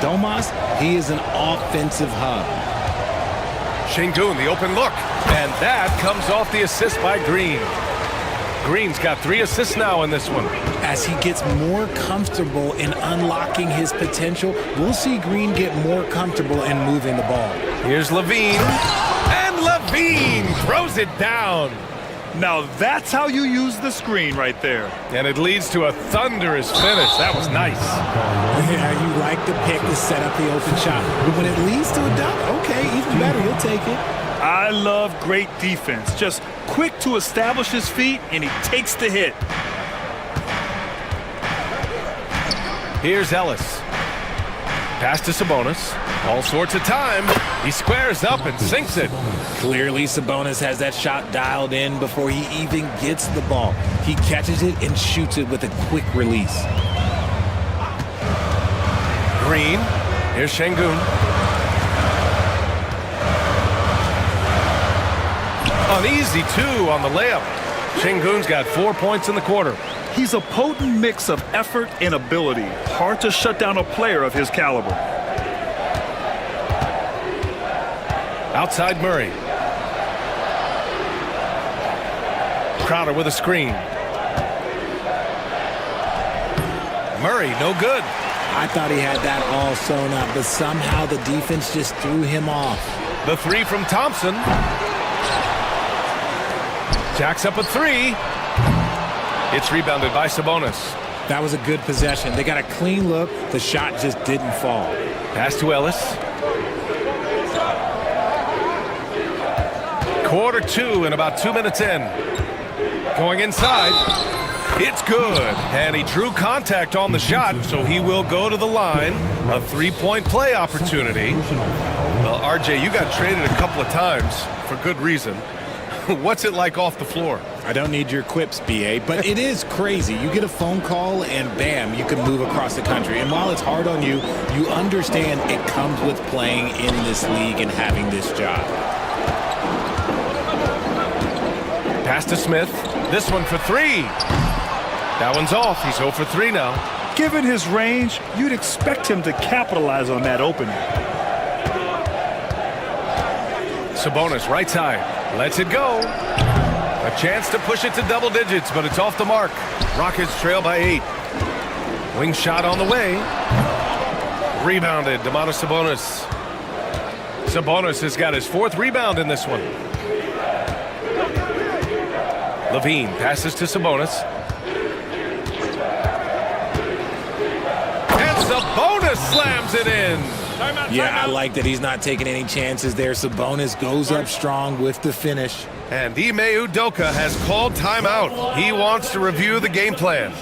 Domas, he is an offensive hub. Şengün, the open look. And that comes off the assist by Green. Green's got 3 assists now in this one. As he gets more comfortable in unlocking his potential, we'll see Green get more comfortable in moving the ball. Here's LaVine. And LaVine throws it down. Now that's how you use the screen right there. And it leads to a thunderous finish. That was nice. Yeah, you like the pick to set up the open shot. But when it leads to a dunk, okay, even better, you'll take it. I love great defense. Just quick to establish his feet, and he takes the hit. Here's Ellis. Pass to Sabonis. All sorts of time. He squares up and sinks it. Clearly, Sabonis has that shot dialed in before he even gets the ball. He catches it and shoots it with a quick release. Green. Here's Şengün. An easy 2 on the layup. Şengün's got 4 points in the quarter. He's a potent mix of effort and ability. Hard to shut down a player of his caliber. Outside Murray. Crowder with a screen. Murray, no good. I thought he had that all sewn up, but somehow the defense just threw him off. The 3 from Thompson. Jacks up a 3. It's rebounded by Sabonis. That was a good possession. They got a clean look. The shot just didn't fall. Pass to Ellis. Quarter 2 and about 2 minutes in. Going inside. It's good. And he drew contact on the shot, so he will go to the line. A 3-point play opportunity. Well, RJ, you got traded a couple of times for good reason. What's it like off the floor? I don't need your quips, BA, but it is crazy. You get a phone call and bam, you can move across the country. And while it's hard on you, you understand it comes with playing in this league and having this job. Pass to Smith. This one for 3. That one's off. He's 0 for 3 now. Given his range, you'd expect him to capitalize on that opening. Sabonis, right side. Lets it go. A chance to push it to double digits, but it's off the mark. Rockets trail by 8. Wing shot on the way. Rebounded, Domantas Sabonis. Sabonis has got his 4th rebound in this one. LaVine passes to Sabonis. And Sabonis slams it in. Yeah, I like that he's not taking any chances there. Sabonis goes up strong with the finish. And Ime Udoka has called timeout. He wants to review the game plan.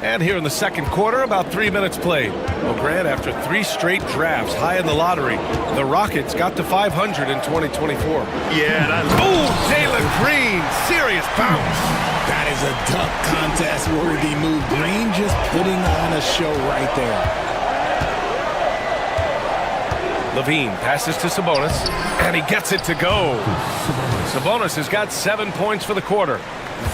And here in the second quarter, about 3 minutes played. Well, Grant, after 3 straight drafts high in the lottery, the Rockets got to 500 in 2024. Yeah, Jalen Green, serious bounce. That is a dunk contest-worthy move. Green just putting on a show right there. Levine passes to Sabonis, and he gets it to go. Sabonis has got 7 points for the quarter.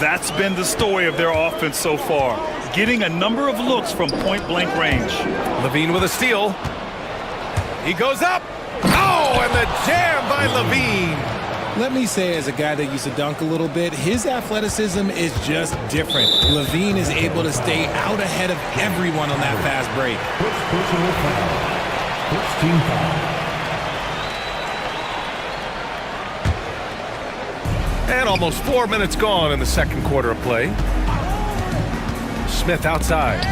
That's been the story of their offense so far, getting a number of looks from point-blank range. Levine with a steal. He goes up. Oh, and the jam by Levine. Let me say, as a guy that used to dunk a little bit, his athleticism is just different. Levine is able to stay out ahead of everyone on that fast break. Personal foul. First team foul. And almost 4 minutes gone in the second quarter of play. Smith outside.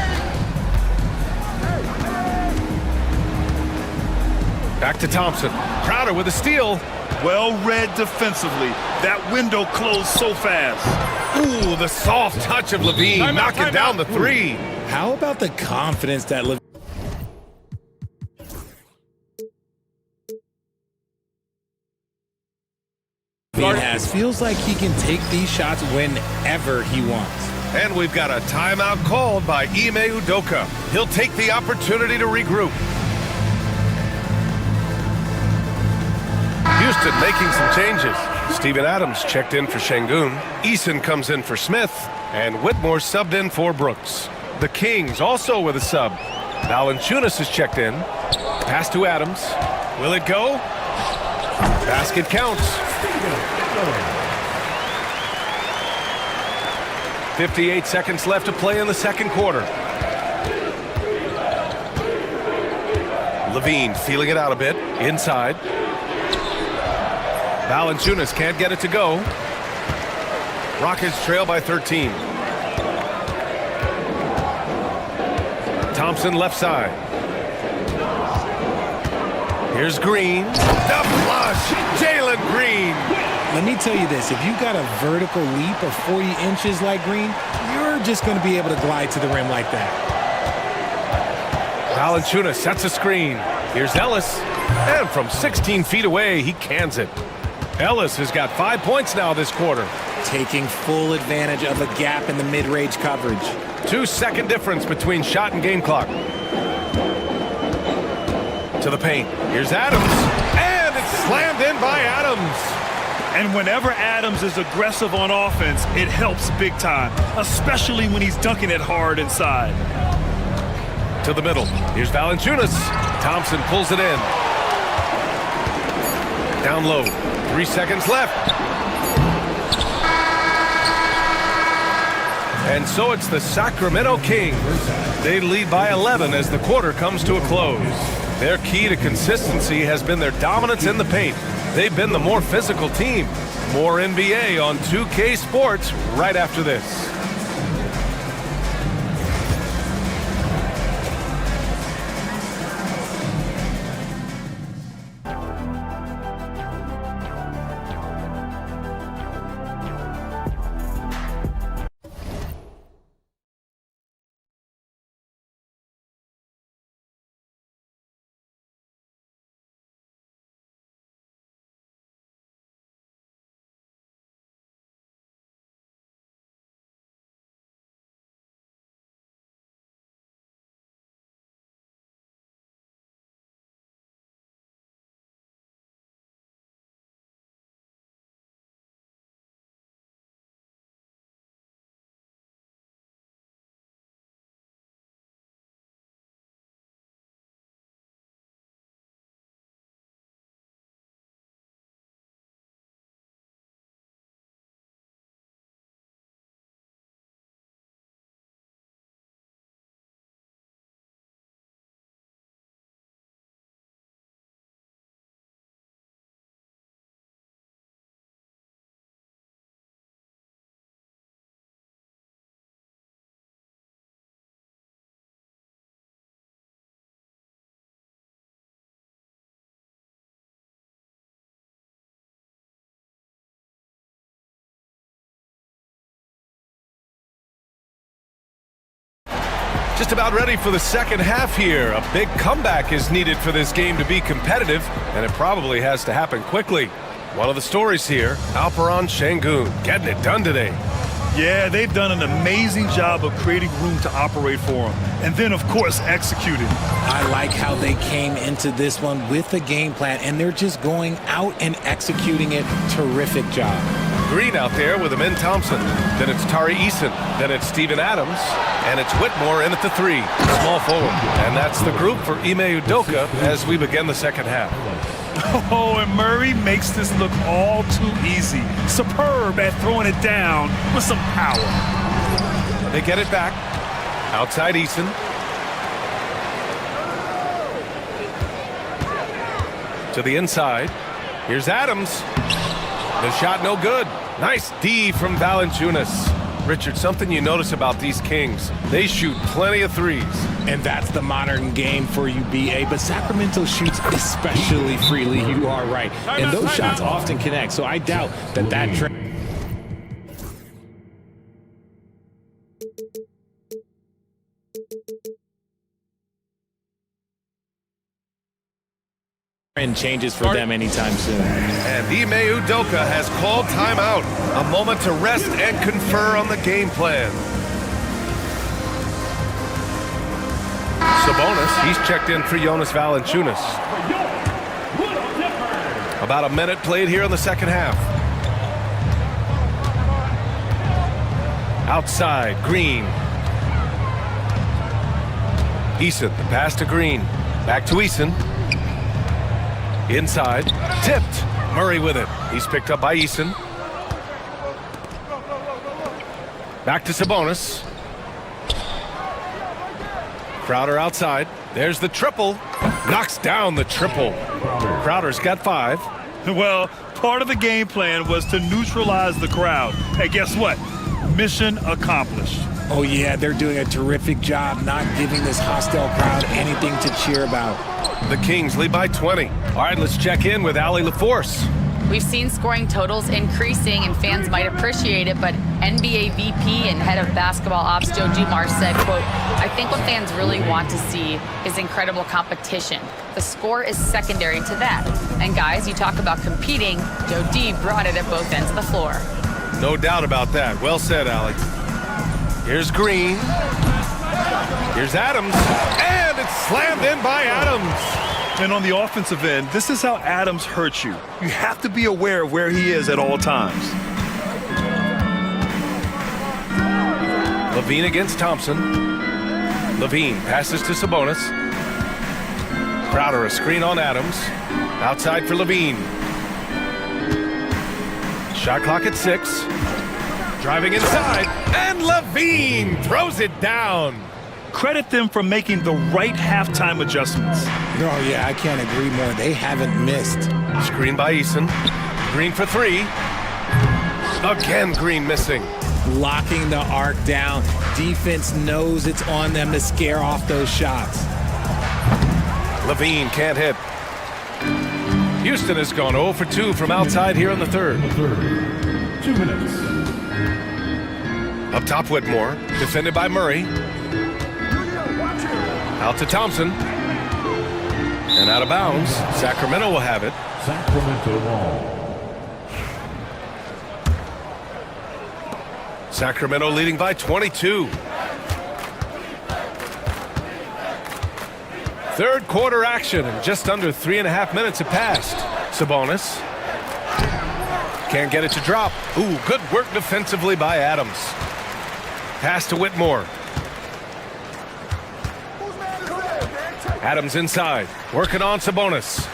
Back to Thompson. Crowder with a steal. Well read defensively. That window closed so fast. Ooh, the soft touch of Levine knocking down the three. How about the confidence that Levine has? Feels like he can take these shots whenever he wants. And we've got a timeout called by Ime Udoka. He'll take the opportunity to regroup. Houston making some changes. Steven Adams checked in for Şengün. Eason comes in for Smith. And Whitmore subbed in for Brooks. The Kings also with a sub. Valanciunas is checked in. Pass to Adams. Will it go? Basket counts. 58 seconds left to play in the second quarter. Levine feeling it out a bit. Inside. Valanciunas can't get it to go. Rockets trail by 13. Thompson left side. Here's Green. The flush. Jalen Green. Let me tell you this, if you got a vertical leap of 40 inches like Green, you're just going to be able to glide to the rim like that. Valanciunas sets a screen. Here's Ellis. And from 16 feet away, he cans it. Ellis has got 5 points now this quarter. Taking full advantage of a gap in the mid-range coverage. 2-second difference between shot and game clock. To the paint. Here's Adams. And it's slammed in by Adams. And whenever Adams is aggressive on offense, it helps big time, especially when he's dunking it hard inside. To the middle. Here's Valanciunas. Thompson pulls it in. Down low. 3 seconds left. And so it's the Sacramento Kings. They lead by 11 as the quarter comes to a close. Their key to consistency has been their dominance in the paint. They've been the more physical team. More NBA on 2K Sports right after this. Just about ready for the second half here. A big comeback is needed for this game to be competitive, and it probably has to happen quickly. One of the stories here, Alperon Şengün getting it done today. Yeah, they've done an amazing job of creating room to operate for him. And then, of course, executing. I like how they came into this one with a game plan, and they're just going out and executing it. Terrific job. Green out there with Amin Thompson. Then it's Tari Eason. Then it's Steven Adams. And it's Whitmore in at the 3. Small forward. And that's the group for Ime Udoka as we begin the second half. Oh, and Murray makes this look all too easy. Superb at throwing it down with some power. They get it back. Outside Eason. To the inside. Here's Adams. The shot no good. Nice D from Valanciunas. Richard, something you notice about these Kings, they shoot plenty of threes. And that's the modern game for you, BA. But Sacramento shoots especially freely. You are right. And those shots often connect. So I doubt that trend changes for them anytime soon. And Ime Udoka has called timeout. A moment to rest and confer on the game plan. Sabonis, he's checked in for Jonas Valanciunas. About a minute played here in the second half. Outside, Green. Eason, the pass to Green. Back to Eason. Inside, tipped. Murray with it. He's picked up by Eason. Back to Sabonis. Crowder outside. There's the triple. Knocks down the triple. Crowder's got 5. Well, part of the game plan was to neutralize the crowd. Hey, guess what? Mission accomplished. Oh, yeah, they're doing a terrific job not giving this hostile crowd anything to cheer about. The Kings lead by 20. All right, let's check in with Allie LaForce. We've seen scoring totals increasing, and fans might appreciate it, but NBA VP and head of basketball ops Joe Dumars said, quote, "I think what fans really want to see is incredible competition. The score is secondary to that. And guys, you talk about competing, Joe D brought it at both ends of the floor." No doubt about that. Well said, Allie. Here's Green. Here's Adams. And it's slammed in by Adams. And on the offensive end, this is how Adams hurts you. You have to be aware of where he is at all times. Levine against Thompson. Levine passes to Sabonis. Crowder a screen on Adams. Outside for Levine. Shot clock at 6. Driving inside. And Levine throws it down. Credit them for making the right halftime adjustments. Oh, yeah, I can't agree more. They haven't missed. Screen by Eason. Green for 3. Again, Green missing. Locking the arc down. Defense knows it's on them to scare off those shots. Levine can't hit. Houston has gone 0 for 2 from outside here in the third. 2 minutes. Up top, Whitmore. Defended by Murray. Out to Thompson. And out of bounds. Sacramento will have it. Sacramento ball. Sacramento leading by 22. Third quarter action, and just under 3.5 minutes have passed. Sabonis. Can't get it to drop. Ooh, good work defensively by Adams. Pass to Whitmore. Adams inside, working on Sabonis.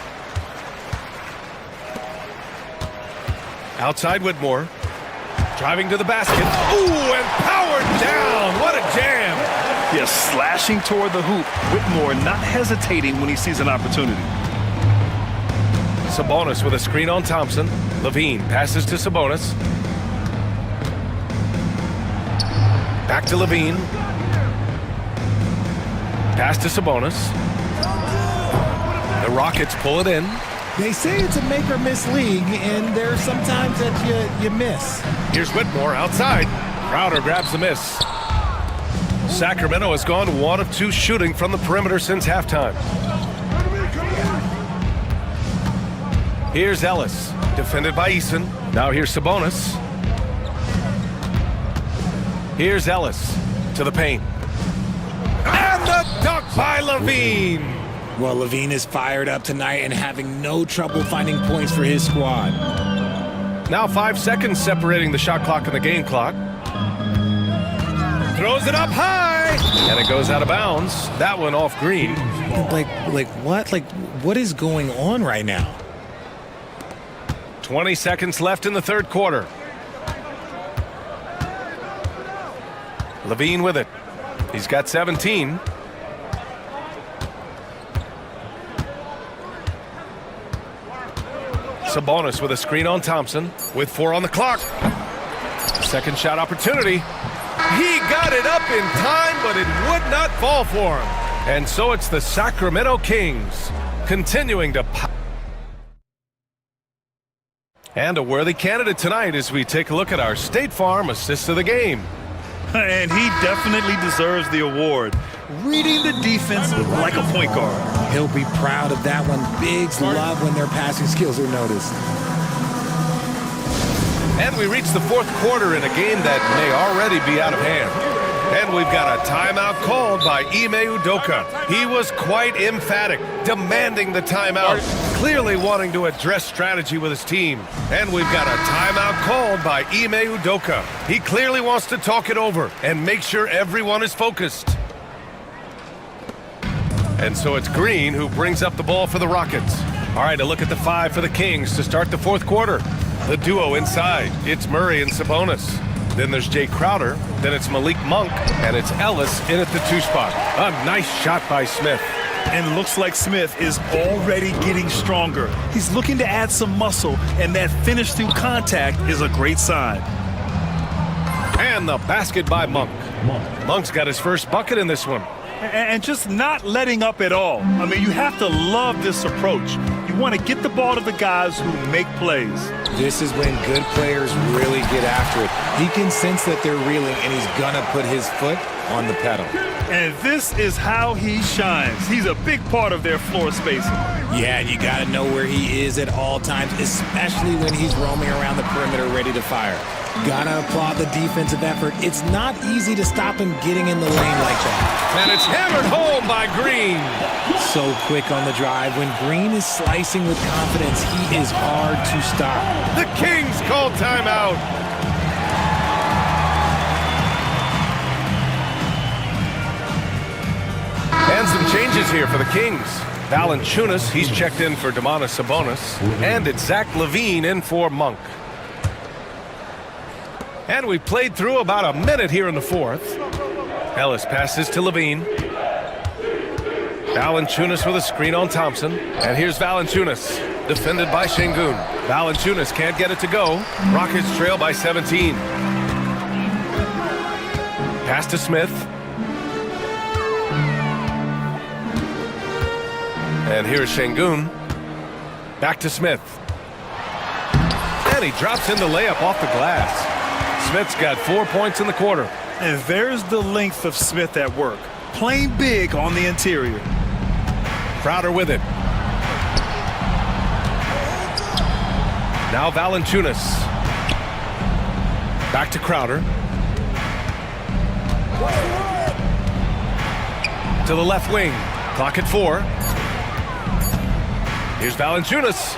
Outside Whitmore. Driving to the basket. Ooh, and powered down. What a jam. Yes, slashing toward the hoop. Whitmore not hesitating when he sees an opportunity. Sabonis with a screen on Thompson. Levine passes to Sabonis. Back to Levine. Pass to Sabonis. The Rockets pull it in. They say it's a make or miss league, and there's sometimes that you miss. Here's Whitmore outside. Crowder grabs the miss. Sacramento has gone 1 of 2 shooting from the perimeter since halftime. Here's Ellis, defended by Eason. Now here's Sabonis. Here's Ellis to the paint. And the dunk by Levine. Well, Levine is fired up tonight and having no trouble finding points for his squad. Now 5 seconds separating the shot clock and the game clock. Throws it up high, and it goes out of bounds. That one off Green. Like what? Like, what is going on right now? 20 seconds left in the third quarter. Levine with it. He's got 17. Sabonis with a screen on Thompson with 4 on the clock. Second shot opportunity. He got it up in time, but it would not fall for him. And so it's the Sacramento Kings continuing to and a worthy candidate tonight as we take a look at our State Farm assist of the game. And he definitely deserves the award. Reading the defense like a point guard. He'll be proud of that one. Bigs love when their passing skills are noticed. And we reach the fourth quarter in a game that may already be out of hand. And we've got a timeout called by Ime Udoka. He was quite emphatic, demanding the timeout, clearly wanting to address strategy with his team. And we've got a timeout called by Ime Udoka. He clearly wants to talk it over and make sure everyone is focused. And so it's Green who brings up the ball for the Rockets. All right, a look at the 5 for the Kings to start the fourth quarter. The duo inside, it's Murray and Sabonis. Then there's Jay Crowder, then it's Malik Monk, and it's Ellis in at the 2 spot. A nice shot by Smith. And looks like Smith is already getting stronger. He's looking to add some muscle, and that finish through contact is a great sign. And the basket by Monk. Monk's got his first bucket in this one. And just not letting up at all. I mean, you have to love this approach. You want to get the ball to the guys who make plays. This is when good players really get after it. He can sense that they're reeling, and he's going to put his foot on the pedal. And this is how he shines. He's a big part of their floor spacing. Yeah, and you got to know where he is at all times, especially when he's roaming around the perimeter ready to fire. Gotta applaud the defensive effort. It's not easy to stop him getting in the lane like that. And it's hammered home by Green. So quick on the drive. When Green is slicing with confidence, he is hard to stop. The Kings call timeout. And some changes here for the Kings. Valanciunas, he's checked in for Domantas Sabonis. And it's Zach LaVine in for Monk. And we played through about a minute here in the fourth. Ellis passes to Levine. Valanciunas with a screen on Thompson. And here's Valanciunas, defended by Şengün. Valanciunas can't get it to go. Rockets trail by 17. Pass to Smith. And here's Şengün. Back to Smith. And he drops in the layup off the glass. Smith's got 4 points in the quarter. And there's the length of Smith at work. Playing big on the interior. Crowder with it. Now Valanciunas. Back to Crowder. To the left wing. Clock at 4. Here's Valanciunas.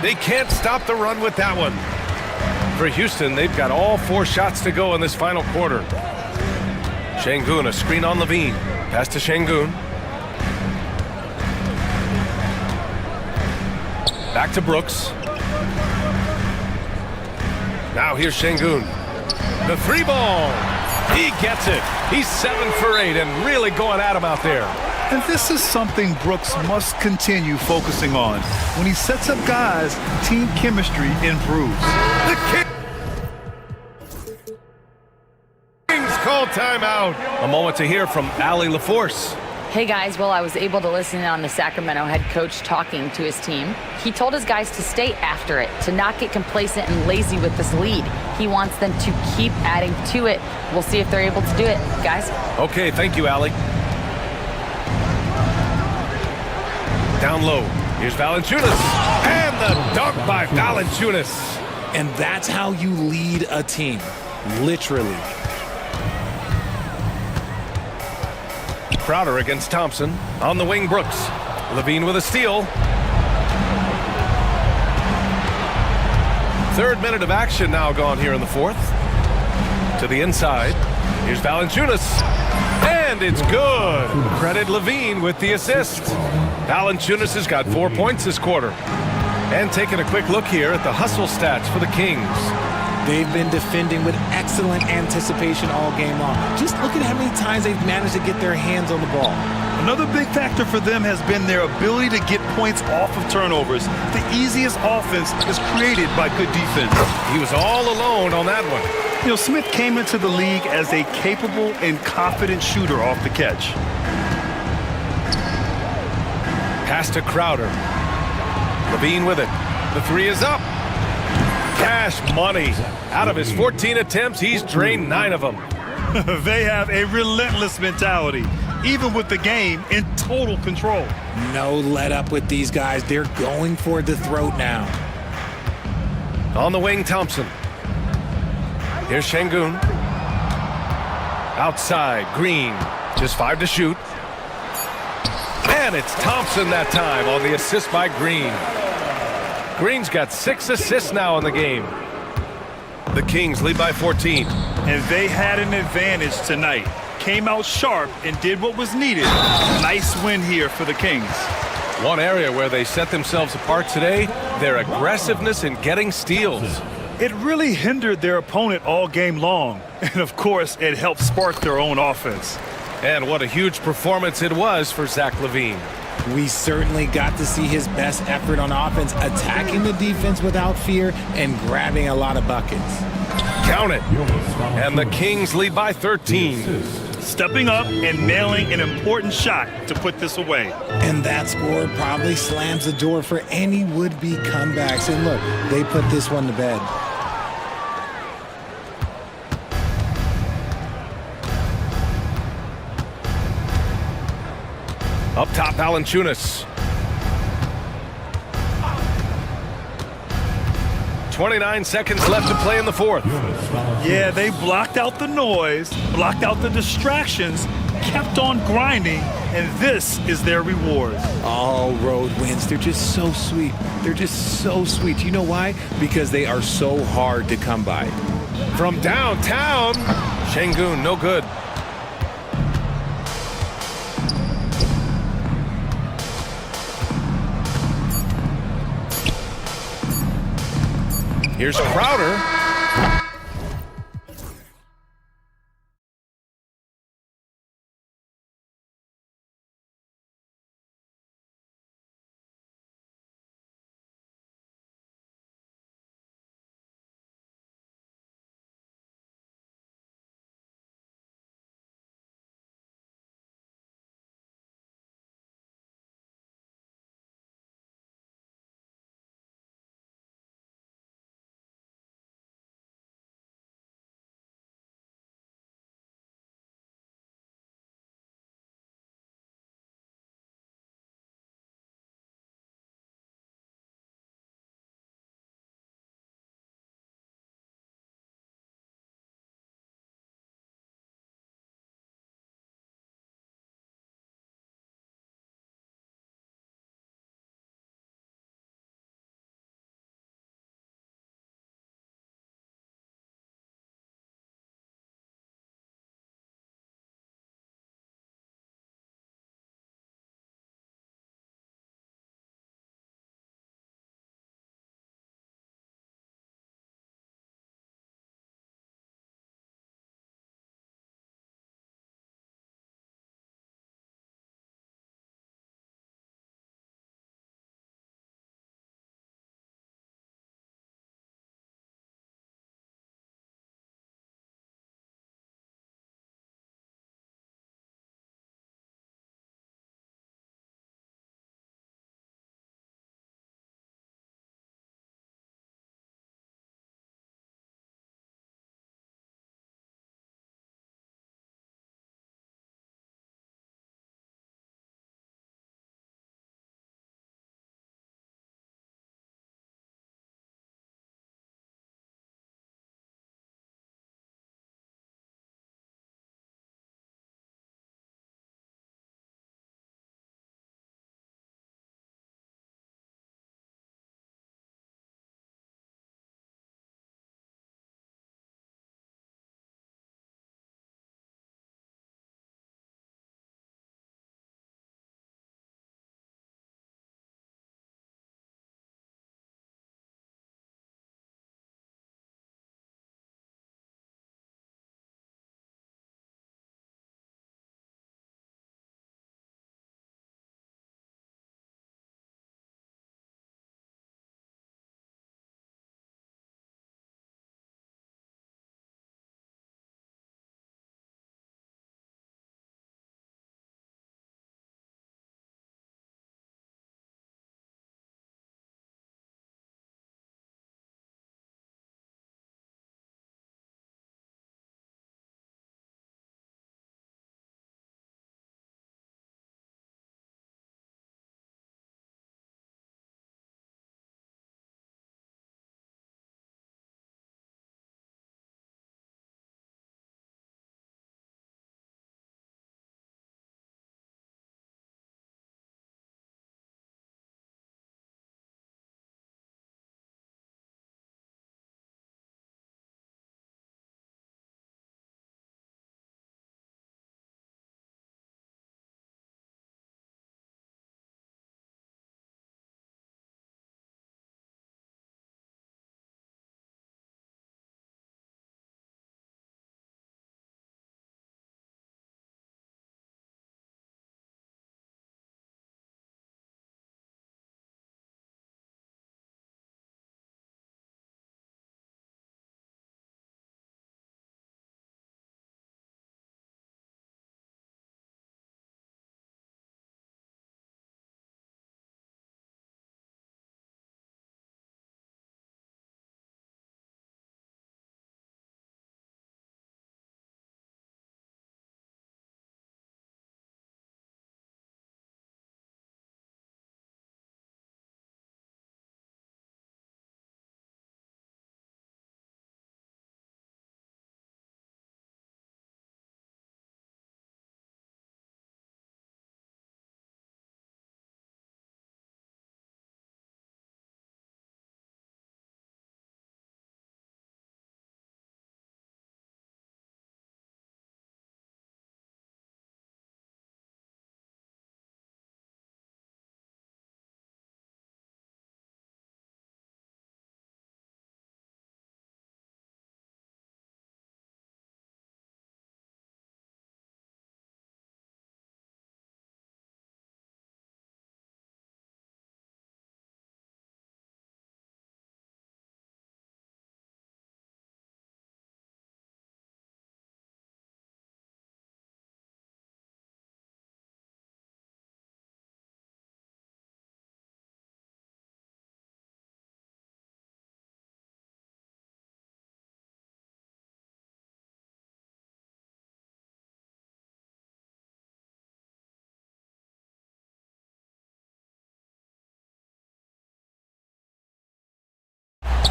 They can't stop the run with that one. For Houston, they've got all 4 shots to go in this final quarter. Şengün, a screen on Levine. Pass to Şengün. Back to Brooks. Now here's Şengün. The 3 ball. He gets it. He's 7 for 8 and really going at him out there. And this is something Brooks must continue focusing on. When he sets up guys, team chemistry improves. The Kings call timeout. A moment to hear from Allie LaForce. Hey guys, well, I was able to listen in on the Sacramento head coach talking to his team. He told his guys to stay after it, to not get complacent and lazy with this lead. He wants them to keep adding to it. We'll see if they're able to do it, guys. Okay, thank you, Allie. Down low. Here's Valanciunas. And the dunk by Valanciunas. And that's how you lead a team. Literally. Crowder against Thompson. On the wing, Brooks. Levine with a steal. Third minute of action now gone here in the fourth. To the inside. Here's Valanciunas. And it's good. Credit Levine with the assist. Valanciunas has got 4 points this quarter. And taking a quick look here at the hustle stats for the Kings. They've been defending with excellent anticipation all game long. Just look at how many times they've managed to get their hands on the ball. Another big factor for them has been their ability to get points off of turnovers. The easiest offense is created by good defense. He was all alone on that one. You know, Smith came into the league as a capable and confident shooter off the catch. Pass to Crowder. Levine with it. The three is up. Cash money. Out of his 14 attempts, he's drained 9 of them. They have a relentless mentality, even with the game in total control. No let up with these guys. They're going for the throat now. On the wing, Thompson. Here's Şengün. Outside, Green. Just 5 to shoot. And it's Thompson that time on the assist by Green. Green's got 6 assists now in the game. The Kings lead by 14. And they had an advantage tonight. Came out sharp and did what was needed. Nice win here for the Kings. One area where they set themselves apart today, their aggressiveness in getting steals. It really hindered their opponent all game long. And of course, it helped spark their own offense. And what a huge performance it was for Zach LaVine. We certainly got to see his best effort on offense, attacking the defense without fear and grabbing a lot of buckets. Count it. And the Kings lead by 13. Stepping up and nailing an important shot to put this away. And that score probably slams the door for any would-be comebacks. And look, they put this one to bed. Up top, Valanciunas. 29 seconds left to play in the fourth. Yeah, they blocked out the noise, blocked out the distractions, kept on grinding, and this is their reward. All road wins. They're just so sweet. They're just so sweet. You know why? Because they are so hard to come by. From downtown, Şengün, no good. Here's Crowder.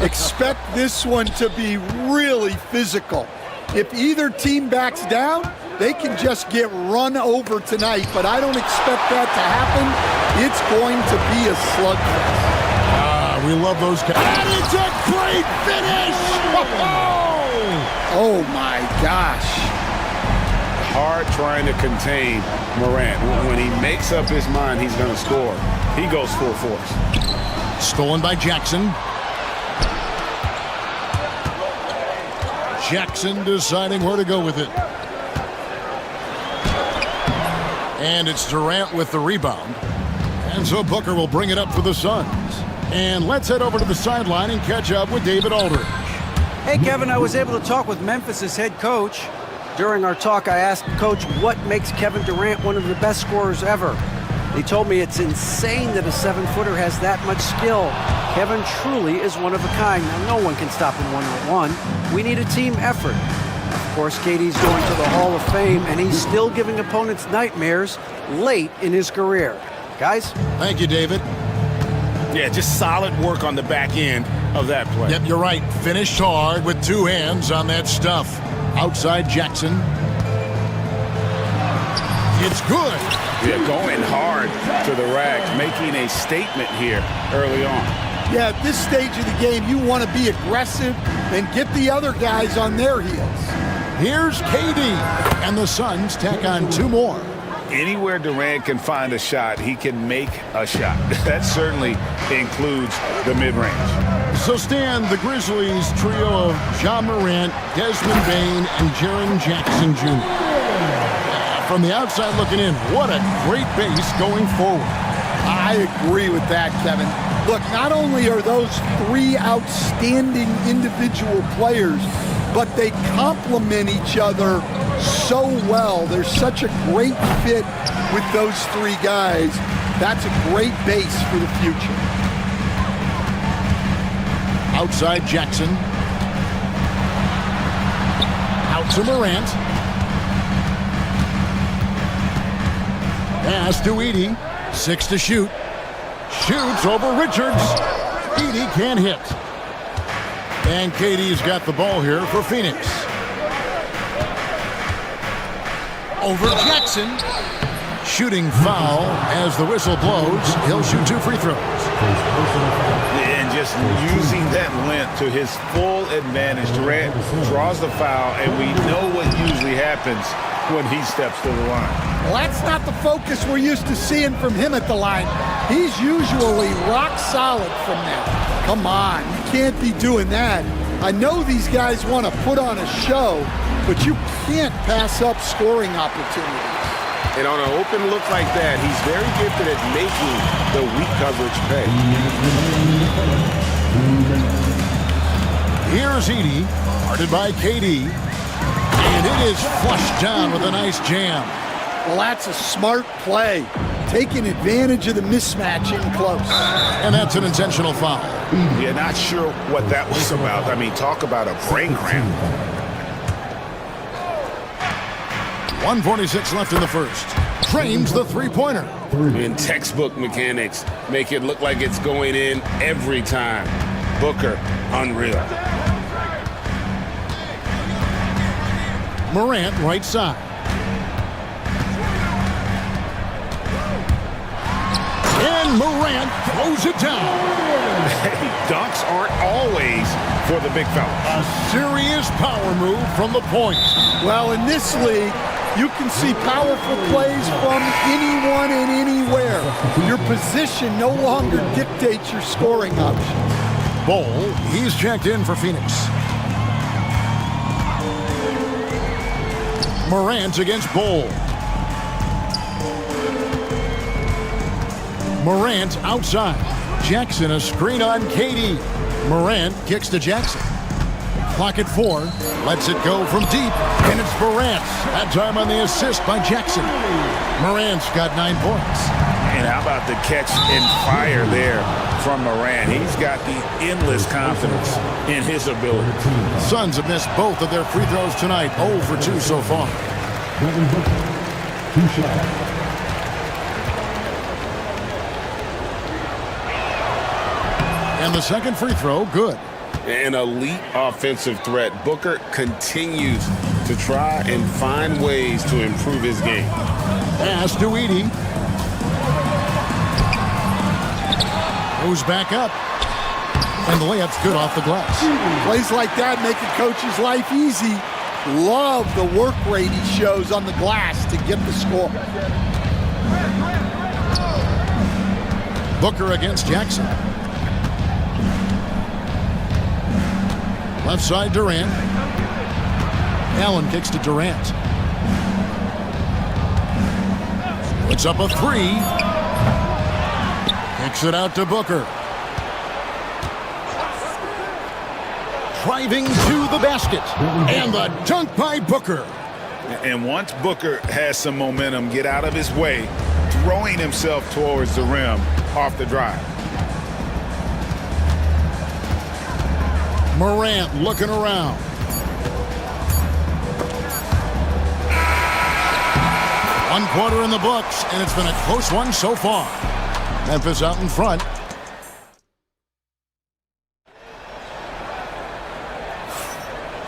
Expect this one to be really physical. If either team backs down, they can just get run over tonight, but I don't expect that to happen. It's going to be a slugfest. We love those guys. And it's a great finish! Oh my gosh. Hard trying to contain Morant. When he makes up his mind he's going to score, he goes full force. Stolen by Jackson. Jackson deciding where to go with it. And it's Durant with the rebound. And so Booker will bring it up for the Suns. And let's head over to the sideline and catch up with David Aldridge. Hey, Kevin, I was able to talk with Memphis's head coach. During our talk, I asked Coach what makes Kevin Durant one of the best scorers ever. He told me it's insane that a 7-footer has that much skill. Kevin truly is one of a kind. Now, no one can stop him one-on-one. We need a team effort. Of course, KD's going to the Hall of Fame, and he's still giving opponents nightmares late in his career. Guys? Thank you, David. Yeah, just solid work on the back end of that play. Yep, you're right. Finished hard with two hands on that stuff. Outside Jackson. It's good. Yeah, going hard to the rack, making a statement here early on. Yeah, at this stage of the game, you want to be aggressive and get the other guys on their heels. Here's KD, and the Suns tack on two more. Anywhere Durant can find a shot, he can make a shot. That certainly includes the mid-range. So Stan, the Grizzlies trio of Ja Morant, Desmond Bane, and Jaren Jackson Jr. From the outside looking in, what a great base going forward. I agree with that, Kevin. Look, not only are those three outstanding individual players, but they complement each other so well. There's such a great fit with those three guys. That's a great base for the future. Outside Jackson. Out to Morant. Pass to Edey. 6 to shoot. Shoots over Richards. Edey can't hit. And KD's got the ball here for Phoenix. Over Jackson. Shooting foul as the whistle blows. He'll shoot 2 free throws. And just using that length to his full advantage. Durant draws the foul, and we know what usually happens when he steps to the line. Well, that's not the focus we're used to seeing from him at the line. He's usually rock solid from there. Come on, you can't be doing that. I know these guys want to put on a show, but you can't pass up scoring opportunities. And on an open look like that, he's very gifted at making the weak coverage pay. Here's Edey, guarded by KD. And it is flushed down with a nice jam. Well, that's a smart play. Taking advantage of the mismatch in close. And that's an intentional foul. Yeah, not sure what that was about. I mean, talk about a brain cramp. 1:46 left in the first. Trains the three-pointer. In textbook mechanics, make it look like it's going in every time. Booker, unreal. Morant, right side. And Morant throws it down. Dunks aren't always for the big fella. A serious power move from the point. Well, in this league, you can see powerful plays from anyone and anywhere. Your position no longer dictates your scoring options. Ball, he's checked in for Phoenix. Morant against Ball. Morant outside. Jackson a screen on KD. Morant kicks to Jackson. Clock at 4. Lets it go from deep. And it's Morant. That time on the assist by Jackson. Morant's got 9 points. And how about the catch and fire there from Morant? He's got the endless confidence in his ability. Suns have missed both of their free throws tonight. 0 for 2 so far. And the second free throw, good. An elite offensive threat. Booker continues to try and find ways to improve his game. Pass to Edie. Goes back up. And the layup's good off the glass. Plays like that make a coach's life easy. Love the work rate he shows on the glass to get the score. Booker against Jackson. Left side, Durant. Allen kicks to Durant. Puts up a three. Kicks it out to Booker. Driving to the basket. And the dunk by Booker. And once Booker has some momentum, get out of his way, throwing himself towards the rim off the drive. Morant looking around. One quarter in the books, and it's been a close one so far. Memphis out in front.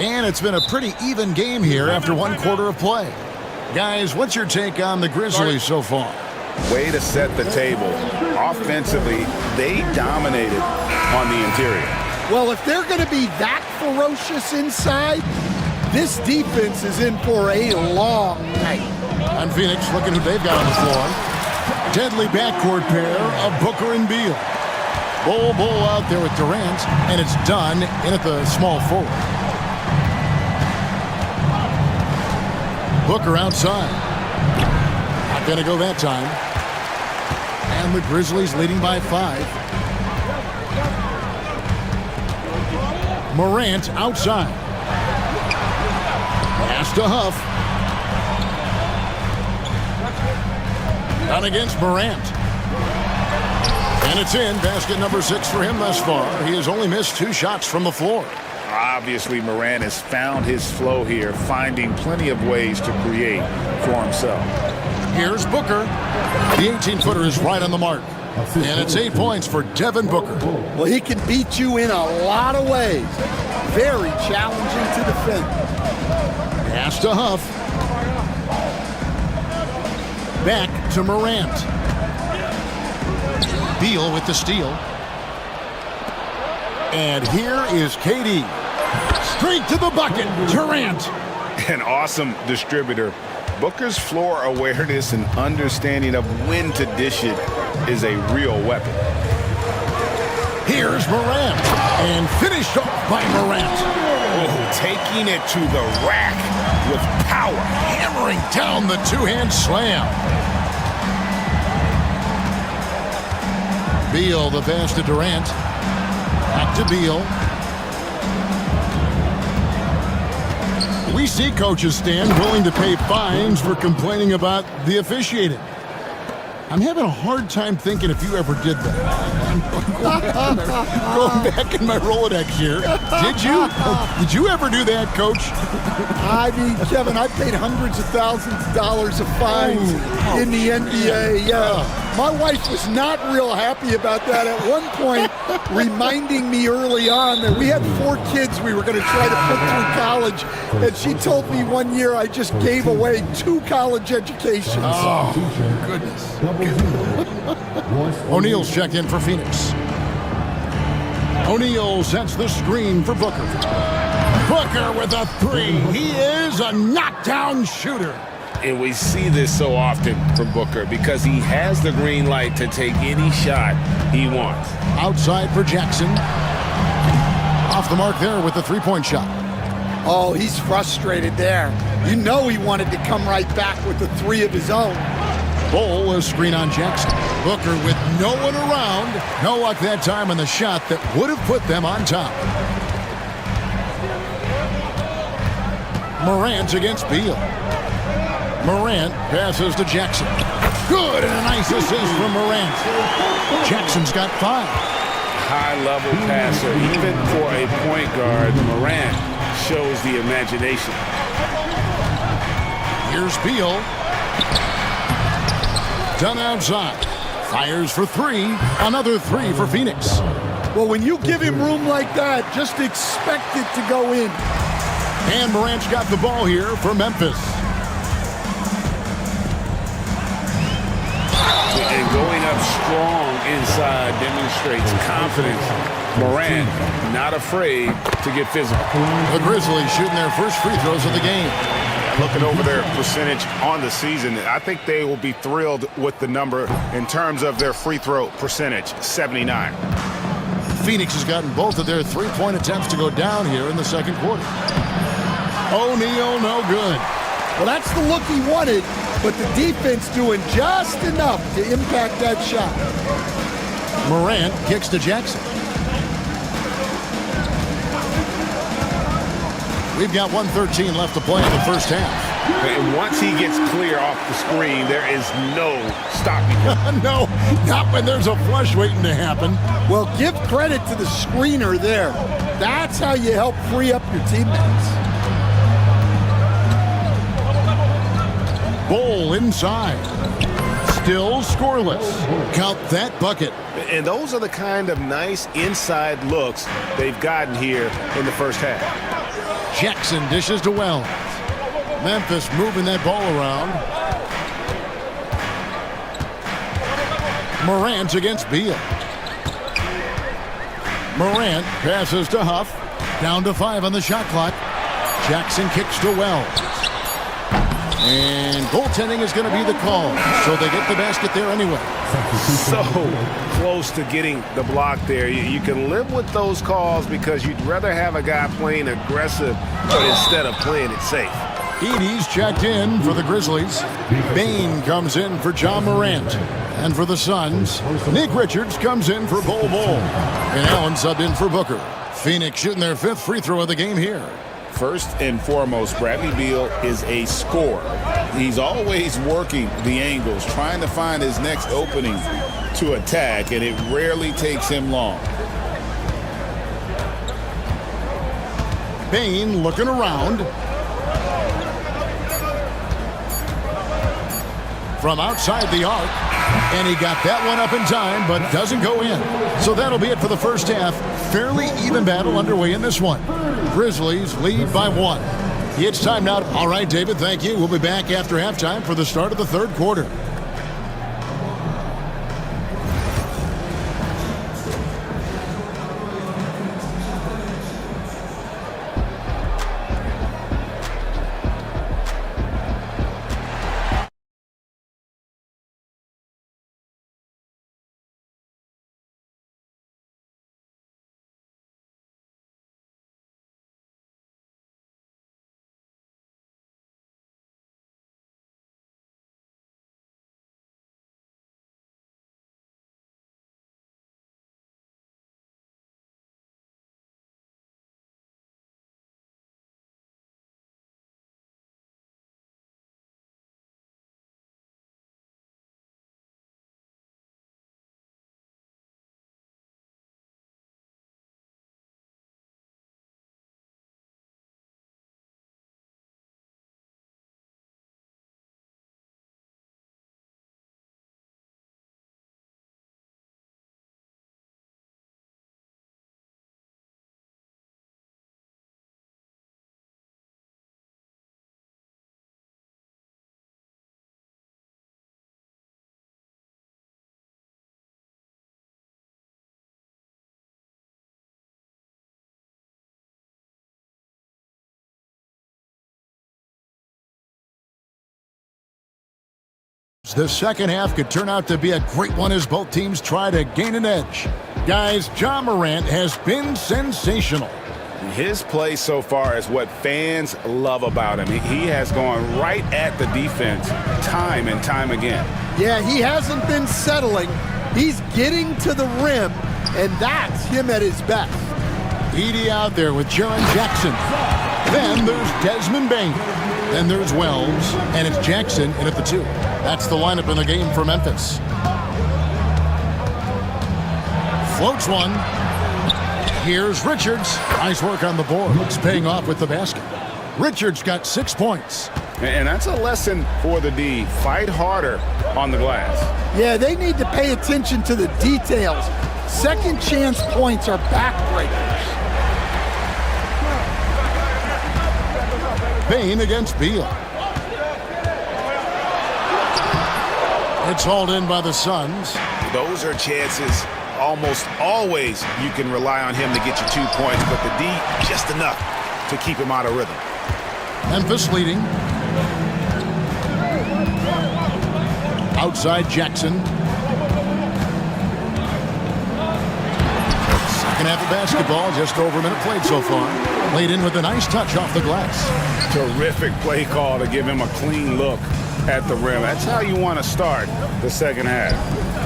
And it's been a pretty even game here after one quarter of play. Guys, what's your take on the Grizzlies so far? Way to set the table. Offensively, they dominated on the interior. Well, if they're going to be that ferocious inside, this defense is in for a long night. And Phoenix looking who they've got on the floor. Deadly backcourt pair of Booker and Beal. Bull out there with Durant, and it's done in at the small forward. Booker outside. Not going to go that time. And the Grizzlies leading by 5. Morant outside. Pass to Huff. Down against Morant. And it's in. Basket number 6 for him thus far. He has only missed 2 shots from the floor. Obviously, Morant has found his flow here, finding plenty of ways to create for himself. Here's Booker. The 18-footer is right on the mark. And it's 8 points for Devin Booker. Well, he can beat you in a lot of ways. Very challenging to defend. Pass to Huff. Back to Morant. Beal with the steal. And here is KD. Straight to the bucket. Durant. An awesome distributor. Booker's floor awareness and understanding of when to dish it is a real weapon. Here's Morant. And finished off by Morant. Oh, taking it to the rack with power. Hammering down the two-hand slam. Beal, the pass to Durant. Back to Beal. We see coaches stand willing to pay fines for complaining about the officiating. I'm having a hard time thinking if you ever did that. I'm going back in my Rolodex here. Did you? Did you ever do that, Coach? I mean, Kevin, I paid hundreds of thousands of dollars of fines in the NBA. Yeah. My wife was not real happy about that at one point, reminding me early on that we had 4 kids we were going to try to put through college. And she told me one year I just gave away 2 college educations. Oh, goodness. O'Neal's check in for Phoenix. O'Neal sets the screen for Booker. Booker with a 3. He is a knockdown shooter. And we see this so often from Booker because he has the green light to take any shot he wants. Outside for Jackson. Off the mark there with the 3-point shot. Oh, he's frustrated there. You know he wanted to come right back with the 3 of his own. Bull a screen on Jackson. Booker with no one around. No luck that time on the shot that would have put them on top. Morant against Beal. Morant passes to Jackson. Good, and a nice assist from Morant. Jackson's got 5. High-level passer. Even for a point guard, Morant shows the imagination. Here's Beal. Done outside. Fires for 3. Another 3 for Phoenix. Well, when you give him room like that, just expect it to go in. And Morant's got the ball here for Memphis. And going up strong inside demonstrates confidence. Morant not afraid to get physical. The Grizzlies shooting their first free throws of the game. Looking over their percentage on the season, I think they will be thrilled with the number in terms of their free throw percentage, 79. Phoenix has gotten both of their three-point attempts to go down here in the second quarter. O'Neal, no good. Well, that's the look he wanted, but the defense doing just enough to impact that shot. Morant kicks to Jackson. We've got 1:13 left to play in the first half. And once he gets clear off the screen, there is no stopping him. No, not when there's a flush waiting to happen. Well, give credit to the screener there. That's how you help free up your teammates. Bull inside. Still scoreless. Count that bucket. And those are the kind of nice inside looks they've gotten here in the first half. Jackson dishes to Wells. Memphis moving that ball around. Morant against Beal. Morant passes to Huff. Down to 5 on the shot clock. Jackson kicks to Wells. And goaltending is going to be the call, so they get the basket there anyway. So close to getting the block there. You can live with those calls because you'd rather have a guy playing aggressive instead of playing it safe. Edey's checked in for the Grizzlies. Bain comes in for John Morant. And for the Suns, Nick Richards comes in for Bol Bol. And Allen subbed in for Booker. Phoenix shooting their 5th free throw of the game here. First and foremost, Bradley Beal is a scorer. He's always working the angles, trying to find his next opening to attack, and it rarely takes him long. Bain looking around. From outside the arc. And he got that one up in time, but doesn't go in. So that'll be it for the first half. Fairly even battle underway in this one. Grizzlies lead by 1. It's time now. All right, David, thank you. We'll be back after halftime for the start of the third quarter. The second half could turn out to be a great one as both teams try to gain an edge. Guys, John Morant has been sensational. His play so far is what fans love about him. He has gone right at the defense time and time again. Yeah, he hasn't been settling. He's getting to the rim, and that's him at his best. Edey out there with Jaren Jackson. Then there's Desmond Bain. Then there's Wells, and it's Jackson in at the 2. That's the lineup in the game for Memphis. Floats one. Here's Richards. Nice work on the board. It's paying off with the basket. Richards got 6 points. And that's a lesson for the D. Fight harder on the glass. Yeah, they need to pay attention to the details. Second chance points are backbreakers. Bain against Beal. It's hauled in by the Suns. Those are chances almost always you can rely on him to get you 2 points, but the D, just enough to keep him out of rhythm. Memphis leading. Outside Jackson. Second half of basketball, just over a minute played so far. Played in with a nice touch off the glass. Terrific play call to give him a clean look at the rim. That's how you want to start the second half.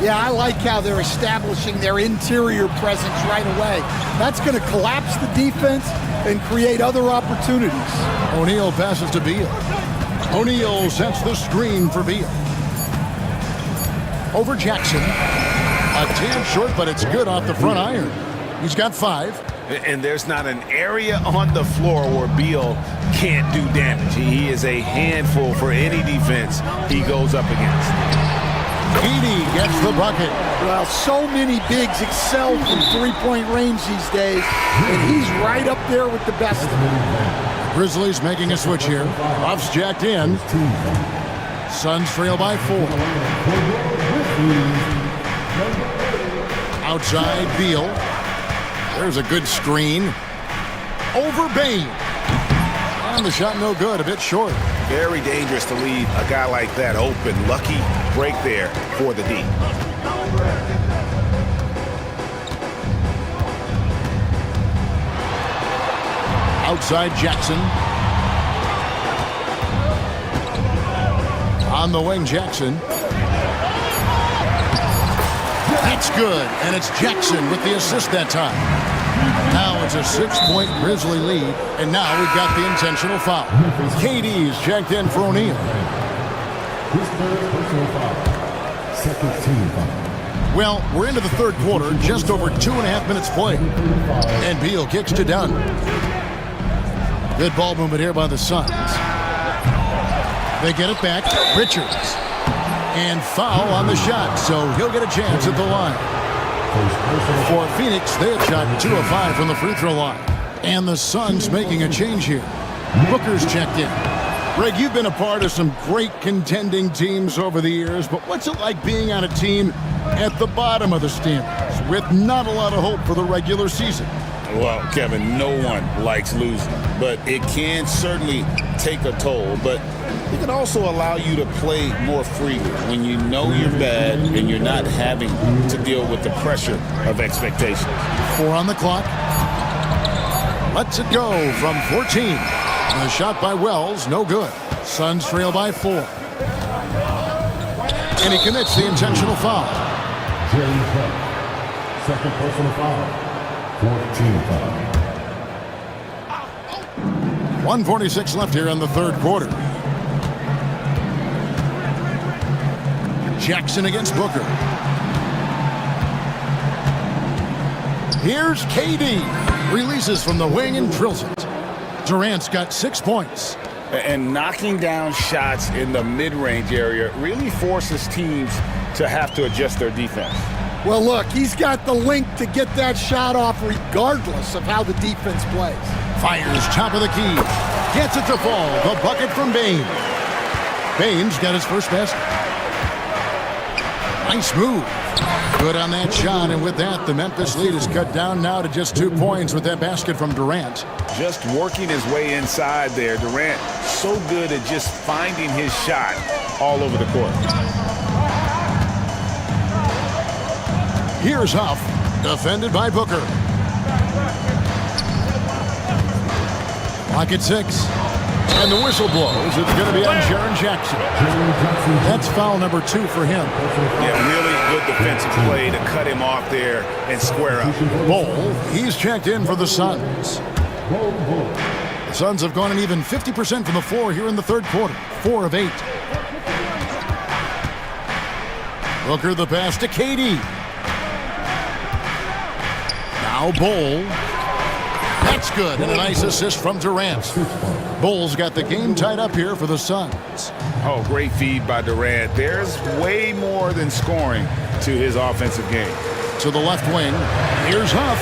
Yeah, I like how they're establishing their interior presence right away. That's going to collapse the defense and create other opportunities. O'Neal passes to Beal. O'Neal sets the screen for Beal. Over Jackson. A tad short, but it's good off the front iron. He's got 5. And there's not an area on the floor where Beal can't do damage. He is a handful for any defense he goes up against. Edie gets the bucket. Well, so many bigs excel from three-point range these days, and he's right up there with the best of them. Grizzlies making a switch here. Buffs jacked in. Suns trail by 4. Outside Beal. There's a good screen. Over Bain. And the shot no good, a bit short. Very dangerous to leave a guy like that open. Lucky break there for the D. Outside Jackson. On the wing, Jackson. That's good, and it's Jackson with the assist that time. Now it's a 6-point Grizzly lead, and now we've got the intentional foul. KD's checked in for O'Neal. Well, we're into the third quarter, just over 2.5 minutes played. And Beal kicks to Dunn. Good ball movement here by the Suns. They get it back. Richards. And foul on the shot, so he'll get a chance at the line. For Phoenix, they have shot 2 of 5 from the free throw line. And the Suns making a change here. Booker's checked in. Greg, you've been a part of some great contending teams over the years, but what's it like being on a team at the bottom of the standings with not a lot of hope for the regular season? Well, Kevin, no one likes losing, but it can certainly take a toll. But it can also allow you to play more freely when you know you're bad and you're not having to deal with the pressure of expectations. 4 on the clock. Lets it go from 14. And a shot by Wells, no good. Suns trail by 4. And he commits the intentional foul. Second personal foul. 14 foul. 1:46 left here in the third quarter. Jackson against Booker. Here's KD. Releases from the wing and drills it. Durant's got 6 points. And knocking down shots in the mid-range area really forces teams to have to adjust their defense. Well, look, he's got the link to get that shot off regardless of how the defense plays. Fires top of the key. Gets it to fall. The bucket from Bain. Bain's got his first basket. Nice move. Good on that shot, and with that, the Memphis lead is cut down now to just 2 points with that basket from Durant. Just working his way inside there. Durant so good at just finding his shot all over the court. Here's Huff, defended by Booker. Clock at 6. And the whistle blows. It's going to be on Jaren Jackson. That's foul number 2 for him. Yeah, really good defensive play to cut him off there and square up. Bol, he's checked in for the Suns. The Suns have gone an even 50% from the floor here in the third quarter. 4 of 8. Booker the pass to KD. Now Bol. That's good, and a nice assist from Durant. Bol's got the game tied up here for the Suns. Oh, great feed by Durant. There's way more than scoring to his offensive game. to the left wing. Here's Huff.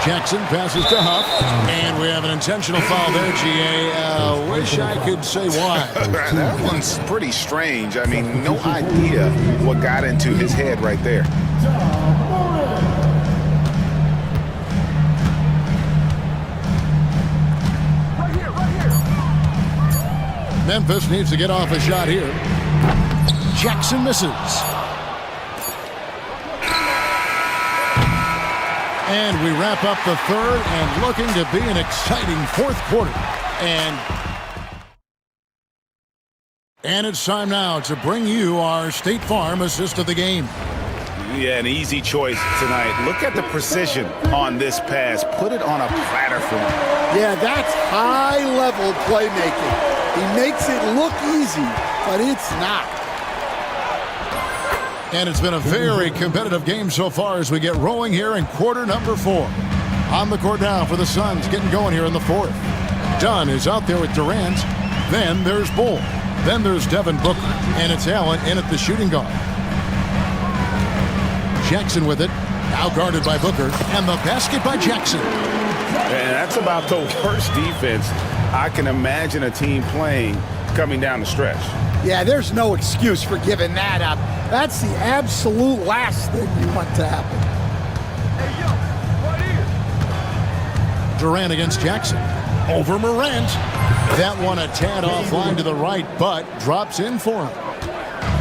Jackson passes to Huff. And we have an intentional foul there, GA. Wish I could say why. That one's pretty strange. I mean, no idea what got into his head right there. Memphis needs to get off a shot here. Jackson misses. And we wrap up the third and looking to be an exciting fourth quarter. And it's time now to bring you our State Farm assist of the game. Yeah, an easy choice tonight. Look at the precision on this pass. Put it on a platter for him. Yeah, that's high-level playmaking. He makes it look easy, but it's not. And it's been a very competitive game so far as we get rolling here in quarter number 4. On the court now for the Suns, getting going here in the fourth. Dunn is out there with Durant. Then there's Bull. Then there's Devin Booker. And it's Allen in at the shooting guard. Jackson with it. Now guarded by Booker. And the basket by Jackson. And that's about the worst defense I can imagine a team playing coming down the stretch. Yeah, there's no excuse for giving that up. That's the absolute last thing you want to happen. Hey, yo, right here. Durant against Jackson. Over Morant. That one a tad offline to the right, but drops in for him.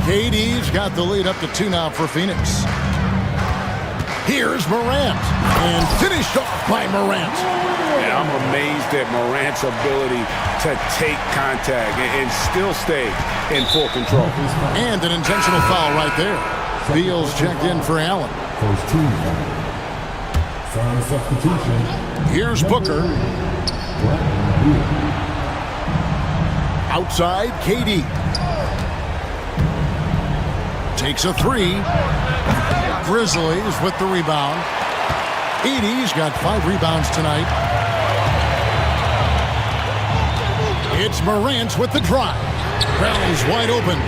KD's got the lead up to 2 now for Phoenix. Here's Morant. And finished off by Morant. And I'm amazed at Morant's ability to take contact and still stay in full control. And an intentional foul right there. Beals checked in for Allen. First team. Foul substitution. Here's Booker. Outside, KD. Takes a 3. Grizzlies with the rebound. KD's got 5 rebounds tonight. It's Morant with the drive. Brown's wide open.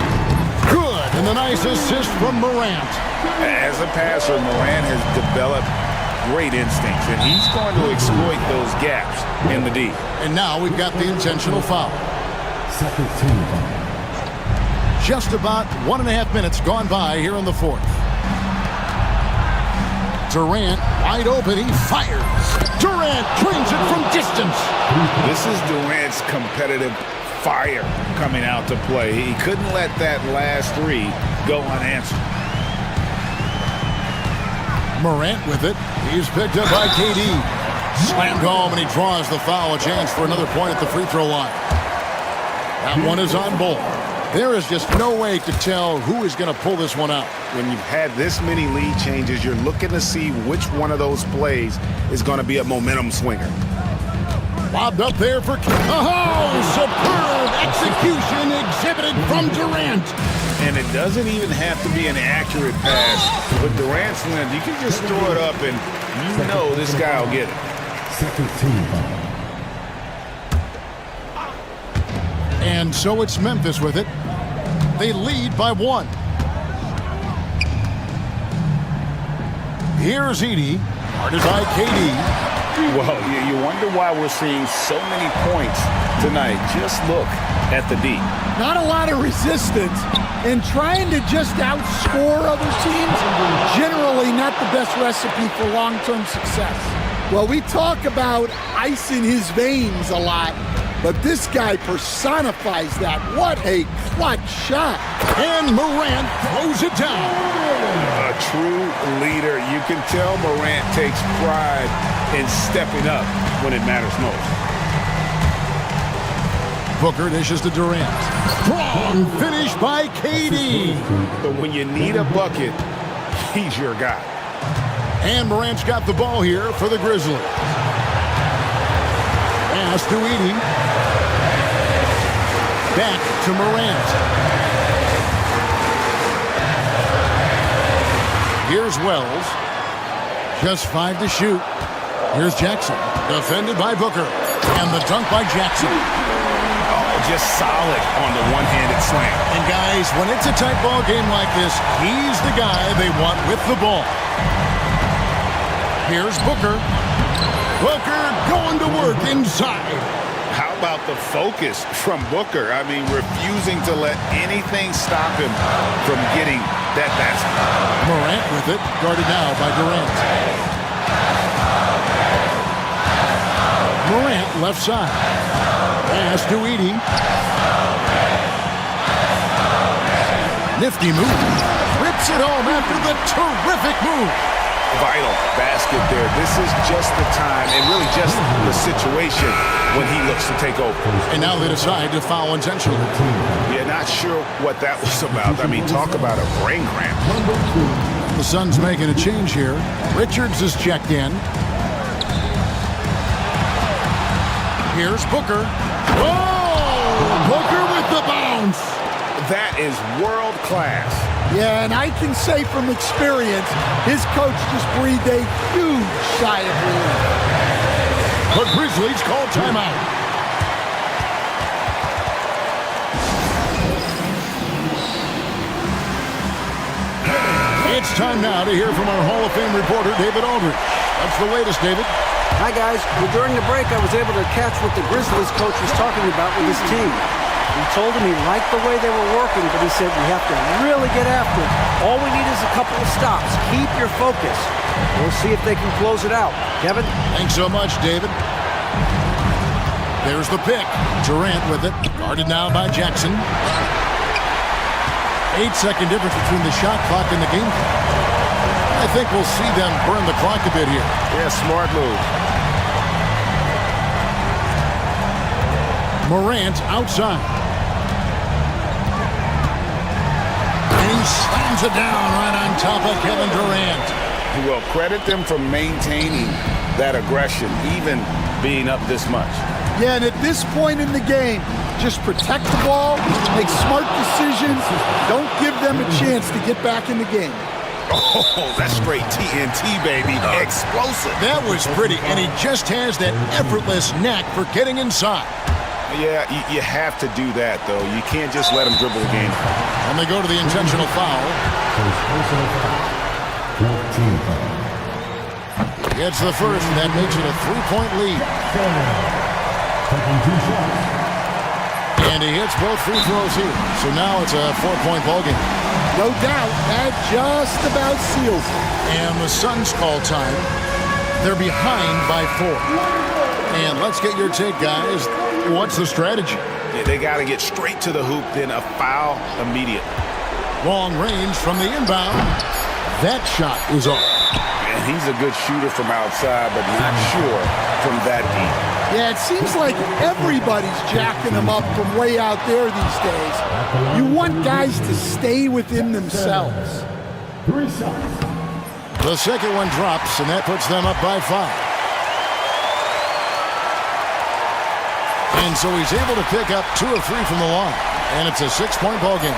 Good, and the nice assist from Morant. As a passer, Morant has developed great instincts, and he's going to exploit those gaps in the D. And now we've got the intentional foul. Second team. Just about 1.5 minutes gone by here in the fourth. Durant wide open, he fires. Durant drains it from distance. This is Durant's competitive fire coming out to play. He couldn't let that last 3 go unanswered. Morant with it. He's picked up by KD. Slammed home, and he draws the foul. A chance for another point at the free throw line. That one is on Bull. There is just no way to tell who is going to pull this one out. When you've had this many lead changes, you're looking to see which one of those plays is going to be a momentum swinger. Lobbed up there for... Oh, superb execution exhibited from Durant. And it doesn't even have to be an accurate pass. But Durant's length, you can just throw it up and you know this guy will get it. Second team. And so it's Memphis with it. They lead by 1. Here's Edey, guarded by KD. Well, you wonder why we're seeing so many points tonight. Just look at the D. Not a lot of resistance, and trying to just outscore other teams, generally not the best recipe for long-term success. Well, we talk about ice in his veins a lot, but this guy personifies that. What a clutch shot. And Morant throws it down. A true leader. You can tell Morant takes pride in stepping up when it matters most. Booker dishes to Durant. Strong finish by KD. But when you need a bucket, he's your guy. And Morant's got the ball here for the Grizzlies. Pass to Edey. Back to Morant. Here's Wells. Just 5 to shoot. Here's Jackson. Defended by Booker. And the dunk by Jackson. Oh, just solid on the one-handed slam. And guys, when it's a tight ball game like this, he's the guy they want with the ball. Here's Booker. Booker going to work inside. How about the focus from Booker? I mean, refusing to let anything stop him from getting that basket. Morant with it, guarded now by Durant. Morant left side. Pass to Edie. Nifty move. Rips it home after the terrific move. Vital basket there. This is just the time and really just the situation when he looks to take over. And now they decide to foul intentionally. Yeah, not sure what that was about. I mean, talk about a brain cramp. The Suns making a change here. Richards is checked in. Here's Booker. Oh! Booker with the bounce. That is world class. Yeah, and I can say from experience, his coach just breathed a huge sigh of relief. The Grizzlies call timeout. It's time now to hear from our Hall of Fame reporter, David Aldridge. What's the latest, David? Hi, guys. Well, during the break, I was able to catch what the Grizzlies coach was talking about with his team. He told him he liked the way they were working, but he said we have to really get after it. All we need is a couple of stops. Keep your focus. We'll see if they can close it out. Kevin? Thanks so much, David. There's the pick. Durant with it. Guarded now by Jackson. 8-second difference between the shot clock and the game clock. I think we'll see them burn the clock a bit here. Yeah, smart move. Morant outside. And he slams it down right on top of Kevin Durant. Well, credit them for maintaining that aggression, even being up this much. Yeah, and at this point in the game, just protect the ball, make smart decisions, don't give them a chance to get back in the game. Oh, that's straight TNT, baby. Explosive. That was pretty, and he just has that effortless knack for getting inside. Yeah, you have to do that, though. You can't just let him dribble the game. And they go to the intentional foul. Gets the first, and that makes it a 3-point lead. And he hits both free throws here. So now it's a 4-point ballgame. No doubt, that just about seals it. And the Suns call time. They're behind by 4. And let's get your take, guys. What's the strategy? Yeah, they got to get straight to the hoop, then a foul immediately. Long range from the inbound. That shot is off. And he's a good shooter from outside, but not sure from that deep. Yeah, it seems like everybody's jacking them up from way out there these days. You want guys to stay within themselves. The second one drops, and that puts them up by 5. And so he's able to pick up 2 of 3 from the line. And it's a 6-point ball game.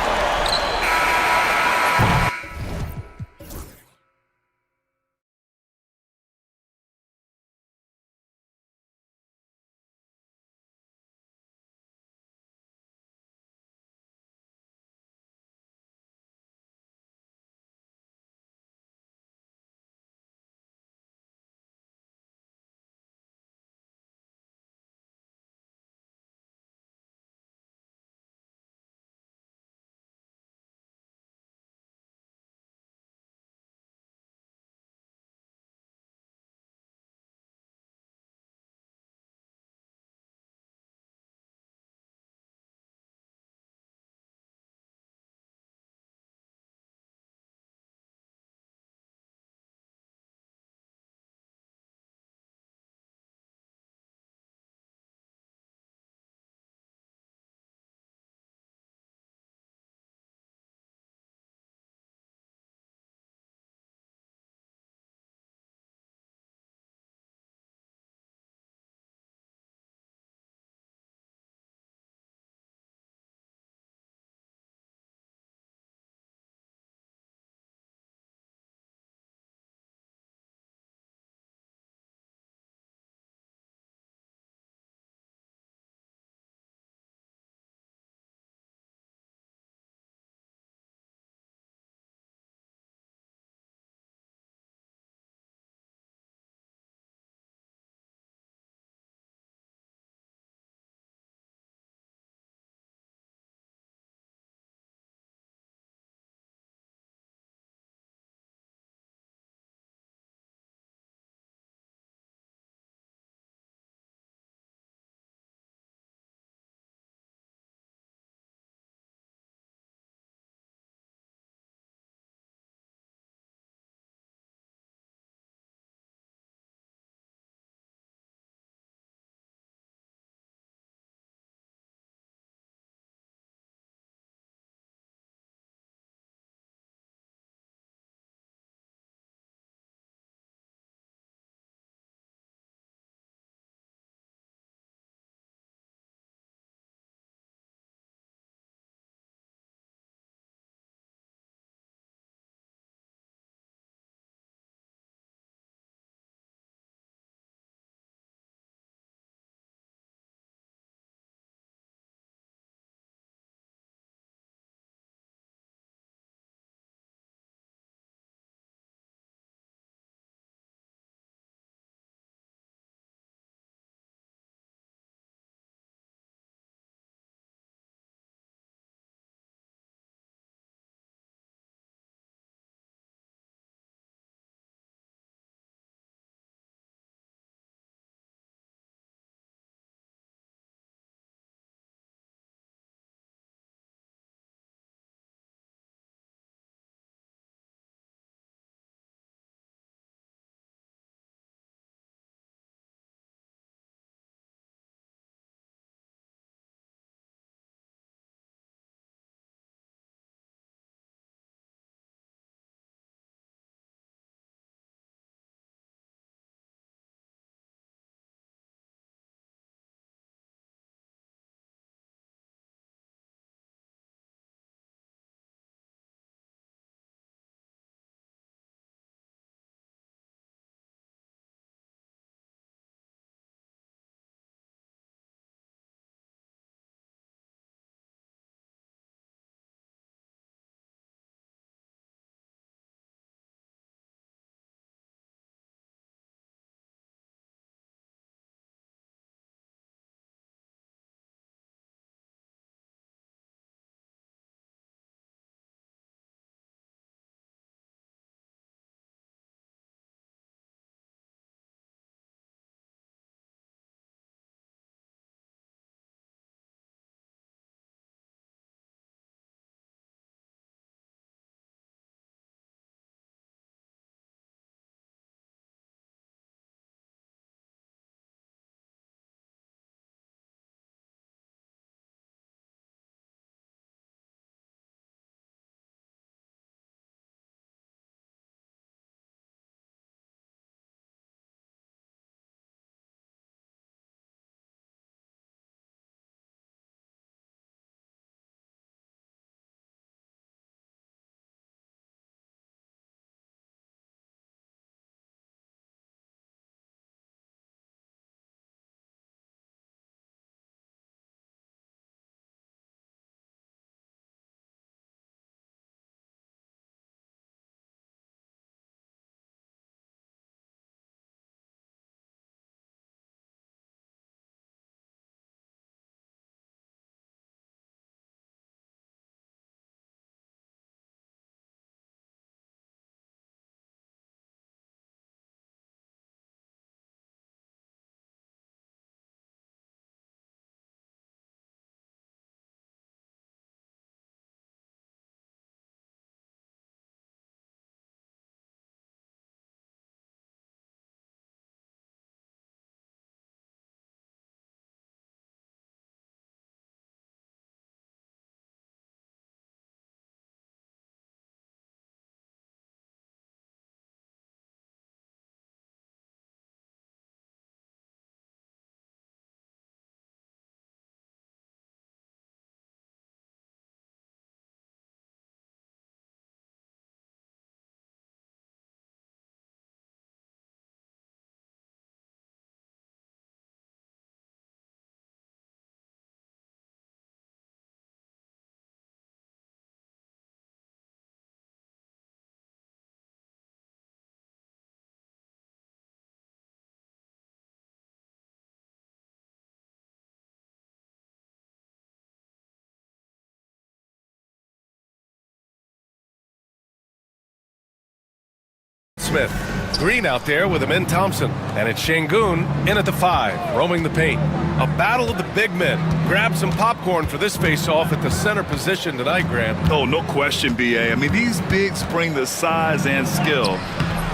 Smith. Green out there with him in Thompson. And it's Şengün in at the 5, roaming the paint. A battle of the big men. Grab some popcorn for this face-off at the center position tonight, Grant. Oh, no question, B.A. I mean, these bigs bring the size and skill.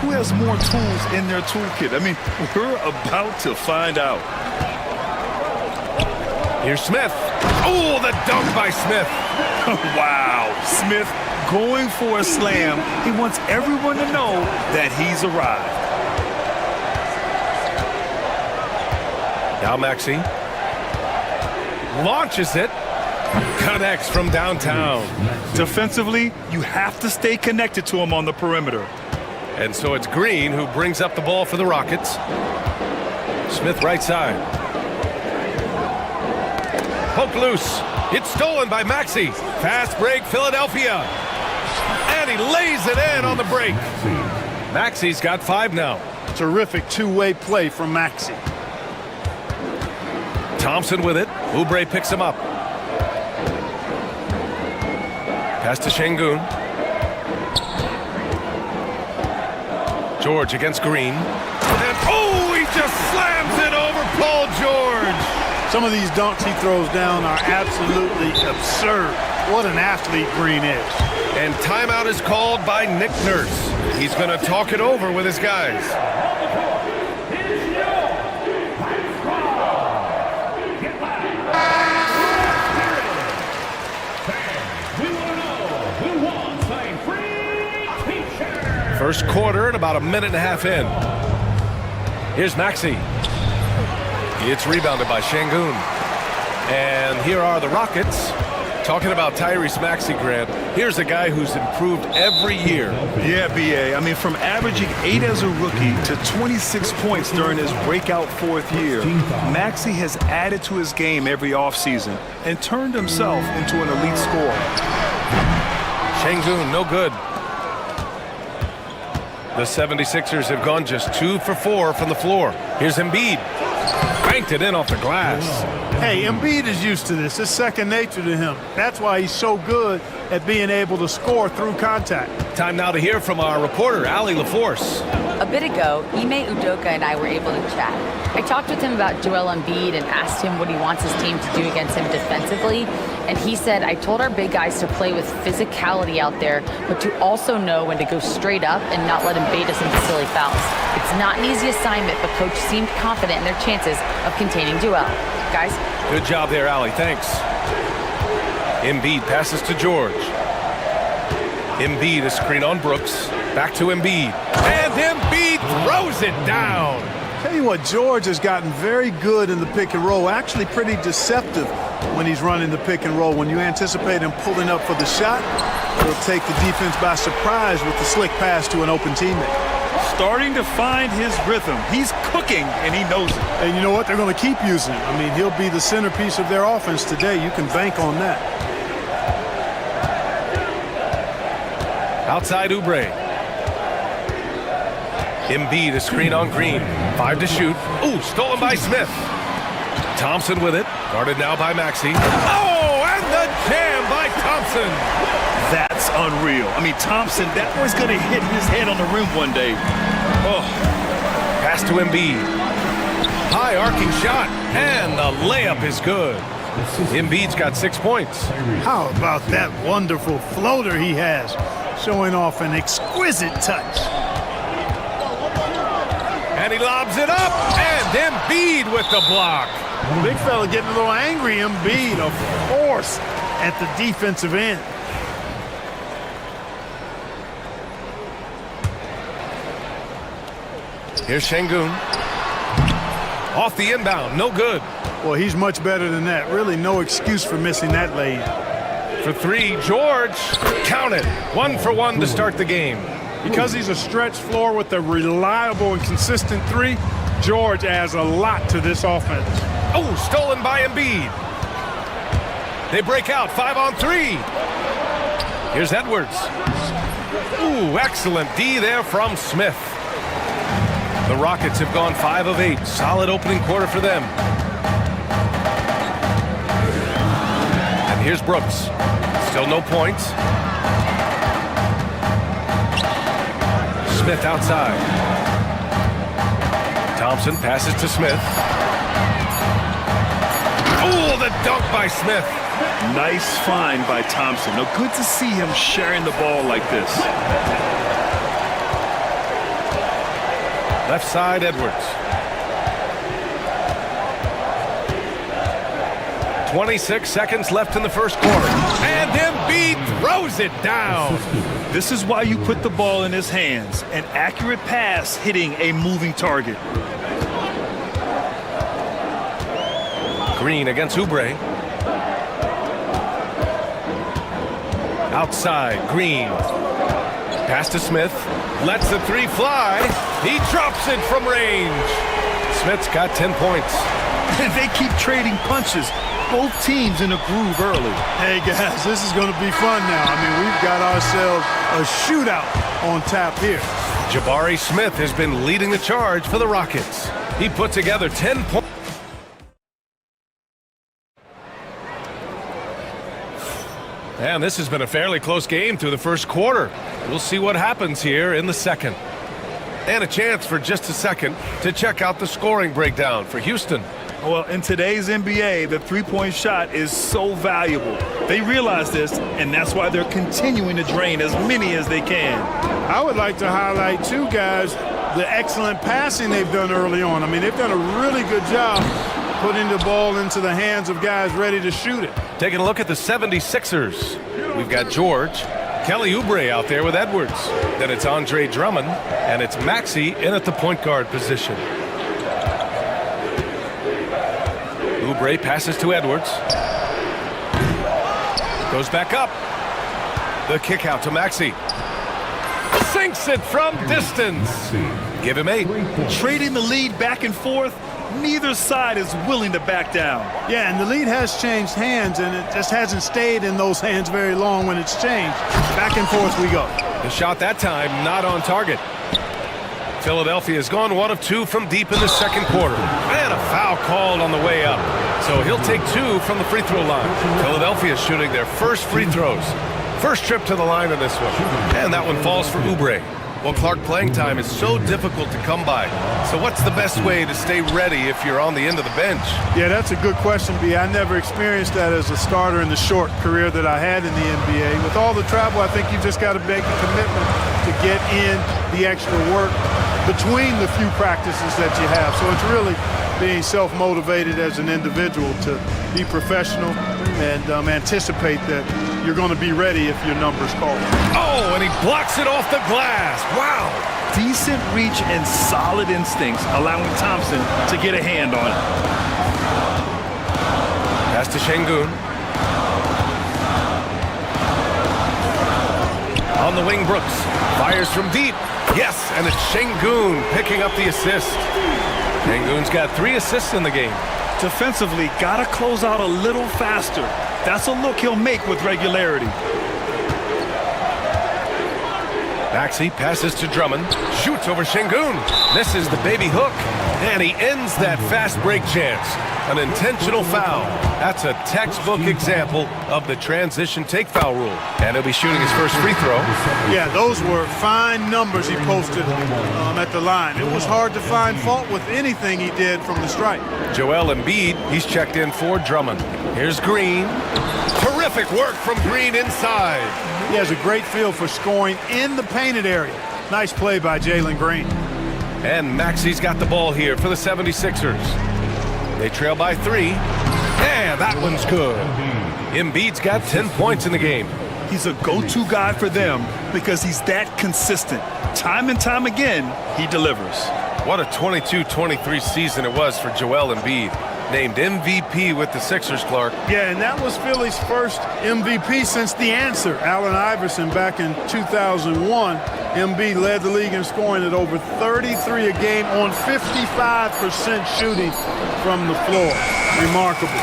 Who has more tools in their toolkit? I mean, we're about to find out. Here's Smith. Oh, the dunk by Smith. Wow. Smith going for a slam. He wants everyone to know that he's arrived. Now Maxey launches it. Connects from downtown. Defensively, you have to stay connected to him on the perimeter. And so it's Green who brings up the ball for the Rockets. Smith right side. Poke loose. It's stolen by Maxey. Fast break, Philadelphia. And he lays it in on the break. Maxey's got 5 now. Terrific two-way play from Maxey. Thompson with it. Oubre picks him up. Pass to Şengün. George against Green. And oh, he just slams it over Paul George. Some of these dunks he throws down are absolutely absurd. What an athlete Green is. And timeout is called by Nick Nurse. He's going to talk it over with his guys. First quarter and about a minute and a half in. Here's Maxey. It's rebounded by Şengün. And here are the Rockets. Talking about Tyrese Maxey, Grant, here's a guy who's improved every year. Yeah, B.A. I mean, from averaging 8 as a rookie to 26 points during his breakout 4th year, Maxey has added to his game every offseason and turned himself into an elite scorer. Şengün, no good. The 76ers have gone just 2 for 4 from the floor. Here's Embiid. Banked it in off the glass. Hey, Embiid is used to this. It's second nature to him. That's why he's so good at being able to score through contact. Time now to hear from our reporter, Allie LaForce. A bit ago, Ime Udoka and I were able to chat. I talked with him about Joel Embiid and asked him what he wants his team to do against him defensively. And he said, I told our big guys to play with physicality out there, but to also know when to go straight up and not let him bait us into silly fouls. It's not an easy assignment, but coach seemed confident in their chances of containing Joel. Guys? Good job there, Allie. Thanks. Embiid passes to George. Embiid, a screen on Brooks. Back to Embiid. And Embiid throws it down. Tell you what, George has gotten very good in the pick and roll. Actually pretty deceptive when he's running the pick and roll. When you anticipate him pulling up for the shot, he'll take the defense by surprise with the slick pass to an open teammate. Starting to find his rhythm. He's cooking, and he knows it. And you know what? They're going to keep using him. I mean, he'll be the centerpiece of their offense today. You can bank on that. Outside Oubre. Embiid, a screen on Green. 5 to shoot. Ooh, stolen by Smith. Thompson with it. Guarded now by Maxey. Oh, and the jam by Thompson. That's unreal. I mean, Thompson, that boy's going to hit his head on the rim one day. Oh. Pass to Embiid. High arcing shot, and the layup is good. Embiid's got 6 points. How about that wonderful floater he has, showing off an exquisite touch. And he lobs it up, and Embiid with the block. Big fella getting a little angry. Embiid, a force at the defensive end. Here's Şengün. Off the inbound, no good. Well, he's much better than that. Really no excuse for missing that lay-in. For 3, George. Count it. 1 for 1 to start the game. Because he's a stretch floor with a reliable and consistent 3, George adds a lot to this offense. Oh, stolen by Embiid. They break out, 5 on 3. Here's Edwards. Ooh, excellent D there from Smith. The Rockets have gone 5 of 8. Solid opening quarter for them. And here's Brooks. Still no points. Smith outside. Thompson passes to Smith. Oh, the dunk by Smith. Nice find by Thompson. Now, good to see him sharing the ball like this. Left side, Edwards. 26 seconds left in the first quarter. And Embiid throws it down. This is why you put the ball in his hands. An accurate pass hitting a moving target. Green against Oubre. Outside, Green. Pass to Smith. Lets the three fly. He drops it from range. Smith's got 10 points. And they keep trading punches. Both teams in a groove early. Hey, guys, this is going to be fun now. I mean, we've got ourselves a shootout on tap here. Jabari Smith has been leading the charge for the Rockets. He put together 10 points. And this has been a fairly close game through the first quarter. We'll see what happens here in the second. And a chance for just a second to check out the scoring breakdown for Houston. Well, in today's NBA, the three-point shot is so valuable. They realize this, and that's why they're continuing to drain as many as they can. I would like to highlight, too, guys, the excellent passing they've done early on. I mean, they've done a really good job putting the ball into the hands of guys ready to shoot it. Taking a look at the 76ers. We've got George, Kelly Oubre out there with Edwards. Then it's Andre Drummond, and it's Maxey in at the point guard position. Oubre passes to Edwards. Goes back up. The kick out to Maxey. Sinks it from distance. Give him 8. Trading the lead back and forth. Neither side is willing to back down. Yeah, and the lead has changed hands, and it just hasn't stayed in those hands very long when it's changed. Back and forth we go. The shot that time not on target. Philadelphia has gone 1 of 2 from deep in the second quarter. And a foul called on the way up. So he'll take 2 from the free throw line. Philadelphia is shooting their first free throws. First trip to the line in this one. And that one falls for Oubre. Well, Clark, playing time is so difficult to come by. So what's the best way to stay ready if you're on the end of the bench? Yeah, that's a good question, B. I never experienced that as a starter in the short career that I had in the NBA. With all the travel, I think you've just got to make a commitment to get in the extra work between the few practices that you have. So it's really being self-motivated as an individual to be professional and anticipate that you're going to be ready if your number's called. Oh, and he blocks it off the glass. Wow. Decent reach and solid instincts, allowing Thompson to get a hand on it. Pass to Şengün. On the wing, Brooks. Fires from deep. Yes, and it's Şengün picking up the assist. Şengün's got 3 assists in the game. Defensively, got to close out a little faster. That's a look he'll make with regularity. Maxey passes to Drummond. Shoots over Şengün. Misses the baby hook. And he ends that fast break chance. An intentional foul. That's a textbook example of the transition take foul rule. And he'll be shooting his first free throw. Yeah, those were fine numbers he posted at the line. It was hard to find fault with anything he did from the stripe. Joel Embiid, he's checked in for Drummond. Here's Green. Terrific work from Green inside. He has a great feel for scoring in the painted area. Nice play by Jalen Green. And Maxey's got the ball here for the 76ers. They trail by 3. And that one's good. Embiid's got 10 points in the game. He's a go-to guy for them because he's that consistent. Time and time again, he delivers. What a 22-23 season it was for Joel Embiid. Named MVP with the Sixers, Clark. Yeah, and that was Philly's first MVP since the answer, Allen Iverson, back in 2001. Embiid led the league in scoring at over 33 a game on 55% shooting from the floor. Remarkable.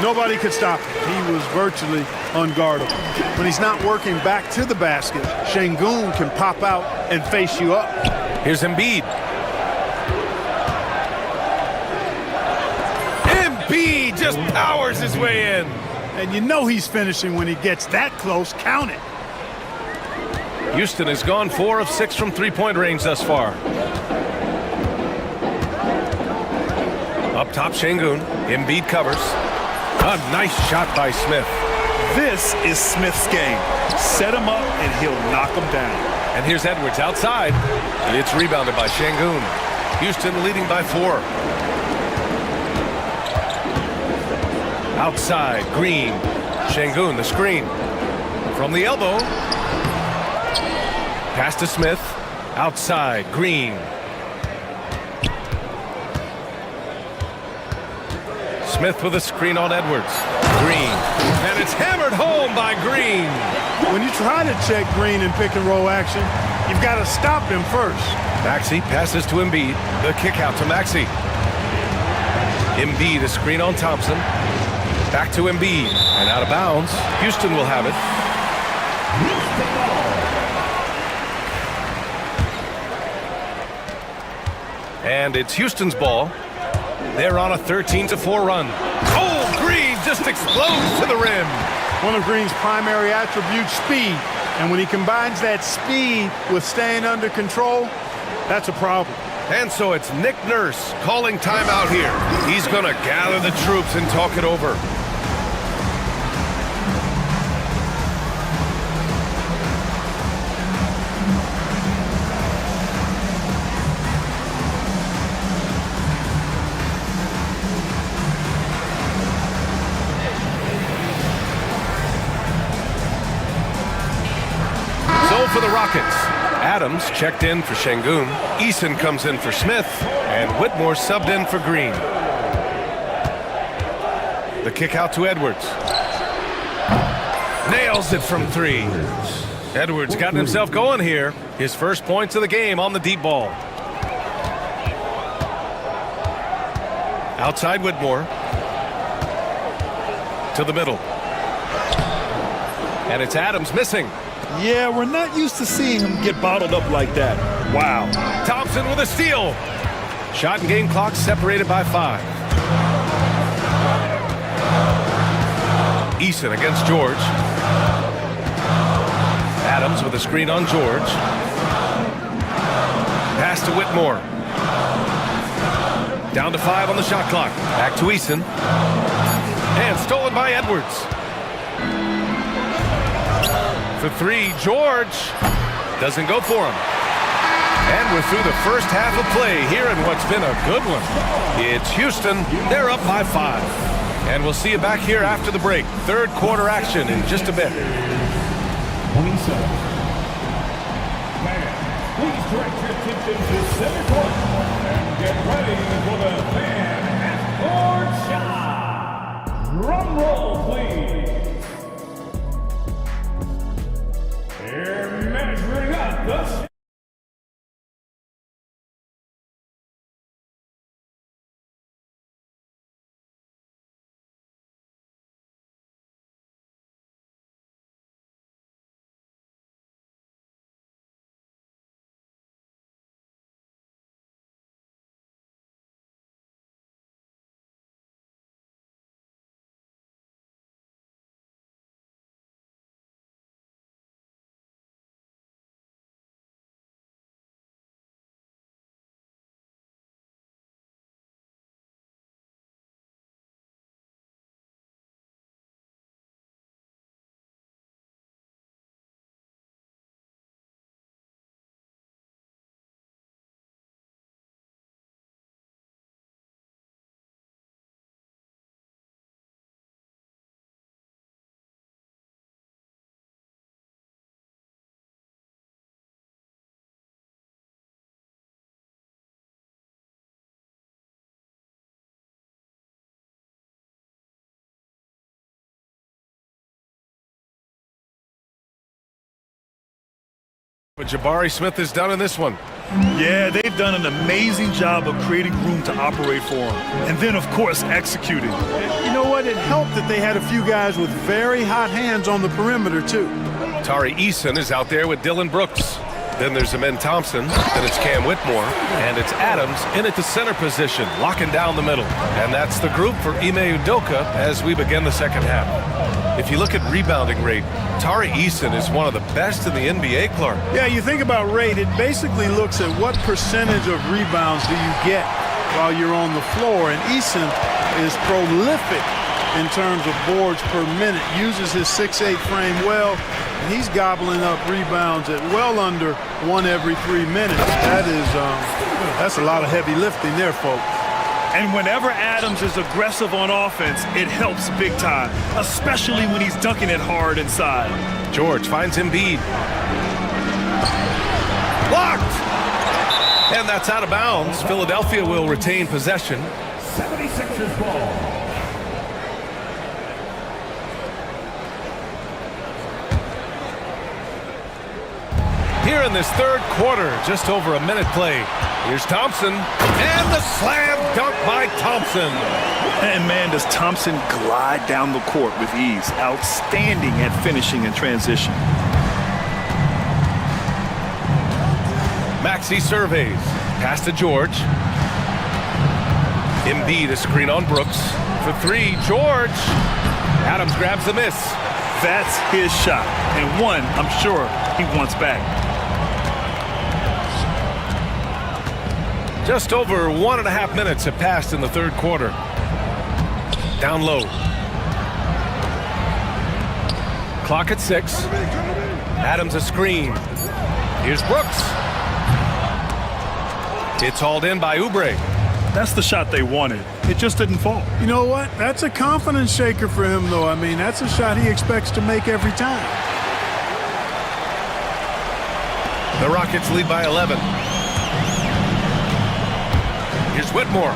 Nobody could stop him. He was virtually unguardable. When he's not working back to the basket, Şengün can pop out and face you up. Here's Embiid. Embiid just powers his way in. And you know he's finishing when he gets that close. Count it. Houston has gone 4 of 6 from three-point range thus far. Up top, Şengün. Embiid covers. A nice shot by Smith. This is Smith's game. Set him up and he'll knock him down. And here's Edwards outside. It's rebounded by Şengün. Houston leading by 4. Outside, Green. Şengün, the screen. From the elbow. Pass to Smith. Outside, Green. Smith with a screen on Edwards. Green. And it's hammered home by Green. When you try to check Green in pick and roll action, you've got to stop him first. Maxey passes to Embiid. The kick out to Maxey. Embiid, a screen on Thompson. Back to Embiid. And out of bounds. Houston will have it. And it's Houston's ball. They're on a 13-4 run. Oh, Green just explodes to the rim. One of Green's primary attributes, speed. And when he combines that speed with staying under control, that's a problem. And so it's Nick Nurse calling timeout here. He's going to gather the troops and talk it over. For the Rockets, Adams checked in for Şengün. Eason comes in for Smith, and Whitmore subbed in for Green. The kick out to Edwards. Nails it from 3. Edwards got himself going here. His first points of the game on the deep ball. Outside Whitmore. To the middle. And it's Adams missing. Yeah, we're not used to seeing him get bottled up like that. Wow. Thompson with a steal. Shot and game clock separated by 5. Eason against George. Adams with a screen on George. Pass to Whitmore. Down to 5 on the shot clock. Back to Eason. And stolen by Edwards. For 3, George doesn't go for him. And we're through the first half of play here in what's been a good one. It's Houston. They're up by 5. And we'll see you back here after the break. Third quarter action in just a bit. 20 seconds. Please direct your attention to center court and get ready for the fan half-court shot. Drum roll, please. They're measuring up the... What Jabari Smith has done in this one. Yeah, they've done an amazing job of creating room to operate for him. And then, of course, executing. You know what? It helped that they had a few guys with very hot hands on the perimeter, too. Tari Eason is out there with Dylan Brooks. Then there's Amen Thompson, then it's Cam Whitmore, and it's Adams in at the center position, locking down the middle. And that's the group for Ime Udoka as we begin the second half. If you look at rebounding rate, Tari Eason is one of the best in the NBA, Clark. Yeah, you think about rate, it basically looks at what percentage of rebounds do you get while you're on the floor, and Eason is prolific in terms of boards per minute, uses his 6'8" frame well, and he's gobbling up rebounds at well under 1 every 3 minutes. That's a lot of heavy lifting there, folks. And whenever Adams is aggressive on offense, it helps big time, especially when he's dunking it hard inside. George finds Embiid. Blocked! And that's out of bounds. Philadelphia will retain possession. 76ers ball. Here in this third quarter, just over a minute play. Here's Thompson, and the slam dunk by Thompson. And man, does Thompson glide down the court with ease. Outstanding at finishing in transition. Maxey surveys. Pass to George. Embiid, a screen on Brooks. For three, George. Adams grabs the miss. That's his shot. And one, I'm sure, he wants back. Just over 1.5 minutes have passed in the third quarter. Down low. Clock at 6. Adams a screen. Here's Brooks. It's hauled in by Oubre. That's the shot they wanted. It just didn't fall. You know what? That's a confidence shaker for him, though. I mean, that's a shot he expects to make every time. The Rockets lead by 11. Here's Whitmore.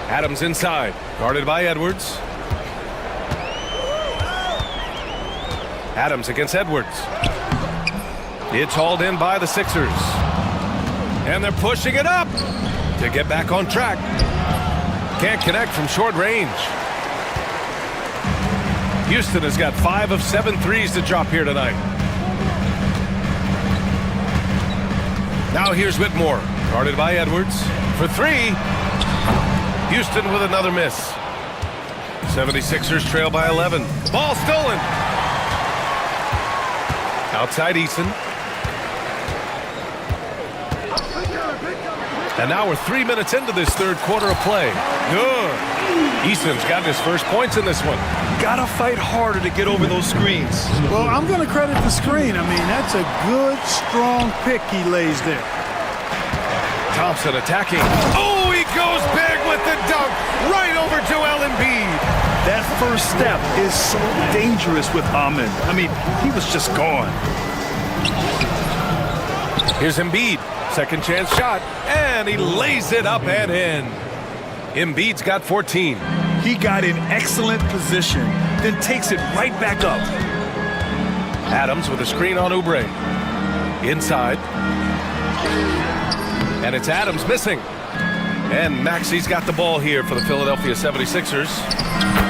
Adams inside, guarded by Edwards. Adams against Edwards. It's hauled in by the Sixers. And they're pushing it up to get back on track. Can't connect from short range. Houston has got 5 of 7 threes to drop here tonight. Now here's Whitmore, guarded by Edwards. For three, Houston with another miss. 76ers trail by 11. Ball stolen. Outside Eason. And now we're 3 minutes into this third quarter of play. Good. Eason's got his first points in this one. Gotta fight harder to get over those screens. Well, I'm going to credit the screen. I mean, that's a good, strong pick he lays there. Thompson attacking. Oh, he goes big with the dunk right over Joel Embiid. That first step is so dangerous with Amen. I mean, he was just gone. Here's Embiid. Second chance shot, and he lays it up and in. Embiid's got 14. He got in excellent position, then takes it right back up. Adams with a screen on Oubre. Inside. And it's Adams missing. And Maxey's got the ball here for the Philadelphia 76ers.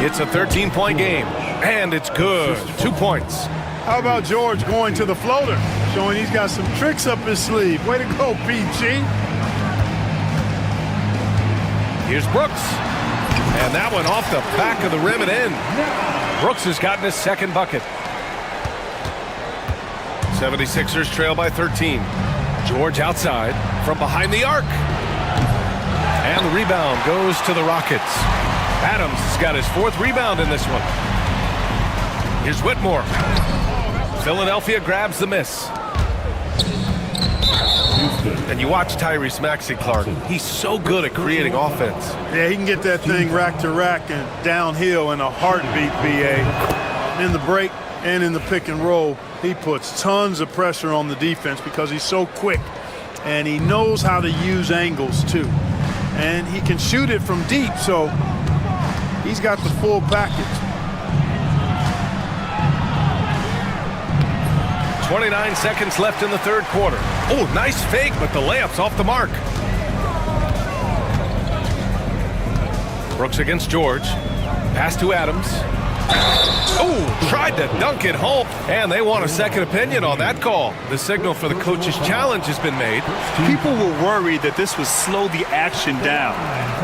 It's a 13-point game, and it's good. 2 points. How about George going to the floater, showing he's got some tricks up his sleeve. Way to go, PG. Here's Brooks. And that one off the back of the rim and in. Brooks has gotten his second bucket. 76ers trail by 13. George outside from behind the arc. And the rebound goes to the Rockets. Adams has got his 4th rebound in this one. Here's Whitmore. Philadelphia grabs the miss. And you watch Tyrese Maxey, Clark. He's so good at creating offense. Yeah, he can get that thing rack to rack and downhill in a heartbeat, BA. In the break and in the pick and roll, he puts tons of pressure on the defense because he's so quick. And he knows how to use angles, too. And he can shoot it from deep, so he's got the full package. 29 seconds left in the third quarter. Oh, nice fake, but the layup's off the mark. Brooks against George. Pass to Adams. Oh, tried to dunk it home, and they want a second opinion on that call. The signal for the coach's challenge has been made. People were worried that this would slow the action down,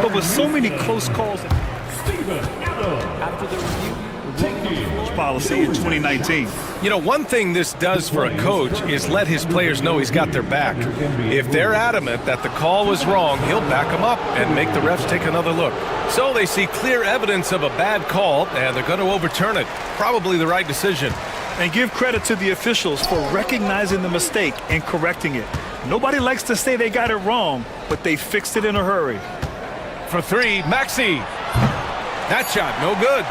but with so many close calls after the review policy in 2019. You know, one thing this does for a coach is let his players know he's got their back. If they're adamant that the call was wrong, he'll back them up and make the refs take another look. So they see clear evidence of a bad call, and they're going to overturn it. Probably the right decision. And give credit to the officials for recognizing the mistake and correcting it. Nobody likes to say they got it wrong, but they fixed it in a hurry. For three, Maxey. That shot, no good.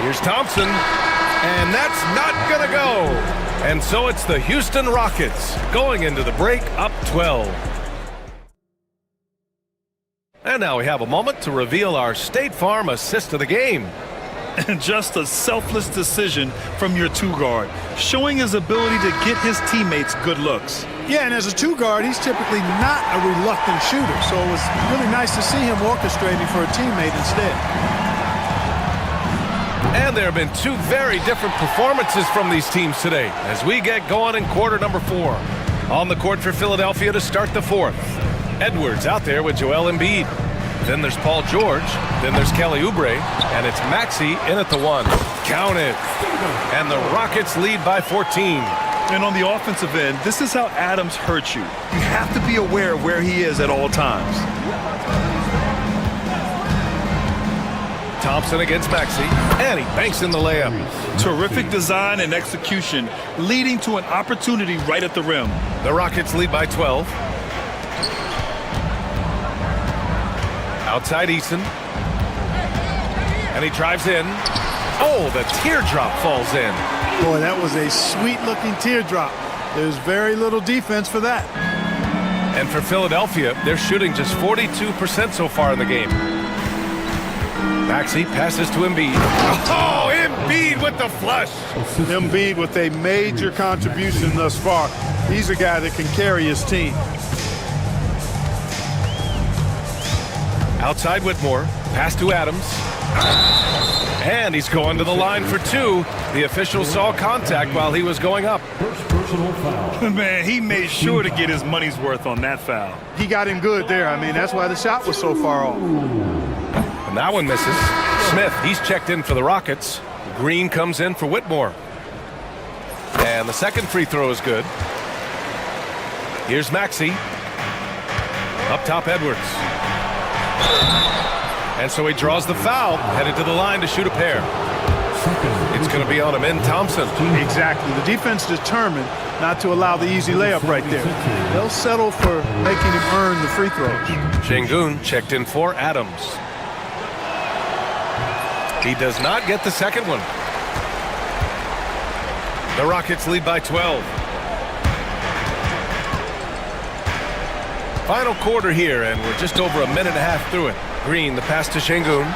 Here's Thompson, and that's not gonna go. And so it's the Houston Rockets going into the break up 12. And now we have a moment to reveal our State Farm assist of the game. And just a selfless decision from your two-guard, showing his ability to get his teammates good looks. Yeah, and as a two-guard, he's typically not a reluctant shooter, so it was really nice to see him orchestrating for a teammate instead. And there have been two very different performances from these teams today as we get going in quarter number 4. On the court for Philadelphia to start the fourth. Edwards out there with Joel Embiid. Then there's Paul George. Then there's Kelly Oubre. And it's Maxey in at the 1. Count it. And the Rockets lead by 14. And on the offensive end, this is how Adams hurts you. You have to be aware of where he is at all times. Thompson against Maxey, and he banks in the layup. Terrific design and execution, leading to an opportunity right at the rim. The Rockets lead by 12. Outside Eason. And he drives in. Oh, the teardrop falls in. Boy, that was a sweet-looking teardrop. There's very little defense for that. And for Philadelphia, they're shooting just 42% so far in the game. Maxey passes to Embiid. Oh, Embiid with the flush. Embiid with a major contribution thus far. He's a guy that can carry his team. Outside Whitmore. Pass to Adams. And he's going to the line for 2. The official saw contact while he was going up. Man, he made sure to get his money's worth on that foul. He got him good there. I mean, that's why the shot was so far off. And that one misses. Smith, he's checked in for the Rockets. Green comes in for Whitmore. And the second free throw is good. Here's Maxey. Up top, Edwards. And so he draws the foul, headed to the line to shoot a pair. It's going to be on him in Thompson. Exactly. The defense determined not to allow the easy layup right there. They'll settle for making him earn the free throws. Şengün checked in for Adams. He does not get the second one. The Rockets lead by 12. Final quarter here, and we're just over a minute and a half through it. Green, the pass to Şengün.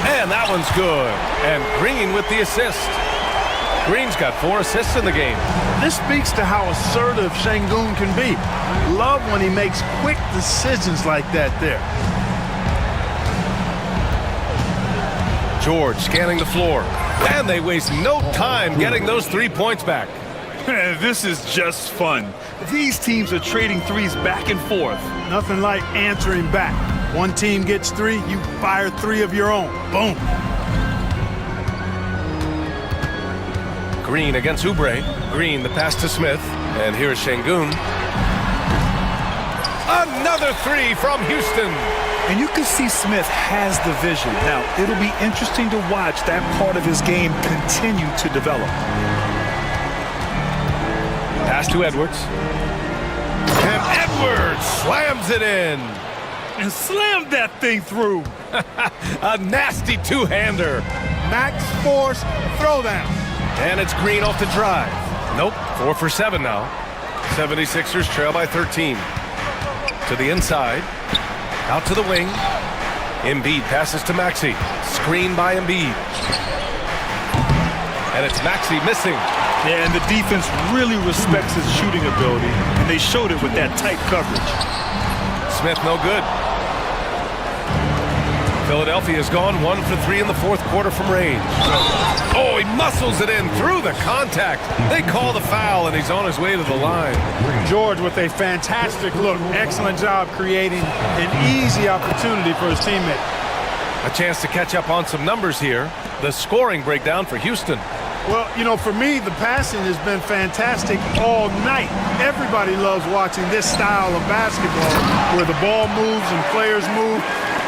And that one's good. And Green with the assist. Green's got 4 assists in the game. This speaks to how assertive Şengün can be. Love when he makes quick decisions like that there. George scanning the floor. And they waste no time getting those 3 points back. This is just fun. These teams are trading threes back and forth. Nothing like answering back. One team gets 3, you fire 3 of your own. Boom. Green against Oubre. Green, the pass to Smith. And here's Şengün. Another 3 from Houston. And you can see Smith has the vision. Now, it'll be interesting to watch that part of his game continue to develop. Pass to Edwards. And Edwards slams it in. And slammed that thing through. A nasty two-hander. Max Force throwdown. And it's Green off the drive. Nope, 4 for 7 now. 76ers trail by 13. To the inside. Out to the wing. Embiid passes to Maxey. Screen by Embiid. And it's Maxey missing. Yeah, and the defense really respects his shooting ability, and they showed it with that tight coverage. Smith no good. Philadelphia has gone 1 for 3 in the fourth quarter from range. Oh, he muscles it in through the contact. They call the foul, and he's on his way to the line. George with a fantastic look. Excellent job creating an easy opportunity for his teammate. A chance to catch up on some numbers here. The scoring breakdown for Houston. Well, you know, for me, the passing has been fantastic all night. Everybody loves watching this style of basketball where the ball moves and players move.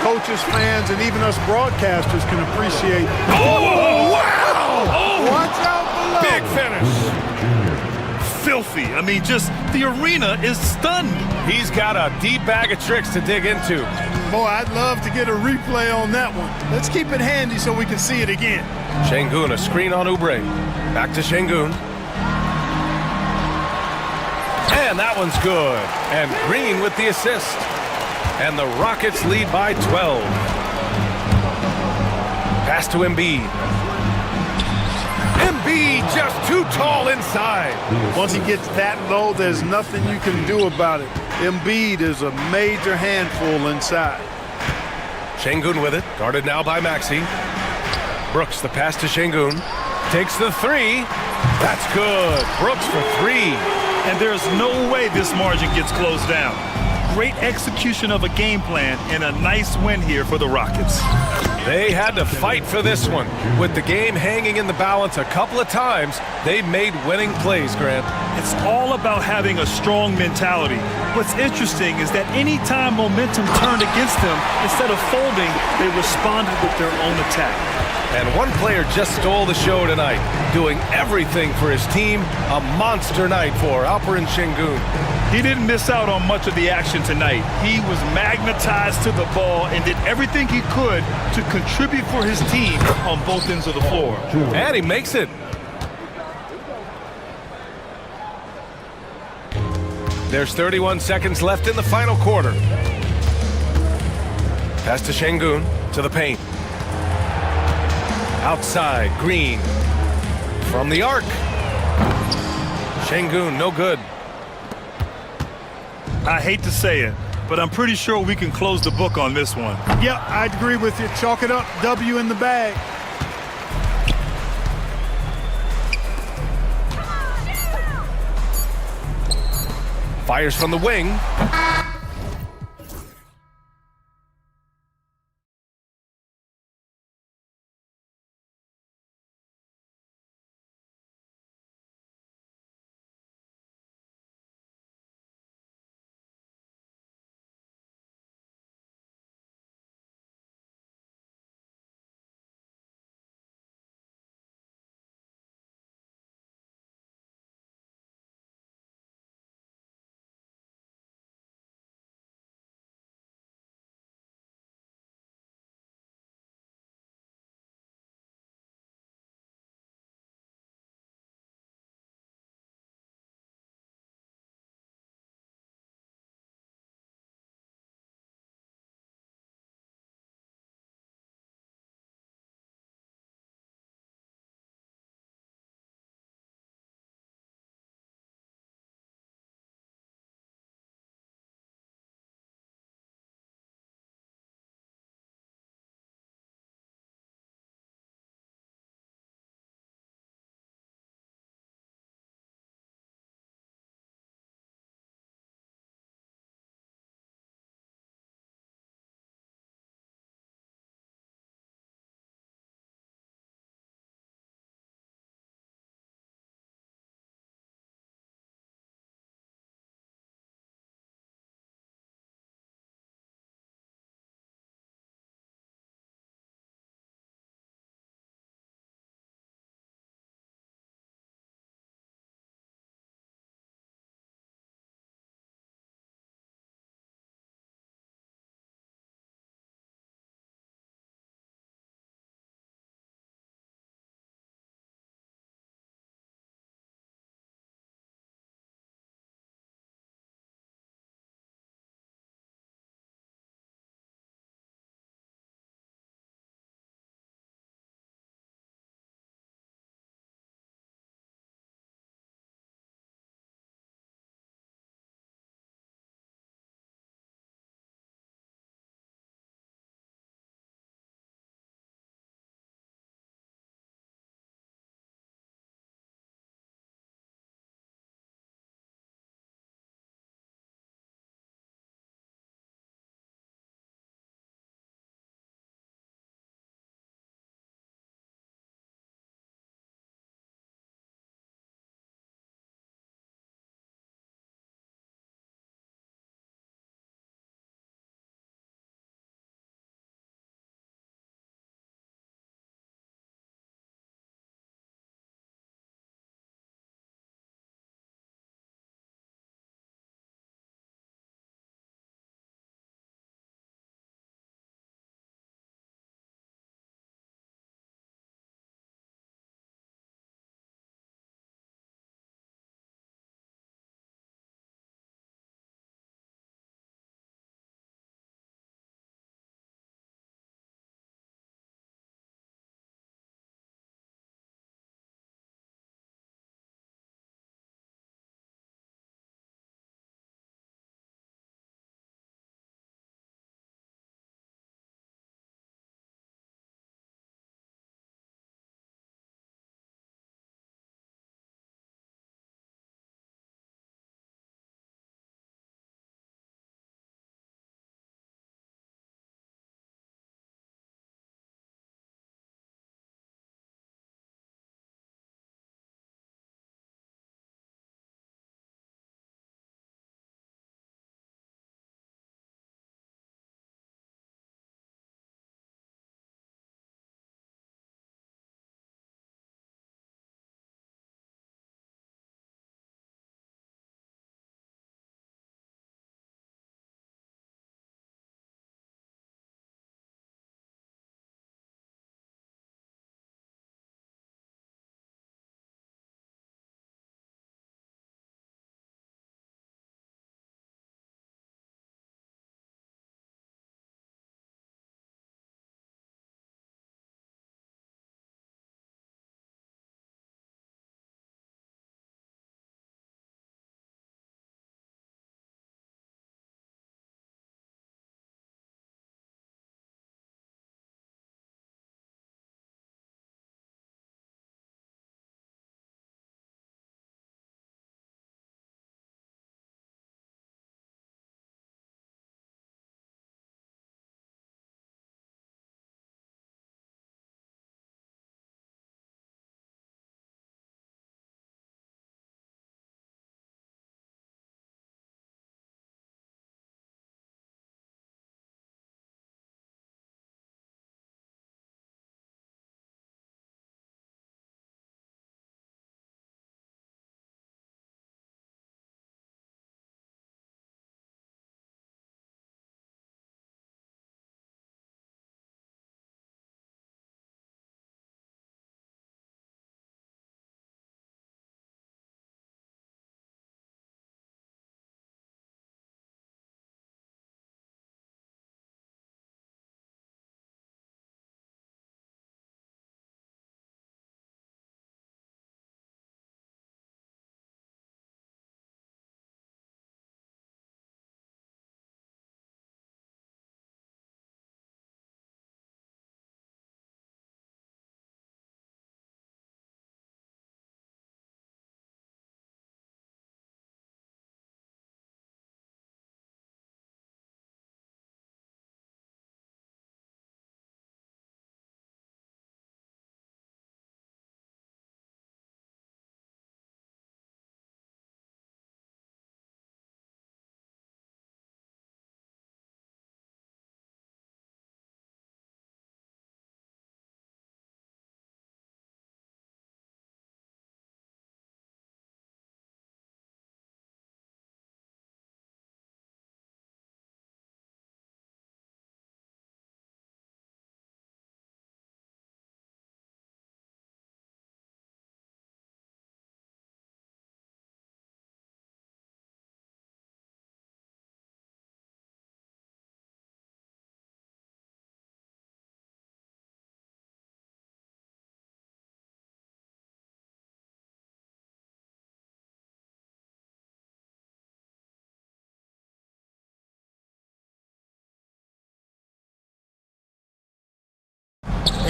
Coaches, fans, and even us broadcasters can appreciate. Oh, wow! Oh, watch out below. Big finish. Filthy. I mean, just the arena is stunned. He's got a deep bag of tricks to dig into. Boy, I'd love to get a replay on that one. Let's keep it handy so we can see it again. Şengün, a screen on Oubre. Back to Şengün. And that one's good. And Green with the assist. And the Rockets lead by 12. Pass to Embiid. Embiid just too tall inside. Once he gets that low, there's nothing you can do about it. Embiid is a major handful inside. Şengün with it, guarded now by Maxey. Brooks, the pass to Şengün. Takes the three. That's good. Brooks for three. And there's no way this margin gets closed down. Great execution of a game plan and a nice win here for the Rockets. They had to fight for this one. With the game hanging in the balance a couple of times, they made winning plays, Grant. It's all about having a strong mentality. What's interesting is that any time momentum turned against them, instead of folding, they responded with their own attack. And one player just stole the show tonight, doing everything for his team. A monster night for Alperen Şengün. He didn't miss out on much of the action tonight. He was magnetized to the ball and did everything he could to contribute for his team on both ends of the floor. And he makes it. There's 31 seconds left in the final quarter. Pass to Şengün, to the paint. Outside, Green. From the arc. Şengün, no good. I hate to say it, but I'm pretty sure we can close the book on this one. Yeah, I'd agree with you. Chalk it up. W in the bag. Fires from the wing.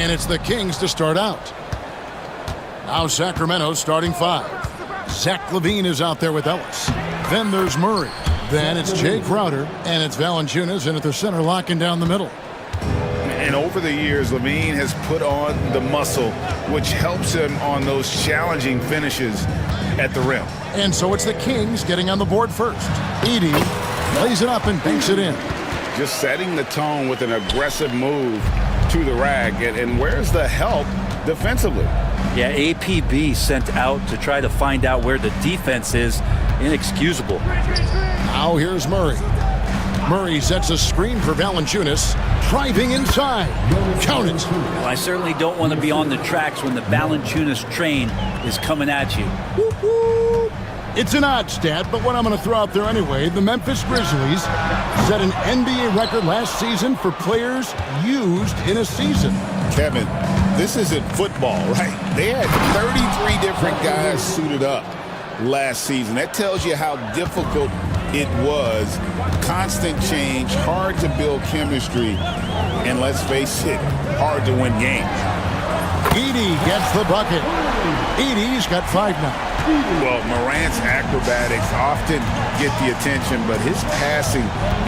And it's the Kings to start out. Now Sacramento starting 5. Zach LaVine is out there with Ellis. Then there's Murray. Then it's Jay Crowder. And it's Valanciunas in at the center, locking down the middle. And over the years, LaVine has put on the muscle, which helps him on those challenging finishes at the rim. And so it's the Kings getting on the board first. Edey lays it up and banks it in. Just setting the tone with an aggressive move to the rack. And where's the help defensively? Yeah, APB sent out to try to find out where the defense is. Inexcusable. Now here's Murray. Murray sets a screen for Valanciunas. Driving inside. Count it. Well, I certainly don't want to be on the tracks when the Valanciunas train is coming at you. It's an odd stat, but what I'm going to throw out there anyway, the Memphis Grizzlies set an NBA record last season for players used in a season. Kevin, this isn't football, right? They had 33 different guys suited up last season. That tells you how difficult it was. Constant change, hard to build chemistry, and let's face it, hard to win games. Edey gets the bucket. Edey's got 5 now. Well, Morant's acrobatics often get the attention, but his passing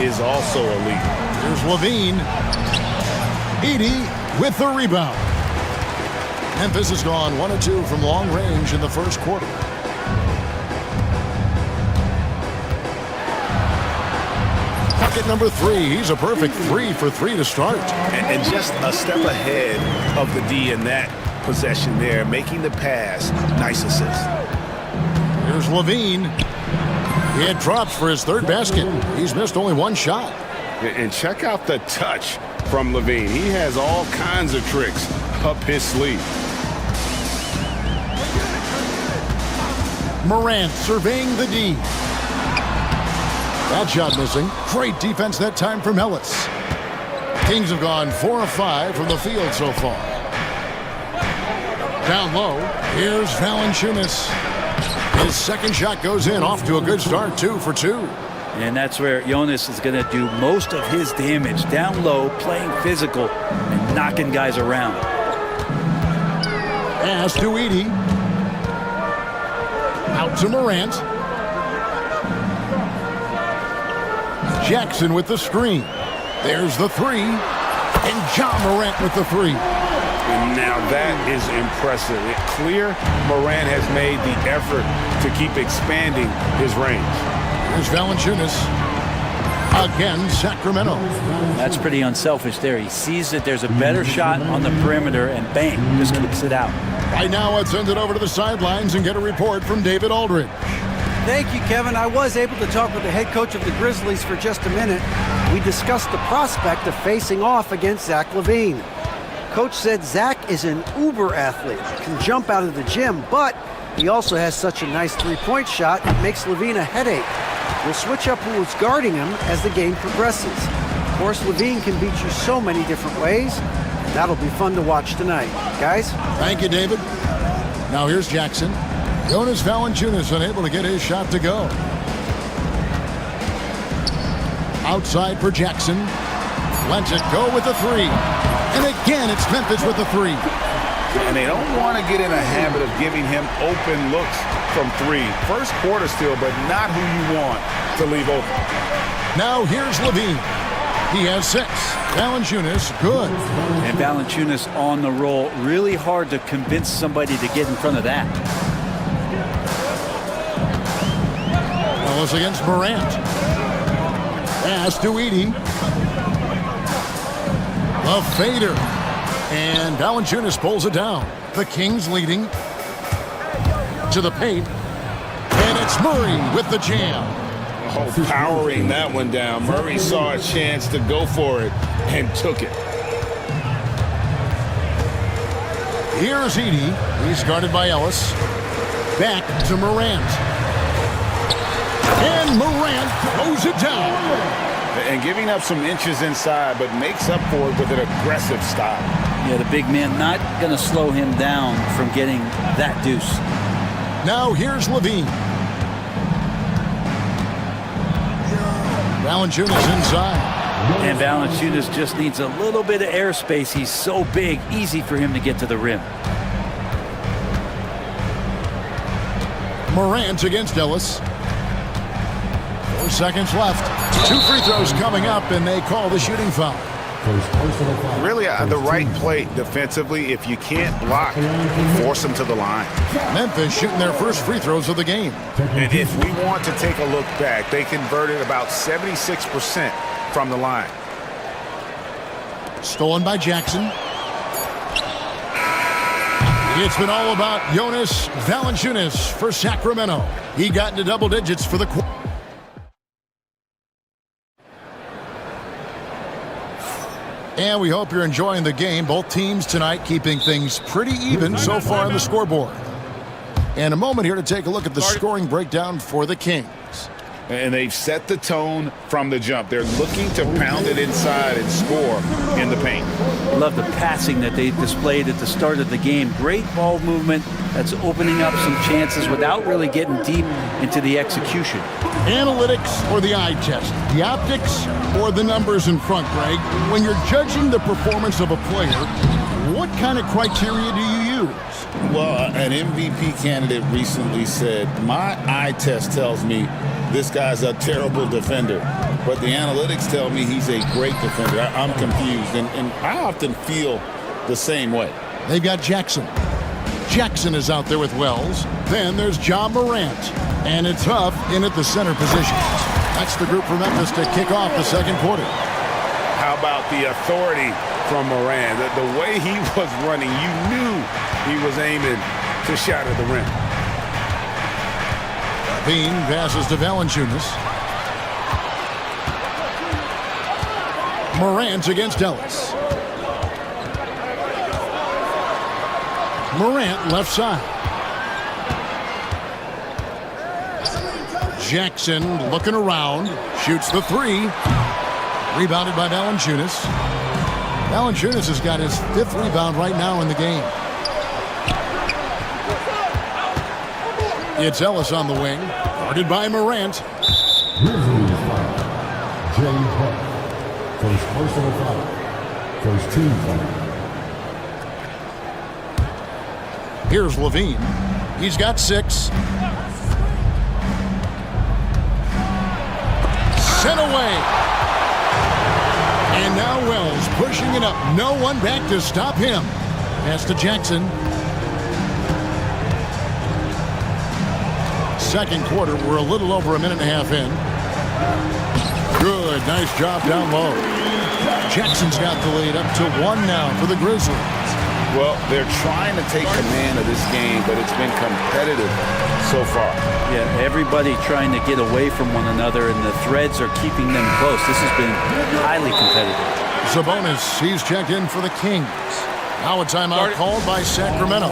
is also elite. Here's LaVine. Edey with the rebound. Memphis has gone 1 of 2 from long range in the first quarter. Bucket number 3. He's a perfect 3 for 3 to start. And just a step ahead of the D in that possession there, making the pass. Nice assist. Here's LaVine. He had drops for his 3rd basket. He's missed only 1 shot. And check out the touch from LaVine. He has all kinds of tricks up his sleeve. Morant surveying the D. That shot missing. Great defense that time from Ellis. Kings have gone 4 of 5 from the field so far. Down low, here's Valanciunas. His 2nd shot goes in, off to a good start, 2 for 2. And that's where Jonas is going to do most of his damage. Down low, playing physical, and knocking guys around. Pass to Edey. Out to Morant. Jackson with the screen. There's the 3. And John Morant with the 3. And now that is impressive. It's clear Morant has made the effort to keep expanding his range. Here's Valanciunas. Again, Sacramento. That's pretty unselfish there. He sees that there's a better shot on the perimeter and bang, just kicks it out. Right now, let's send it over to the sidelines and get a report from David Aldridge. Thank you, Kevin. I was able to talk with the head coach of the Grizzlies for just a minute. We discussed the prospect of facing off against Zach LaVine. Coach said Zach is an uber athlete, can jump out of the gym, but he also has such a nice 3-point shot it makes LaVine a headache. We'll switch up who's guarding him as the game progresses. Of course, LaVine can beat you so many different ways. That'll be fun to watch tonight. Guys? Thank you, David. Now here's Jackson. Jonas Valanciunas unable to get his shot to go. Outside for Jackson. Lets it go with the 3. And again, it's Memphis with the 3. And they don't want to get in a habit of giving him open looks from 3. First quarter still, but not who you want to leave open. Now here's LaVine. He has 6. Valanciunas, good. And Valanciunas on the roll. Really hard to convince somebody to get in front of that. Ellis against Morant. Pass to Edey. A fader. And Valanciunas pulls it down. The Kings leading. To the paint. And it's Murray with the jam. Oh, powering that one down. Murray saw a chance to go for it and took it. Here's Edey. He's guarded by Ellis. Back to Morant. And Morant throws it down. And giving up some inches inside, but makes up for it with an aggressive stop. Yeah, the big man not going to slow him down from getting that deuce. Now here's LaVine. Valanciunas inside. And Valanciunas just needs a little bit of airspace. He's so big, easy for him to get to the rim. Morant against Ellis. 4 seconds left. 2 free throws coming up, and they call the shooting foul. Really, the right play defensively. If you can't block, force them to the line. Memphis shooting their first free throws of the game. And if we want to take a look back, they converted about 76% from the line. Stolen by Jackson. It's been all about Jonas Valanciunas for Sacramento. He got into double digits for the quarter. And we hope you're enjoying the game. Both teams tonight keeping things pretty even so far on the scoreboard. And a moment here to take a look at the scoring breakdown for the Kings. And they've set the tone from the jump. They're looking to pound it inside and score in the paint. Love the passing that they displayed at the start of the game. Great ball movement that's opening up some chances without really getting deep into the execution. Analytics or the eye test? The optics or the numbers in front, Greg? When you're judging the performance of a player, what kind of criteria do you use? Well, an MVP candidate recently said, my eye test tells me this guy's a terrible defender, but the analytics tell me he's a great defender. I'm confused, and I often feel the same way. They've got Jackson. Jackson is out there with Wells. Then there's John Morant, and it's Huff in at the center position. That's the group for Memphis to kick off the second quarter. How about the authority from Morant? The way he was running, you knew he was aiming to shatter the rim. Bean passes to Valanciunas. Morant against Ellis. Morant left side. Jackson looking around, shoots the 3. Rebounded by Valanciunas. Valanciunas has got his 5th rebound right now in the game. It's Ellis on the wing, guarded by Morant. First personal foul. First team foul. Here's Levine. He's got 6. Sent away. And now Wells pushing it up. No one back to stop him. Pass to Jackson. Second quarter, we're a little over a minute and a half in. Good, nice job down low. Jackson's got the lead up to 1 now for the Grizzlies. Well, they're trying to take command of this game, but it's been competitive so far. Yeah, everybody trying to get away from one another, and the threads are keeping them close. This has been highly competitive. Sabonis, he's checked in for the Kings. Now a timeout called by Sacramento.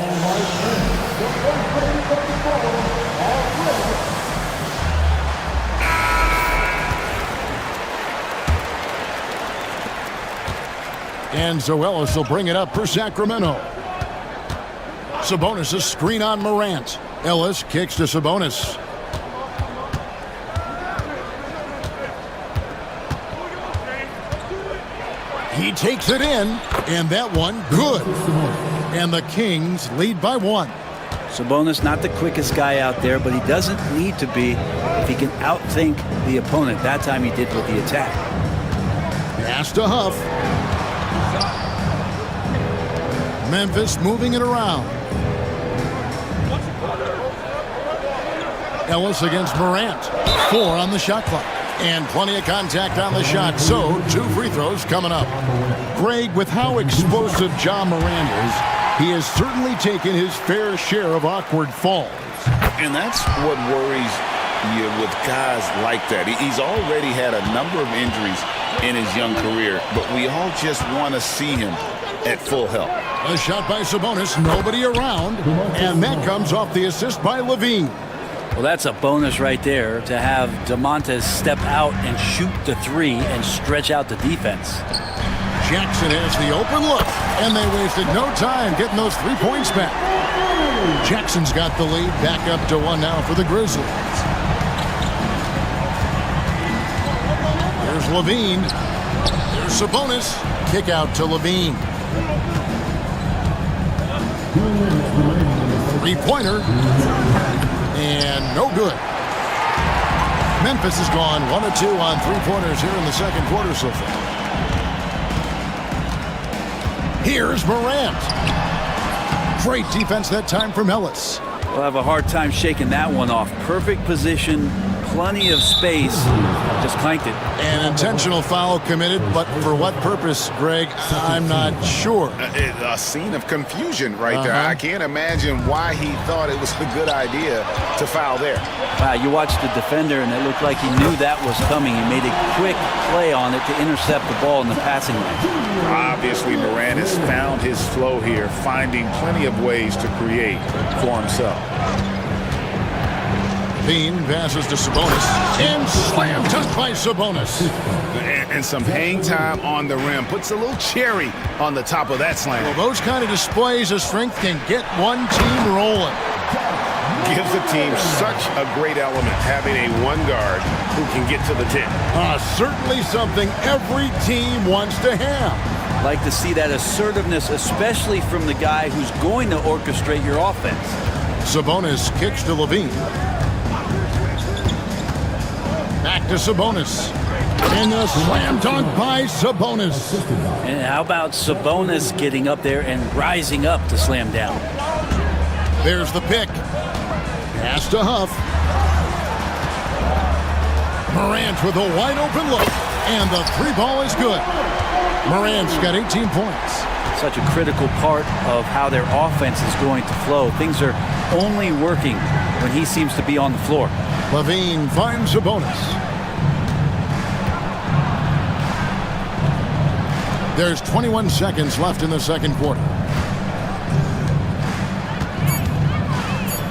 And so Ellis will bring it up for Sacramento. Sabonis, a screen on Morant. Ellis kicks to Sabonis. He takes it in, and that one good. And the Kings lead by 1. Sabonis, not the quickest guy out there, but he doesn't need to be if he can outthink the opponent. That time he did with the attack. Pass to Huff. Memphis moving it around. Ellis against Morant. 4 on the shot clock. And plenty of contact on the shot. So 2 free throws coming up. Greg, with how explosive John Morant is, he has certainly taken his fair share of awkward falls. And that's what worries you with guys like that. He's already had a number of injuries in his young career, but we all just want to see him at full health. A shot by Sabonis, nobody around, and that comes off the assist by Levine. Well, that's a bonus right there to have DeMontes step out and shoot the 3 and stretch out the defense. Jackson has the open look, and they wasted no time getting those 3 points back. Jackson's got the lead, back up to 1 now for the Grizzlies. Here's Levine. Sabonis, kick out to Levine. Three-pointer, and no good. Memphis has gone 1 of 2 on three-pointers here in the second quarter so far. Here's Morant. Great defense that time from Ellis. We'll have a hard time shaking that one off. Perfect position, plenty of space, just clanked it. An intentional foul committed, but for what purpose, Greg, I'm not sure. A scene of confusion right there. I can't imagine why he thought it was a good idea to foul there. Wow, you watched the defender, and it looked like he knew that was coming. He made a quick play on it to intercept the ball in the passing lane. Obviously, Morant has found his flow here, finding plenty of ways to create for himself. Bean passes to Sabonis, and slam dunk by Sabonis. And some hang time on the rim. Puts a little cherry on the top of that slam. Well, those kind of displays of strength can get one team rolling. Gives the team such a great element, having a one guard who can get to the tip. Certainly something every team wants to have. Like to see that assertiveness, especially from the guy who's going to orchestrate your offense. Sabonis kicks to Levine. Back to Sabonis. And a slam dunk by Sabonis. And how about Sabonis getting up there and rising up to slam down? There's the pick. Pass to Huff. Morant with a wide open look. And the three ball is good. Morant's got 18 points. Such a critical part of how their offense is going to flow. Things are only working when he seems to be on the floor. Levine finds Sabonis. There's 21 seconds left in the second quarter.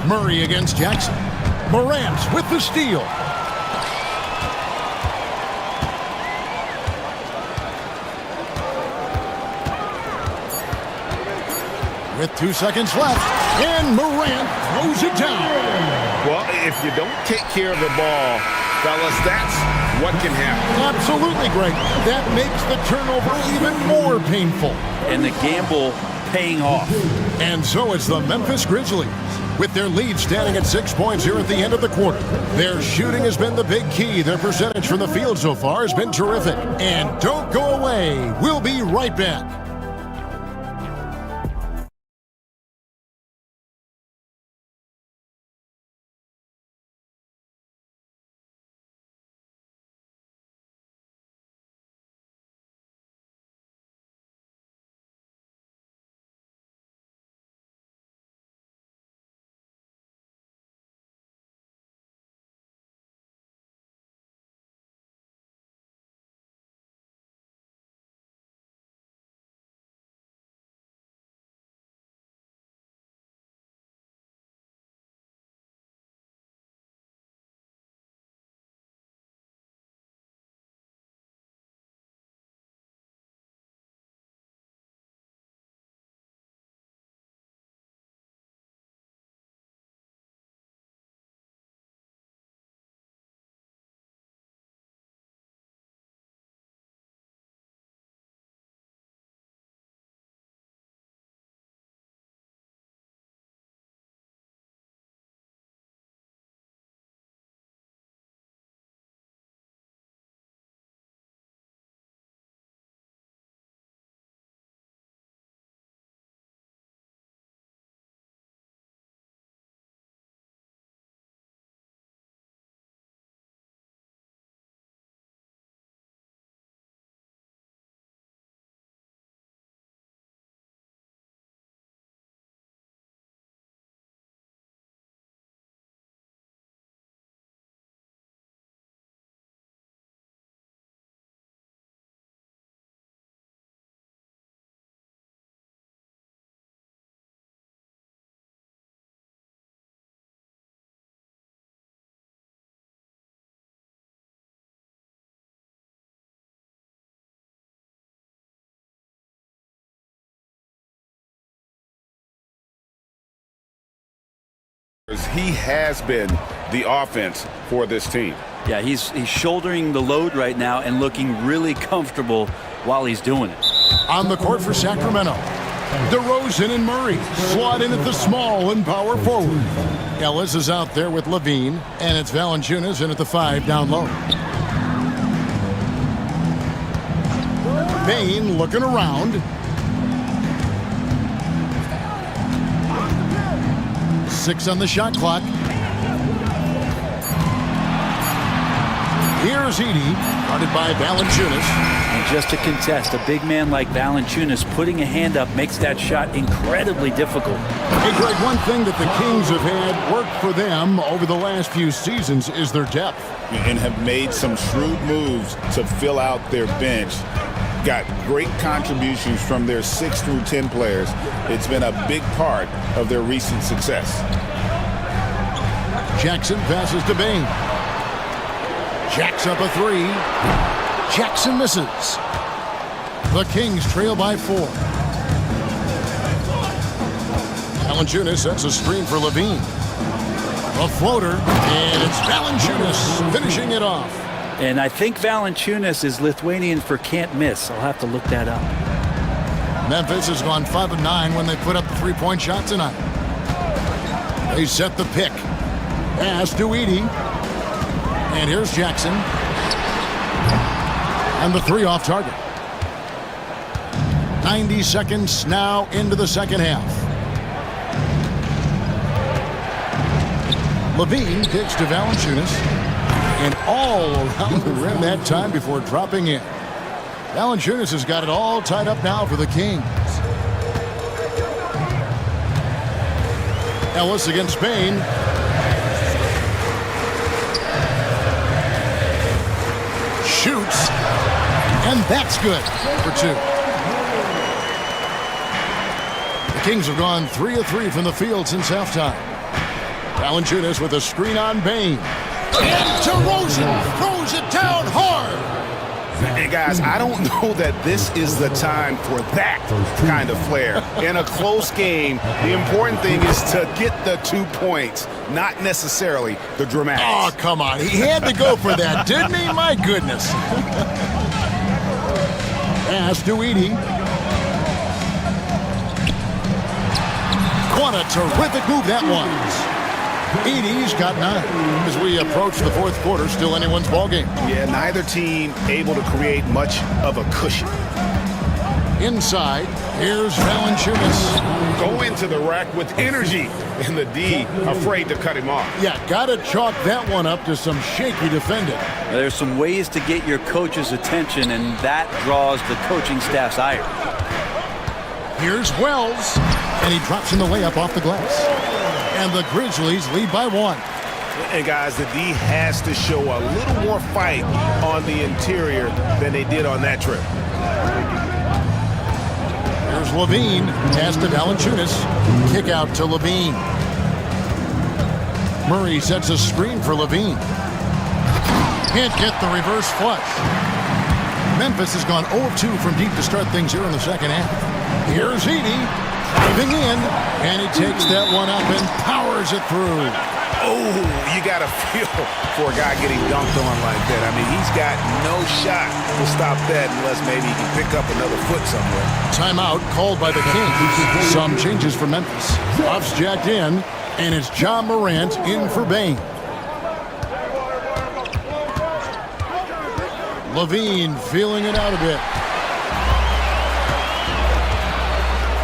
Murray against Jackson. Morant with the steal. With 2 seconds left, and Morant throws it down. Well, if you don't take care of the ball, fellas, that's what can happen. Absolutely, Greg. That makes the turnover even more painful. And the gamble paying off. And so it's the Memphis Grizzlies, with their lead standing at 6 points here at the end of the quarter. Their shooting has been the big key. Their percentage from the field so far has been terrific. And don't go away. We'll be right back. He has been the offense for this team. Yeah, he's shouldering the load right now and looking really comfortable while he's doing it. On the court for Sacramento, DeRozan and Murray slot in at the small and power forward. Ellis is out there with Levine, and it's Valanciunas in at the 5 down low. Bain looking around. 6 on the shot clock. Here's Edey, guarded by Valanciunas. And just to contest, a big man like Valanciunas putting a hand up makes that shot incredibly difficult. Hey, Greg, one thing that the Kings have had work for them over the last few seasons is their depth. And have made some shrewd moves to fill out their bench. Got great contributions from their 6 through 10 players. It's been a big part of their recent success. Jackson passes to Bain. Jacks up a 3. Jackson misses. The Kings trail by 4. Valanciunas sets a screen for Levine. A floater, and it's Valanciunas finishing it off. And I think Valanciunas is Lithuanian for can't miss. I'll have to look that up. Memphis has gone 5 of 9 when they put up the 3-point shot tonight. They set the pick. Pass to Edey. And here's Jackson. And the 3 off target. 90 seconds now into the second half. Levine kicks to Valanciunas. And all around the rim that time before dropping in. Valanciunas has got it all tied up now for the Kings. Ellis against Bain. Shoots. And that's good for 2. The Kings have gone 3 of 3 from the field since halftime. Valanciunas with a screen on Bain. And DeRozan throws it down hard. And guys, I don't know that this is the time for that kind of flair. In a close game, the important thing is to get the 2 points, not necessarily the dramatics. Oh, come on. He had to go for that, didn't he? My goodness. Pass to Edey. What a terrific move that was. Edey's got 9 as we approach the 4th quarter. Still anyone's ballgame. Yeah, neither team able to create much of a cushion. Inside, here's Valanciunas. Go into the rack with energy, and the D afraid to cut him off. Yeah, got to chalk that one up to some shaky defending. There's some ways to get your coach's attention, and that draws the coaching staff's ire. Here's Wells, and he drops in the layup off the glass. And the Grizzlies lead by 1. And guys, the D has to show a little more fight on the interior than they did on that trip. Here's Levine. Pass to Valanciunas. Kick out to Levine. Murray sets a screen for Levine. Can't get the reverse flush. Memphis has gone 0 of 2 from deep to start things here in the second half. Here's Edey. Driving in, and he takes that one up and powers it through. Oh, you got to feel for a guy getting dunked on like that. I mean, he's got no shot to stop that unless maybe he can pick up another foot somewhere. Timeout called by the Kings. Some changes for Memphis. Buffs jacked in, and it's Ja Morant in for Bain. Levine feeling it out a bit.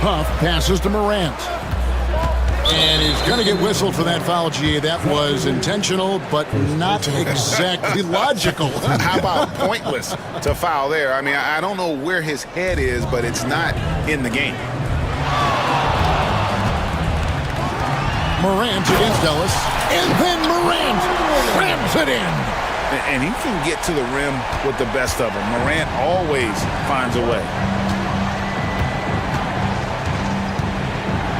Puff passes to Morant. And he's going to get whistled for that foul, G. That was intentional, but not exactly logical. How about pointless to foul there? I mean, I don't know where his head is, but it's not in the game. Morant against Ellis. And then Morant grabs it in. And he can get to the rim with the best of them. Morant always finds a way.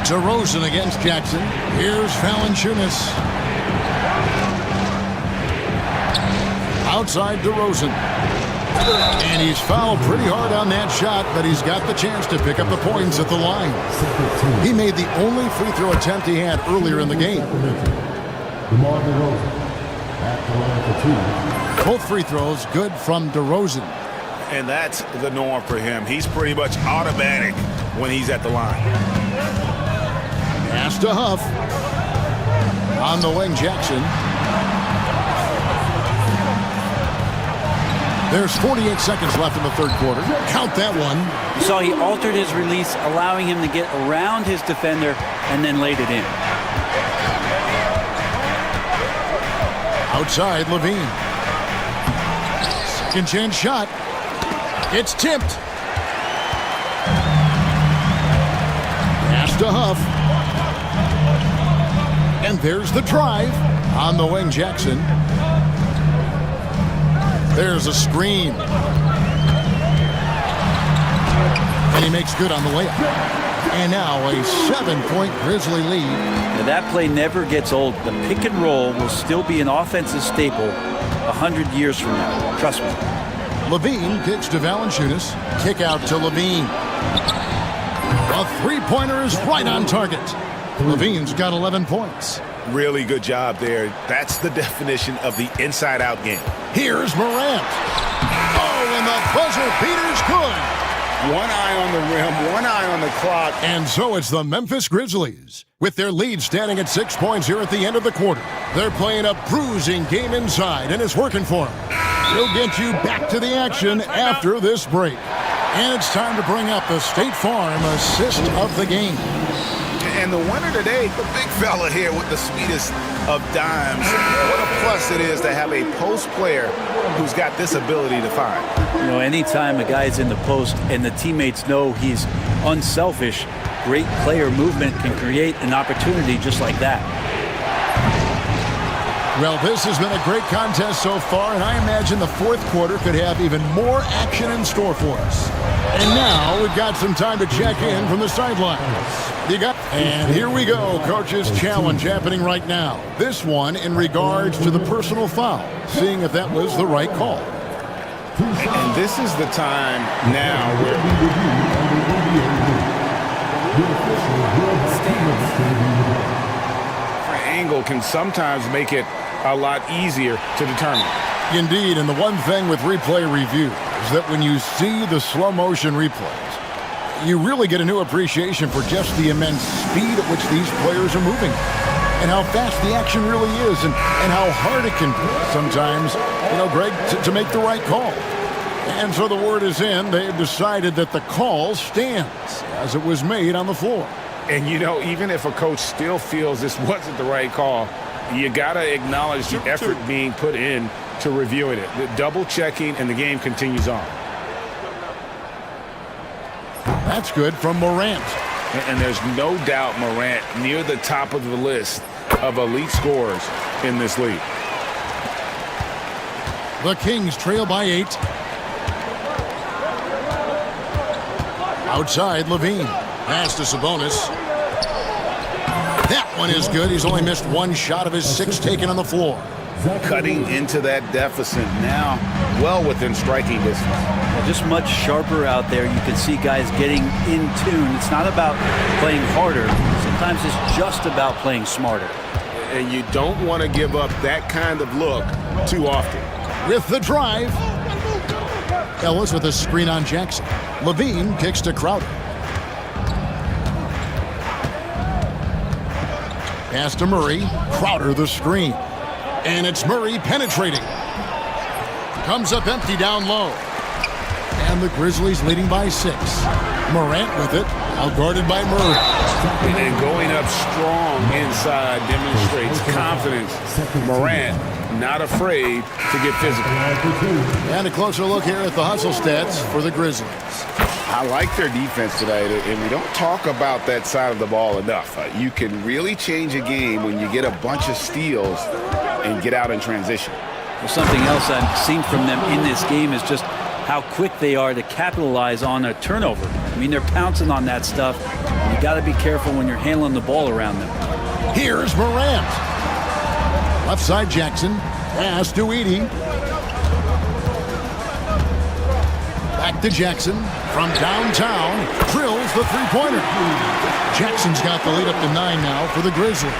DeRozan against Jackson. Here's Valanciunas. Outside DeRozan. And he's fouled pretty hard on that shot, but he's got the chance to pick up the points at the line. He made the only free throw attempt he had earlier in the game. Both free throws good from DeRozan. And that's the norm for him. He's pretty much automatic when he's at the line. Pass to Huff. On the wing, Jackson. There's 48 seconds left in the third quarter. Count that one. You saw he altered his release, allowing him to get around his defender and then laid it in. Outside, Levine. Second chance shot. It's tipped. Pass to Huff. And there's the drive. On the wing, Jackson. There's a screen. And he makes good on the layup. And now a 7-point Grizzly lead. Now that play never gets old. The pick and roll will still be an offensive staple 100 years from now. Trust me. Levine kicks to Valanciunas. Kick out to Levine. A three-pointer is right on target. Levine's got 11 points. Really good job there. That's the definition of the inside-out game. Here's Morant. Oh, and the buzzer beater's good. One eye on the rim, one eye on the clock. And so it's the Memphis Grizzlies, with their lead standing at 6 points here at the end of the quarter. They're playing a bruising game inside, and it's working for them. We'll get you back to the action after this break. And it's time to bring up the State Farm assist of the game. And the winner today, the big fella here with the sweetest of dimes. What a plus it is to have a post player who's got this ability to find. You know, anytime a guy's in the post and the teammates know he's unselfish, great player movement can create an opportunity just like that. Well, this has been a great contest so far, and I imagine the fourth quarter could have even more action in store for us. And now we've got some time to check in from the sidelines. And here we go, Coach's Challenge happening right now. This one in regards to the personal foul, seeing if that was the right call. And this is the time now where angle can sometimes make it a lot easier to determine. Indeed, and the one thing with replay review is that when you see the slow motion replays, you really get a new appreciation for just the immense speed at which these players are moving and how fast the action really is and how hard it can be sometimes, you know, Greg, to make the right call. And so the word is in. They've decided that the call stands as it was made on the floor. And, you know, even if a coach still feels this wasn't the right call, you got to acknowledge the effort being put in to reviewing it. The double checking, and the game continues on. That's good from Morant. And there's no doubt Morant near the top of the list of elite scorers in this league. The Kings trail by 8. Outside, Levine. Pass to Sabonis. That one is good. He's only missed one shot of his 6 taken on the floor. Cutting into that deficit now, well within striking distance. Well, just much sharper out there. You can see guys getting in tune. It's not about playing harder. Sometimes it's just about playing smarter. And you don't want to give up that kind of look too often. With the drive. Ellis with a screen on Jackson. Levine kicks to Crowder. Pass to Murray. Crowder the screen. And it's Murray penetrating. Comes up empty down low. And the Grizzlies leading by 6. Morant with it. Outguarded by Murray. And going up strong inside demonstrates confidence. Morant not afraid to get physical. And a closer look here at the hustle stats for the Grizzlies. I like their defense today, and we don't talk about that side of the ball enough. You can really change a game when you get a bunch of steals and get out in transition. Well, something else I've seen from them in this game is just how quick they are to capitalize on a turnover. I mean, they're pouncing on that stuff. You got to be careful when you're handling the ball around them. Here's Morant. Left side Jackson. Pass to Edey. Back to Jackson. From downtown. Drills the three-pointer. Jackson's got the lead up to 9 now for the Grizzlies.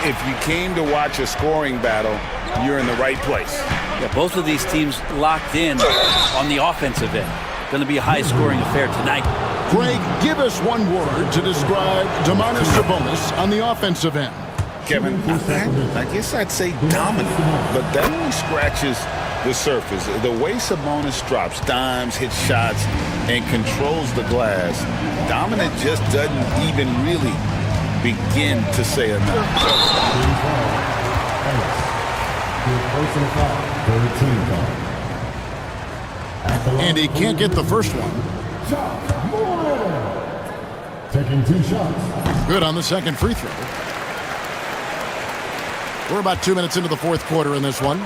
If you came to watch a scoring battle, you're in the right place. Yeah, both of these teams locked in on the offensive end. Going to be a high-scoring affair tonight. Greg, give us one word to describe Domantas Sabonis on the offensive end. Kevin, I guess I'd say dominant, but that only scratches the surface. The way Sabonis drops dimes, hits shots, and controls the glass, dominant just doesn't even really begin to say enough. And he can't get the first one. Taking 2 shots. Good on the second free throw. We're about 2 minutes into the fourth quarter in this one.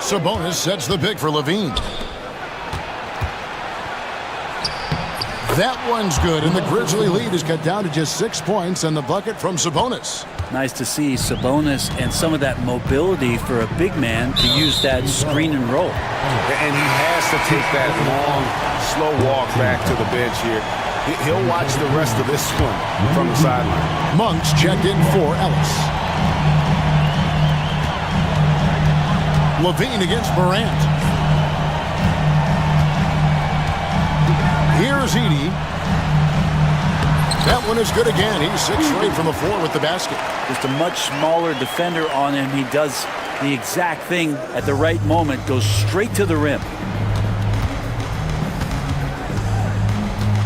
Sabonis sets the pick for Levine. That one's good, and the Grizzly lead is cut down to just 6 points, and the bucket from Sabonis. Nice to see Sabonis and some of that mobility for a big man to use that screen and roll. And he has to take that long, slow walk back to the bench here. He'll watch the rest of this one from the sideline. Monks checked in for Ellis. Levine against Morant. Here's Edey. That one is good again. He's 6 straight from the floor with the basket. Just a much smaller defender on him. He does the exact thing at the right moment, goes straight to the rim.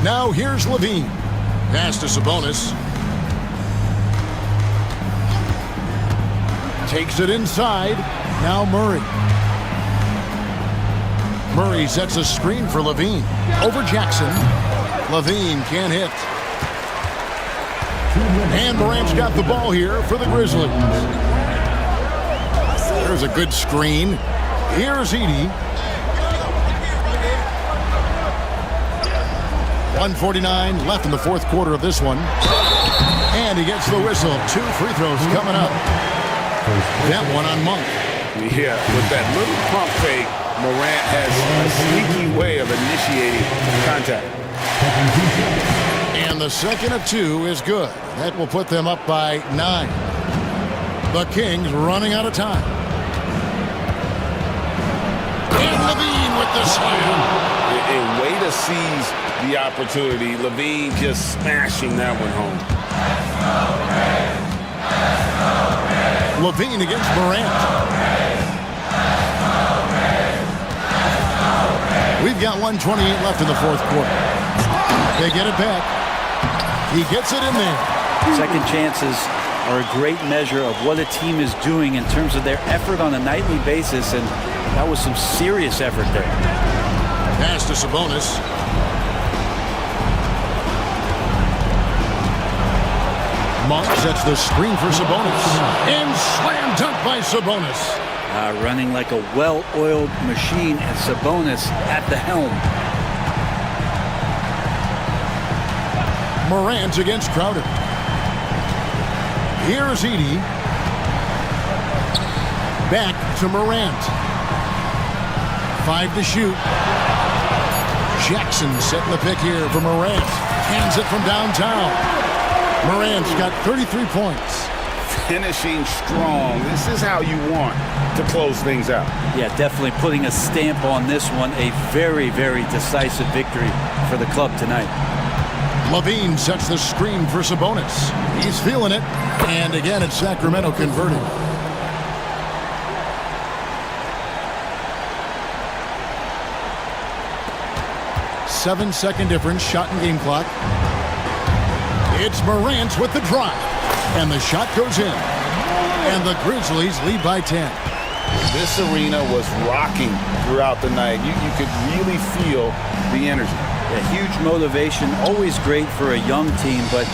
Now here's Levine. Pass to Sabonis. Takes it inside. Now Murray. Murray sets a screen for Levine. Over Jackson. Levine can't hit. And Morant's got the ball here for the Grizzlies. There's a good screen. Here's Edey. 1:49 left in the fourth quarter of this one. And he gets the whistle. 2 free throws coming up. That one on Monk. Yeah, with that little pump fake, Morant has a sneaky way of initiating contact. And the second of 2 is good. That will put them up by 9. The Kings running out of time. And Levine with the slam. A way to seize the opportunity. Levine just smashing that one home. Levine against Morant. We've got 1:28 left in the fourth quarter. They get it back. He gets it in there. Second chances are a great measure of what a team is doing in terms of their effort on a nightly basis, and that was some serious effort there. Pass to Sabonis. Monk sets the screen for Sabonis. And slam dunk by Sabonis. Running like a well-oiled machine, and Sabonis at the helm. Morant against Crowder. Here's Edey. Back to Morant. 5 to shoot. Jackson setting the pick here for Morant. Hands it from downtown. Morant's got 33 points. Finishing strong. This is how you want to close things out. Yeah, definitely putting a stamp on this one. A very, very decisive victory for the club tonight. Levine sets the screen for Sabonis. He's feeling it. And again, it's Sacramento converting. Seven-second difference, shot and game clock. It's Morant with the drive. And the shot goes in. And the Grizzlies lead by 10. This arena was rocking throughout the night. You could really feel the energy. A huge motivation, always great for a young team, but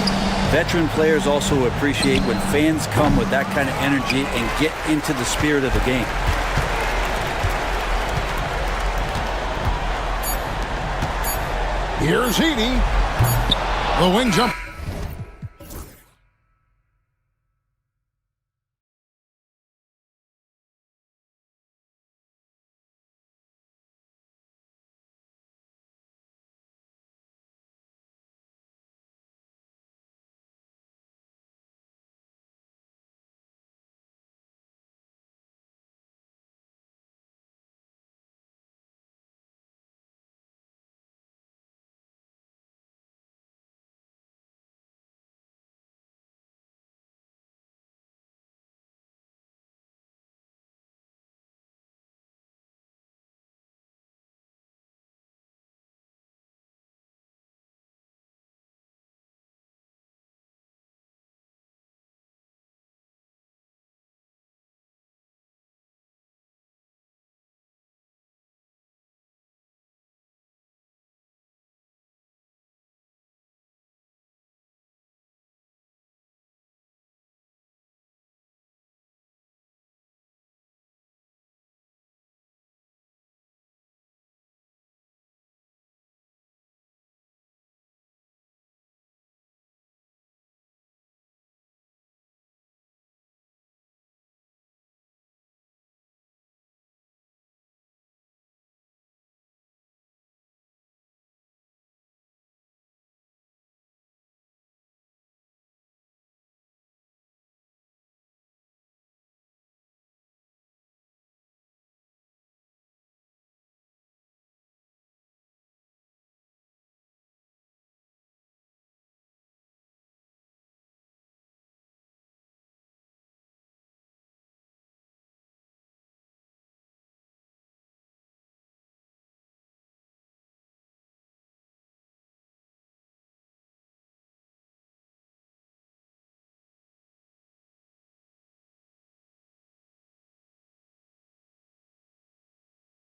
veteran players also appreciate when fans come with that kind of energy and get into the spirit of the game. Here's Edey. The wing jump.